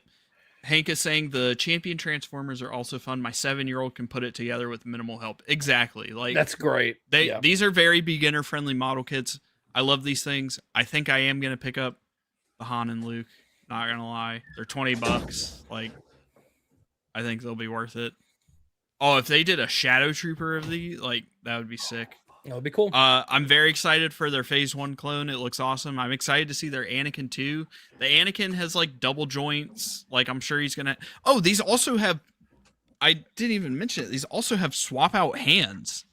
Hank is saying the champion Transformers are also fun. My 7-year-old can put it together with minimal help. Exactly. Like that's great. These are very beginner friendly model kits. I love these things. I think I am gonna pick up the Han and Luke. Not gonna lie, they're $20. Like, I think they'll be worth it. Oh, if they did a Shadow Trooper of the, like, that would be sick. That would be cool. I'm very excited for their Phase 1 clone. It looks awesome. I'm excited to see their Anakin too. The Anakin has like double joints. Like I'm sure he's gonna. Oh, these also have. I didn't even mention it. These also have swap out hands.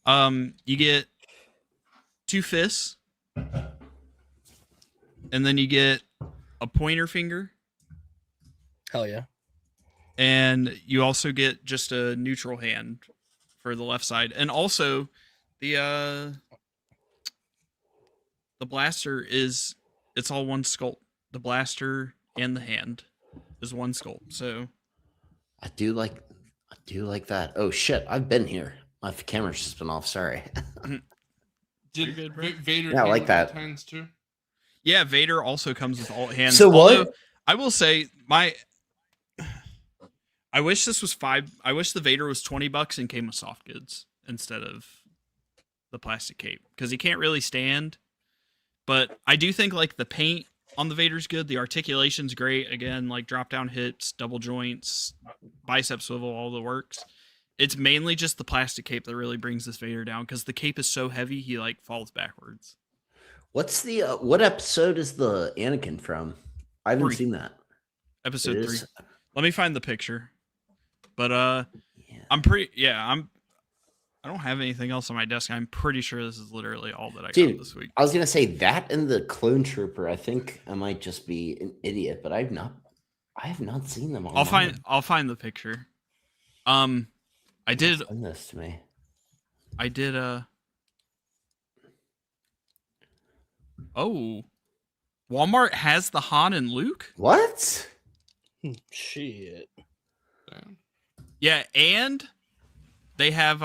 You get 2 fists. and then you get a pointer finger, Hell yeah. and you also get just a neutral hand for the left side, and also the blaster it's all one sculpt. The blaster and the hand is one sculpt. So I do like that. Oh shit, I've been here. My camera's just been off. Sorry. Did good, bro. Vader? Yeah, I came like with that. alt hands too. yeah, Vader also comes with alt hands. So what? Although, I will say I wish this was I wish the Vader was $20 and came with soft goods instead of the plastic cape, because he can't really stand. But I do think like the paint on the Vader's good. The articulation's great. Again, like drop down hips, double joints, bicep swivel, all the works. It's mainly just the plastic cape that really brings this Vader down, because the cape is so heavy he like falls backwards. What's the what episode is the Anakin from? I haven't 3. seen that. Episode It 3. is? Let me find the picture. But Yeah. I don't have anything else on my desk. I'm pretty sure this is literally all that I Dude, got this week. I was gonna say that and the Clone Trooper. I think I might just be an idiot, but I have not seen them. I'll find the picture. I did Send this to me. Oh, Walmart has the Han and Luke? What? Shit. Damn. Yeah, and they have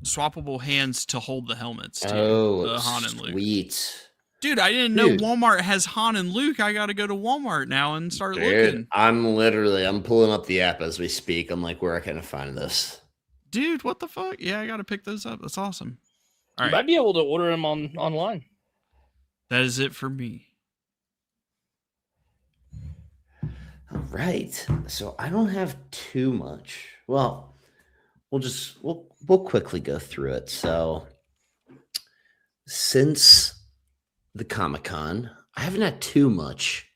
swappable hands to hold the helmets too. Oh, the Han and Luke. sweet. Dude, I didn't know Dude. Walmart has Han and Luke. I got to go to Walmart now and start Dude, looking. I'm pulling up the app as we speak. I'm like, where can I find this? Dude, what the fuck? Yeah, I got to pick those up. That's awesome. All You right. might be able to order them online. That is it for me. All right. So I don't have too much. Well, we'll quickly go through it. So since the Comic-Con, I haven't had too much.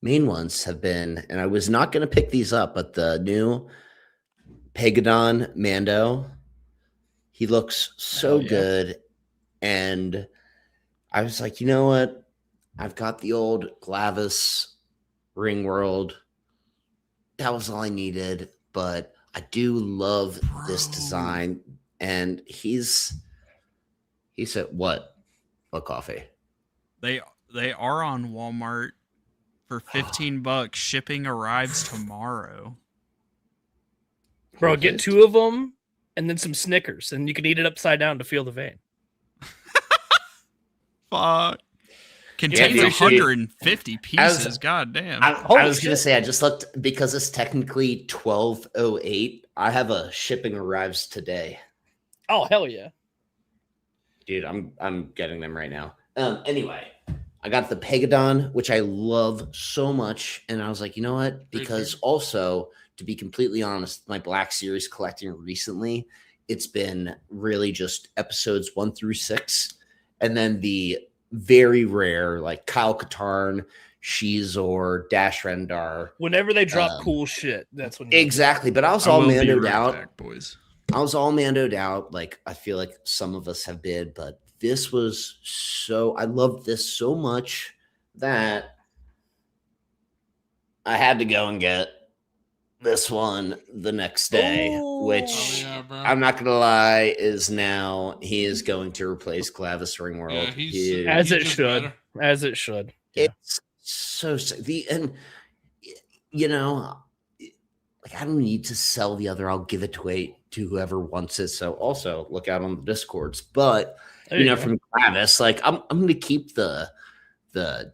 Main ones have been, and I was not going to pick these up, but the new Pegadon Mando, he looks so Oh, yeah. good. And I was like, you know what? I've got the old Glavis Ring World. That was all I needed, but I do love this Bro. design. And he said, what coffee? They are on Walmart for $15. Shipping arrives tomorrow. Bro, get 2 of them and then some Snickers, and you can eat it upside down to feel the vein. Fuck. Contains Yeah, 150 pieces. As- God damn. I Holy was going to shit. say, I just looked because it's technically 12:08. I have a shipping arrives today. Oh, hell yeah. Dude, I'm getting them right now. Anyway, I got the Pegadon, which I love so much, and I was like, you know what? Because also, to be completely honest, my Black Series collecting recently, it's been really just episodes 1 through 6, and then the very rare like Kyle Katarn, Shizor, Dash Rendar. Whenever they drop cool shit, that's when Exactly, but I was I all will be mandoed right out. back, boys. I was all mandoed out. Like I feel like some of us have been, but this was so. I loved this so much that I had to go and get this one the next day, Ooh. which Oh, yeah, bro. I'm not gonna lie he is going to replace Glavis Ring World. Yeah, he's As it just should. better. As it should. Yeah. It's so sick. You know, like I don't need to sell the other. I'll give it to whoever wants it. So also look out on the Discords. But There you you know, go. from Glavis, like I'm gonna keep the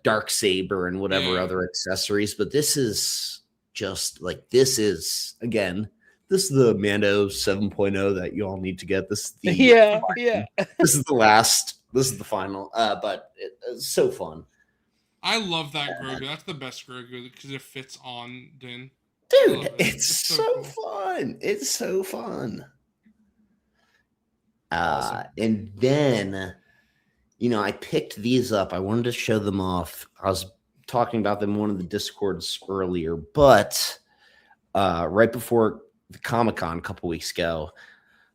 dark saber and whatever Yeah. other accessories. But this is just like this is the Mando 7.0 that you all need to get. This is the Yeah. this is the last. This is the final. But it's so fun. I love that Grogu. That's the best Grogu because it fits on Din. Dude, love it. it's It's so so cool. fun. It's so fun. Awesome. And then, you know, I picked these up. I wanted to show them off. I was talking about them in one of the Discords earlier, but right before the Comic-Con a couple weeks ago,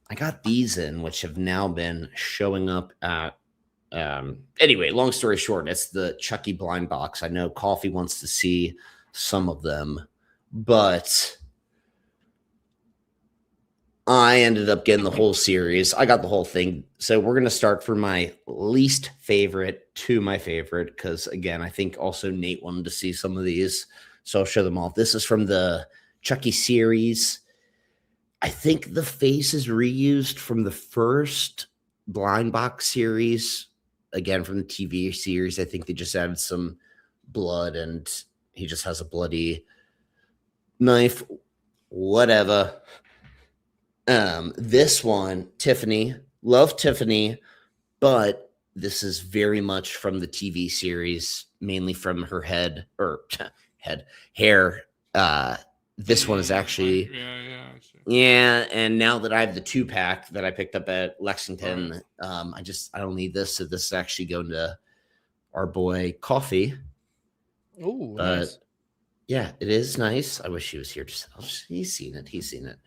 I got these in, which have now been showing up at Anyway, long story short, it's the Chucky blind box. I know Coffee wants to see some of them, but I ended up getting the whole series. I got the whole thing. So we're going to start from my least favorite to my favorite, because again, I think also Nate wanted to see some of these. So I'll show them all. This is from the Chucky series. I think the face is reused from the first blind box series. Again, from the TV series, I think they just added some blood and he just has a bloody knife, whatever. This one, Tiffany, love Tiffany, but this is very much from the TV series, mainly from her hair. This one is actually, yeah. And now that I have the 2-pack that I picked up at Lexington, I don't need this. So this is actually going to our boy Coffee. Oh, but nice. Yeah, it is nice. I wish he was here. He's seen it.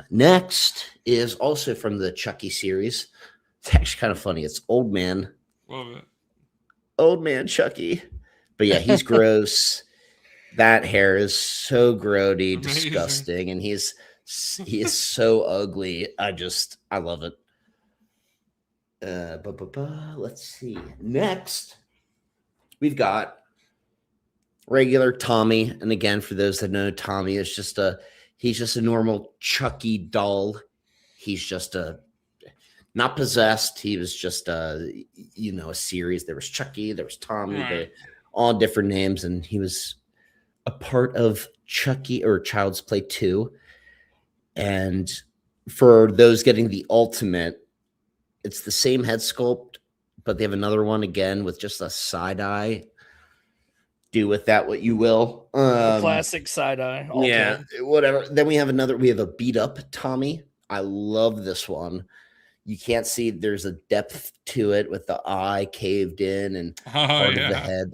Next is also from the Chucky series. It's actually kind of funny. It's Old Man. Love it. Old Man Chucky. But yeah, he's gross. That hair is so grody, Amazing. disgusting, and he is so ugly. I love it. Let's see. Next, we've got regular Tommy, and again, for those that know, Tommy is he's just a normal Chucky doll. He's just not possessed. He was just a series. There was Chucky, there was Tommy, they all different names, and he was a part of Chucky or Child's Play 2. And for those getting the ultimate, it's the same head sculpt, but they have another one again with just a side eye. Do with that what you will. The classic side eye. Yeah, whatever. Then we have a beat up Tommy. I love this one. You can't see, there's a depth to it with the eye caved in and part of the head.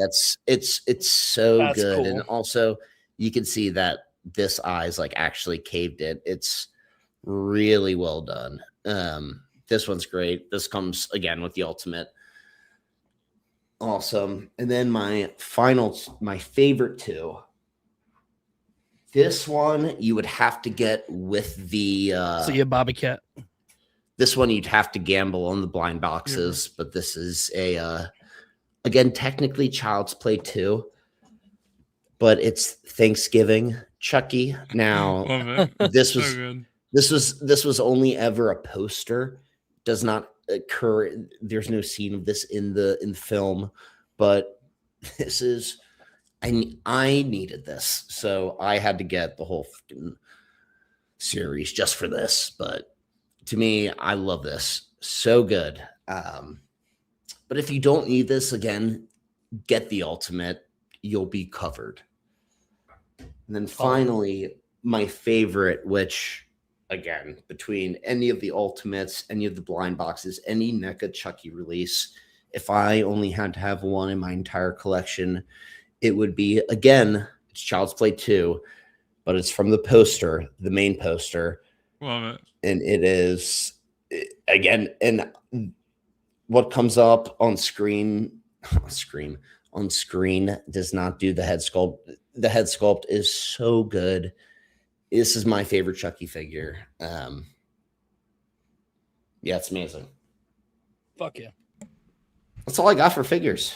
It's so good. Cool. And also you can see that this eye is like actually caved in. It's really well done. This one's great. This comes again with the ultimate. Awesome. And then my favorite two. This one you would have to get with the so you Bobby Cat. This one you'd have to gamble on the blind boxes, but this is again technically Child's Play 2, but it's Thanksgiving Chucky. Now this was only ever a poster. Does not occur. There's no scene of this in the film, but this is. I needed this, so I had to get the whole series just for this. But to me, I love this. So good. But if you don't need this, again, get the ultimate. You'll be covered. And then finally, my favorite, which, again, between any of the ultimates, any of the blind boxes, any NECA Chucky release, if I only had to have one in my entire collection, it would be, again, it's Child's Play 2, but it's from the poster, the main poster. Love it. And it is, again, and what comes up on screen does not do the head sculpt. The head sculpt is so good. This is my favorite Chucky figure. Yeah, it's amazing. Fuck yeah. That's all I got for figures.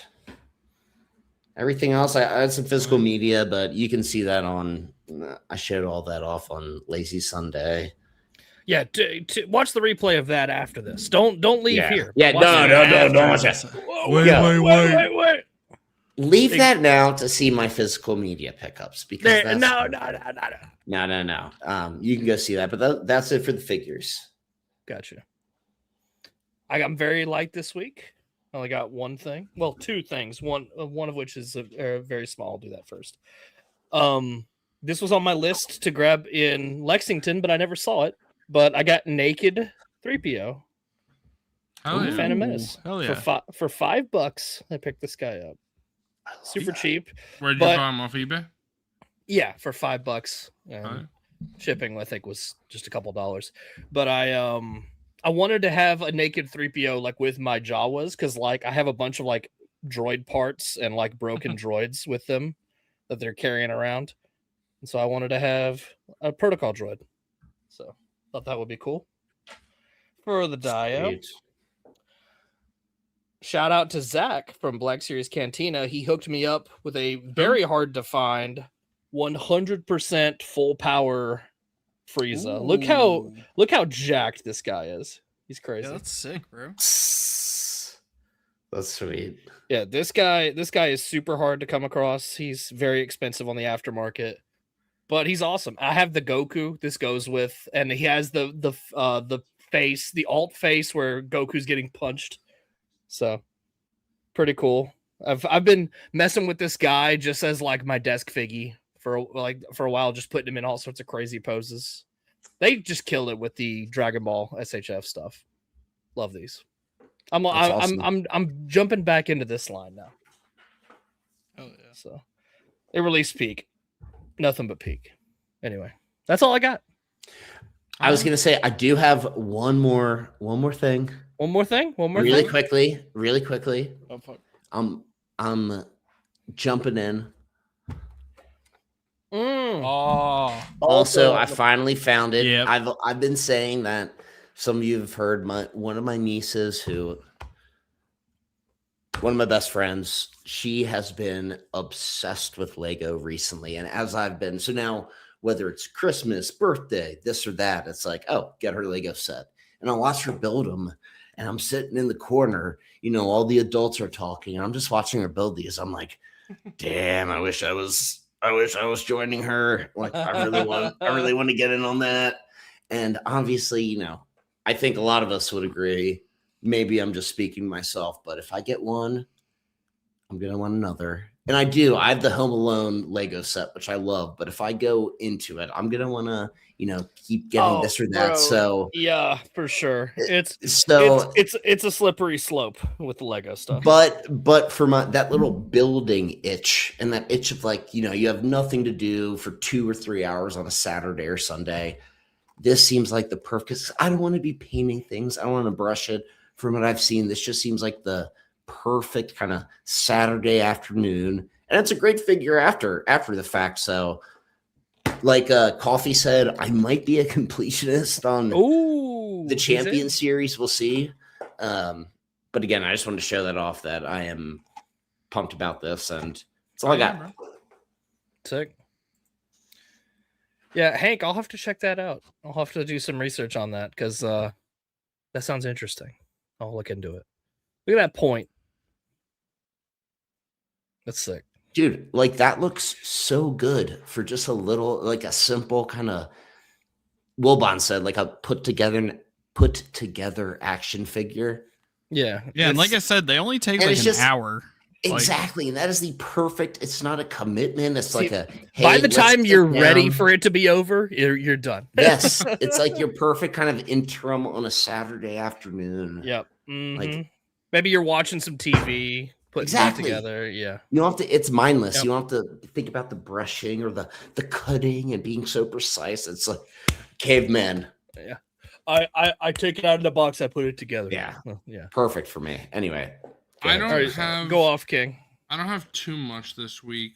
Everything else, I had some physical media, but you can see that I showed all that off on Lazy Sunday. Yeah, watch the replay of that after this. Don't leave here. Yeah, don't watch that. Wait. Leave that now to see my physical media pickups, because no. You can go see that, but that's it for the figures. Gotcha. I'm very light this week. I only got one thing. Well, two things. One of which is very small. I'll do that first. This was on my list to grab in Lexington, but I never saw it. But I got Naked 3PO. Oh, yeah. Phantom Menace. Hell yeah. For $5, I picked this guy up. Super cheap. Where'd you buy him, off eBay? Yeah, for $5. Shipping, I think, was just a couple dollars. But I I wanted to have a naked 3PO like with my Jawas, because like I have a bunch of like droid parts and like broken droids with them that they're carrying around. And so I wanted to have a protocol droid. So thought that would be cool. For the Dio. Sweet. Shout out to Zach from Black Series Cantina. He hooked me up with a very hard to find 100% full power Frieza. Look how jacked this guy is. He's crazy. Yeah, that's sick, bro. That's sweet. Yeah, this guy is super hard to come across. He's very expensive on the aftermarket, but he's awesome. I have the Goku this goes with, and he has the face, the alt face where Goku's getting punched. So pretty cool. I've been messing with this guy just as like my desk figgy for a while, just putting him in all sorts of crazy poses. They just killed it with the Dragon Ball SHF stuff. Love these. I'm jumping back into this line now. Oh yeah. So they released Peak. Nothing but Peak. Anyway, that's all I got. I was gonna say I do have one more thing. One more thing. Really quickly. Oh, fuck. I'm jumping in. Oh, Also, I finally found it. Yep. I've been saying that. Some of you have heard one of my nieces, one of my best friends, she has been obsessed with Lego recently. And as I've been, so now whether it's Christmas, birthday, this or that, it's like, oh, get her Lego set. And I watch her build them. And I'm sitting in the corner, all the adults are talking. And I'm just watching her build these. I'm like, damn, I wish I was joining her. Like, I really want to get in on that. And obviously, I think a lot of us would agree. Maybe I'm just speaking to myself, but if I get one, I'm going to want another. And I do. I have the Home Alone Lego set, which I love. But if I go into it, I'm going to want to, keep getting this or that. Bro. So yeah, for sure. It's a slippery slope with the Lego stuff. But for that little building itch and that itch of like, you have nothing to do for 2 or 3 hours on a Saturday or Sunday. This seems like the perfect. I don't want to be painting things. I don't want to brush it. From what I've seen, this just seems like the perfect kind of Saturday afternoon, and it's a great figure after the fact. So, like Coffee said, I might be a completionist on the Champion series. We'll see. But again, I just wanted to show that off that I am pumped about this, and that's all I got. Bro. Sick. Yeah, Hank, I'll have to check that out. I'll have to do some research on that because that sounds interesting. I'll look into it. Look at that point. That's sick. Dude, like that looks so good for just a little, like a simple kind of, Wilbon said, like a put together action figure. Yeah. Yeah, and like I said, they only take like an hour. Exactly, and that is the perfect. It's not a commitment. It's like a. Hey, by the time you're ready for it to be over, you're done. Yes, it's like your perfect kind of interim on a Saturday afternoon. Yep. Mm-hmm. Like maybe you're watching some TV, putting it together. Yeah. You don't have to. It's mindless. Yep. You don't have to think about the brushing or the cutting and being so precise. It's like caveman. Yeah. I take it out of the box. I put it together. Yeah. Yeah. Perfect for me. Anyway. I don't have go off, King. I don't have too much this week.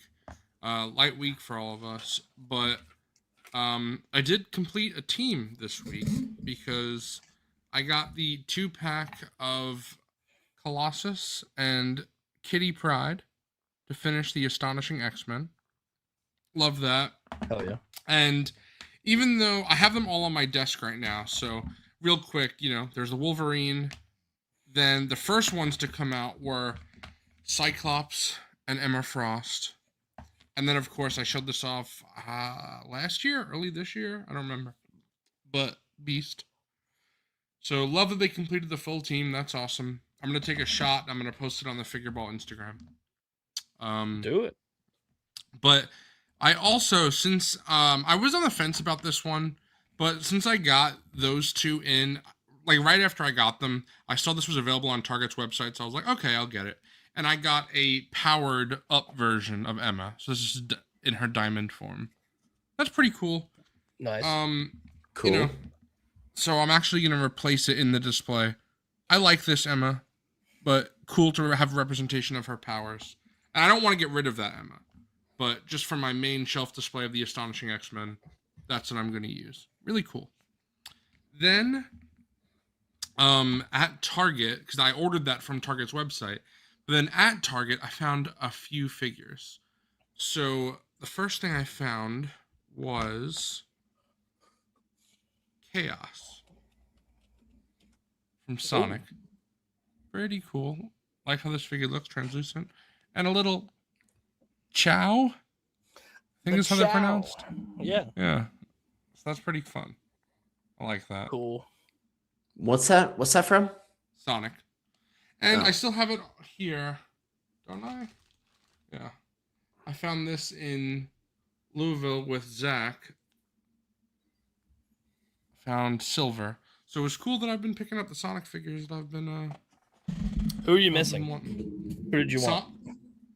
Light week for all of us, but I did complete a team this week because I got the 2-pack of Colossus and Kitty Pryde to finish the Astonishing X-Men. Love that. Hell yeah. And even though I have them all on my desk right now, so real quick, there's the Wolverine. Then the first ones to come out were Cyclops and Emma Frost. And then, of course, I showed this off last year, early this year. I don't remember. But Beast. So love that they completed the full team. That's awesome. I'm going to take a shot. I'm going to post it on the Figureball Instagram. Do it. But I also, since I was on the fence about this one, but since I got those two in, like right after I got them, I saw this was available on Target's website, so I was like, okay, I'll get it. And I got a powered up version of Emma. So this is in her diamond form. That's pretty cool. Nice. Cool. So I'm actually going to replace it in the display. I like this Emma, but cool to have representation of her powers. And I don't want to get rid of that Emma, but just for my main shelf display of the Astonishing X-Men, that's what I'm going to use. Really cool. Then at Target, because I ordered that from Target's website, but then at Target, I found a few figures. So the first thing I found was Chaos from Sonic. Ooh. Pretty cool. Like how this figure looks, translucent. And a little Chow. I think that's how they're pronounced. Yeah. Yeah. So that's pretty fun. I like that. Cool. What's that? What's that from? Sonic. And I still have it here, don't I? Yeah. I found this in Louisville with Zach. Found silver. So it was cool that I've been picking up the Sonic figures that I've been Who are you missing? Who did you want?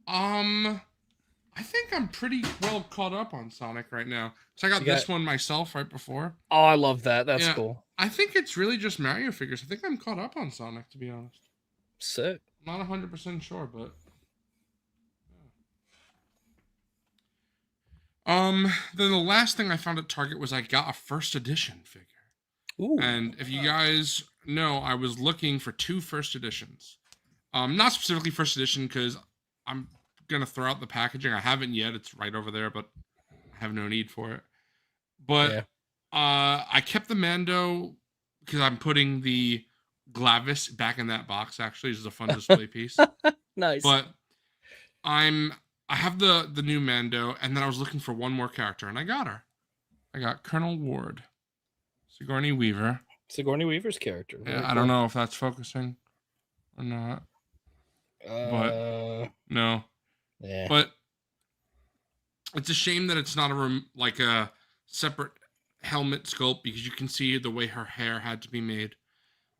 I think I'm pretty well caught up on Sonic right now. So I got this one myself right before. Oh, I love that. That's cool. I think it's really just Mario figures. I think I'm caught up on Sonic, to be honest. Sick. I'm not 100% sure, but then the last thing I found at Target was I got a first edition figure. Ooh. And if you guys know, I was looking for 2 first editions. Not specifically first edition because I'm gonna throw out the packaging. I haven't yet. It's right over there, but I have no need for it. But I kept the Mando because I'm putting the Glavis back in that box. Actually, this is a fun display piece. Nice. But I have the new Mando, and then I was looking for one more character, and I got her. I got Colonel Ward, Sigourney Weaver. Sigourney Weaver's character. Yeah, I don't know if that's focusing or not. But no. Yeah. But it's a shame that it's not a separate helmet sculpt because you can see the way her hair had to be made.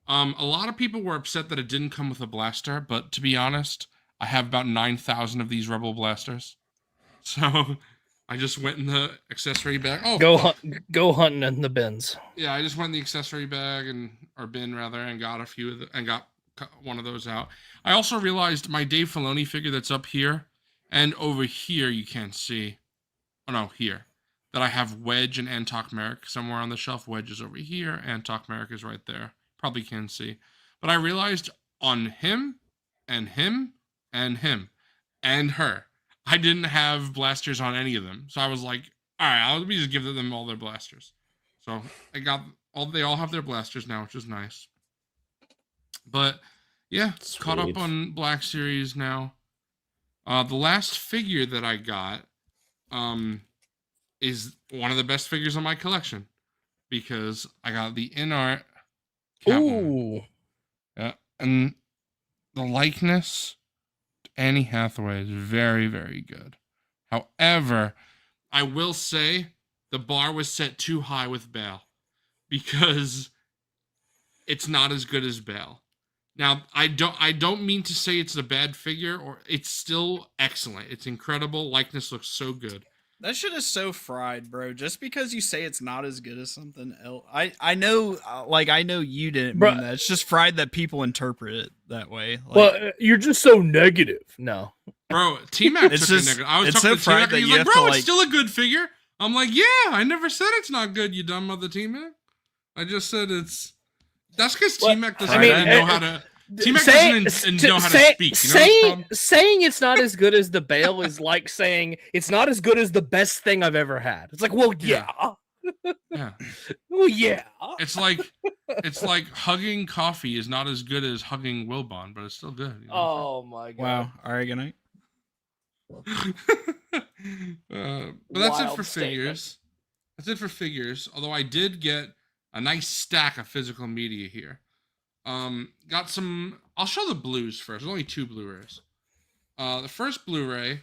A lot of people were upset that it didn't come with a blaster, but to be honest, I have about 9,000 of these Rebel blasters. So I just went in the accessory bag. Oh, go hunting in the bins. Yeah, I just went in the accessory bag or bin rather, and got got one of those out. I also realized my Dave Filoni figure that's up here and over here you can't see. Oh no, here. That I have Wedge and Antok Merrick somewhere on the shelf. Wedge is over here. Antok Merrick is right there. Probably can't see. But I realized on him and him and him and her, I didn't have blasters on any of them. So I was like, all right, let me just give them all their blasters. So I got they all have their blasters now, which is nice. But yeah, Sweet. Caught up on Black Series now. The last figure that I got is one of the best figures in my collection because I got the Inart Catwoman. Ooh. Yeah, and the likeness to Annie Hathaway is very, very good. However, I will say the bar was set too high with Bale because it's not as good as Bale. Now, I don't mean to say it's a bad figure, or it's still excellent. It's incredible. Likeness looks so good. That shit is so fried, bro. Just because you say it's not as good as something else, I know, I know you didn't mean that. It's just fried that people interpret it that way. Well, you're just so negative. No, bro. T-Mac took it negative. I was talking to T-Mac, and he's like, bro, it's still a good figure. I'm like, yeah, I never said it's not good, you dumb mother T-Mac. I just said it's. That's because T-Mac doesn't know how to. T-Mac doesn't know how to speak. Saying it's not as good as the Bale is like saying it's not as good as the best thing I've ever had. It's like, well, yeah. Well, yeah. It's like hugging coffee is not as good as hugging Wilbon, but it's still good. You know? Oh my god! Wow. All right, good night. But that's it for figures. That's it for figures. Although I did get a nice stack of physical media here. Got some. I'll show the blues first. There's only 2 Blu-rays. The first Blu-ray,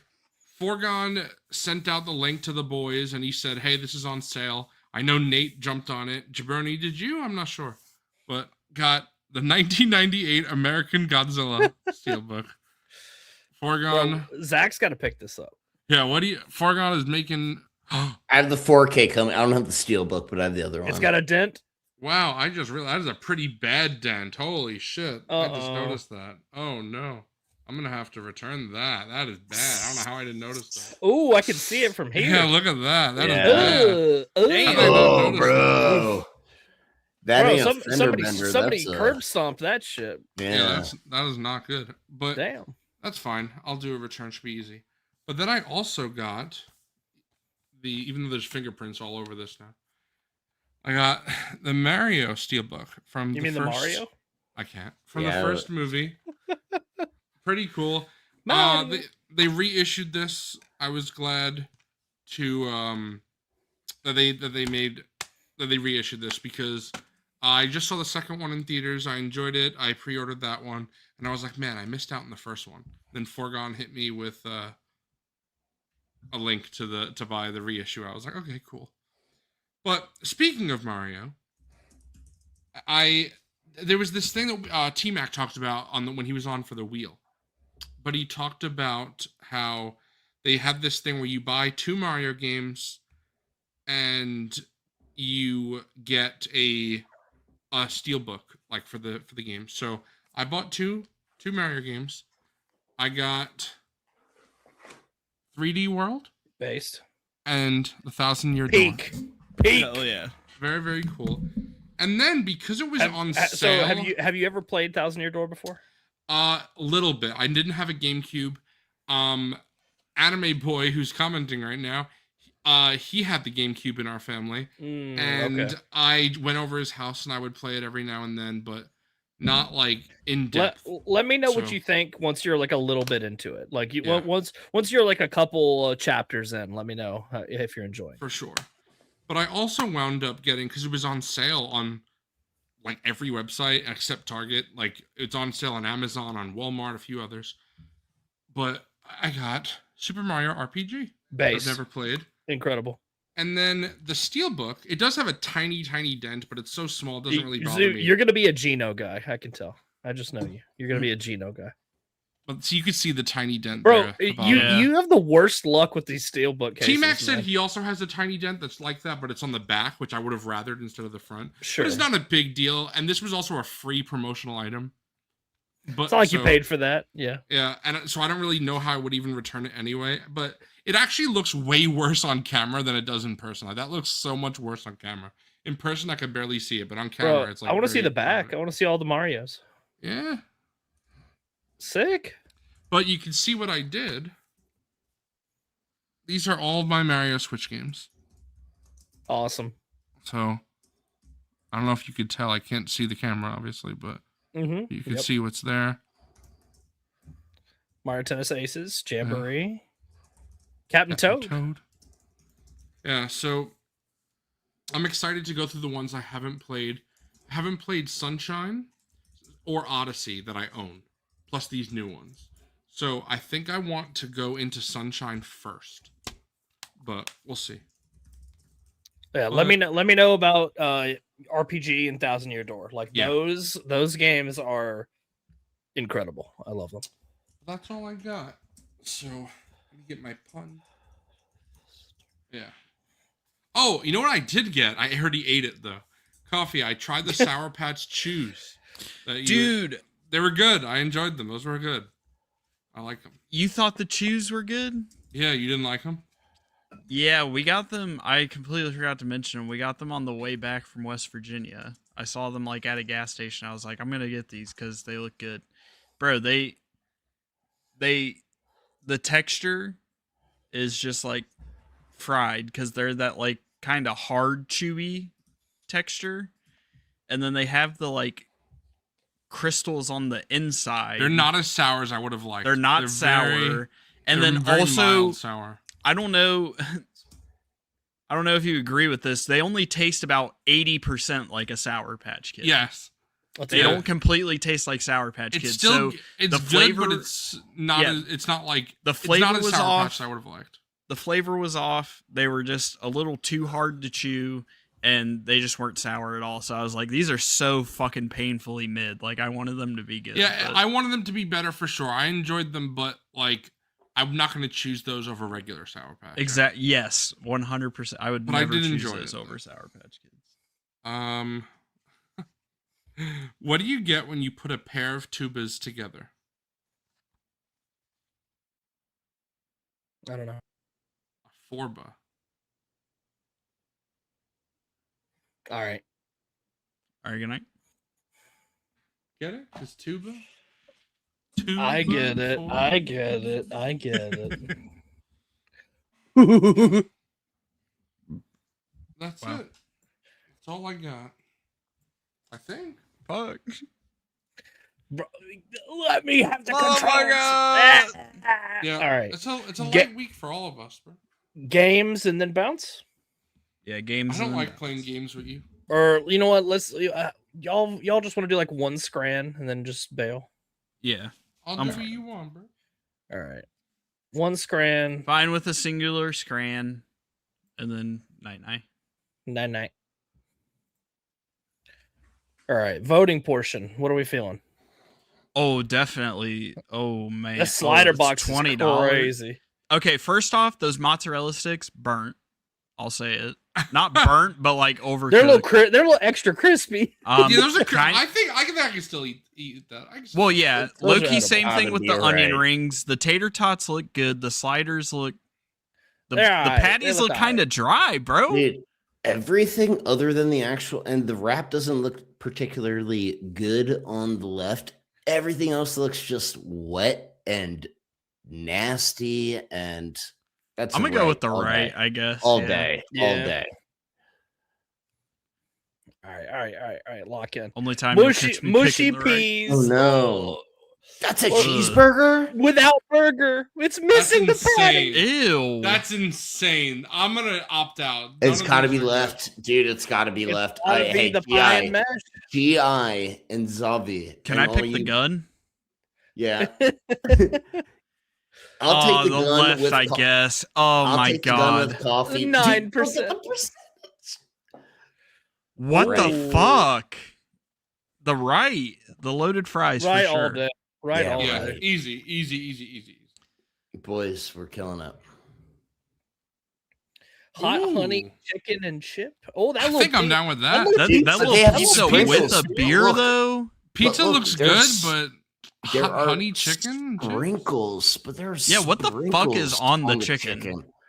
Forgon sent out the link to the boys, and he said, "Hey, this is on sale." I know Nate jumped on it. Jaberni, did you? I'm not sure, but got the 1998 American Godzilla Steelbook. Forgon. Bro, Zach's got to pick this up. Yeah, Forgon is making. I have the 4K coming. I don't have the Steelbook, but I have the other one. It's got a dent. Wow, I just realized that is a pretty bad dent. Holy shit. I just Uh-oh. noticed that. Oh no. I'm gonna have to return that. That is bad. I don't know how I didn't notice that. Oh, I can see it from here. Yeah, look at that. That is Yeah. bad. How did I not Oh, notice bro. That Bro, ain't a fender bender. somebody That's curb stomped that shit. Yeah, that is not good. But Damn. that's fine. I'll do a return. Should be easy. But then I also got even though there's fingerprints all over this now, I got the Mario Steelbook from You mean the Mario? I can't. From the first movie. Pretty cool. Mario. They reissued this. I was glad to that they reissued this because I just saw the second one in theaters. I enjoyed it. I pre-ordered that one, and I was like, man, I missed out on the first one. Then Foregone hit me with a link to buy the reissue. I was like, okay, cool. But speaking of Mario, there was this thing that T-Mac talked about when he was on for the wheel. But he talked about how they had this thing where you buy 2 Mario games and you get a steelbook like for the game. So I bought two Mario games. I got 3D World Based. and the 1,000-Year Door. Peak. Hell yeah. Very, very cool. And then because it was on sale. So have you ever played 1,000-Year Door before? A little bit. I didn't have a GameCube. Anime Boy, who's commenting right now, he had the GameCube in our family, and I went over his house and I would play it every now and then, but not like in depth. Let me know what you think once you're like a little bit into it. Like once you're like a couple chapters in, let me know if you're enjoying. For sure. But I also wound up getting, because it was on sale on like every website except Target. Like it's on sale on Amazon, on Walmart, a few others. But I got Super Mario RPG. Base. I've never played. Incredible. And then the Steelbook, it does have a tiny, tiny dent, but it's so small it doesn't really bother me. You're gonna be a Geno guy, I can tell. I just know you. You're gonna be a Geno guy. But so you could see the tiny dent Bro, there. you have the worst luck with these Steelbook cases. T-Mac said he also has a tiny dent that's like that, but it's on the back, which I would have rathered instead of the front. Sure. But it's not a big deal, and this was also a free promotional item. But it's not like you paid for that. Yeah. Yeah, and so I don't really know how I would even return it anyway, but it actually looks way worse on camera than it does in person. Like, that looks so much worse on camera. In person, I could barely see it, but on camera, it's like... I want to see the back. I want to see all the Marios. Yeah. Sick. But you can see what I did. These are all of my Mario Switch games. Awesome. So, I don't know if you could tell. I can't see the camera, obviously, but you can see what's there. Mario Tennis Aces, Jamboree, Captain Toad. Yeah, so I'm excited to go through the ones I haven't played. I haven't played Sunshine or Odyssey that I own, plus these new ones. So I think I want to go into Sunshine first, but we'll see. Yeah, let me know about RPG and 1,000-Year Door. Like those games are incredible. I love them. That's all I got. So let me get my pun. Yeah. Oh, you know what I did get? I already ate it though. Coffee. I tried the Sour Patch Chews. Dude, they were good. I enjoyed them. Those were good. I like them. You thought the chews were good? Yeah, you didn't like them? Yeah, we got them. I completely forgot to mention them. We got them on the way back from West Virginia. I saw them like at a gas station. I was like, I'm gonna get these because they look good, bro. The texture is just like fried because they're that like kind of hard chewy texture, and then they have the like crystals on the inside. They're not as sour as I would have liked. They're not sour. And then also sour. I don't know if you agree with this. They only taste about 80% like a Sour Patch Kid. Yes. They don't completely taste like Sour Patch Kids. Still, so it's the flavor, good, but it's not. Yeah, it's not like the flavor it's not as was Sour off. Patch I would have liked. The flavor was off. They were just a little too hard to chew, and they just weren't sour at all. So I was like, these are so fucking painfully mid. Like I wanted them to be good. Yeah, I wanted them to be better for sure. I enjoyed them, but like I'm not going to choose those over regular Sour Patch. Exactly. Yes, 100%. I would never choose enjoy those over Sour Patch Kids. What do you get when you put a pair of tubas together? I don't know. A forba. All right. All right, good night. Get it? Just tuba? I get it. forba. I get it. I get it. That's Wow. it. That's all I got. I think. Fuck. Bro, let me have the Oh my controls. God. Yeah. All right. It's a Get- light week for all of us, bro. Games and then bounce. Yeah, games. I don't and- like playing games with you. Or you know what? Let's y'all just want to do like one scran and then just bail. Yeah, I'll I'm do fine. what you want, bro. All right. One scran. fine with a singular scran, and then night. Night. All right. Voting portion. What are we feeling? Oh, definitely. Oh man, The slider it's box is $20. crazy. Okay, first off, those mozzarella sticks burnt. I'll say it. Not burnt, but like overcooked. They're a little extra crispy. Yeah, those are. kind- I think I can still eat that. I can still Well, eat yeah, Those are Loki. edible. Same thing with the You're onion right. rings. The tater tots look good. The sliders look. The They're alright. patties They look look kind of dry, bro. Dude, everything other than the actual and the wrap doesn't look particularly good on the left. Everything else looks just wet and nasty, and that's I'm gonna go right with the all right, day. I guess. all yeah. day, Yeah. all day. All right. Lock in. Only time you'll Mushy catch me picking mushy the right- peas. Oh no, that's a Ugh. cheeseburger. Without burger. It's missing the insane. patty. Ew. That's insane. I'm gonna opt out. It's None of got to these be are left, dude. It's got to be It's left. gotta be Hey, the pie and GI, mash. GI, and Zavi. Can and I all pick the you- gun? Yeah, Oh, I'll take the gun left, with I co- guess. Oh I'll my take the gun god. with coffee. 9%. Dude, look at the percentage. What Right. the fuck? The right. The loaded fries Right for sure. all day. Right Yeah, all Yeah, day. easy. Boys, we're killing it. Hot honey Ooh. chicken and chip. Oh, that I little think I'm pizza- down with that. little That Dude, that but they little have pizza sprinkles. with the beer Look. though. Pizza look, looks good, there's- but There hot are honey chicken. chips? sprinkles, but there's Yeah, what the fuck is sprinkles on the chicken?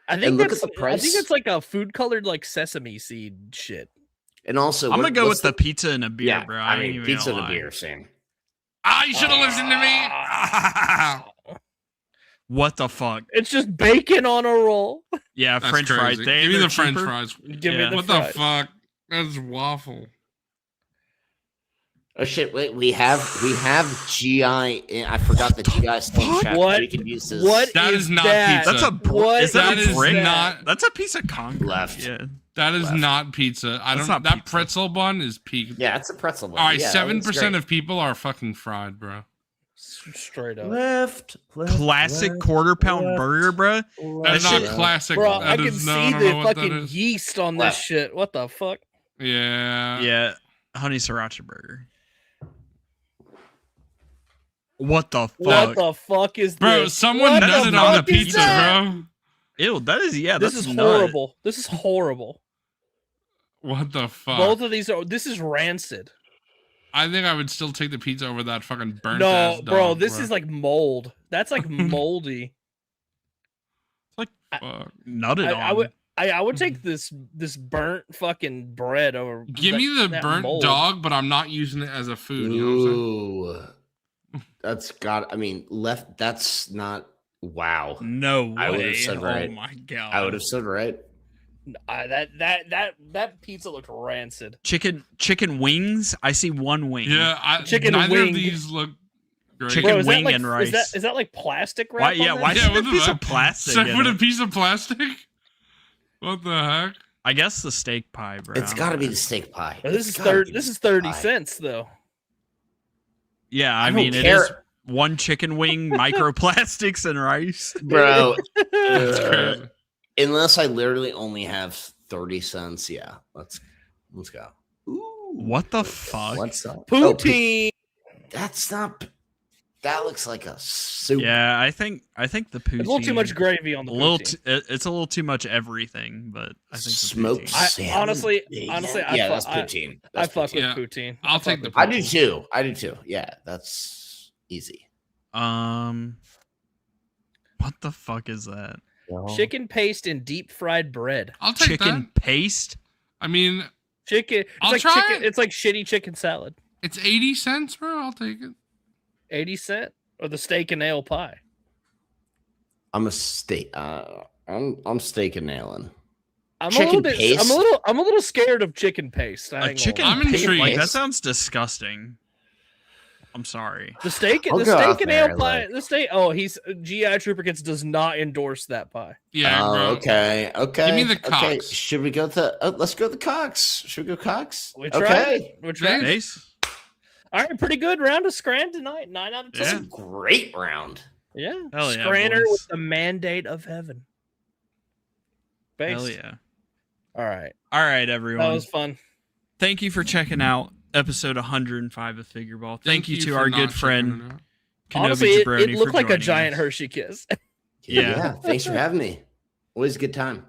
I think And look that's at the I think price. it's like a food colored like sesame seed shit. And also, I'm what- gonna go what's with the pizza and a beer, yeah, bro. I ain't mean, even pizza gonna and a lie. beer, same. Ah, you should have listened to me. What the fuck? It's just bacon on a roll. Yeah, That's French fries. crazy. They Give me they're the French cheaper. fries. Give Yeah. me the What fries. the fuck? That's waffle. Oh shit! Wait, we have GI. I forgot the GI Steam chat. What? We can use this. What That is is not that? pizza. That's a What is that, That a is brick? not- That's a piece of concrete. Left. Yeah. That is Left. not pizza. I That's don't. not That pizza. pretzel bun is peak. Yeah, it's a pretzel bun. All right, Yeah, 7% that's of people are fucking fried, bro. Straight great. up. left. Classic left, quarter pound left, burger, bro. That's That not shit- classic. Bro, That I can is- no, see I don't the know what that fucking is. yeast on this Left. shit. What the fuck? Yeah. Yeah, honey sriracha burger. What the fuck? What the fuck is Bro, this? someone What nutted the on the fuck is pizza, that? bro. Ew, that is This that's is nut. horrible. This is horrible. What the fuck? Both of these are. This is rancid. I think I would still take the pizza over that fucking burnt No, ass bro, dog, this is like mold. That's like moldy. fuck. Nutted on. I would take this burnt fucking bread over. Give me the that burnt mold. dog, but I'm not using it as a food. You know what I'm saying? Ooh, that's got. I mean, left. That's not. Wow. No way. I would've said right. Oh my god. I would have said right. That pizza looked rancid. Chicken wings. I see one wing. Yeah, Chicken neither wing. of these look great. Chicken Bro, is wing that like, and rice. Is that like plastic wrap? Why? on Yeah. that Why shit? should what a the piece fuck? of plastic? So in put a it? piece of plastic? What the heck? I guess the steak pie, bro. It's got to be the steak pie. Oh, this It's is gotta be This the is steak 30 pie. cents though. Yeah, I don't mean it care. is one chicken wing, microplastics, and rice. bro. That's crazy. Unless I literally only have 30 cents. Yeah, let's go. Ooh, What the fuck? what's up? Poutine. That's not. That looks like a soup. Yeah, I think the poutine. There's a little too much gravy on the poutine. It's a little too much everything, but I think Smoked the poutine. salmon. honestly, that's poutine. I That's fuck with Yeah. poutine. I'll I take fuck the with I do poutine. too. Yeah, that's easy. What the fuck is that? Chicken paste and deep fried bread. I'll take Chicken that. paste? I mean, Chicken. It's I'll like try chicken. it. It's like shitty chicken salad. it's 80 cents, bro. I'll take it. 80 cent or the steak and ale pie. I'm a steak. I'm steak and nailing. I'm Chicken a little bit. paste? I'm a little scared of chicken paste. I A ain't gonna chicken lie. I'm paste? Like, intrigued. that sounds disgusting. I'm sorry. The steak. I'll The go steak out and there, ale pie. like- The steak. Oh, he's GI Trooperkits does not endorse that pie. Yeah, Oh, bro. okay. Give me the Okay. Cox. Should we go with let's go with the Cox. Should we go Cox? We tried Okay. it. We tried it. Base? All right, pretty good round of Scran tonight. 9 out of 10. That's Yeah. a great round. Yeah. Hell yeah, Scranner boys. with the mandate of heaven. Based. Hell yeah. All right. All right, That everyone. was fun. Thank you for checking out episode 105 of Figureball. Thank you to for our not good checking friend it out. Kenobi Honestly, it Jabroni looked for like a joining giant us. Hershey kiss. Yeah. Thanks for having me. Always a good time.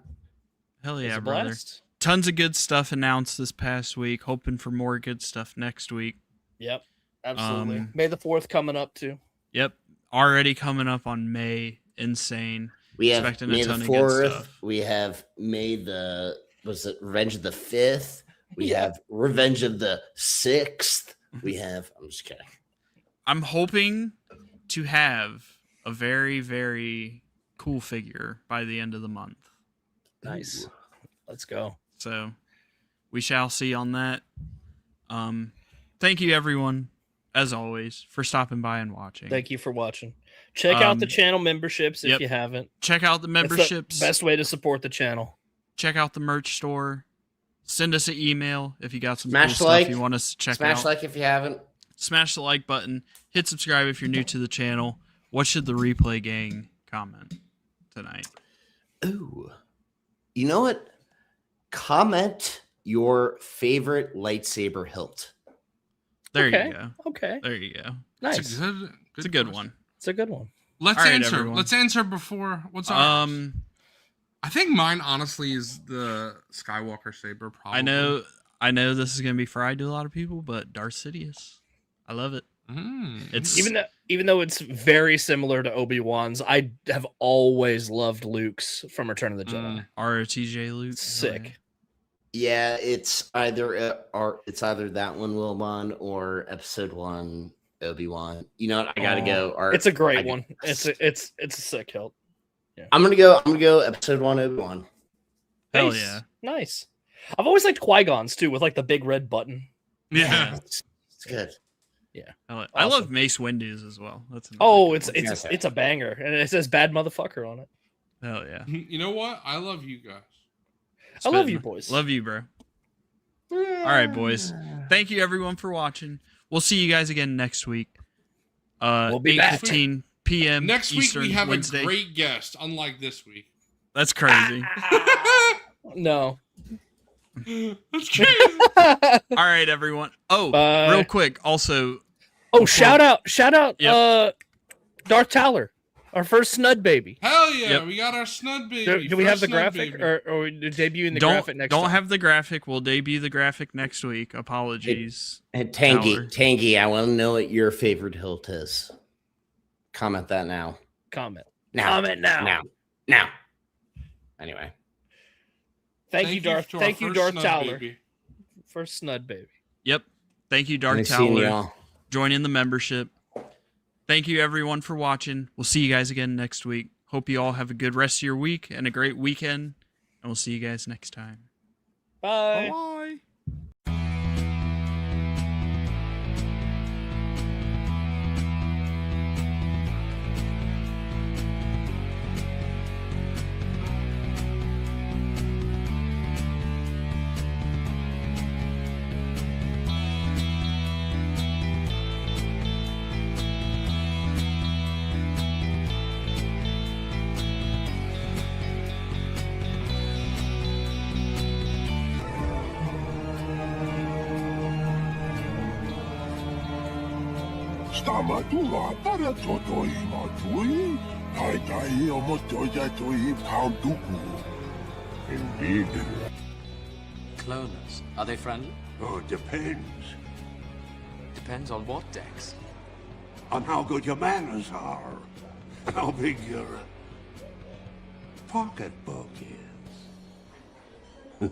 Hell It was yeah, a brother. blast. Tons of good stuff announced this past week. Hoping for more good stuff next week. Yep. Absolutely. Um, May the 4th coming up too. Yep. Already coming up on May. Insane. We have Expecting a May ton the of good 4th. stuff. We have May the Revenge of the 5th. We Yeah. have Revenge of the 6th. We have I'm just kidding. I'm hoping to have a very, very cool figure by the end of the month. Nice. Let's go. So we shall see on that. Thank you everyone, as always, for stopping by and watching. Thank you for watching. Check out the channel memberships if yep. you haven't. Check out the It's memberships. the best way to support the channel. Check out the merch store. Send us an email if you got some Smash cool like. stuff you want us to check Smash out. like if you haven't. Smash the like button. Hit subscribe if you're new to the channel. What should the replay gang comment tonight? Ooh. You know what? Comment your favorite lightsaber hilt. There Okay. you go. Okay. There you go. Nice. It's a good, It's a good question. one. It's a good one. Let's All right, answer. everyone. Let's answer before. What's ours? I think mine honestly is the Skywalker saber. Probably. I know this is gonna be fried to a lot of people, but Darth Sidious. I love it. It's Even though it's very similar to Obi-Wan's, I have always loved Luke's from Return of the Jedi. ROTJ Luke. Sick. Yeah, it's either that one, Wilbon, or episode 1, Obi-Wan. You know what? I gotta go. Or It's a great I- one. It's a sick hilt. I'm gonna go episode 1, Obi-Wan. Hell Nice. yeah. Nice. I've always liked Qui-Gon's too, with like the big red button. Yeah. It's good. I love Awesome. Mace Windu's as well. That's another Oh, good it's one. it's it's a banger, and it says "bad motherfucker" on it. Hell yeah. You know what? I love you guys. I love Spittin'. you, boys. Love you, bro. All right, boys. Thank you everyone for watching. We'll see you guys again next week. We'll be back. 8:15 p.m. Next Eastern, week we have Wednesday. a great guest, unlike this week. That's crazy. No. That's crazy. All right, everyone. Oh, Bye. real quick. Also, Oh, shout out, Yep. Darth Towler, our first Snud baby. Hell yeah, Yep. we got our snud baby. Do we have First the snud graphic, baby. or we debuting the don't graphic next don't time? have the graphic. We'll debut the graphic next week. Apologies. And Tangy, Power. Tangy, I want to know what your favorite hilt is. Comment that now. Comment. Now. Comment now. Now. Anyway. Thank you, Darth. to our Thank you, first Darth snud Towler. baby. First Snud baby. Yep. Thank you, Darth Nice seeing Towler, y'all. joining the membership. Thank you, everyone, for watching. We'll see you guys again next week. Hope you all have a good rest of your week and a great weekend. And we'll see you guys next time. Bye. Bye. Stamadula para totoi matui. Taitai omotoya tui pounduku. Indeed. Cloners, are they friendly? Oh, depends. Depends on what, Dex. On how good your manners are. How big your pocketbook is.